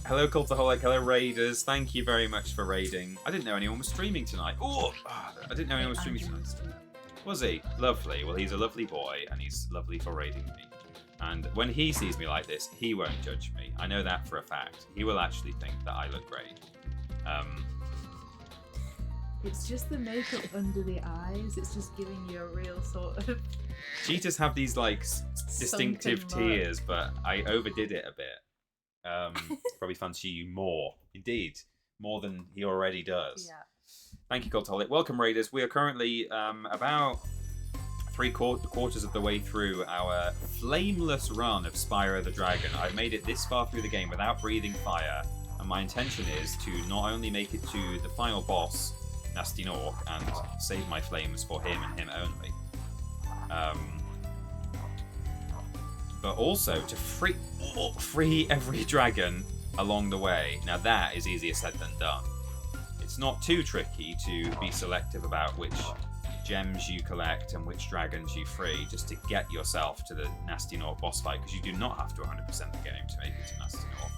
Hello, Cultaholic. Hello, Raiders. Thank you very much for raiding. I didn't know anyone was streaming tonight. Oh, I didn't know anyone was streaming tonight. Was he? Lovely. Well, he's a lovely boy, and he's lovely for raiding me. And when he sees me like this, he won't judge me. I know that for a fact. He will actually think that I look great. It's just the makeup under the eyes. It's just giving you a real sort of... Cheetahs have these, like, distinctive tears, but I overdid it a bit. Probably fancy you more. Indeed. More than he already does. Yeah. Thank you, Cultaholic. Welcome, Raiders. We are currently about three-quarters of the way through our flameless run of Spyro the Dragon. I've made it this far through the game without breathing fire, and my intention is to not only make it to the final boss, Gnasty Gnorc, and save my flames for him and him only, but also to free every dragon along the way. Now that is easier said than done. It's not too tricky to be selective about which gems you collect and which dragons you free, just to get yourself to the Gnasty Gnorc boss fight, because you do not have to 100% the game to make it to Gnasty Gnorc.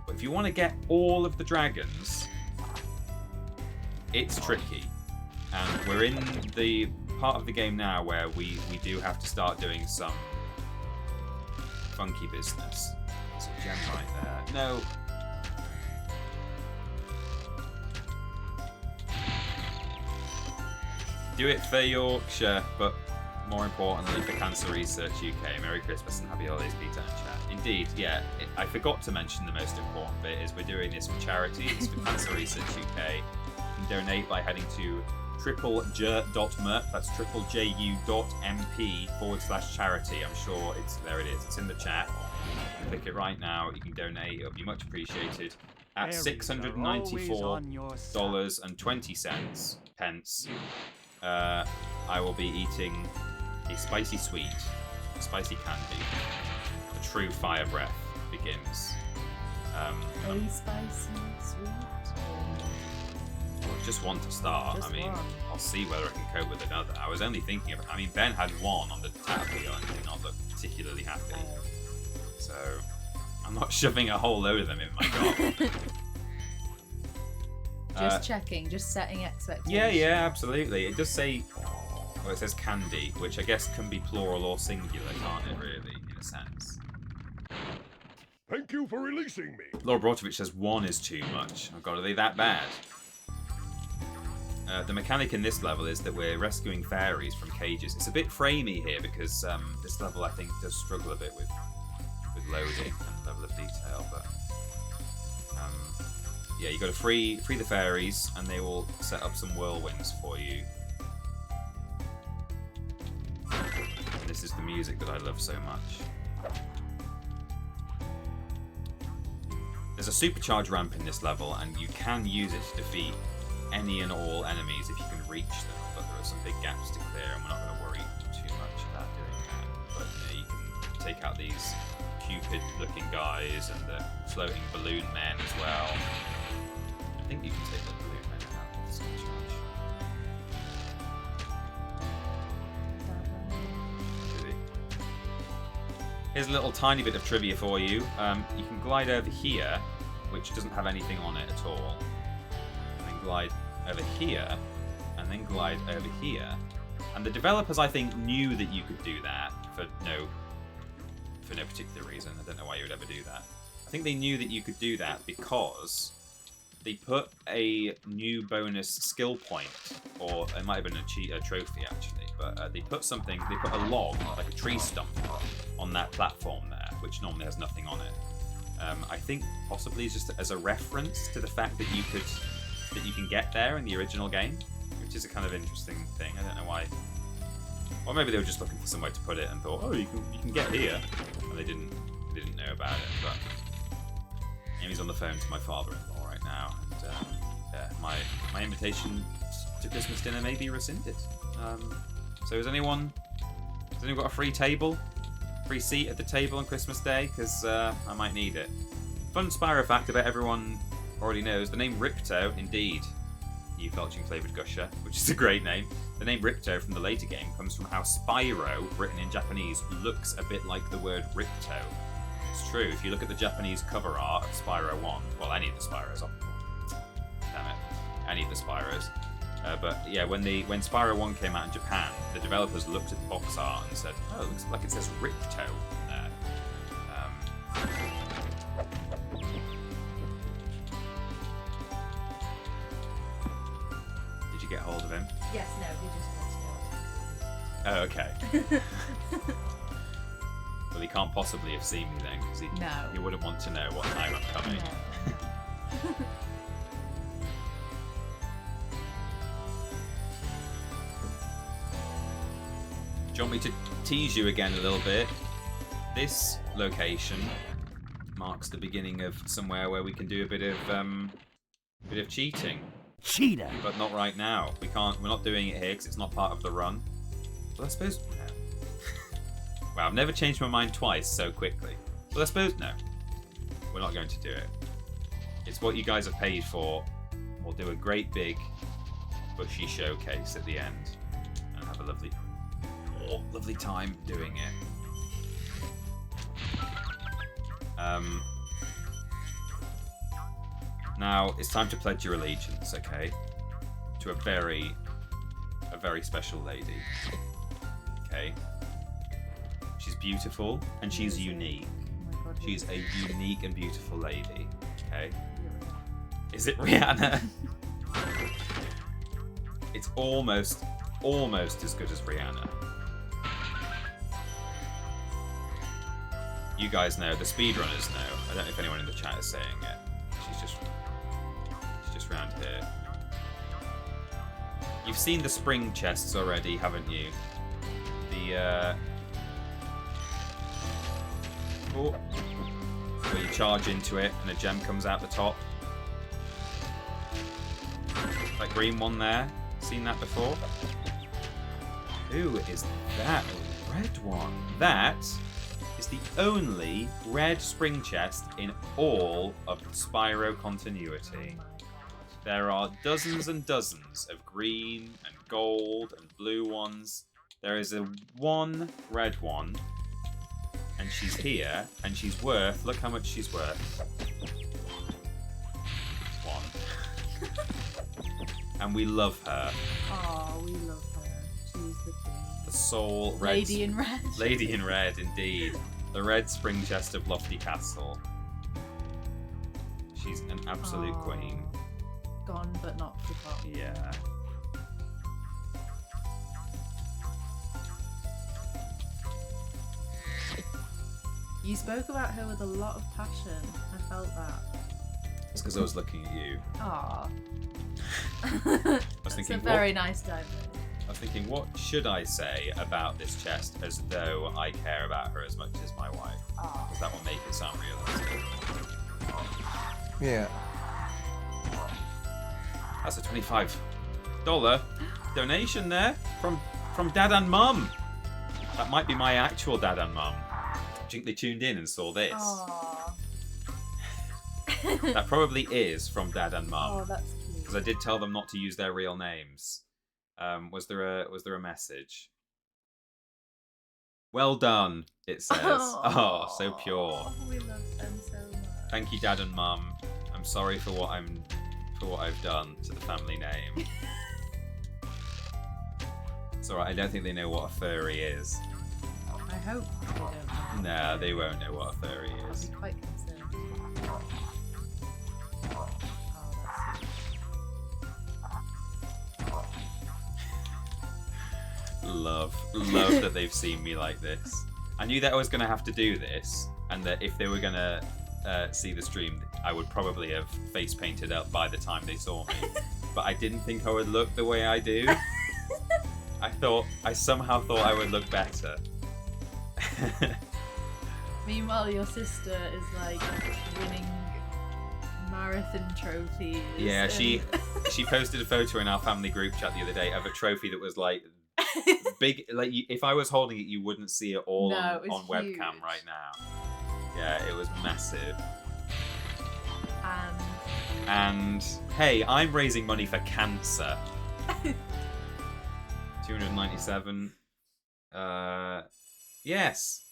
But if you want to get all of the dragons, it's tricky. And we're in the part of the game now where we do have to start doing some funky business. There's a gem right there. No. Do it for Yorkshire, but more importantly for Cancer Research UK. Merry Christmas and happy holidays, Peter and chat. Indeed, yeah. I forgot to mention the most important bit is we're doing this for charity. It's for Cancer Research UK. You can donate by heading to tripleju.mp. That's tripleju.mp/charity. I'm sure there it is. It's in the chat. You can click it right now. You can donate. It'll be much appreciated. At $694.20, I will be eating a spicy sweet, spicy candy. The true fire breath begins. A spicy sweet? Well, just one to start. I mean, I'll see whether I can cope with another. I was only thinking of it. I mean, Ben had one on the Tatapio and did not look particularly happy. So, I'm not shoving a whole load of them in my gob. Just checking, just setting expectations. Yeah, absolutely. It does say, well, it says candy, which I guess can be plural or singular, can't it, really, in a sense? Thank you for releasing me. Laura Brotovich says one is too much. Oh god, are they that bad? The mechanic in this level is that we're rescuing fairies from cages. It's a bit framey here because this level, I think, does struggle a bit with loading and level of detail, but yeah, you got to free the fairies, and they will set up some whirlwinds for you. And this is the music that I love so much. There's a supercharge ramp in this level, and you can use it to defeat any and all enemies if you can reach them, but there are some big gaps to clear, and we're not going to worry too much about doing that. But yeah, you can you take out these Cupid-looking guys and the floating balloon men as well. I think you can take the balloon men out. It's not too much. Here's a little tiny bit of trivia for you. You can glide over here, which doesn't have anything on it at all. And then glide over here, and then glide over here. And the developers, I think, knew that you could do that for no particular reason. I don't know why you would ever do that. I think they knew that you could do that because they put a new bonus skill point, or it might have been a trophy actually, but they put a log, like a tree stump, on that platform there, which normally has nothing on it. I think possibly just as a reference to the fact that you can get there in the original game, which is a kind of interesting thing. I don't know why. Or maybe they were just looking for somewhere to put it and thought, oh, you can get here, and they didn't know about it. But Amy's on the phone to my father-in-law right now, and yeah, my invitation to Christmas dinner may be rescinded. So has anyone got a free seat at the table on Christmas Day? Because I might need it. Fun Spyro fact about everyone already knows: the name Ripto, indeed, you felching flavoured gusher, which is a great name. The name Ripto from the later game comes from how Spyro, written in Japanese, looks a bit like the word Ripto. It's true. If you look at the Japanese cover art of Spyro 1, well, any of the Spyros, damn it, any of the Spyros. But yeah, when Spyro 1 came out in Japan, the developers looked at the box art and said, "Oh, it looks like it says Ripto there." Did you get hold of him? Yes, no, he just wants to know. Oh, okay. Well, he can't possibly have seen me then, because he wouldn't want to know what time I'm coming. No. Do you want me to tease you again a little bit? This location marks the beginning of somewhere where we can do a bit of cheating. Cheater! But not right now. We're not doing it here because it's not part of the run. Well, I suppose no. Wow, I've never changed my mind twice so quickly. Well, I suppose no. We're not going to do it. It's what you guys have paid for. We'll do a great big bushy showcase at the end and have a lovely time doing it. Now it's time to pledge your allegiance, okay? To a very special lady. Okay? She's beautiful and she's unique. She's a unique and beautiful lady. Okay? Is it Rihanna? It's almost as good as Rihanna. You guys know, the speedrunners know. I don't know if anyone in the chat is saying it. She's just round here. You've seen the spring chests already, haven't you? Where you charge into it and a gem comes out the top. That green one there. Seen that before? Who is that red one? That is the only red spring chest in all of Spyro continuity. There are dozens and dozens of green and gold and blue ones. There is one red one, and she's here, and she's worth, look how much she's worth. 1. And we love her. Oh, we love her. She's the queen. The soul red. Lady in red. Lady in red, indeed. The red spring chest of Lofty Castle. She's an absolute queen. Gone but not forgotten. Yeah. You spoke about her with a lot of passion. I felt that. It's because I was looking at you. Aww. That's a very nice diamond. I was thinking, what should I say about this chest as though I care about her as much as my wife? Because that will make it sound realistic. Yeah. That's a $25 donation there from Dad and Mum. That might be my actual dad and mum. Do you think they tuned in and saw this? Aww. That probably is from Dad and Mum. Oh, that's cute. Because I did tell them not to use their real names. Was there a message? Well done, it says. Oh, so pure. We love them so much. Thank you, Dad and Mum. I'm sorry for what I've done to the family name. It's alright, I don't think they know what a furry is. I hope they don't know. Nah, they won't know what a furry is. I'd be quite concerned. Oh, that's Love that they've seen me like this. I knew that I was going to have to do this, and that if they were going to see the stream, I would probably have face painted up by the time they saw me. But I didn't think I would look the way I do. I somehow thought I would look better. Meanwhile, your sister is like winning marathon trophies. Yeah, she posted a photo in our family group chat the other day of a trophy that was like big. Like if I was holding it, you wouldn't see it all on webcam right now. Yeah, it was massive. And hey, I'm raising money for cancer. 297. Yes.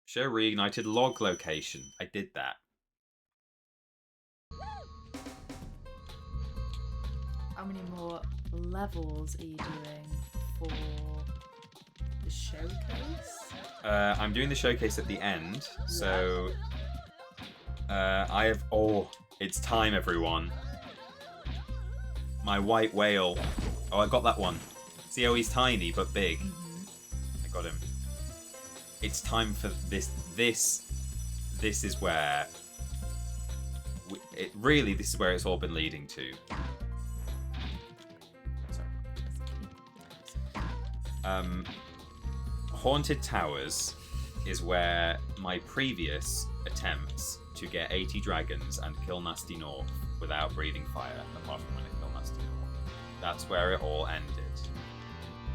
Show reignited log location. I did that. How many more levels are you doing for the showcase? I'm doing the showcase at the end, so I have. Oh, it's time, everyone! My white whale. Oh, I got that one. See how he's tiny but big. I got him. It's time for this. This is where. This is where it's all been leading to. Haunted Towers is where my previous attempts to get 80 dragons and kill Gnasty Gnorc without breathing fire, apart from when I kill Gnasty Gnorc, that's where it all ended.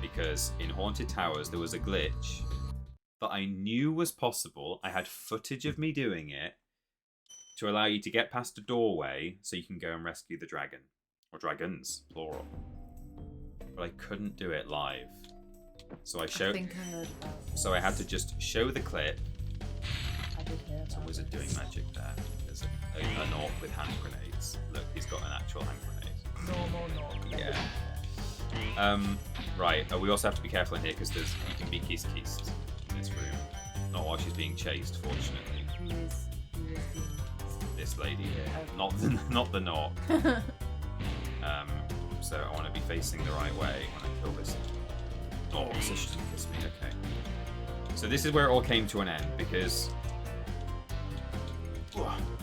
Because in Haunted Towers there was a glitch that I knew was possible. I had footage of me doing it to allow you to get past a doorway so you can go and rescue the dragon. Or dragons, plural. But I couldn't do it live. So I think I heard about this. So I had to just show the clip. I did hear about There's a wizard doing magic there. There's a Gnorc with hand grenades. Look, he's got an actual hand grenade. Normal Gnorc. Yeah. Right. We also have to be careful in here because you can be kissed in this room. Not while she's being chased, fortunately. Who is being chased? This lady here. Okay. Not the Gnorc. So I want to be facing the right way when I kill this. Oh, so she didn't kiss me, okay. So this is where it all came to an end, because...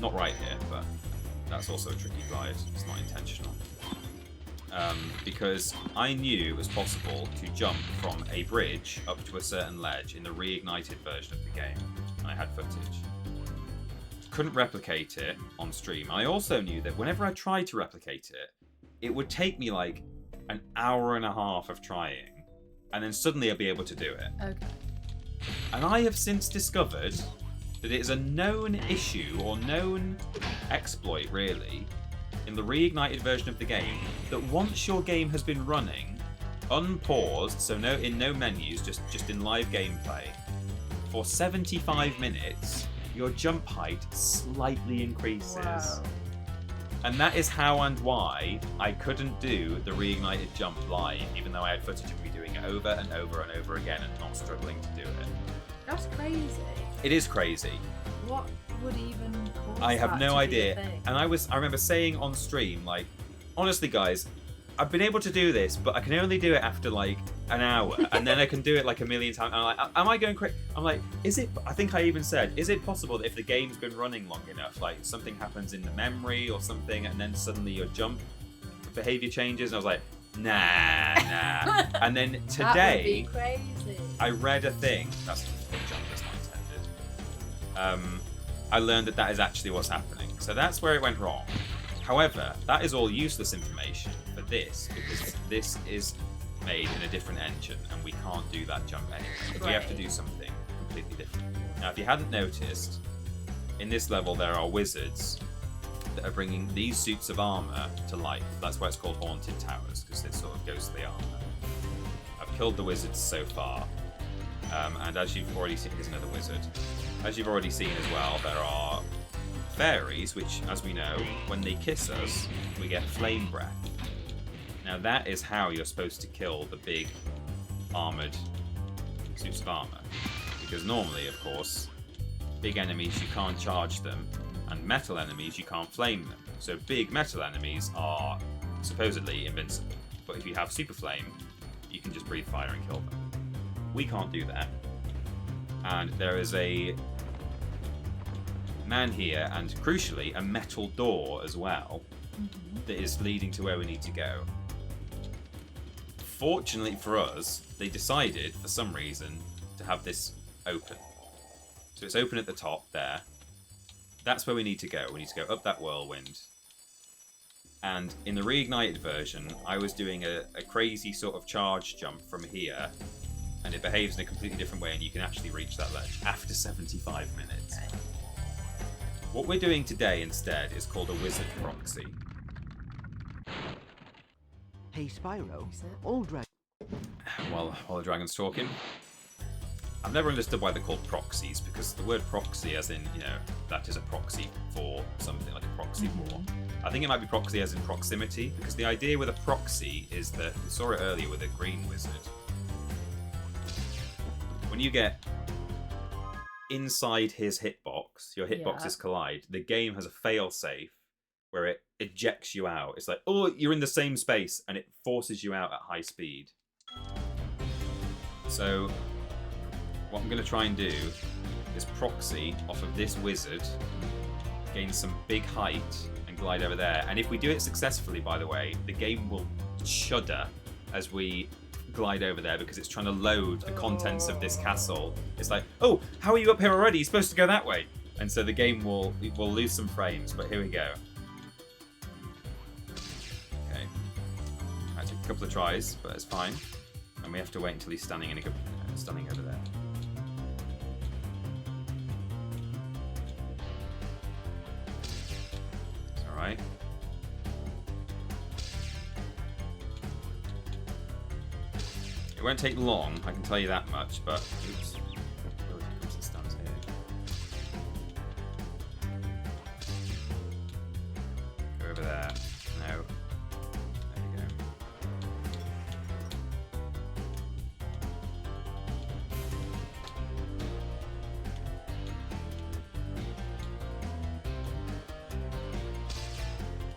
not right here, but that's also a tricky glide. It's not intentional. Because I knew it was possible to jump from a bridge up to a certain ledge in the reignited version of the game, and I had footage. Couldn't replicate it on stream. I also knew that whenever I tried to replicate it, it would take me like an hour and a half of trying. And then suddenly I'll be able to do it. Okay. And I have since discovered that it is a known issue, or known exploit really, in the reignited version of the game, that once your game has been running, unpaused, so in no menus, just in live gameplay, for 75 minutes, your jump height slightly increases. Wow. And that is how and why I couldn't do the reignited jump live, even though I had footage of me doing it over and over and over again and not struggling to do it. That's crazy. It is crazy. What would even cause I have that no to be a idea. thing? And I remember saying on stream, like, honestly guys, I've been able to do this, but I can only do it after like an hour, and then I can do it like a million times. And I'm like, am I going crazy? I'm like, is it? I think I even said, is it possible that if the game's been running long enough, like something happens in the memory or something, and then suddenly your jump behavior changes? And I was like, nah. And then today, that would be crazy. I read a thing. That's jump. That's not intended. I learned that is actually what's happening. So that's where it went wrong. However, that is all useless information for this, because this is made in a different engine and we can't do that jump anyway. We have to do something completely different. Now, if you hadn't noticed, in this level there are wizards that are bringing these suits of armor to life. That's why it's called Haunted Towers, because they're sort of ghostly armor. I've killed the wizards so far, and as you've already seen, here's another wizard. As you've already seen as well, there are fairies, which, as we know, when they kiss us, we get flame breath. Now that is how you're supposed to kill the big armoured suits of armour. Because normally, of course, big enemies you can't charge them, and metal enemies you can't flame them. So big metal enemies are supposedly invincible. But if you have super flame, you can just breathe fire and kill them. We can't do that. And there is a man here, and crucially, a metal door as well, that is leading to where we need to go. Fortunately for us, they decided, for some reason, to have this open. So it's open at the top there. That's where we need to go. We need to go up that whirlwind. And in the reignited version, I was doing a crazy sort of charge jump from here, and it behaves in a completely different way, and you can actually reach that ledge after 75 minutes. What we're doing today instead is called a wizard proxy. Hey Spyro, all dragons. While the dragon's talking, I've never understood why they're called proxies, because the word proxy, as in, you know, that is a proxy for something, like a proxy war. I think it might be proxy as in proximity, because the idea with a proxy is that, we saw it earlier with a green wizard. When you get inside his hitbox, your hitboxes collide, the game has a fail-safe where it ejects you out. It's like, oh, you're in the same space, and it forces you out at high speed. So what I'm going to try and do is proxy off of this wizard, gain some big height, and glide over there. And if we do it successfully, by the way, the game will shudder as we glide over there, because it's trying to load the contents of this castle. It's like, oh, how are you up here already? You're supposed to go that way. And so the game will lose some frames, but here we go. Okay. That took a couple of tries, but it's fine. And we have to wait until he's standing in standing over there. It's alright. It won't take long, I can tell you that much, but oops. Comes and stands here. Go over there. No. There you go.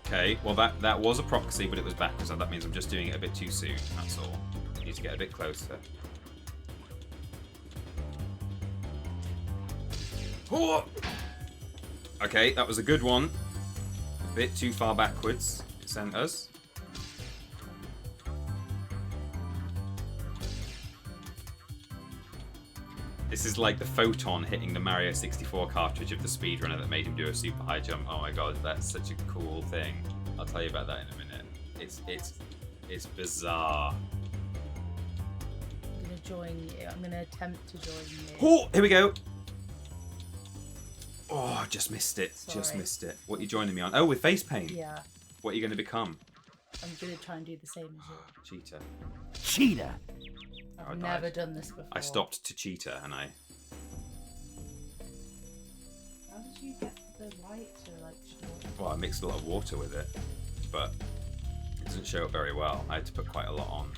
Okay, well that was a proxy, but it was backwards, so that means I'm just doing it a bit too soon, that's all. Need to get a bit closer. Oh! Okay, that was a good one. A bit too far backwards. It sent us. This is like the photon hitting the Mario 64 cartridge of the speedrunner that made him do a super high jump. Oh my god, that's such a cool thing. I'll tell you about that in a minute. It's bizarre. I'm gonna join you. I'm gonna attempt to join you. Oh, here we go. Oh, just missed it. Sorry. Just missed it. What are you joining me on? Oh, with face paint. Yeah. What are you going to become? I'm gonna try and do the same as you. Cheetah. Cheetah! I've never done this before. I stopped to cheetah and I... How did you get the light to like show? Well, I mixed a lot of water with it, but it doesn't show up very well. I had to put quite a lot on.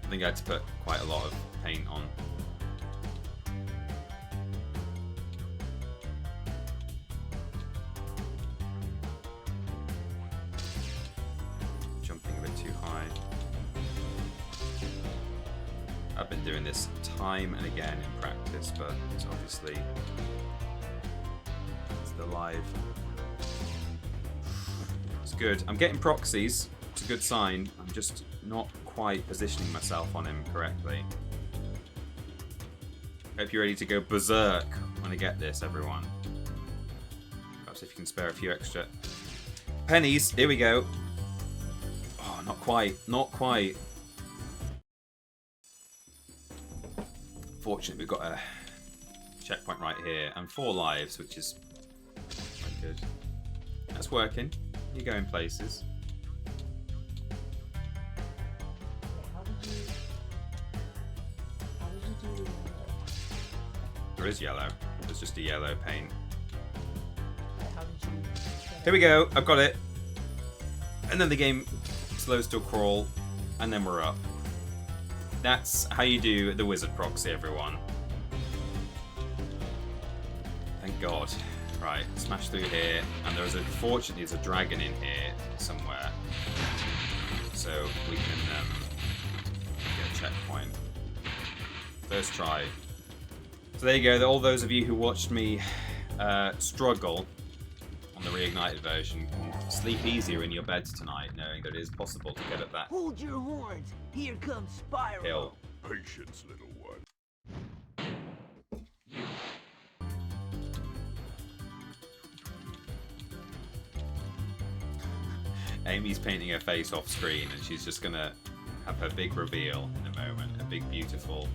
I think I had to put quite a lot of paint on. Jumping a bit too high. I've been doing this time and again in practice, but it's obviously it's the live. It's good. I'm getting proxies. It's a good sign. I'm just not quite positioning myself on him correctly. Hope you're ready to go berserk when I get this, everyone. Perhaps if you can spare a few extra pennies. Here we go. Oh not quite. Not quite. Fortunately, we've got a checkpoint right here and 4 lives, which is quite good. That's working. You're going places. How did you do There is yellow. There's just a yellow paint. how did you Here we go. I've got it. And then the game slows to a crawl, and then we're up. That's how you do the wizard proxy, everyone. Thank God. Right, smash through here, and fortunately there's a dragon in here somewhere, so we can get a checkpoint. First try. So there you go. All those of you who watched me struggle on the reignited version can sleep easier in your beds tonight, knowing that it is possible to get at that Hold your horns. Here comes Spyro. hill. Patience, little one. Amy's painting her face off screen, and she's just gonna have her big reveal in a moment. A big, beautiful.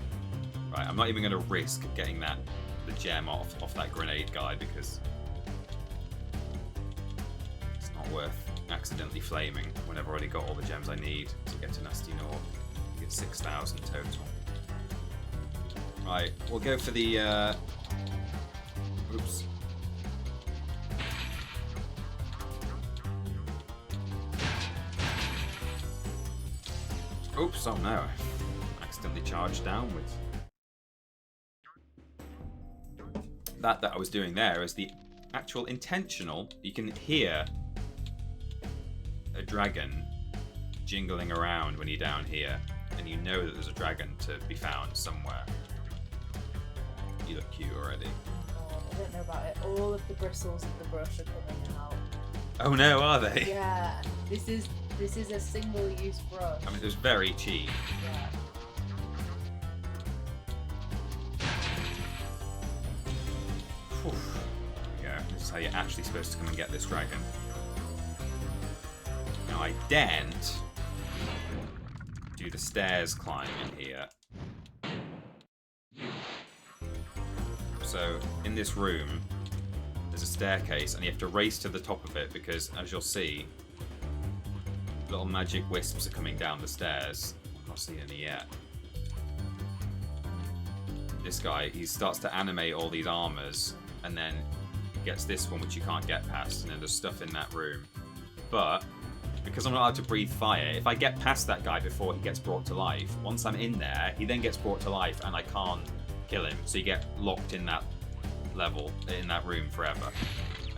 Right, I'm not even gonna risk getting the gem off that grenade guy because it's not worth accidentally flaming when I've already got all the gems I need to get to Gnasty Gnorc. Get 6,000 total. Right, we'll go for the. Oops. Oops, oh no. Accidentally charged downwards. That I was doing there is the actual intentional. You can hear a dragon jingling around when you're down here, and you know that there's a dragon to be found somewhere. You look cute already. Oh, I don't know about it. All of the bristles of the brush are coming out. Oh no, are they? Yeah, this is a single-use brush. I mean, it was very cheap. Yeah. Whew. Yeah, this is how you're actually supposed to come and get this dragon. Now I daren't do the stairs climb in here. So in this room, there's a staircase, and you have to race to the top of it because, as you'll see, little magic wisps are coming down the stairs. I'm not seeing any yet. This guy, he starts to animate all these armors, and then gets this one which you can't get past, and then there's stuff in that room. But because I'm not allowed to breathe fire, if I get past that guy before he gets brought to life, once I'm in there, he then gets brought to life and I can't kill him. So you get locked in that level, in that room forever,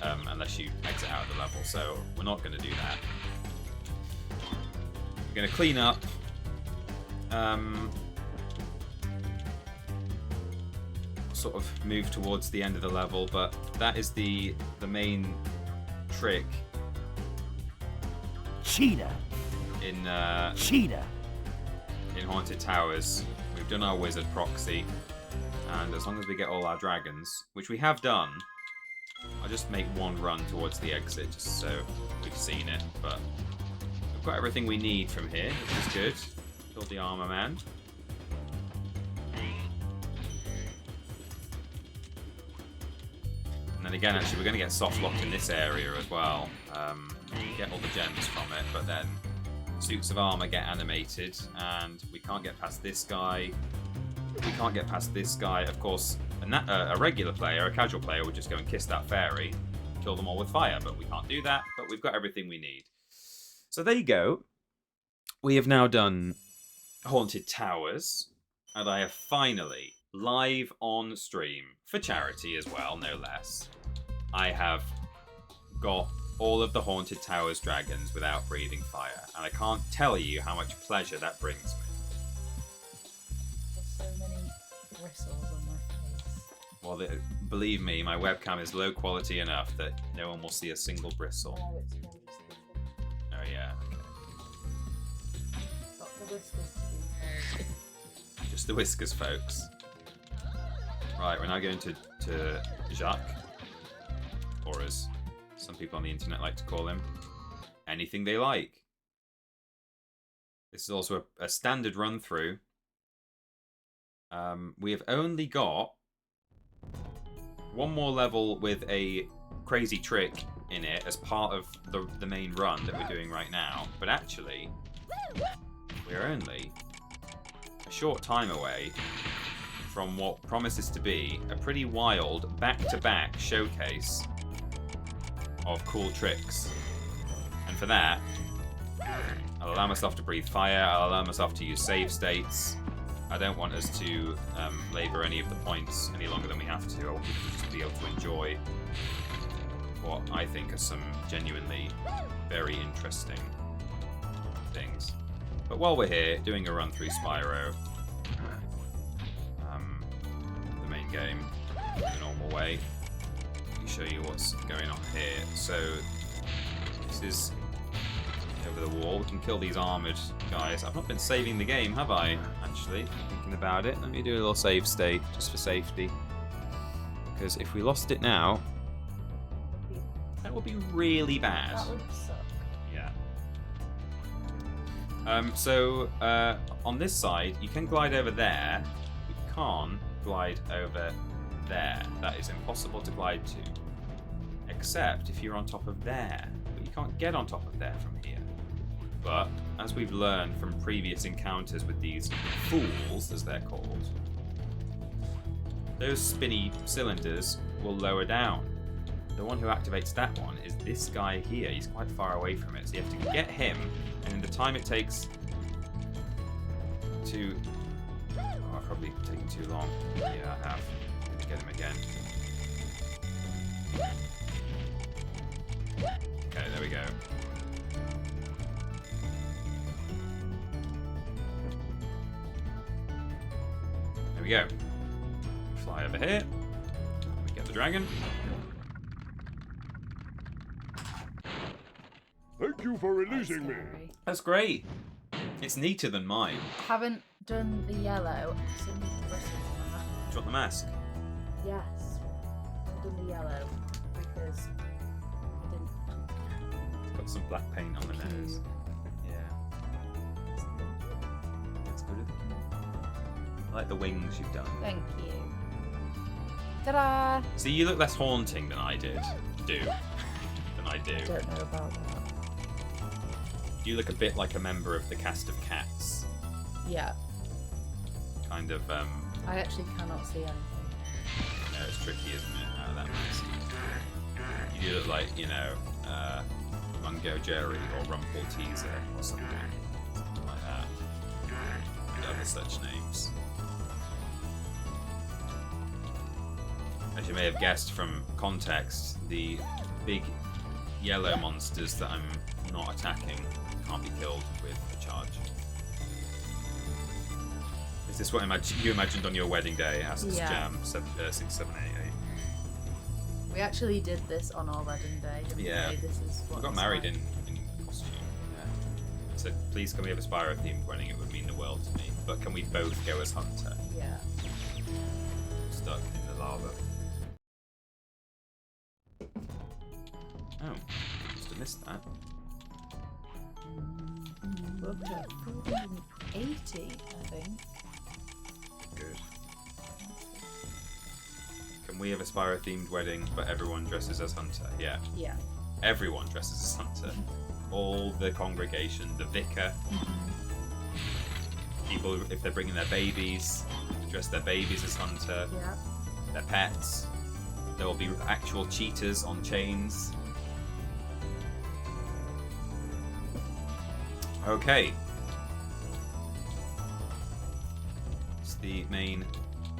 unless you exit out of the level. So we're not going to do that. We're going to clean up. Sort of move towards the end of the level, but that is the main trick. Cheetah. In Cheetah. in Haunted Towers, we've done our wizard proxy, and as long as we get all our dragons, which we have done, I'll just make one run towards the exit just so we've seen it. But we've got everything we need from here, which is good. Killed the armor man. And then again, actually, we're going to get soft locked in this area as well. Get all the gems from it, but then suits of armor get animated, and we can't get past this guy. We can't get past this guy. Of course, a regular player, a casual player, would just go and kiss that fairy, kill them all with fire, but we can't do that. But we've got everything we need. So there you go. We have now done Haunted Towers, and I have finally, live on stream, for charity as well, no less, I have got all of the Haunted Towers dragons without breathing fire, and I can't tell you how much pleasure that brings me. There's so many bristles on my face. Well, believe me, my webcam is low quality enough that no one will see a single bristle. No, it's more just the Oh yeah, okay. got the whiskers to be heard. Just the whiskers, folks. Right, we're now going to Jacques, or as some people on the internet like to call him, anything they like. This is also a standard run through. We have only got one more level with a crazy trick in it as part of the main run that we're doing right now. But actually, we're only a short time away from what promises to be a pretty wild back-to-back showcase of cool tricks. And for that, I'll allow myself to breathe fire, I'll allow myself to use save states. I don't want us to labour any of the points any longer than we have to. I want people to just be able to enjoy what I think are some genuinely very interesting things. But while we're here, doing a run through Spyro, the main game, in a normal way, let me show you what's going on here. So, this is over the wall. We can kill these armoured guys. I've not been saving the game, have I? Actually, thinking about it. Let me do a little save state, just for safety. Because if we lost it now, that would be really bad. That would suck. Yeah. So, on this side, you can glide over there. You can't glide over there. That is impossible to glide to. Except if you're on top of there. But you can't get on top of there from here. But, as we've learned from previous encounters with these fools, as they're called, those spinny cylinders will lower down. The one who activates that one is this guy here. He's quite far away from it, so you have to get him, and in the time it takes to... Oh, I've probably taken too long. Yeah, I have. Get him again. Okay, there we go. There we go. Fly over here. We get the dragon. Thank you for releasing me. That's great. It's neater than mine. I haven't done the yellow. So I need the bristles on that. Do you want the mask? Yes. I've done the yellow because I didn't. It's got some black paint on the nose. Yeah. That's good. I like the wings you've done. Thank you. Ta-da! See, you look less haunting than I do. I don't know about that. You look a bit like a member of the cast of Cats. Yeah. Kind of, I actually cannot see anything. No, it's tricky, isn't it, out of that mask? You do look like, you know, Mungo Jerry or Rumple Teaser or something. Something like that. And other such names. As you may have guessed from context, the big yellow monsters that I'm not attacking can't be killed with a charge. Is this what you imagined on your wedding day? Asks Jam 6788. We actually did this on our wedding day, didn't we? This is what we got married in costume. Yeah. So please can we have a Spyro themed wedding? It would mean the world to me. But can we both go as Hunter? Yeah. Stuck in the lava. Oh, must have missed that. We're up to 480, I think. Good. Can we have a Spyro themed wedding, but everyone dresses as Hunter? Yeah. Yeah. Everyone dresses as Hunter. All the congregation, the vicar. People, if they're bringing their babies, dress their babies as Hunter. Yeah. Their pets. There will be actual cheetahs on chains. Okay. It's the main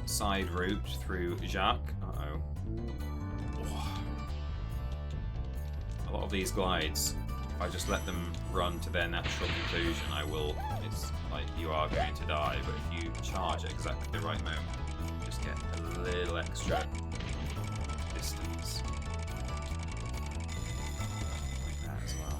side route through Jacques. Uh-oh. A lot of these glides, if I just let them run to their natural conclusion, it's like you are going to die, but if you charge at exactly the right moment, you just get a little extra distance. Like that as well.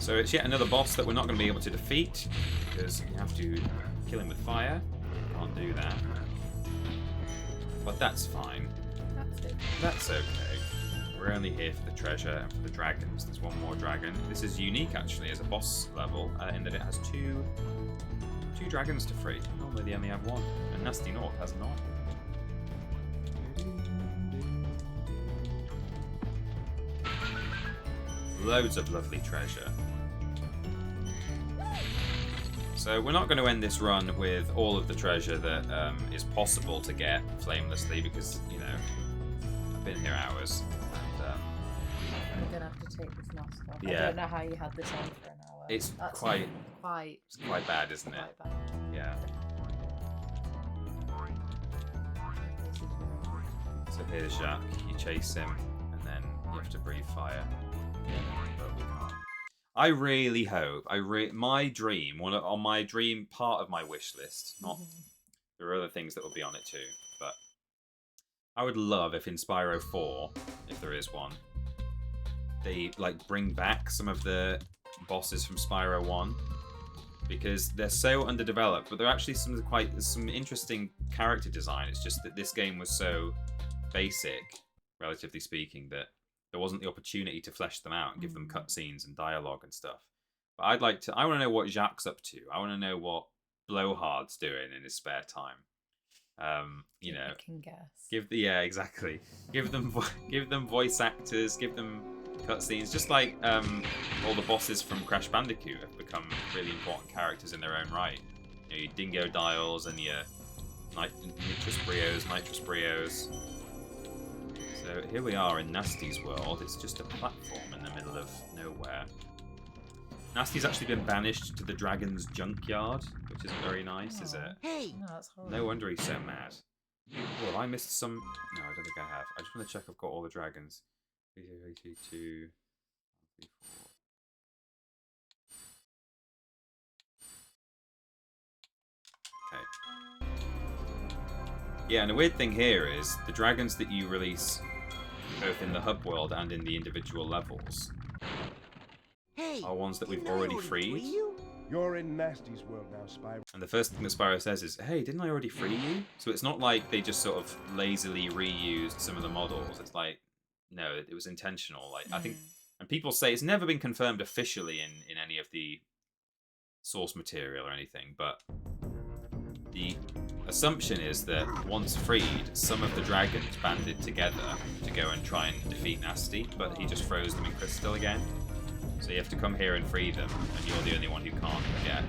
So it's yet another boss that we're not going to be able to defeat because you have to kill him with fire. Can't do that. But that's fine. That's okay. We're only here for the treasure and for the dragons. There's one more dragon. This is unique actually as a boss level in that it has two dragons to free. Normally they only have one. And Gnasty Gnorc has not. Loads of lovely treasure. So we're not going to end this run with all of the treasure that is possible to get flamelessly because, you know, I've been here hours. And, I'm going to have to take this mask off. Yeah. I don't know how you had this on for an hour. It's That's quite bad, isn't it? Quite bad. Yeah. So here's Jacques. You chase him, and then you have to breathe fire. But we can't. I really hope. My dream, on my dream part of my wish list. Not there are other things that will be on it too, but I would love if in Spyro 4, if there is one, they like bring back some of the bosses from Spyro 1 because they're so underdeveloped, but they're actually some interesting character design. It's just that this game was so basic, relatively speaking, that there wasn't the opportunity to flesh them out and give them cutscenes and dialogue and stuff. But I want to know what Jacques' up to. I want to know what Blowhard's doing in his spare time. You know, I can guess. Exactly. Give them voice actors. Give them cutscenes. Just like all the bosses from Crash Bandicoot have become really important characters in their own right. You know, your Dingo Dials and your Nitrous Brios. So here we are in Gnasty's world. It's just a platform in the middle of nowhere. Gnasty's actually been banished to the dragon's junkyard, which isn't very nice, is it? Hey! No, that's horrible. No wonder he's so mad. Oh, have I missed some? No, I don't think I have. I just want to check I've got all the dragons. 3, 2, 3, 4. Okay. Yeah, and the weird thing here is the dragons that you release both in the hub world and in the individual levels are ones that we've already freed. You're in Gnasty's world now, Spyro. And the first thing that Spyro says is, hey, didn't I already free you? So it's not like they just sort of lazily reused some of the models. It's like, no, it was intentional. Like I think, and people say it's never been confirmed officially in any of the source material or anything, but the assumption is that once freed, some of the dragons banded together to go and try and defeat Gnasty, but he just froze them in crystal again. So you have to come here and free them, and you're the only one who can't get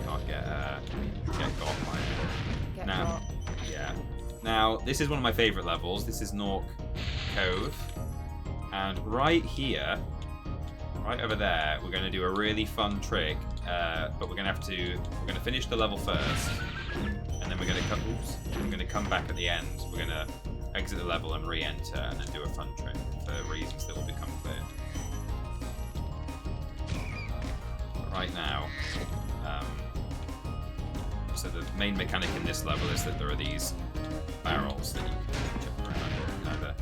got by it. Now, yeah. Now, this is one of my favourite levels. This is Gnorc Cove, and right here, right over there, we're going to do a really fun trick. But we're going to finish the level first, and then we're going to come back at the end. We're going to exit the level and re-enter, and then do a fun trick for reasons that will become clear. But right now, so the main mechanic in this level is that there are these barrels that you can jump around. You can either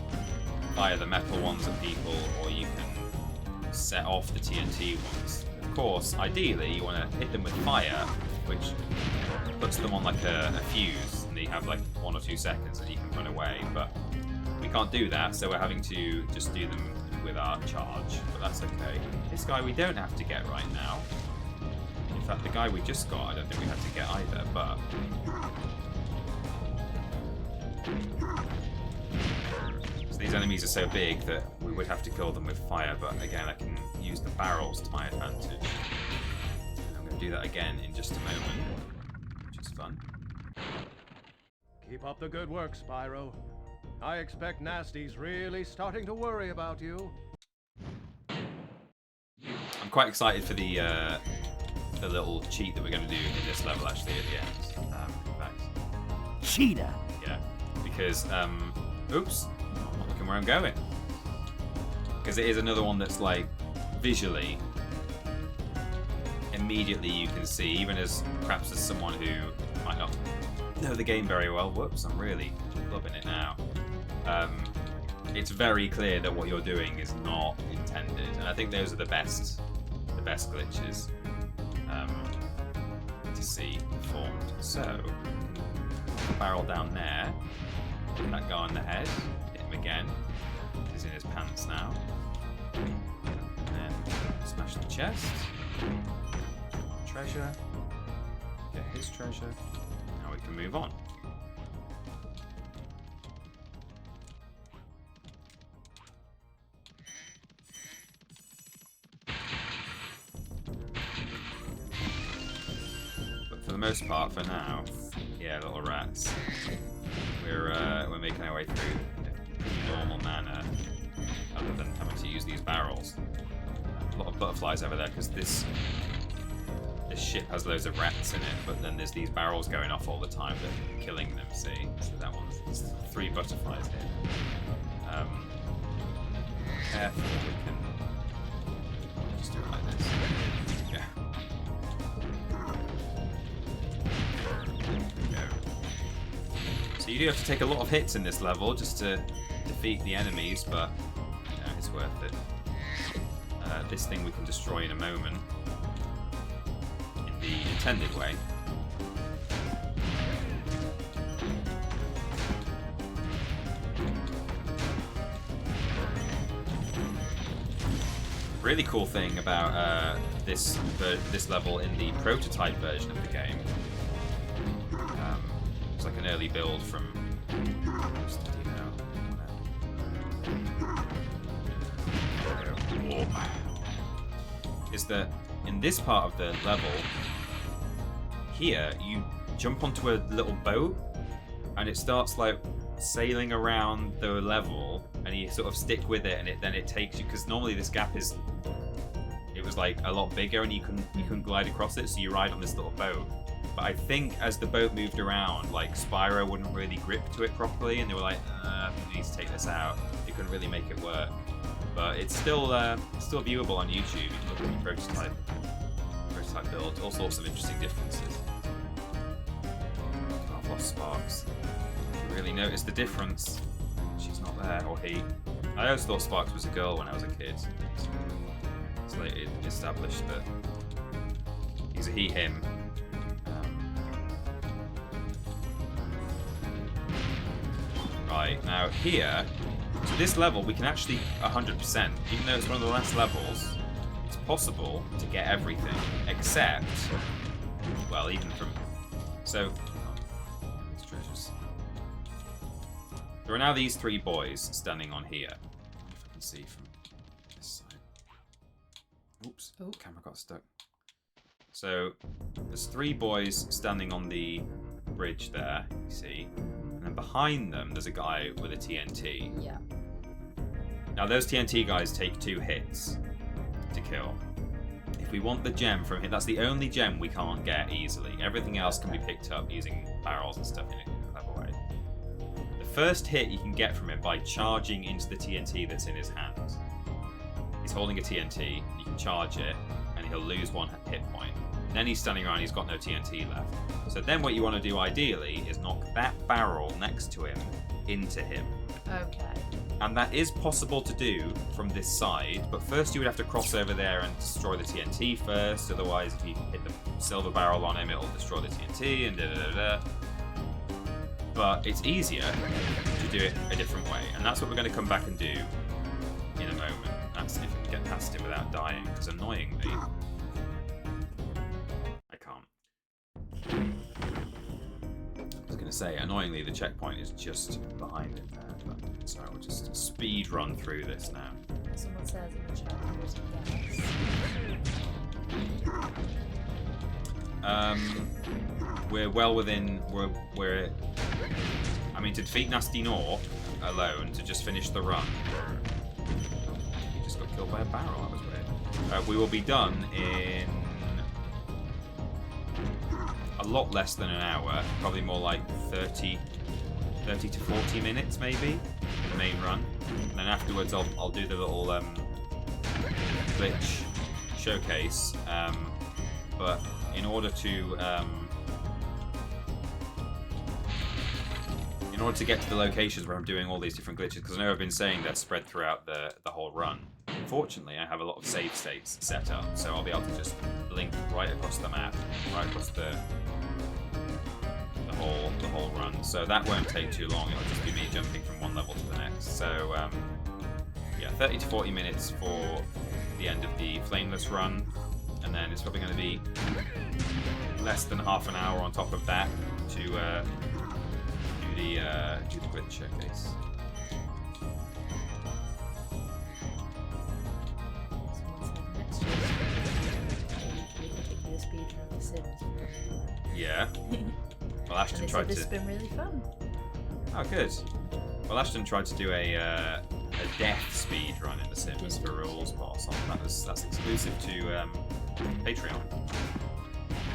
fire the metal ones at people, or you can set off the TNT ones. Of course, ideally, you want to hit them with fire, which puts them on like a fuse, and you have like 1 or 2 seconds and you can run away, but we can't do that, so we're having to just do them with our charge, but that's okay. This guy we don't have to get right now. In fact, the guy we just got, I don't think we had to get either, but... So these enemies are so big that we would have to kill them with fire, but again, I can use the barrels to my advantage. And I'm going to do that again in just a moment, which is fun. Keep up the good work, Spyro. I expect Gnasty's really starting to worry about you. I'm quite excited for the little cheat that we're going to do in this level, actually, at the end. In fact. Cheetah! Yeah, because, oops, I'm not looking where I'm going. Because it is another one that's, like, visually, immediately you can see, even as, perhaps as someone who might not know the game very well. Whoops, I'm really loving it now. It's very clear that what you're doing is not intended intended, and I think those are the best glitches to see performed. So, barrel down there, hit that guy on the head, hit him again. He's in his pants now. And then smash the chest. Treasure. Get his treasure. Now we can move on. But for the most part, for now, yeah, little rats. We're making our way through in a pretty normal manner, other than having to use these barrels. A lot of butterflies over there because this ship has loads of rats in it, but then there's these barrels going off all the time that are killing them. See, so that one's there's 3 butterflies here. Careful, we can just do it like this. Yeah. So you do have to take a lot of hits in this level just to defeat the enemies, but you know, it's worth it. This thing we can destroy in a moment in the intended way. Really cool thing about this level in the prototype version of the game. It's like an early build from. Is that in this part of the level here, you jump onto a little boat and it starts like sailing around the level, and you sort of stick with it, and then it takes you, because normally this gap was like a lot bigger and you couldn't glide across it, so you ride on this little boat. But I think as the boat moved around, like Spyro wouldn't really grip to it properly, and they were like, we need to take this out. They couldn't really make it work. But it's still viewable on YouTube. You can look at the prototype build, all sorts of interesting differences. I've lost Sparks. You really notice the difference. She's not there, or he. I always thought Sparks was a girl when I was a kid. It's later established that he's a he/him. Right, now here, so this level we can actually 100%, even though it's one of the last levels, it's possible to get everything, except, well, even from, so, these treasures. There are now these 3 boys standing on here. I wonder if I can see from this side. Oops, camera got stuck. So, there's 3 boys standing on the bridge there, you see. And behind them, there's a guy with a TNT. Yeah. Now, those TNT guys take 2 hits to kill. If we want the gem from him, that's the only gem we can't get easily. Everything else can be picked up using barrels and stuff in a clever way. The first hit you can get from him by charging into the TNT that's in his hand. He's holding a TNT, you can charge it, and he'll lose 1 hit point. Then he's standing around, he's got no TNT left. So then what you want to do ideally is knock that barrel next to him into him. Okay. And that is possible to do from this side, but first you would have to cross over there and destroy the TNT first, otherwise if you hit the silver barrel on him, it'll destroy the TNT and da-da-da-da. But it's easier to do it a different way, and that's what we're going to come back and do in a moment. That's if we can get past him without dying, because annoyingly, I can't. I was going to say, annoyingly, the checkpoint is just behind it there. So we'll just speed run through this now. Someone says in the chat, yes. We're well within. We're. I mean, to defeat Gnasty Gnorc alone, to just finish the run. He just got killed by a barrel. That was weird. We will be done in a lot less than an hour. Probably more like 30 to 40 minutes, maybe. The main run, and then afterwards I'll do the little glitch showcase. But in order to get to the locations where I'm doing all these different glitches, because I know I've been saying they're spread throughout the whole run, Fortunately, I have a lot of save states set up, so I'll be able to just blink right across the map, right across the whole run. So that won't take too long. It'll just be me jumping from one level to the next. So yeah, 30 to 40 minutes for the end of the Flameless run, and then it's probably going to be less than half an hour on top of that to do the glitch showcase. Yeah. Well, Ashton tried to. It's been really fun. Oh, good. Well, Ashton tried to do a death speed run in The Sims for Rules Boss. That's exclusive to Patreon.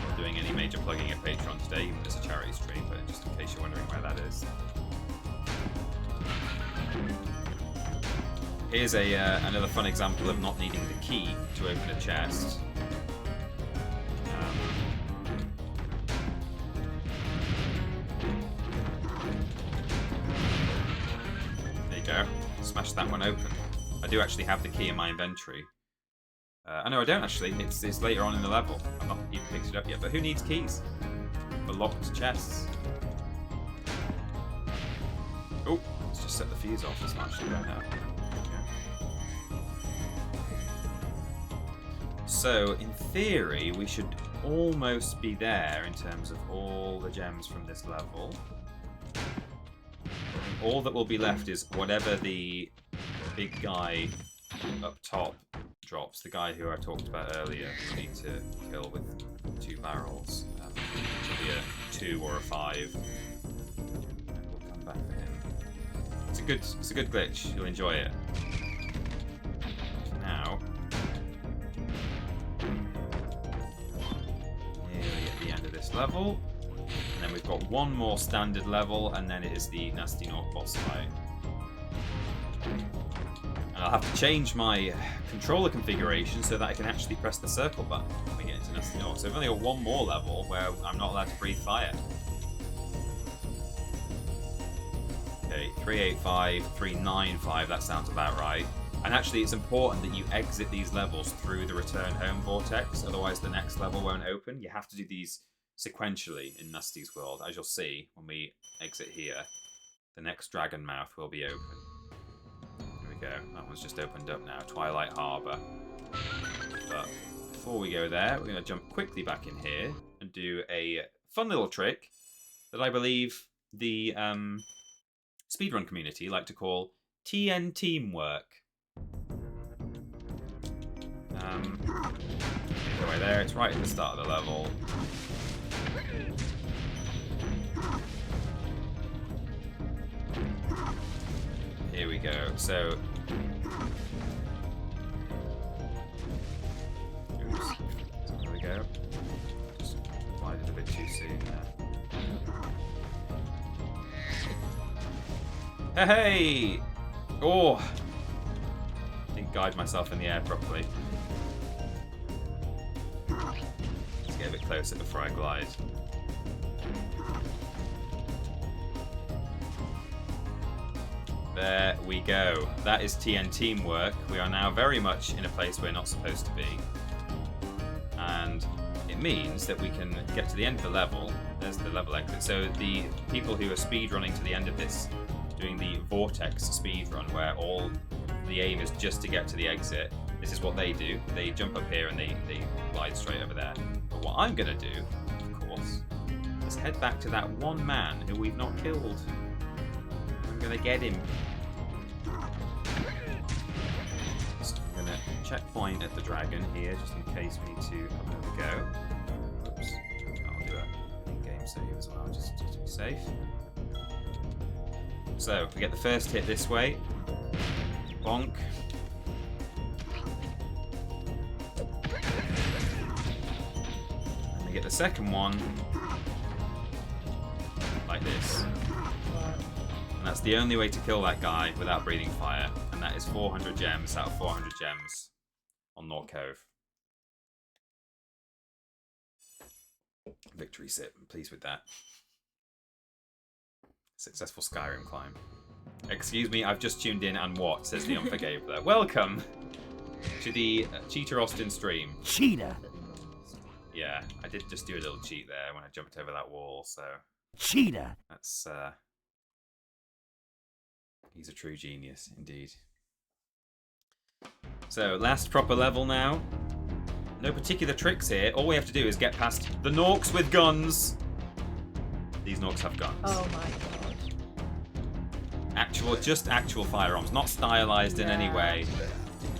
Not doing any major plugging at Patreon today, even though it's a charity stream, but just in case you're wondering where that is. Here's another fun example of not needing the key to open a chest. Smash that one open. I do actually have the key in my inventory. No, I don't actually. It's later on in the level. I've not even picked it up yet. But who needs keys for locked chests? Oh, let's just set the fuse off. It's not actually going out. So, in theory, we should almost be there in terms of all the gems from this level. All that will be left is whatever the big guy up top drops, the guy who I talked about earlier, we need to kill with 2 barrels. It'll be a 2 or a 5. And we'll come back for him. It's a good glitch. You'll enjoy it. Now, nearly at the end of this level. And then we've got one more standard level, and then it is the Gnasty Gnorc boss fight. And I'll have to change my controller configuration so that I can actually press the circle button when we get into Gnasty Gnorc. So we've only got one more level where I'm not allowed to breathe fire. Okay, 385, 395, that sounds about right. And actually it's important that you exit these levels through the return home vortex, otherwise the next level won't open. You have to do these sequentially in Gnasty's world. As you'll see when we exit here, the next dragon mouth will be open. Here we go. That one's just opened up now. Twilight Harbor. But before we go there, we're going to jump quickly back in here and do a fun little trick that I believe the speedrun community like to call TN teamwork. Go away there. It's right at the start of the level. Here we go. So, oops. There we go. Just applied it a bit too soon there. Hey! Oh! Didn't guide myself in the air properly. Let's get a bit closer before I glide. There we go. That is TN teamwork. We are now very much in a place we're not supposed to be. And it means that we can get to the end of the level. There's the level exit. So the people who are speedrunning to the end of this, doing the Vortex speedrun, where all the aim is just to get to the exit, this is what they do. They jump up here and they glide straight over there. But what I'm going to do, of course, is head back to that one man who we've not killed. I'm going to get him. I'm going to checkpoint at the dragon here, just in case we need to have another go. Oops. I'll do a in-game save as well, just to be safe. So, we get the first hit this way. Bonk. And we get the second one like this. And that's the only way to kill that guy without breathing fire. And that is 400 gems out of 400 gems on Gnorc Cove. Victory sip. I'm pleased with that. Successful Skyrim climb. Excuse me, I've just tuned in and what? Says the Unforgave there. Welcome! to the Cheetah Austin stream. Cheetah. Yeah, I did just do a little cheat there when I jumped over that wall, so... Cheetah. That's, he's a true genius, indeed. So, last proper level now. No particular tricks here. All we have to do is get past the Gnorcs with guns. These Gnorcs have guns. Oh my god. Just actual firearms, not stylized in any way.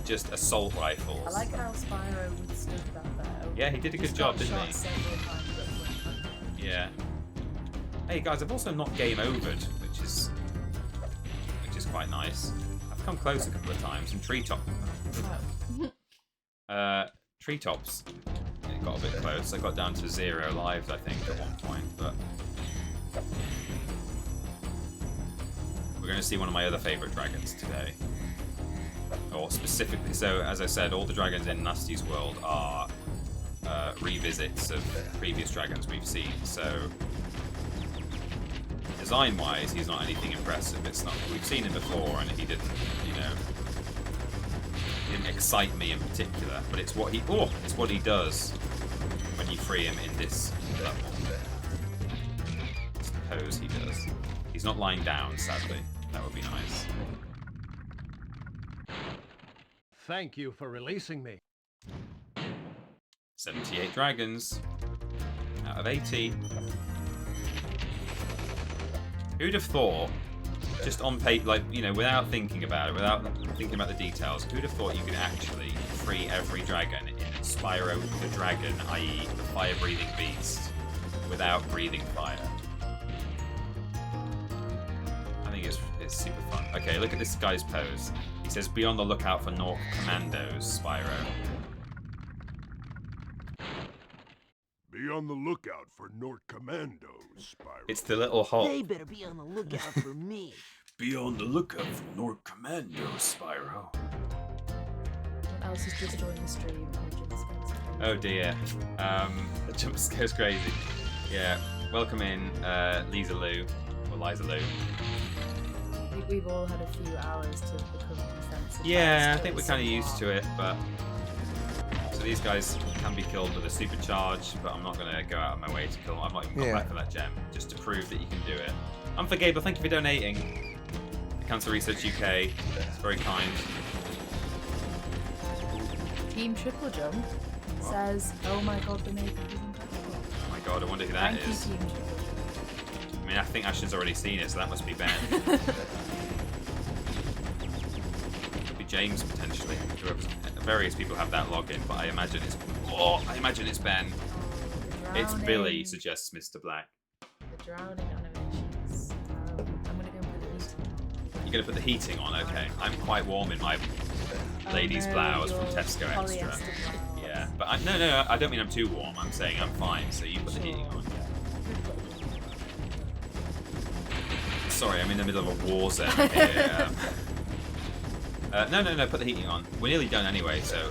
Just assault rifles. I like how Spyro withstood that though. Yeah, he did a good job, didn't he? Several times Yeah. Hey guys, I've also not game overed, which is quite nice. I've come close a couple of times, and treetops. It got a bit close. I got down to 0 lives, I think, at one point, but we're going to see one of my other favourite dragons today. Or specifically, so as I said, all the dragons in Gnasty's world are revisits of previous dragons we've seen. So design-wise, he's not anything impressive. It's not. We've seen him before, and he didn't, he didn't excite me in particular. But it's what he does when you free him in this level. It's the pose he does. He's not lying down, sadly. That would be nice. Thank you for releasing me. 78 dragons out of 80. Who'd have thought, just on paper, like, without thinking about it, without thinking about the details, who'd have thought you could actually free every dragon in Spyro the Dragon, i.e. the fire-breathing beast, without breathing fire? I think it's super fun. Okay, look at this guy's pose. He says, be on the lookout for Gnorc commandos, Spyro. Be on the lookout for Gnorc commandos, Spyro. It's the little hole. They better be on the lookout for me. Be on the lookout for Gnorc commandos, Spyro. What else is just joining the stream? Oh dear. The jump scare's crazy. Yeah. Welcome in, Lisa Lou. Or Liza Lou. I think we've all had a few hours to become defensive. Yeah, I think we're kind of used to it, but... So these guys can be killed with a supercharge, but I'm not going to go out of my way to kill them. I'm not even going back for that gem, just to prove that you can do it. Unforgable, thank you for donating. Cancer Research UK, it's very kind. Team TripleJump says, oh my god, the makeup is incredible. Oh my god, I wonder who that is. Thank you, Team TripleJump. I mean, I think Ashton's already seen it, so that must be Ben. Could be James, potentially. Various people have that login, but I imagine it's... Oh, I imagine it's Ben. It's Billy, suggests Mr. Black. The drowning animations. I'm gonna go put the heating on. You're gonna put the heating on, okay. I'm quite warm in my ladies' blouse from Tesco Extra. Yeah, but no, I don't mean I'm too warm. I'm saying I'm fine, so you put the heating on. Sorry, I'm in the middle of a war zone here. No, put the heating on. We're nearly done anyway, so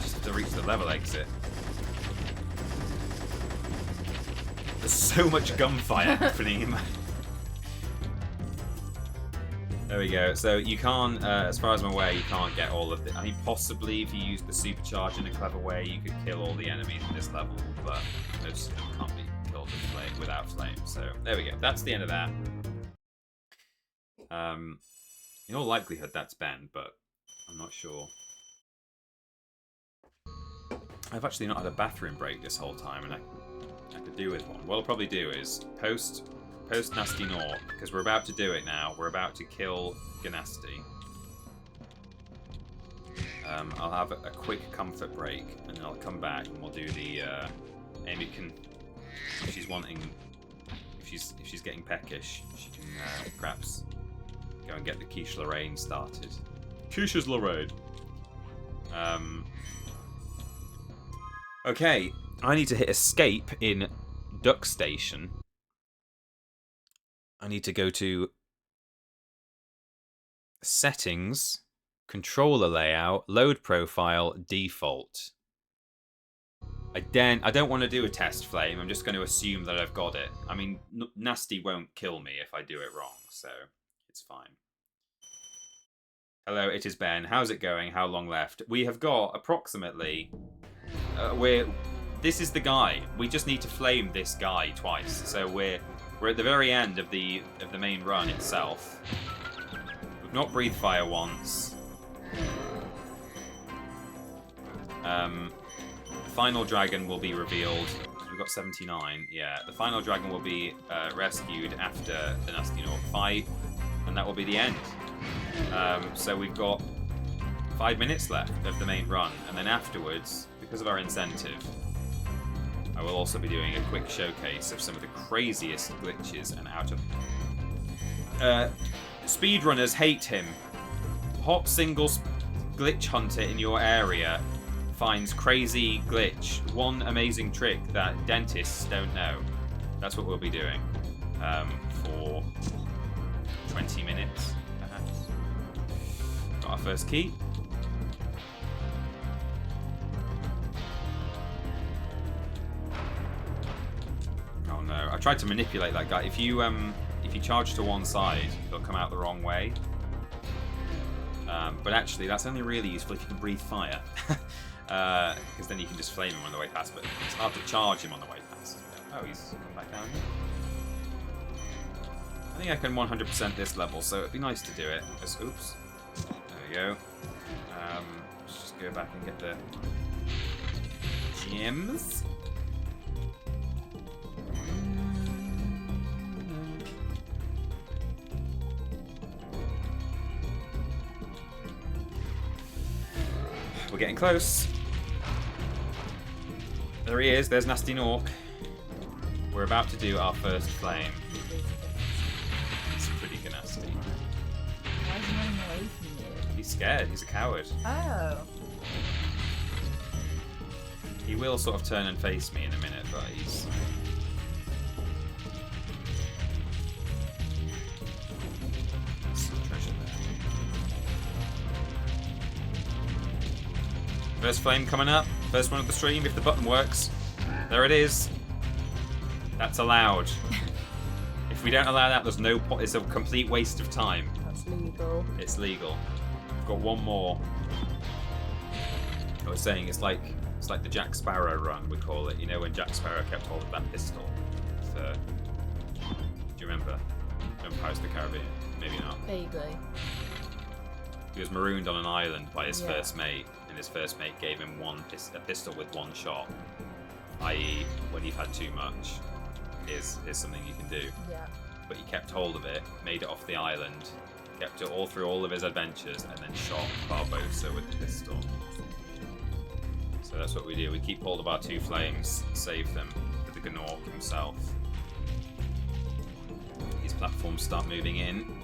just have to reach the level exit. There's so much gunfire happening in my... There we go. So you can't, as far as I'm aware, you can't get all of it. I mean, possibly if you use the supercharge in a clever way, you could kill all the enemies in this level, but most of them can't be killed with flame, without flame. So there we go. That's the end of that. In all likelihood, that's Ben, but I'm not sure. I've actually not had a bathroom break this whole time, and I could do with one. What I'll probably do is post Gnasty Gnorc, because we're about to do it now. We're about to kill Gnasty. I'll have a quick comfort break, and then I'll come back and we'll do the. Amy can, if she's wanting, if she's getting peckish, she can perhaps go and get the Quiche Lorraine started. Quiche's Lorraine. Okay, I need to hit escape in Duck Station. I need to go to settings, controller layout, load profile, default. I don't want to do a test flame. I'm just going to assume that I've got it. I mean, Gnasty won't kill me if I do it wrong, so it's fine. Hello, it is Ben. How's it going? How long left? We have got approximately... This is the guy. We just need to flame this guy twice. So we're at the very end of the main run itself. We've not breathed fire once. The final dragon will be revealed. We've got 79. Yeah, the final dragon will be rescued after the Gnasty Gnorc fight, and that will be the end. So we've got 5 minutes left of the main run, and then afterwards, because of our incentive, I will also be doing a quick showcase of some of the craziest glitches and out of... speedrunners hate him. Hot single glitch hunter in your area finds crazy glitch. One amazing trick that dentists don't know. That's what we'll be doing for 20 minutes, perhaps. Got our first key. Oh no! I tried to manipulate that guy. If you charge to one side, they'll come out the wrong way. But actually, that's only really useful if you can breathe fire. Because then you can just flame him on the way past, but it's hard to charge him on the way past. Oh, he's come back down here. I think I can 100% this level, so it'd be nice to do it. Oops. There we go. Let's just go back and get the gems. We're getting close. There he is. There's Gnasty Gnorc. We're about to do our first flame. It's pretty gnasty. Why is he running away from you? He's scared. He's a coward. Oh. He will sort of turn and face me in a minute, but he's... There's some treasure there. First flame coming up. First one of the stream, if the button works. There it is. That's allowed. If we don't allow that, there's no point. It's a complete waste of time. That's legal. It's legal. We've got one more. I was saying it's like the Jack Sparrow run, we call it. You know when Jack Sparrow kept hold of that pistol? Do you remember? Pirates of the Caribbean? Maybe not. Vaguely. He was marooned on an island by his first mate, and his first mate gave him a pistol with one shot. I.e., when you've had too much, here's something you can do. Yeah. But he kept hold of it, made it off the island, kept it all through all of his adventures, and then shot Barbosa with the pistol. So that's what we do. We keep hold of our two flames, save them for the Gnorc himself. These platforms start moving in.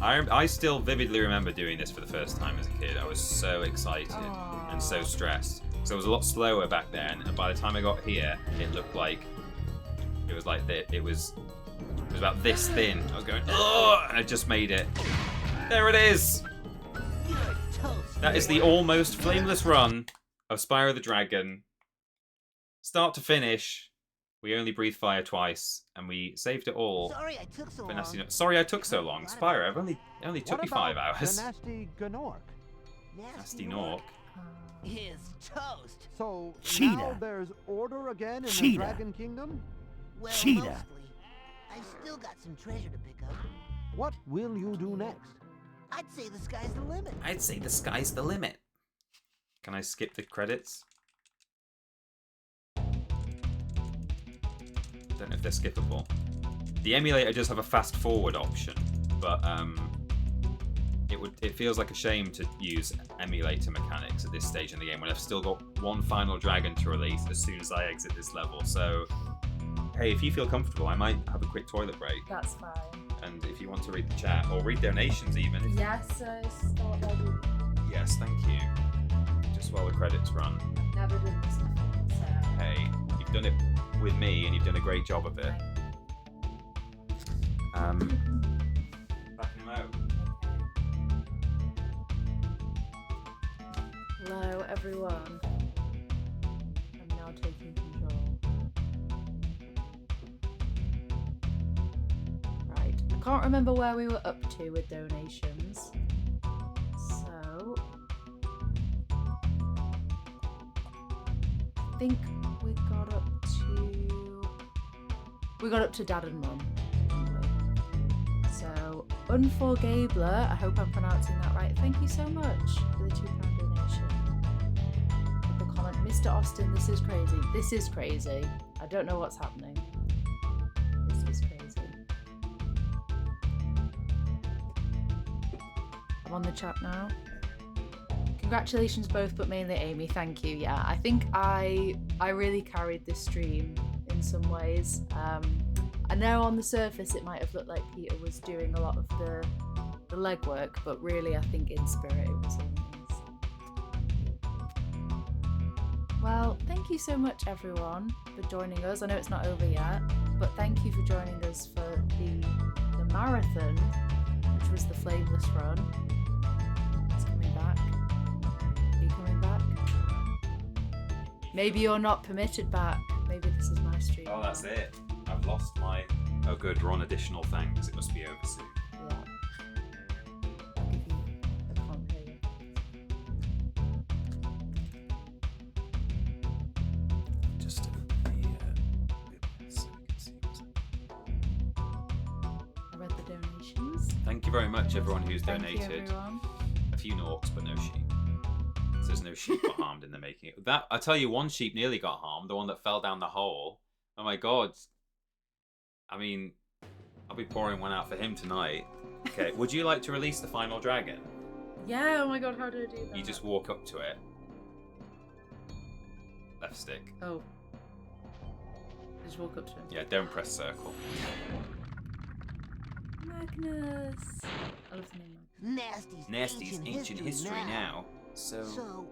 I still vividly remember doing this for the first time as a kid. I was so excited and so stressed. Because I was a lot slower back then, and by the time I got here, it looked like it was like it was about this thin. I was going, oh, and I just made it. There it is. That is the almost flameless run of Spyro the Dragon. Start to finish, we only breathed fire twice, and we saved it all. Sorry I took so long. Sorry I took so long. Spyro, it only took me 5 hours. Gnasty Gnorc. Gnasty Gnorc. His toast. So Cheetah. now there's order again in Cheetah. the Dragon Kingdom? Well, Cheetah. mostly. I've still got some treasure to pick up. What will you do next? I'd say the sky's the limit. I'd say the sky's the limit. Can I skip the credits? Don't know if they're skippable. The emulator does have a fast forward option, but it feels like a shame to use emulator mechanics at this stage in the game when I've still got one final dragon to release as soon as I exit this level. So, hey, if you feel comfortable, I might have a quick toilet break. That's fine. And if you want to read the chat or read donations even. Yes, start ready. Yes, thank you. Just while the credits run. Never did this before, so. Hey, you've done it with me and you've done a great job of it. Backing him out. Hello, everyone. I'm now taking control. Right. I can't remember where we were up to with donations. So think we got up to Dad and Mum. So, Unforgabler, I hope I'm pronouncing that right. Thank you so much for the £2 donation. The comment, Mr. Austin, this is crazy. This is crazy. I don't know what's happening. This is crazy. I'm on the chat now. Congratulations both, but mainly Amy. Thank you. Yeah, I think I really carried this stream in some ways. I know on the surface it might have looked like Peter was doing a lot of the legwork, but really I think in spirit it was all his. Well, thank you so much everyone for joining us. I know it's not over yet, but thank you for joining us for the marathon, which was the Flameless run. It's coming back. Are you coming back? Maybe you're not permitted back. Maybe this is my stream. Oh, that's it. I've lost my... Oh good, we're on additional things. It must be over soon. Yeah. I'll give you a can't hear you. Just open the so we can see what's I read the donations. Thank you very much everyone who's Thank donated. you, everyone. A few Gnorcs, but no sheep. So there's no sheep got harmed in the making. That I tell you, one sheep nearly got harmed. The one that fell down the hole. Oh my god. I mean, I'll be pouring one out for him tonight. Okay, would you like to release the final dragon? Yeah, oh my god, how do I do that? You just walk up to it. Left stick. Oh. Just walk up to him. Yeah, don't press circle. Magnus! I love the name Magnus. Nasty's ancient history now. So,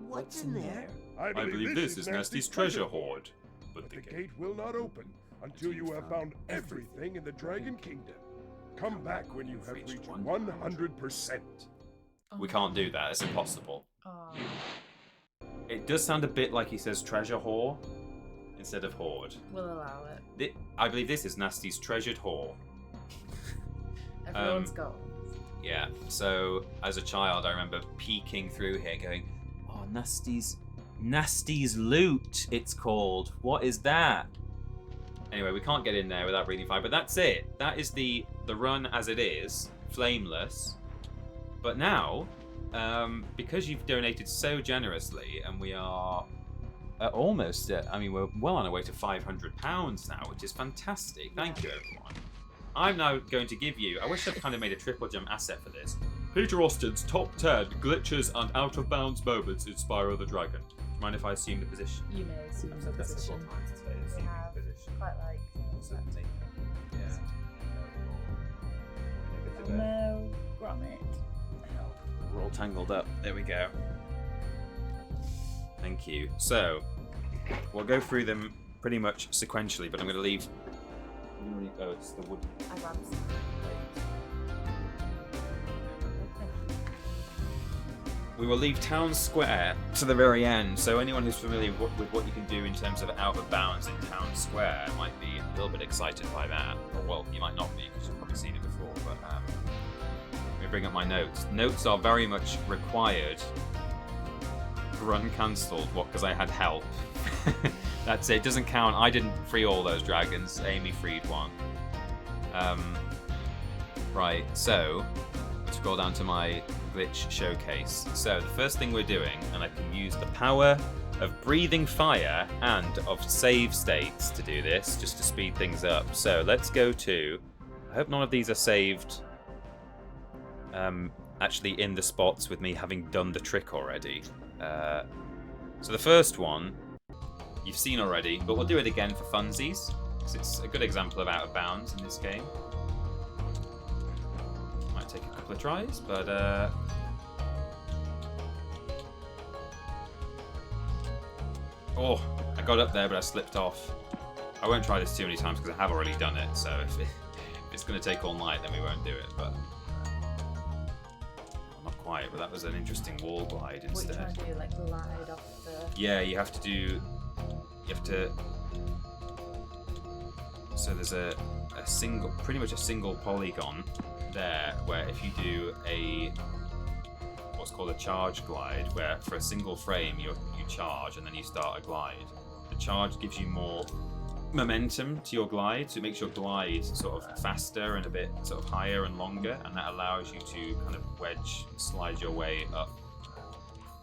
what's in there? I believe this is Gnasty's treasure hoard. But the gate will not open until you have found everything in the Dragon Kingdom. Come back when you have reached 100%. We can't do that, it's impossible. Oh. It does sound a bit like he says treasure whore instead of hoard. We'll allow it. I believe this is Gnasty's treasured whore. Everyone's got one. Yeah, so as a child I remember peeking through here going, oh, Gnasty's loot, it's called. What is that? Anyway, we can't get in there without breathing fire, but that's it. That is the run as it is, Flameless. But now, because you've donated so generously, and we are almost at, I mean, we're well on our way to £500 now, which is fantastic. Thank you, everyone. I'm now going to give you, I wish I'd kind of made a TripleJump asset for this, Peter Austin's top 10 glitches and out-of-bounds moments in Spyro the Dragon. Do you mind if I assume the position? You may assume the position. We have quite like... Certainly. Yeah. No, grommet. We're all tangled up. There we go. Thank you. So, we'll go through them pretty much sequentially, but I'm going to leave... Oh, it's the wood. I grabbed some. We will leave Town Square to the very end, so anyone who's familiar with what you can do in terms of out of bounds in Town Square might be a little bit excited by that. Or, well, you might not be, because you've probably seen it before, but let me bring up my notes. Notes are very much required. Run cancelled. What? Because I had help. That's it. It doesn't count. I didn't free all those dragons. Amy freed one. Right, so scroll down to my glitch showcase. So the first thing we're doing, and I can use the power of breathing fire and of save states to do this, just to speed things up. So let's go to... I hope none of these are saved actually in the spots with me having done the trick already. So the first one you've seen already, but we'll do it again for funsies, because it's a good example of out of bounds in this game. Might take a couple of tries, but oh, I got up there, but I slipped off. I won't try this too many times because I have already done it, so if it's going to take all night, then we won't do it, but... Not quite, but that was an interesting wall glide instead. What are you trying to do, like glide off the... Yeah, you have to... So there's a single, pretty much a single polygon there, where if you do what's called a charge glide, where for a single frame you charge and then you start a glide. The charge gives you more momentum to your glide, so it makes your glide sort of faster and a bit sort of higher and longer, and that allows you to kind of slide your way up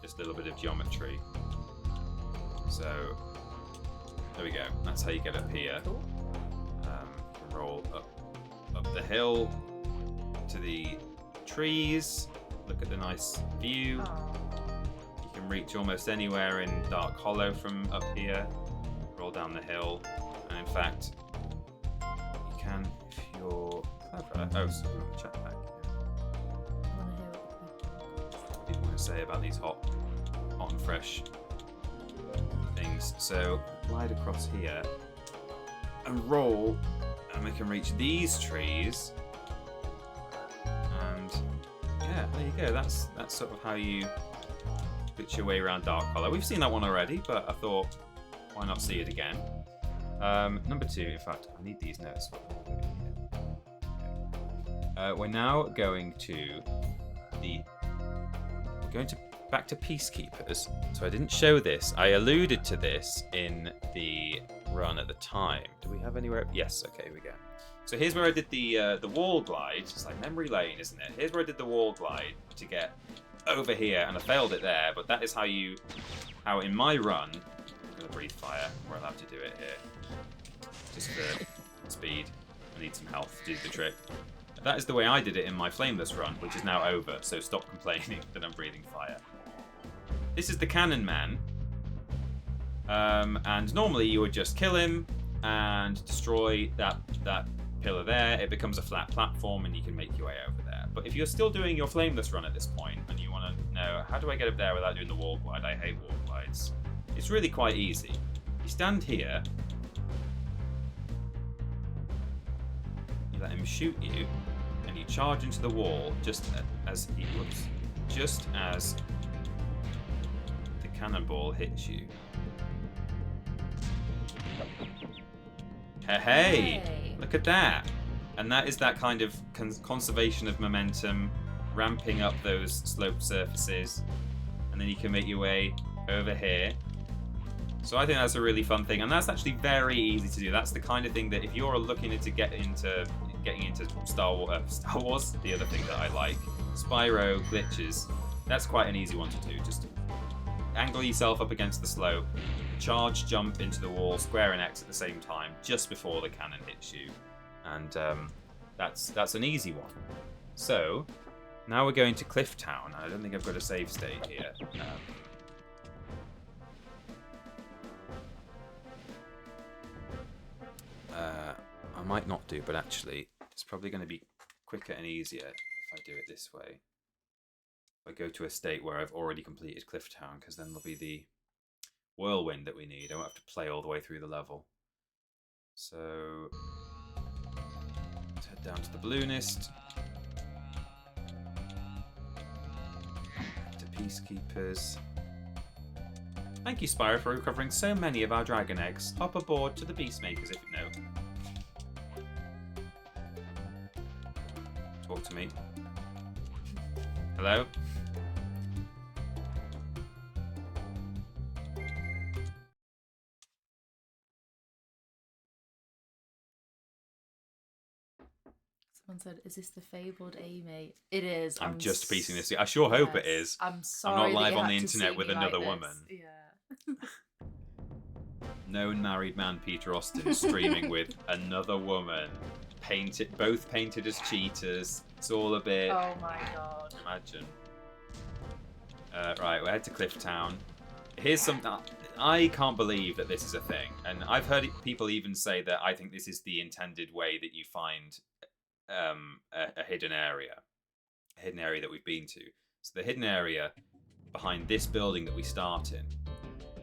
just a little bit of geometry. So there we go. That's how you get up here. Roll up the hill to the trees. Look at the nice view. You can reach almost anywhere in Dark Hollow from up here. Roll down the hill, and in fact, you can if you're clever. Oh, so check back. What do you want to say about these hot and fresh things? So glide across here and roll, and we can reach these trees. And yeah, there you go. That's sort of how you glitch your way around Dark Hollow. We've seen that one already, but I thought, why not see it again? Number 2, in fact, I need these notes. We're now going back to Peacekeepers. So I didn't show this. I alluded to this in the run at the time. Do we have anywhere? Yes. Okay, here we go. So here's where I did the wall glide. It's like memory lane, isn't it? Here's where I did the wall glide to get over here, and I failed it there. But that is how in my run. I'm gonna breathe fire. We're allowed to do it here. Just for speed. I need some health to do the trick. That is the way I did it in my Flameless run, which is now over, so stop complaining that I'm breathing fire. This is the Cannon Man. And normally you would just kill him and destroy that pillar there. It becomes a flat platform and you can make your way over there. But if you're still doing your Flameless run at this point and you want to know, how do I get up there without doing the wall glide? I hate wall glides. It's really quite easy. You stand here, you let him shoot you, and you charge into the wall just as the cannonball hits you. Hey! Look at that! And that is that kind of conservation of momentum, ramping up those sloped surfaces, and then you can make your way over here. So I think that's a really fun thing, and that's actually very easy to do. That's the kind of thing that if you're looking to getting into Star Wars, the other thing that I like, Spyro glitches, that's quite an easy one to do. Just angle yourself up against the slope, charge jump into the wall, square and X at the same time, just before the cannon hits you. And that's an easy one. So, now we're going to Cliff Town. I don't think I've got a save state here. I might not do, but actually, it's probably going to be quicker and easier if I do it this way. I go to a state where I've already completed Cliff Town, because then there'll be the whirlwind that we need. I won't have to play all the way through the level. So, let's head down to the balloonist. To Peacekeepers. Thank you, Spyro, for recovering so many of our dragon eggs. Hop aboard to the Peacemakers if you know. Talk to me. Hello? Someone said, is this the fabled A-mate? It is. I'm just piecing this. I sure hope it is. I'm sorry. I'm not live on the internet with another woman. Yeah. Known married man Peter Austin streaming with another woman. Both painted as cheaters. It's all a bit. Oh my god. Imagine. Right, we'll head to Cliff Town. Here's something. I can't believe that this is a thing. And I've heard people even say that I think this is the intended way that you find a hidden area. A hidden area that we've been to. So the hidden area behind this building that we start in.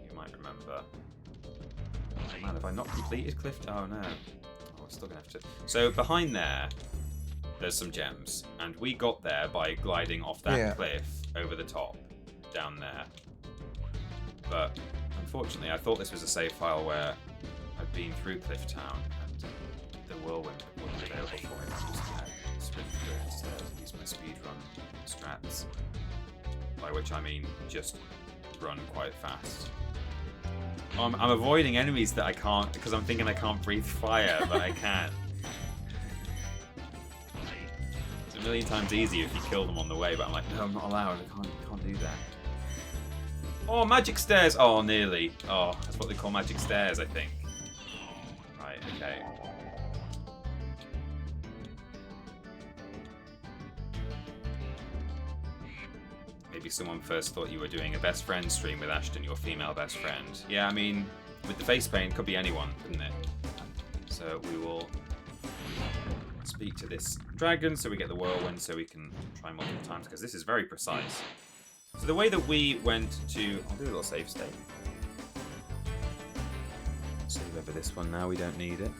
You might remember. Oh man, have I not completed Cliff Town? Oh no. Oh, we're still going to have to. So behind there's some gems. And we got there by gliding off that cliff over the top. Down there. But unfortunately, I thought this was a save file where I'd been through Cliff Town and the whirlwind wasn't available for it. I just sprint through it instead. Use my speedrun strats. by which I mean just run quite fast. I'm avoiding enemies that I can't, because I'm thinking I can't breathe fire, but I can. It's a million times easier if you kill them on the way, but I'm like, no, I'm not allowed, I can't do that. Oh, magic stairs! Oh, nearly. Oh, that's what they call magic stairs, I think. Right, okay. Maybe someone first thought you were doing a best friend stream with Ashton, your female best friend. Yeah, I mean, with the face paint, could be anyone, couldn't it? So we will speak to this dragon so we get the whirlwind so we can try multiple times, because this is very precise. So the way that we went to... I'll do a little save state. Save over this one now, we don't need it.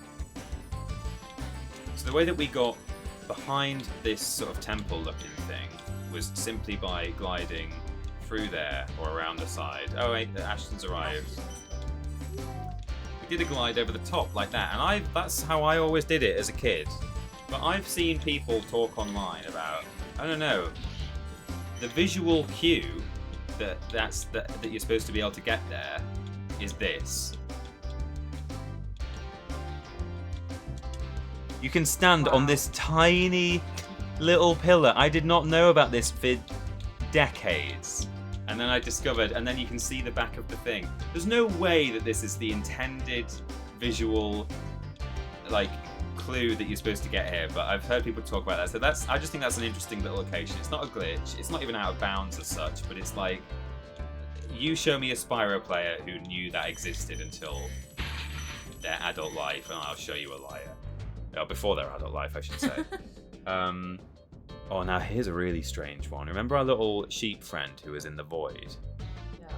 So the way that we got behind this sort of temple-looking thing was simply by gliding through there or around the side. Oh wait, Ashton's arrived. We did a glide over the top like that, and that's how I always did it as a kid. But I've seen people talk online about, I don't know, the visual cue that you're supposed to be able to get there is this. You can stand on this tiny little pillar. I did not know about this for decades. And then I discovered, and then you can see the back of the thing. There's no way that this is the intended visual, like, clue that you're supposed to get here, but I've heard people talk about that. So I just think that's an interesting little location. It's not a glitch. It's not even out of bounds as such, but it's like, you show me a Spyro player who knew that existed until their adult life, and I'll show you a liar. Oh, before their adult life, I should say. Oh, now here's a really strange one. Remember our little sheep friend who was in the void? Yeah.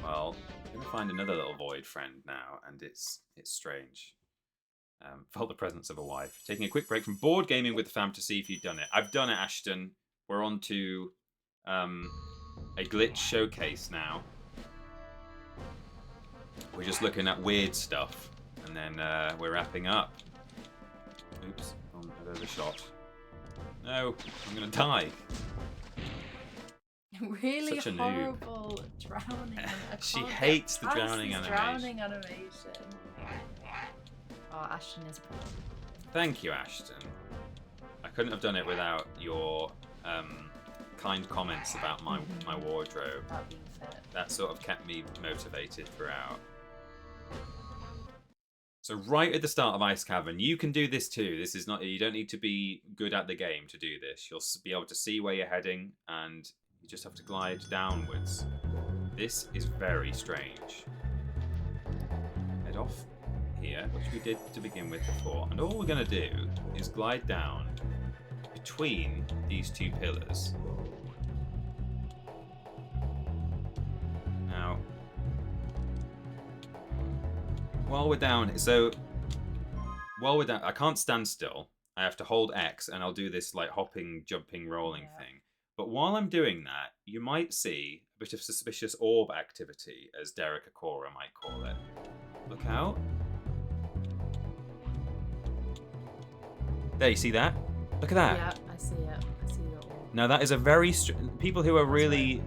Well, I'm gonna find another little void friend now, and it's strange. Felt the presence of a wife. Taking a quick break from board gaming with the fam to see if you've done it. I've done it, Ashton. We're on to a glitch showcase now. We're just looking at weird stuff, and then we're wrapping up. Oops, there's a shot. No, I'm gonna die. Really Such a horrible drowning. She hates the drowning animation. Drowning animation. Oh, Ashton is proud. Thank you, Ashton. I couldn't have done it without your kind comments about my wardrobe. That being fit. That sort of kept me motivated throughout. So right at the start of Ice Cavern, you can do this too. This is not, you don't need to be good at the game to do this. You'll be able to see where you're heading, and you just have to glide downwards. This is very strange. Head off here, which we did to begin with before, and all we're going to do is glide down between these two pillars. Now, while we're down, I can't stand still. I have to hold X, and I'll do this like hopping, jumping, rolling thing. But while I'm doing that, you might see a bit of suspicious orb activity, as Derek Akora might call it. Look out. There, you see that? Look at that. Yeah, I see it. I see it all. Now that is a very people who really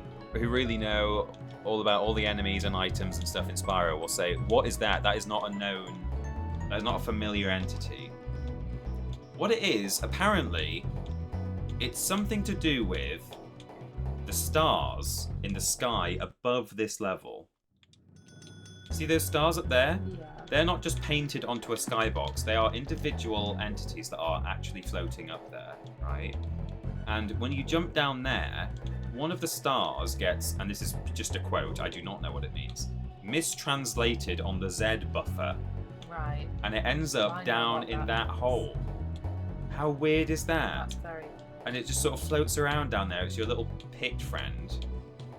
know all about all the enemies and items and stuff in Spyro will say, what is that? That is not a known, that is not a familiar entity. What it is, apparently, it's something to do with the stars in the sky above this level. See those stars up there? Yeah. They're not just painted onto a skybox. They are individual entities that are actually floating up there, right? And when you jump down there, one of the stars gets, and this is just a quote, I do not know what it means, mistranslated on the Z buffer. Right. And it ends up down in that hole. How weird is that? That's very... And it just sort of floats around down there. It's your little pit friend.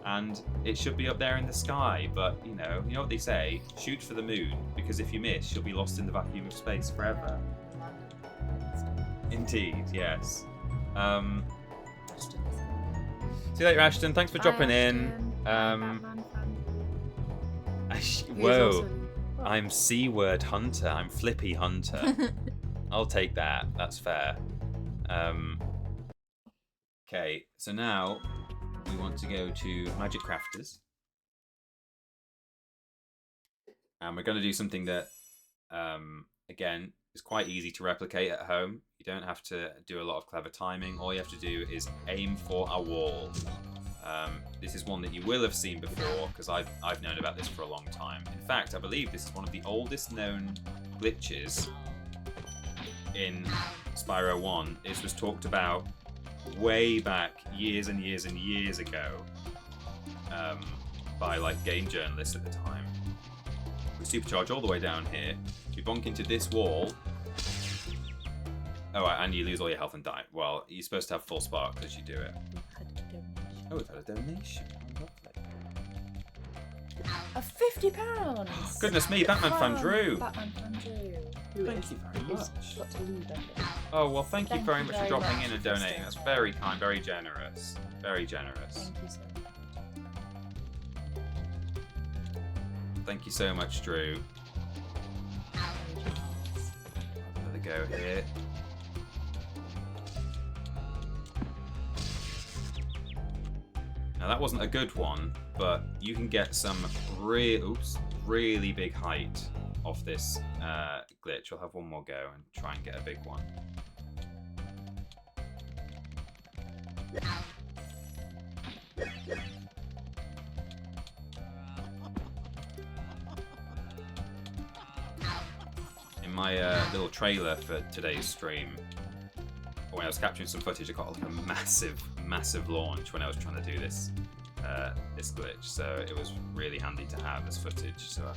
And it should be up there in the sky, but you know what they say, shoot for the moon, because if you miss, you'll be lost in the vacuum of space forever. Indeed, yes. See you later, Ashton. Thanks for dropping in. Whoa. I'm C-word hunter. I'm Flippy hunter. I'll take that. That's fair. Okay, so now we want to go to Magic Crafters. And we're going to do something that, again, is quite easy to replicate at home. You don't have to do a lot of clever timing. All you have to do is aim for a wall. This is one that you will have seen before, because I've known about this for a long time. In fact, I believe this is one of the oldest known glitches in Spyro 1. This was talked about way back, years and years and years ago, by like game journalists at the time. We supercharge all the way down here. We bonk into this wall. Oh, and you lose all your health and die. Well, you're supposed to have full spark as you do it. Oh, we've had a donation. Of £50. Goodness me, Batman fan Drew. Batman fan Drew. Thank you very much. Got to leave, I think. Oh, well, thank you very much for dropping in and for donating. That's very kind, very generous. Very generous. Thank you so much. Thank you so much, Drew. Another go here. Now that wasn't a good one, but you can get some really big height off this glitch. We'll have one more go and try and get a big one. In my little trailer for today's stream, when I was capturing some footage, I got like a massive launch when I was trying to do this this glitch, so it was really handy to have as footage, so I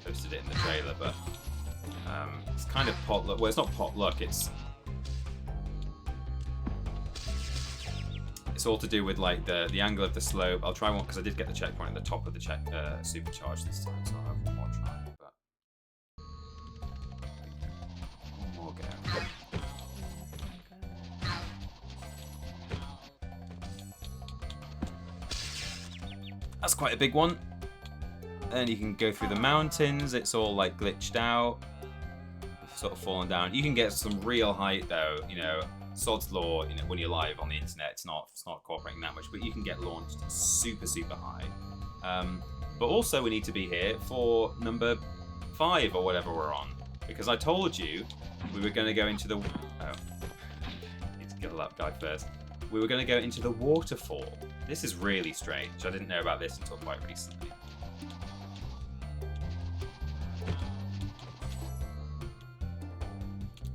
posted it in the trailer. But it's kind of potluck. Well, it's not potluck, it's all to do with like the angle of the slope. I'll try one because I did get the checkpoint at the top of the supercharge this time, so I'll have one more try. But one more go. That's quite a big one. And you can go through the mountains. It's all like glitched out. You've sort of fallen down. You can get some real height though. You know, Sod's Law. You know, when you're live on the internet, it's not cooperating that much, but you can get launched super high. But also we need to be here for number 5 or whatever we're on, because I told you we were going to go into the. Oh, need to kill that guy first. We were going to go into the waterfall. This is really strange. I didn't know about this until quite recently.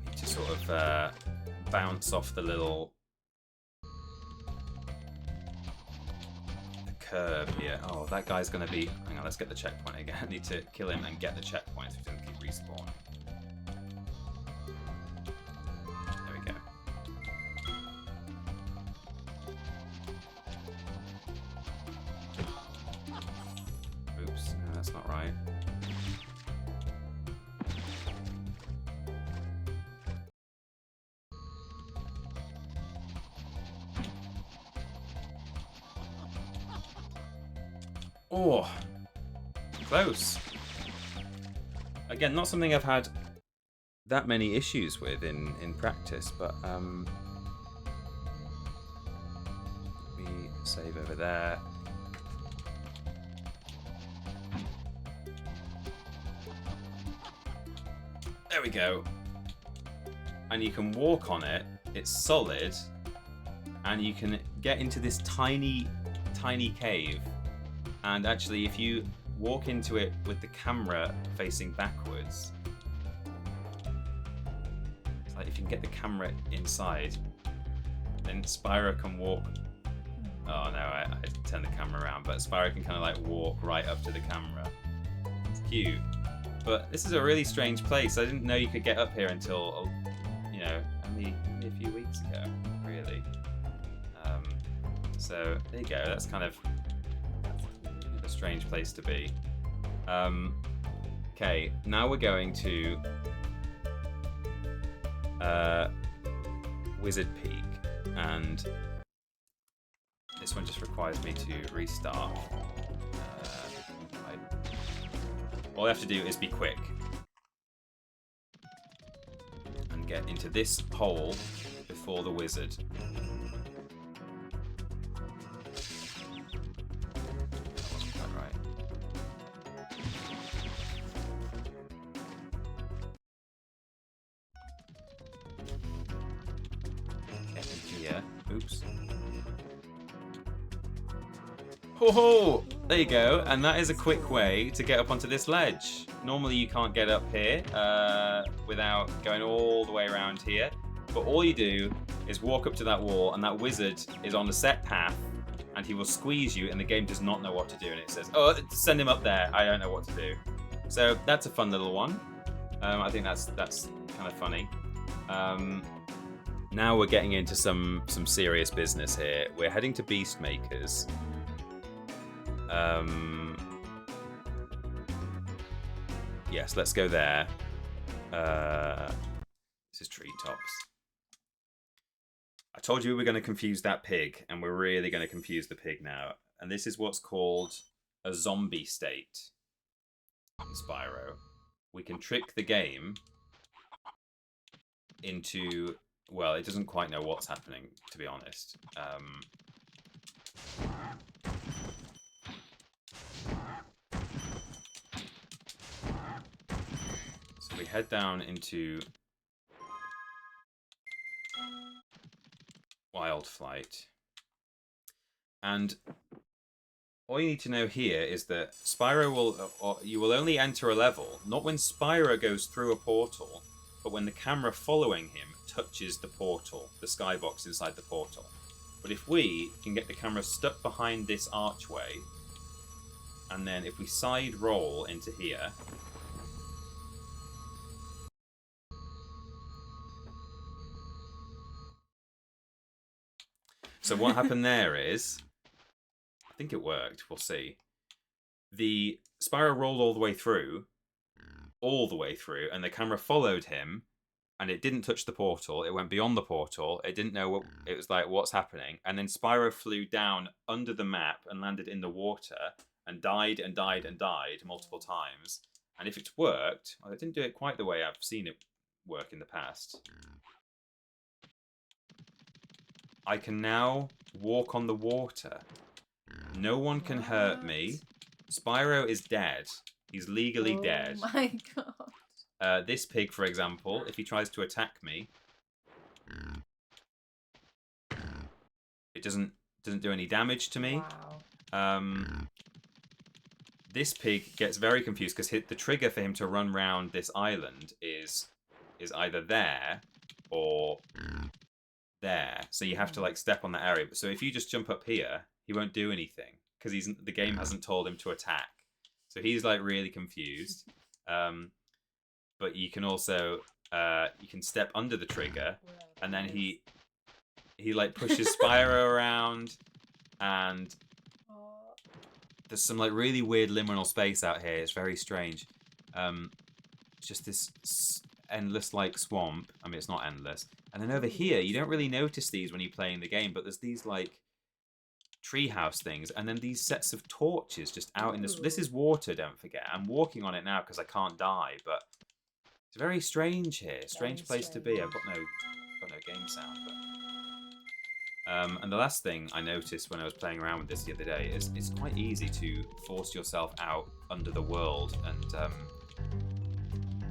Need to sort of bounce off the little curb here. Oh, that guy's going to be... Hang on, let's get the checkpoint again. I need to kill him and get the checkpoint so he doesn't keep respawning. There we go. Oops, no, that's not right. Oh, close. Again, not something I've had that many issues with in practice, but we save over there. There we go. And you can walk on it. It's solid, and you can get into this tiny cave. And actually, if you walk into it with the camera facing backwards, it's like if you can get the camera inside, then Spyro can walk. Oh no, I turned the camera around, but Spyro can kind of like walk right up to the camera. It's cute. But this is a really strange place. I didn't know you could get up here until, you know, only a few weeks ago, really. So there you go. That's kind of a strange place to be. Okay, now we're going to Wizard Peak, and this one just requires me to restart. All I have to do is be quick and get into this hole before the wizard. Oops. Oh, there you go. And that is a quick way to get up onto this ledge. Normally you can't get up here without going all the way around here. But all you do is walk up to that wall, and that wizard is on the set path, and he will squeeze you, and the game does not know what to do. And it says, oh, send him up there. I don't know what to do. So that's a fun little one. I think that's kind of funny. Now we're getting into some serious business here. We're heading to Beastmakers. Yes, let's go there. This is Treetops. I told you we were going to confuse that pig, and we're really going to confuse the pig now. And this is what's called a zombie state in Spyro. We can trick the game into... Well, it doesn't quite know what's happening, to be honest. So we head down into Wild Flight. And all you need to know here is that Spyro will... you will only enter a level, not when Spyro goes through a portal, but when the camera following him touches the portal, the skybox inside the portal. But if we can get the camera stuck behind this archway, and then if we side roll into here, so what happened there is, I think it worked, we'll see. The Spyro rolled all the way through, and the camera followed him, and it didn't touch the portal. It went beyond the portal. It didn't know what... It was like, what's happening? And then Spyro flew down under the map and landed in the water and died and died and died multiple times. And if it's worked... Well, it didn't do it quite the way I've seen it work in the past. I can now walk on the water. No one can hurt me. Spyro is dead. He's legally dead. Oh my god. This pig, for example, if he tries to attack me, it doesn't do any damage to me. Wow. This pig gets very confused because the trigger for him to run round this island is either there or there. So you have to like step on that area. So if you just jump up here, he won't do anything because the game hasn't told him to attack. So he's like really confused. But you can also you can step under the trigger, and then he like pushes Spyro around, and there's some like really weird liminal space out here. It's very strange. It's just this endless like swamp. I mean, it's not endless. And then over here, you don't really notice these when you're playing the game, but there's these like treehouse things, and then these sets of torches just out in this. This is water. Don't forget. I'm walking on it now because I can't die, but. It's very strange here. Strange place to be. I've got no game sound. But... and the last thing I noticed when I was playing around with this the other day is it's quite easy to force yourself out under the world and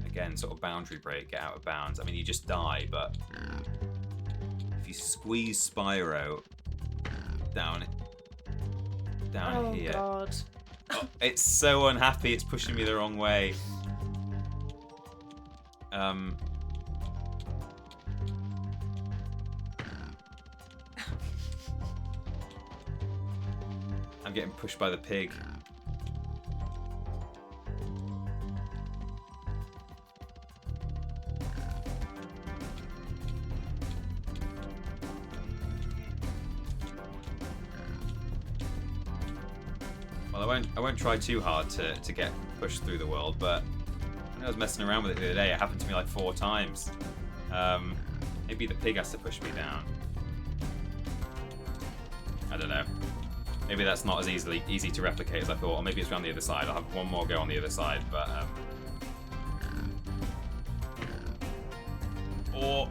again, sort of boundary break, get out of bounds. I mean, you just die, but if you squeeze Spyro down here, God. Oh, it's so unhappy. It's pushing me the wrong way. I'm getting pushed by the pig. Well, I won't try too hard to get pushed through the world, but when I was messing around with it the other day, it happened to me like 4 times. Maybe the pig has to push me down. I don't know. Maybe that's not as easy to replicate as I thought, or maybe it's around the other side. I'll have one more go on the other side, but oh,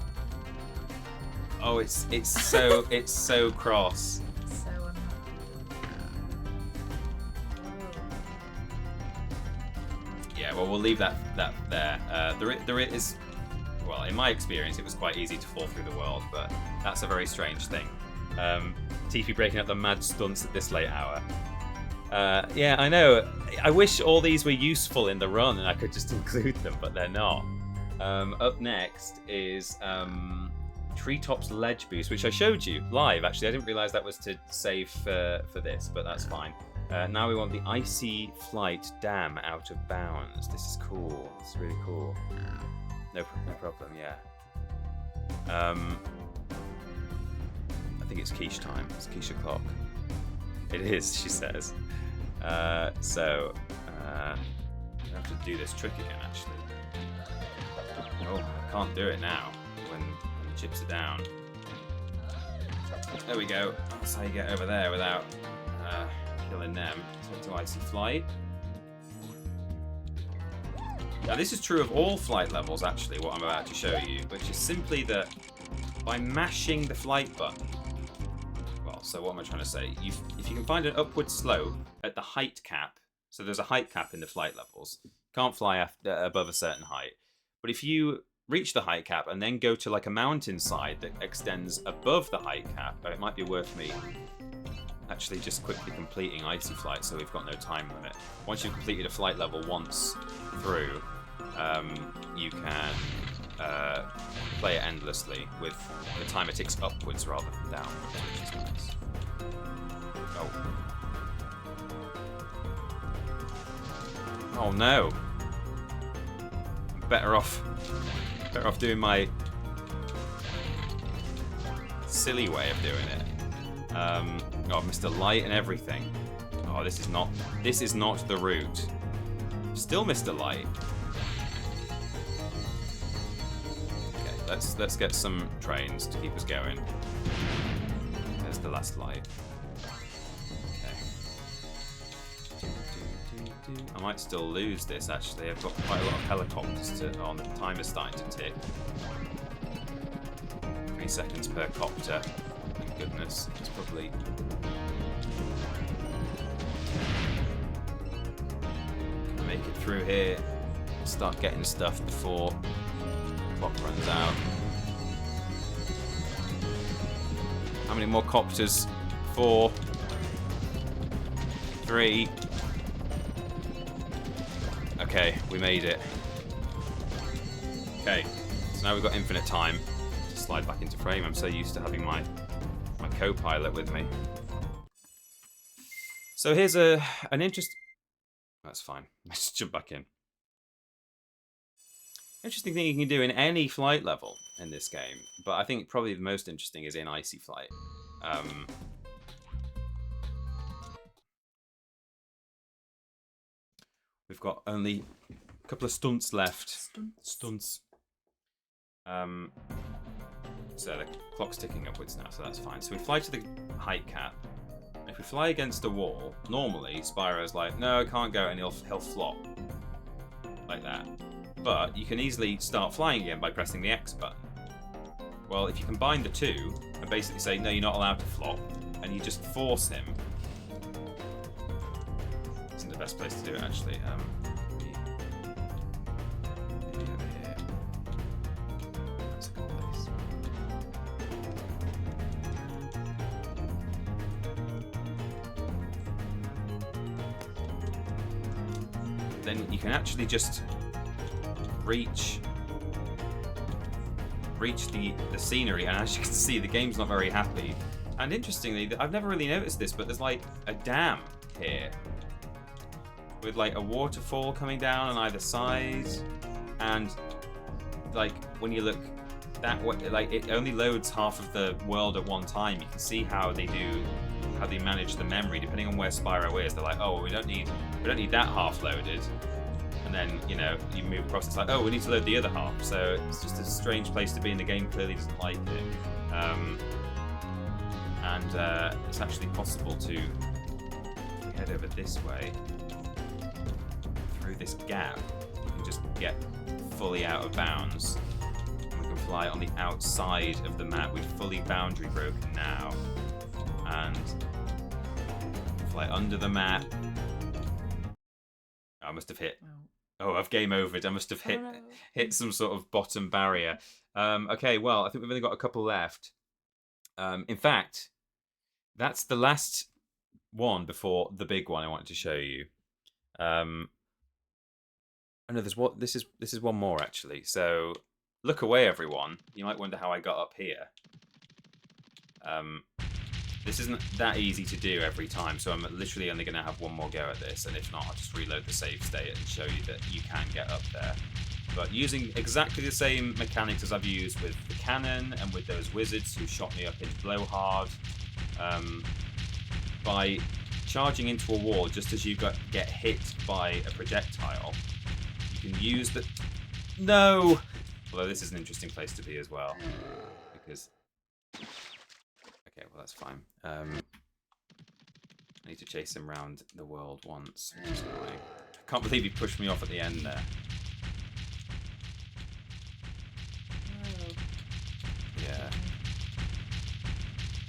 it's so cross. So unhappy. Yeah, well, we'll leave that there. There is, well, in my experience, it was quite easy to fall through the world, but that's a very strange thing. Tiffy breaking up the mad stunts at this late hour. Yeah, I know. I wish all these were useful in the run and I could just include them, but they're not. Up next is Treetops Ledge Boost, which I showed you live. Actually, I didn't realise that was to save for this, but that's fine. Now we want the Icy Flight Dam Out of Bounds. This is cool. It's really cool. No problem, yeah. I think it's quiche time. It's quiche o'clock. It is, she says. So, we have to do this trick again, actually. Oh, I can't do it now when the chips are down. There we go. That's how you get over there without killing them. So to Icy Flight. Now this is true of all flight levels, actually, what I'm about to show you, which is simply that by mashing the flight button, well, so what am I trying to say? If you can find an upward slope at the height cap, so there's a height cap in the flight levels, can't fly above a certain height, but if you reach the height cap and then go to like a mountainside that extends above the height cap, it might be worth me actually just quickly completing Icy Flight so we've got no time limit. Once you've completed a flight level once through, you can play it endlessly with the timer ticks upwards rather than downwards, which is nice. Oh no! I'm better off doing my silly way of doing it. Oh, Mr. Light and everything. Oh, this is not the route. Still Mr. Light. Okay, let's get some trains to keep us going. There's the last light. Okay. I might still lose this actually. I've got quite a lot of helicopters on. The timer's starting to tick. 3 seconds per copter. Thank goodness. It's probably gonna make it through here. Start getting stuff before the clock runs out. How many more copters? 4, 3. Okay, we made it. Okay, so now we've got infinite time to slide back into frame. I'm so used to having my co-pilot with me. So here's an interest. That's fine. Let's jump back in. Interesting thing you can do in any flight level in this game, but I think probably the most interesting is in Icy Flight. We've got only a couple of stunts left. Stunts. So the clock's ticking upwards now, so that's fine. So we fly to the height cap. If we fly against a wall, normally Spyro's like, no, I can't go, and he'll flop. Like that. But you can easily start flying again by pressing the X button. Well, if you combine the two, and basically say, no, you're not allowed to flop, and you just force him. Isn't the best place to do it, actually. That's a good place. Then you can actually just reach the scenery, and as you can see, the game's not very happy. And interestingly, I've never really noticed this, but there's like a dam here with like a waterfall coming down on either side, and like when you look that way, like it only loads half of the world at one time. You can see how they manage the memory depending on where Spyro is. They're like, oh, we don't need that half loaded. And then, you know, you move across, it's like, oh, we need to load the other half. So it's just a strange place to be, and the game clearly doesn't like it. It's actually possible to head over this way, through this gap. You can just get fully out of bounds. We can fly on the outside of the map. We've fully boundary broken now. And fly under the map. I must have hit. Oh, I've game overed. I must have hit some sort of bottom barrier. Okay, well, I think we've only got a couple left. In fact, that's the last one before the big one I wanted to show you. Oh no, this is one more actually. So look away, everyone. You might wonder how I got up here. This isn't that easy to do every time, so I'm literally only going to have one more go at this, and if not, I'll just reload the save state and show you that you can get up there. But using exactly the same mechanics as I've used with the cannon and with those wizards who shot me up into Blowhard, by charging into a wall just as you get hit by a projectile, you can use the... No! Although this is an interesting place to be as well, because... Okay, well that's fine. I need to chase him around the world once, which is annoying. I can't believe he pushed me off at the end there. Oh. Yeah.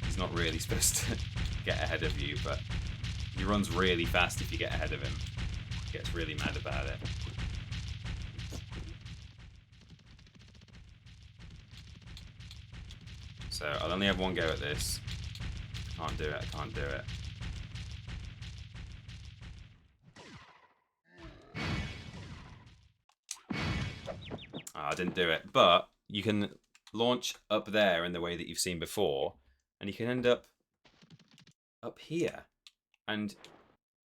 He's not really supposed to get ahead of you, but he runs really fast if you get ahead of him. He gets really mad about it. So I'll only have one go at this. Can't do it, I can't do it. I didn't do it, but you can launch up there in the way that you've seen before, and you can end up here. And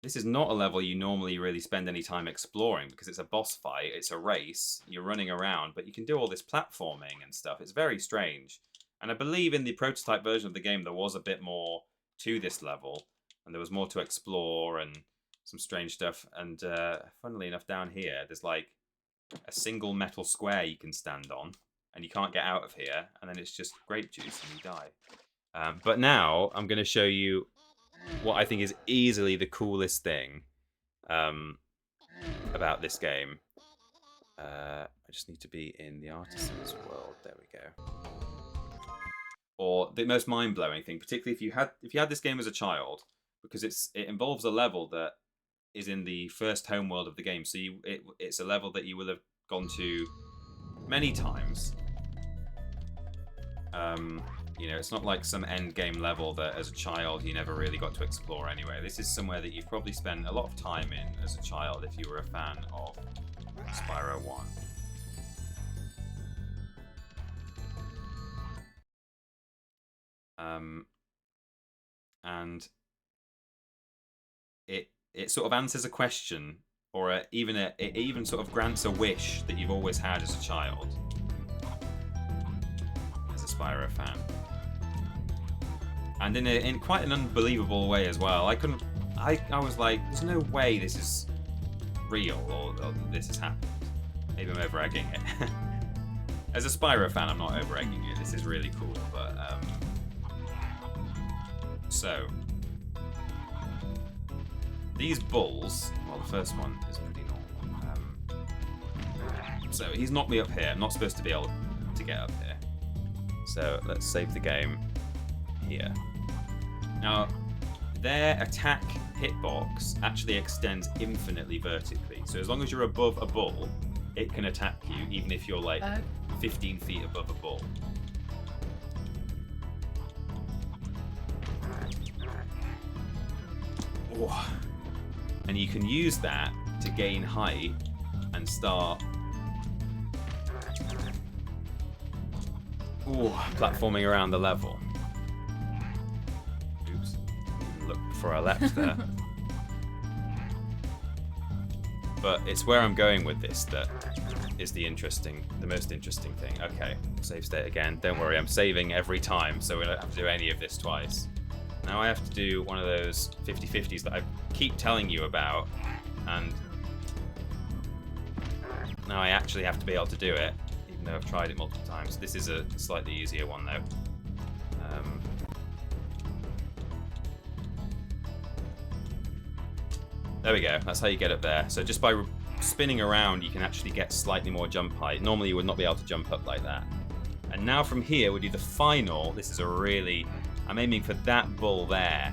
this is not a level you normally really spend any time exploring, because it's a boss fight, it's a race, you're running around, but you can do all this platforming and stuff. It's very strange. And I believe in the prototype version of the game there was a bit more to this level, and there was more to explore and some strange stuff. And funnily enough, down here there's like a single metal square you can stand on, and you can't get out of here, and then it's just grape juice and you die. But now I'm going to show you what I think is easily the coolest thing about this game. I just need to be in the Artisans world. There we go. Or the most mind-blowing thing, particularly if you had this game as a child, because it involves a level that is in the first home world of the game. So it's a level that you will have gone to many times. You know, it's not like some end game level that as a child you never really got to explore anyway. This is somewhere that you've probably spent a lot of time in as a child if you were a fan of Spyro 1. And it sort of answers a question, or it even sort of grants a wish that you've always had as a child, as a Spyro fan, and in quite an unbelievable way as well. I was like, there's no way this is real or this has happened. Maybe I'm over-egging it. As a Spyro fan, I'm not over-egging it. This is really cool, but so these bulls, well, the first one is pretty normal. So he's knocked me up here. I'm not supposed to be able to get up here. So let's save the game here. Now, their attack hitbox actually extends infinitely vertically. So as long as you're above a bull, it can attack you, even if you're like 15 feet above a bull. And you can use that to gain height and start platforming around the level. Oops, look before I leapt there. But it's where I'm going with this that is the most interesting thing. Okay, save state again. Don't worry, I'm saving every time, so we don't have to do any of this twice. Now I have to do one of those 50-50s that I keep telling you about, and now I actually have to be able to do it, even though I've tried it multiple times. This is a slightly easier one though. There we go, that's how you get up there. So just by spinning around you can actually get slightly more jump height. Normally you would not be able to jump up like that. And now from here we do the final. This is I'm aiming for that bull there.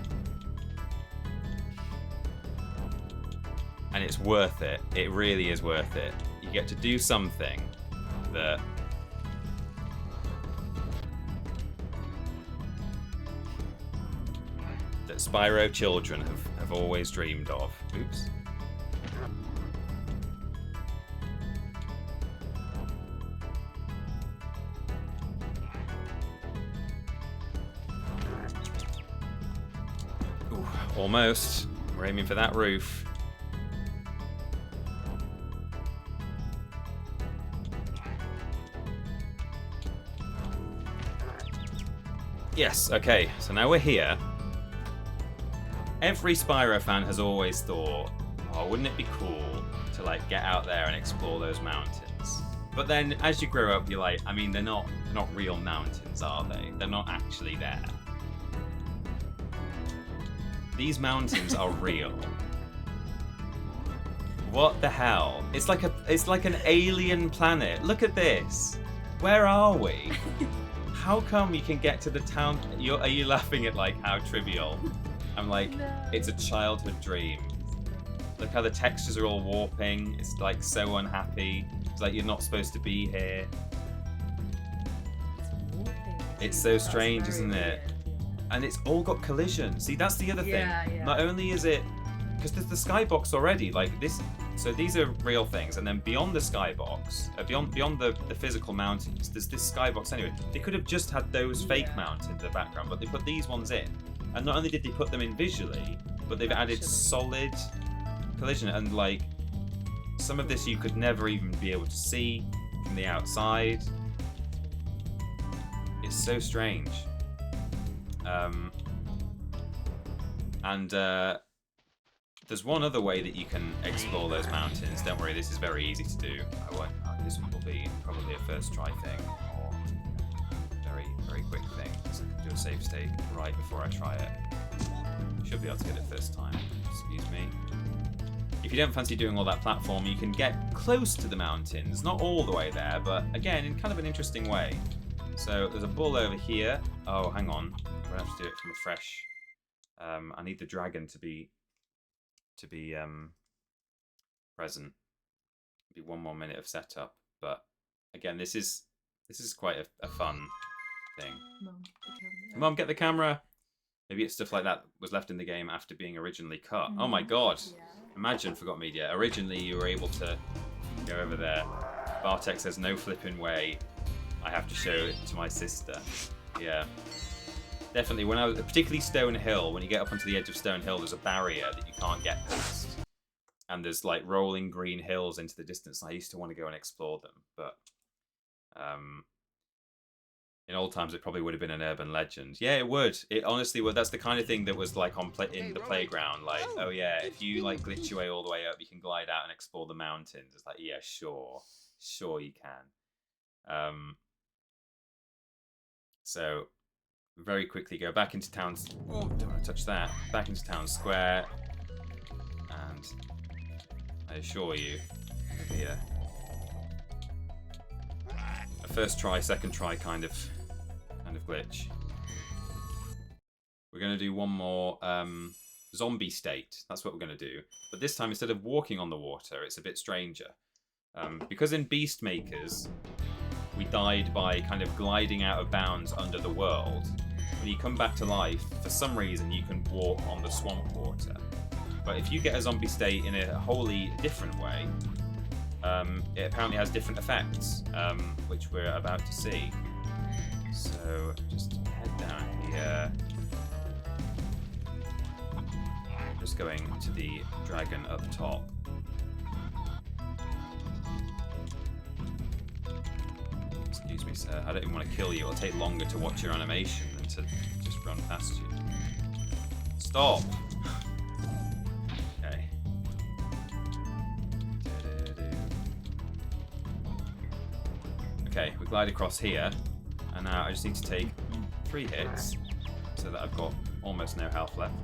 And it's worth it. It really is worth it. You get to do something that that Spyro children have always dreamed of. Oops. Ooh, almost. We're aiming for that roof. Yes, okay, so now we're here. Every Spyro fan has always thought, oh, wouldn't it be cool to like get out there and explore those mountains? But then as you grow up, you're like, I mean, they're not real mountains, are they? They're not actually there. These mountains are real. What the hell? It's like an alien planet. Look at this. Where are we? How come you can get to the town? Are you laughing at like how trivial? I'm like, no. It's a childhood dream. Look how the textures are all warping. It's like so unhappy. It's like you're not supposed to be here. It's so strange, isn't it? And it's all got collision. See, that's the other thing. Yeah. Not only is it, because there's the skybox already, like this. So these are real things, and then beyond the skybox, beyond the physical mountains, there's this skybox anyway. They could have just had those fake mountains in the background, but they put these ones in. And not only did they put them in visually, but they've added solid collision, and like some of this you could never even be able to see from the outside. It's so strange. There's one other way that you can explore those mountains. Don't worry, this is very easy to do. This will be probably a first try thing, or very, very quick thing. So I can do a save state right before I try it. Should be able to get it first time. Excuse me. If you don't fancy doing all that platform, you can get close to the mountains. Not all the way there, but again, in kind of an interesting way. So there's a bull over here. Oh, hang on. I'm gonna have to do it from a fresh. I need the dragon to be present. Be one more minute of setup, but again, this is quite a fun thing. Mom, get the camera. Maybe it's stuff like that was left in the game after being originally cut. Oh my god! Yeah. Imagine Forgot Media. Originally, you were able to go over there. Bartek says no flipping way. I have to show it to my sister. Yeah. Definitely, when I was particularly Stone Hill, when you get up onto the edge of Stone Hill, there's a barrier that you can't get past, and there's like rolling green hills into the distance. And I used to want to go and explore them, but in old times it probably would have been an urban legend. Yeah, it would. It honestly would. That's the kind of thing that was like in the playground. Like, oh yeah, if you like glitch your way all the way up, you can glide out and explore the mountains. It's like, yeah, sure you can. So. Very quickly go back into town. Oh, don't want to touch that. Back into town square, and I assure you, it'll be a first try, second try kind of glitch. We're going to do one more zombie state. That's what we're going to do. But this time, instead of walking on the water, it's a bit stranger. Because in Beast Makers, we died by kind of gliding out of bounds under the world. When you come back to life, for some reason you can walk on the swamp water. But if you get a zombie state in a wholly different way, it apparently has different effects, which we're about to see. So just head down here. Just going to the dragon up top. Excuse me, sir. I don't even want to kill you. It'll take longer to watch your animation than to just run past you. Stop! Okay. Okay, we glide across here. And now I just need to take 3 hits so that I've got almost no health left.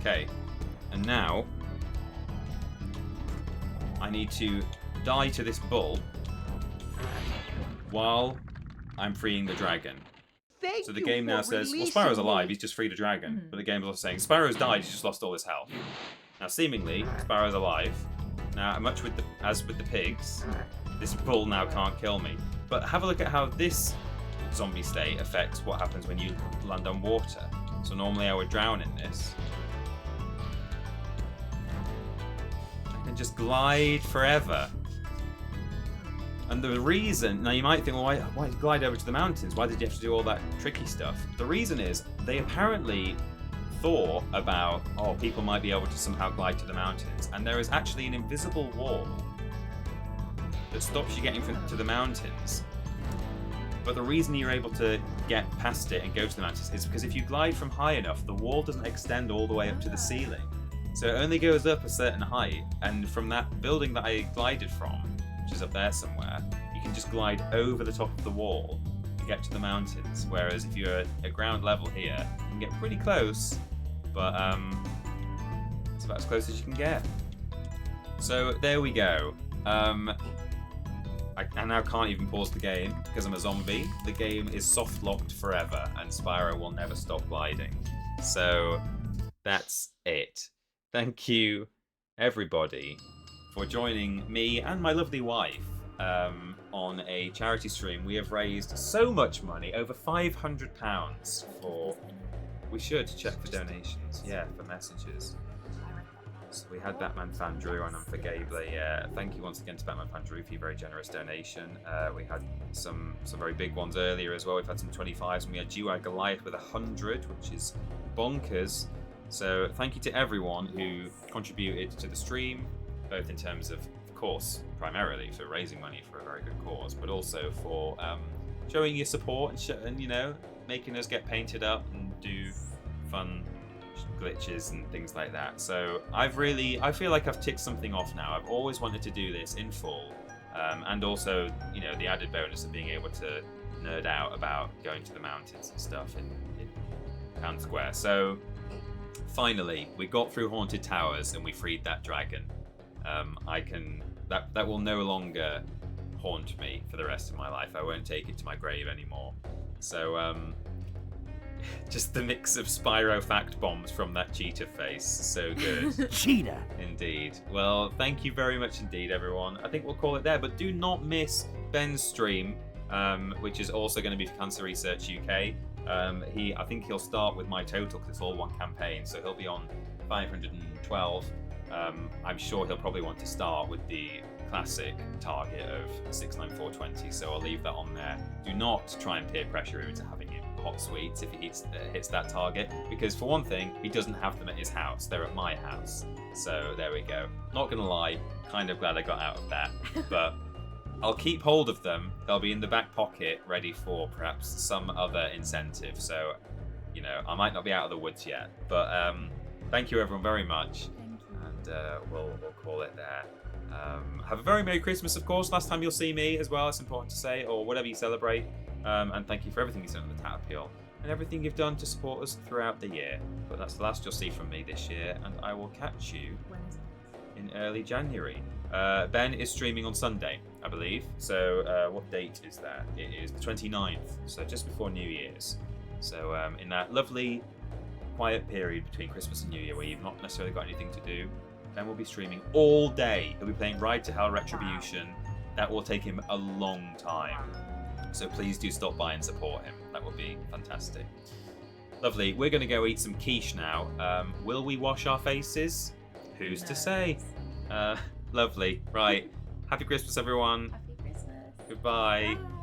Okay. And now, I need to die to this bull while I'm freeing the dragon. So the game now says, well, Spyro's alive, he's just freed a dragon. But the game is also saying, Spyro's died, he's just lost all his health. Now, seemingly, Spyro's alive, Now, as with the pigs, this bull now can't kill me. But have a look at how this zombie state affects what happens when you land on water. So normally I would drown in this. I can just glide forever. And the reason, now you might think, well, why glide over to the mountains? Why did you have to do all that tricky stuff? The reason is they apparently thought about, oh, people might be able to somehow glide to the mountains. And there is actually an invisible wall that stops you getting to the mountains. But the reason you're able to get past it and go to the mountains is because if you glide from high enough, the wall doesn't extend all the way up to the ceiling. So it only goes up a certain height, and from that building that I glided from, which is up there somewhere, you can just glide over the top of the wall to get to the mountains. Whereas if you're at ground level here, you can get pretty close, but it's about as close as you can get. So there we go. I now can't even pause the game because I'm a zombie. The game is soft locked forever, and Spyro will never stop gliding. So that's it. Thank you, everybody, for joining me and my lovely wife on a charity stream. We have raised so much money, over £500 for... We should check for donations, yeah, for messages. So we had Batman Fan Drew and Unforgably. Thank you once again to Batman Fan Drew for your very generous donation. We had some very big ones earlier as well. We've had some 25s, and we had Duag Goliath with 100, which is bonkers. So thank you to everyone who contributed to the stream, both in terms of course, primarily for raising money for a very good cause, but also for showing your support and you know, making us get painted up and do fun glitches and things like that. So I feel like I've ticked something off now. I've always wanted to do this in full, and also, you know, the added bonus of being able to nerd out about going to the mountains and stuff in Town Square. So finally, we got through Haunted Towers and we freed that dragon. That will no longer haunt me for the rest of my life. I won't take it to my grave anymore. So just the mix of Spyro fact bombs from that cheetah face, so good. Cheetah! Indeed. Well, thank you very much indeed, everyone. I think we'll call it there, but do not miss Ben's stream, which is also going to be for Cancer Research UK. I think he'll start with my total because it's all one campaign, so he'll be on 512. I'm sure he'll probably want to start with the classic target of 69420, so I'll leave that on there. Do not try and peer pressure him into having hot sweets if he hits that target, because for one thing, he doesn't have them at his house, they're at my house. So there we go. Not gonna lie, kind of glad I got out of that, but I'll keep hold of them. They'll be in the back pocket, ready for perhaps some other incentive. So, you know, I might not be out of the woods yet, but thank you everyone very much. And we'll call it there. Have a very Merry Christmas, of course. Last time you'll see me as well, it's important to say, or whatever you celebrate. And thank you for everything you've done on the Tat Appeal and everything you've done to support us throughout the year. But that's the last you'll see from me this year, and I will catch you in early January. Ben is streaming on Sunday, I believe. So what date is that? It is the 29th, so just before New Year's. So in that lovely quiet period between Christmas and New Year where you've not necessarily got anything to do, Ben will be streaming all day. He'll be playing Ride to Hell Retribution. That will take him a long time. So please do stop by and support him. That would be fantastic. Lovely. We're going to go eat some quiche now. Will we wash our faces? Who's to say? Lovely. Right. Happy Christmas, everyone. Happy Christmas. Goodbye. Bye.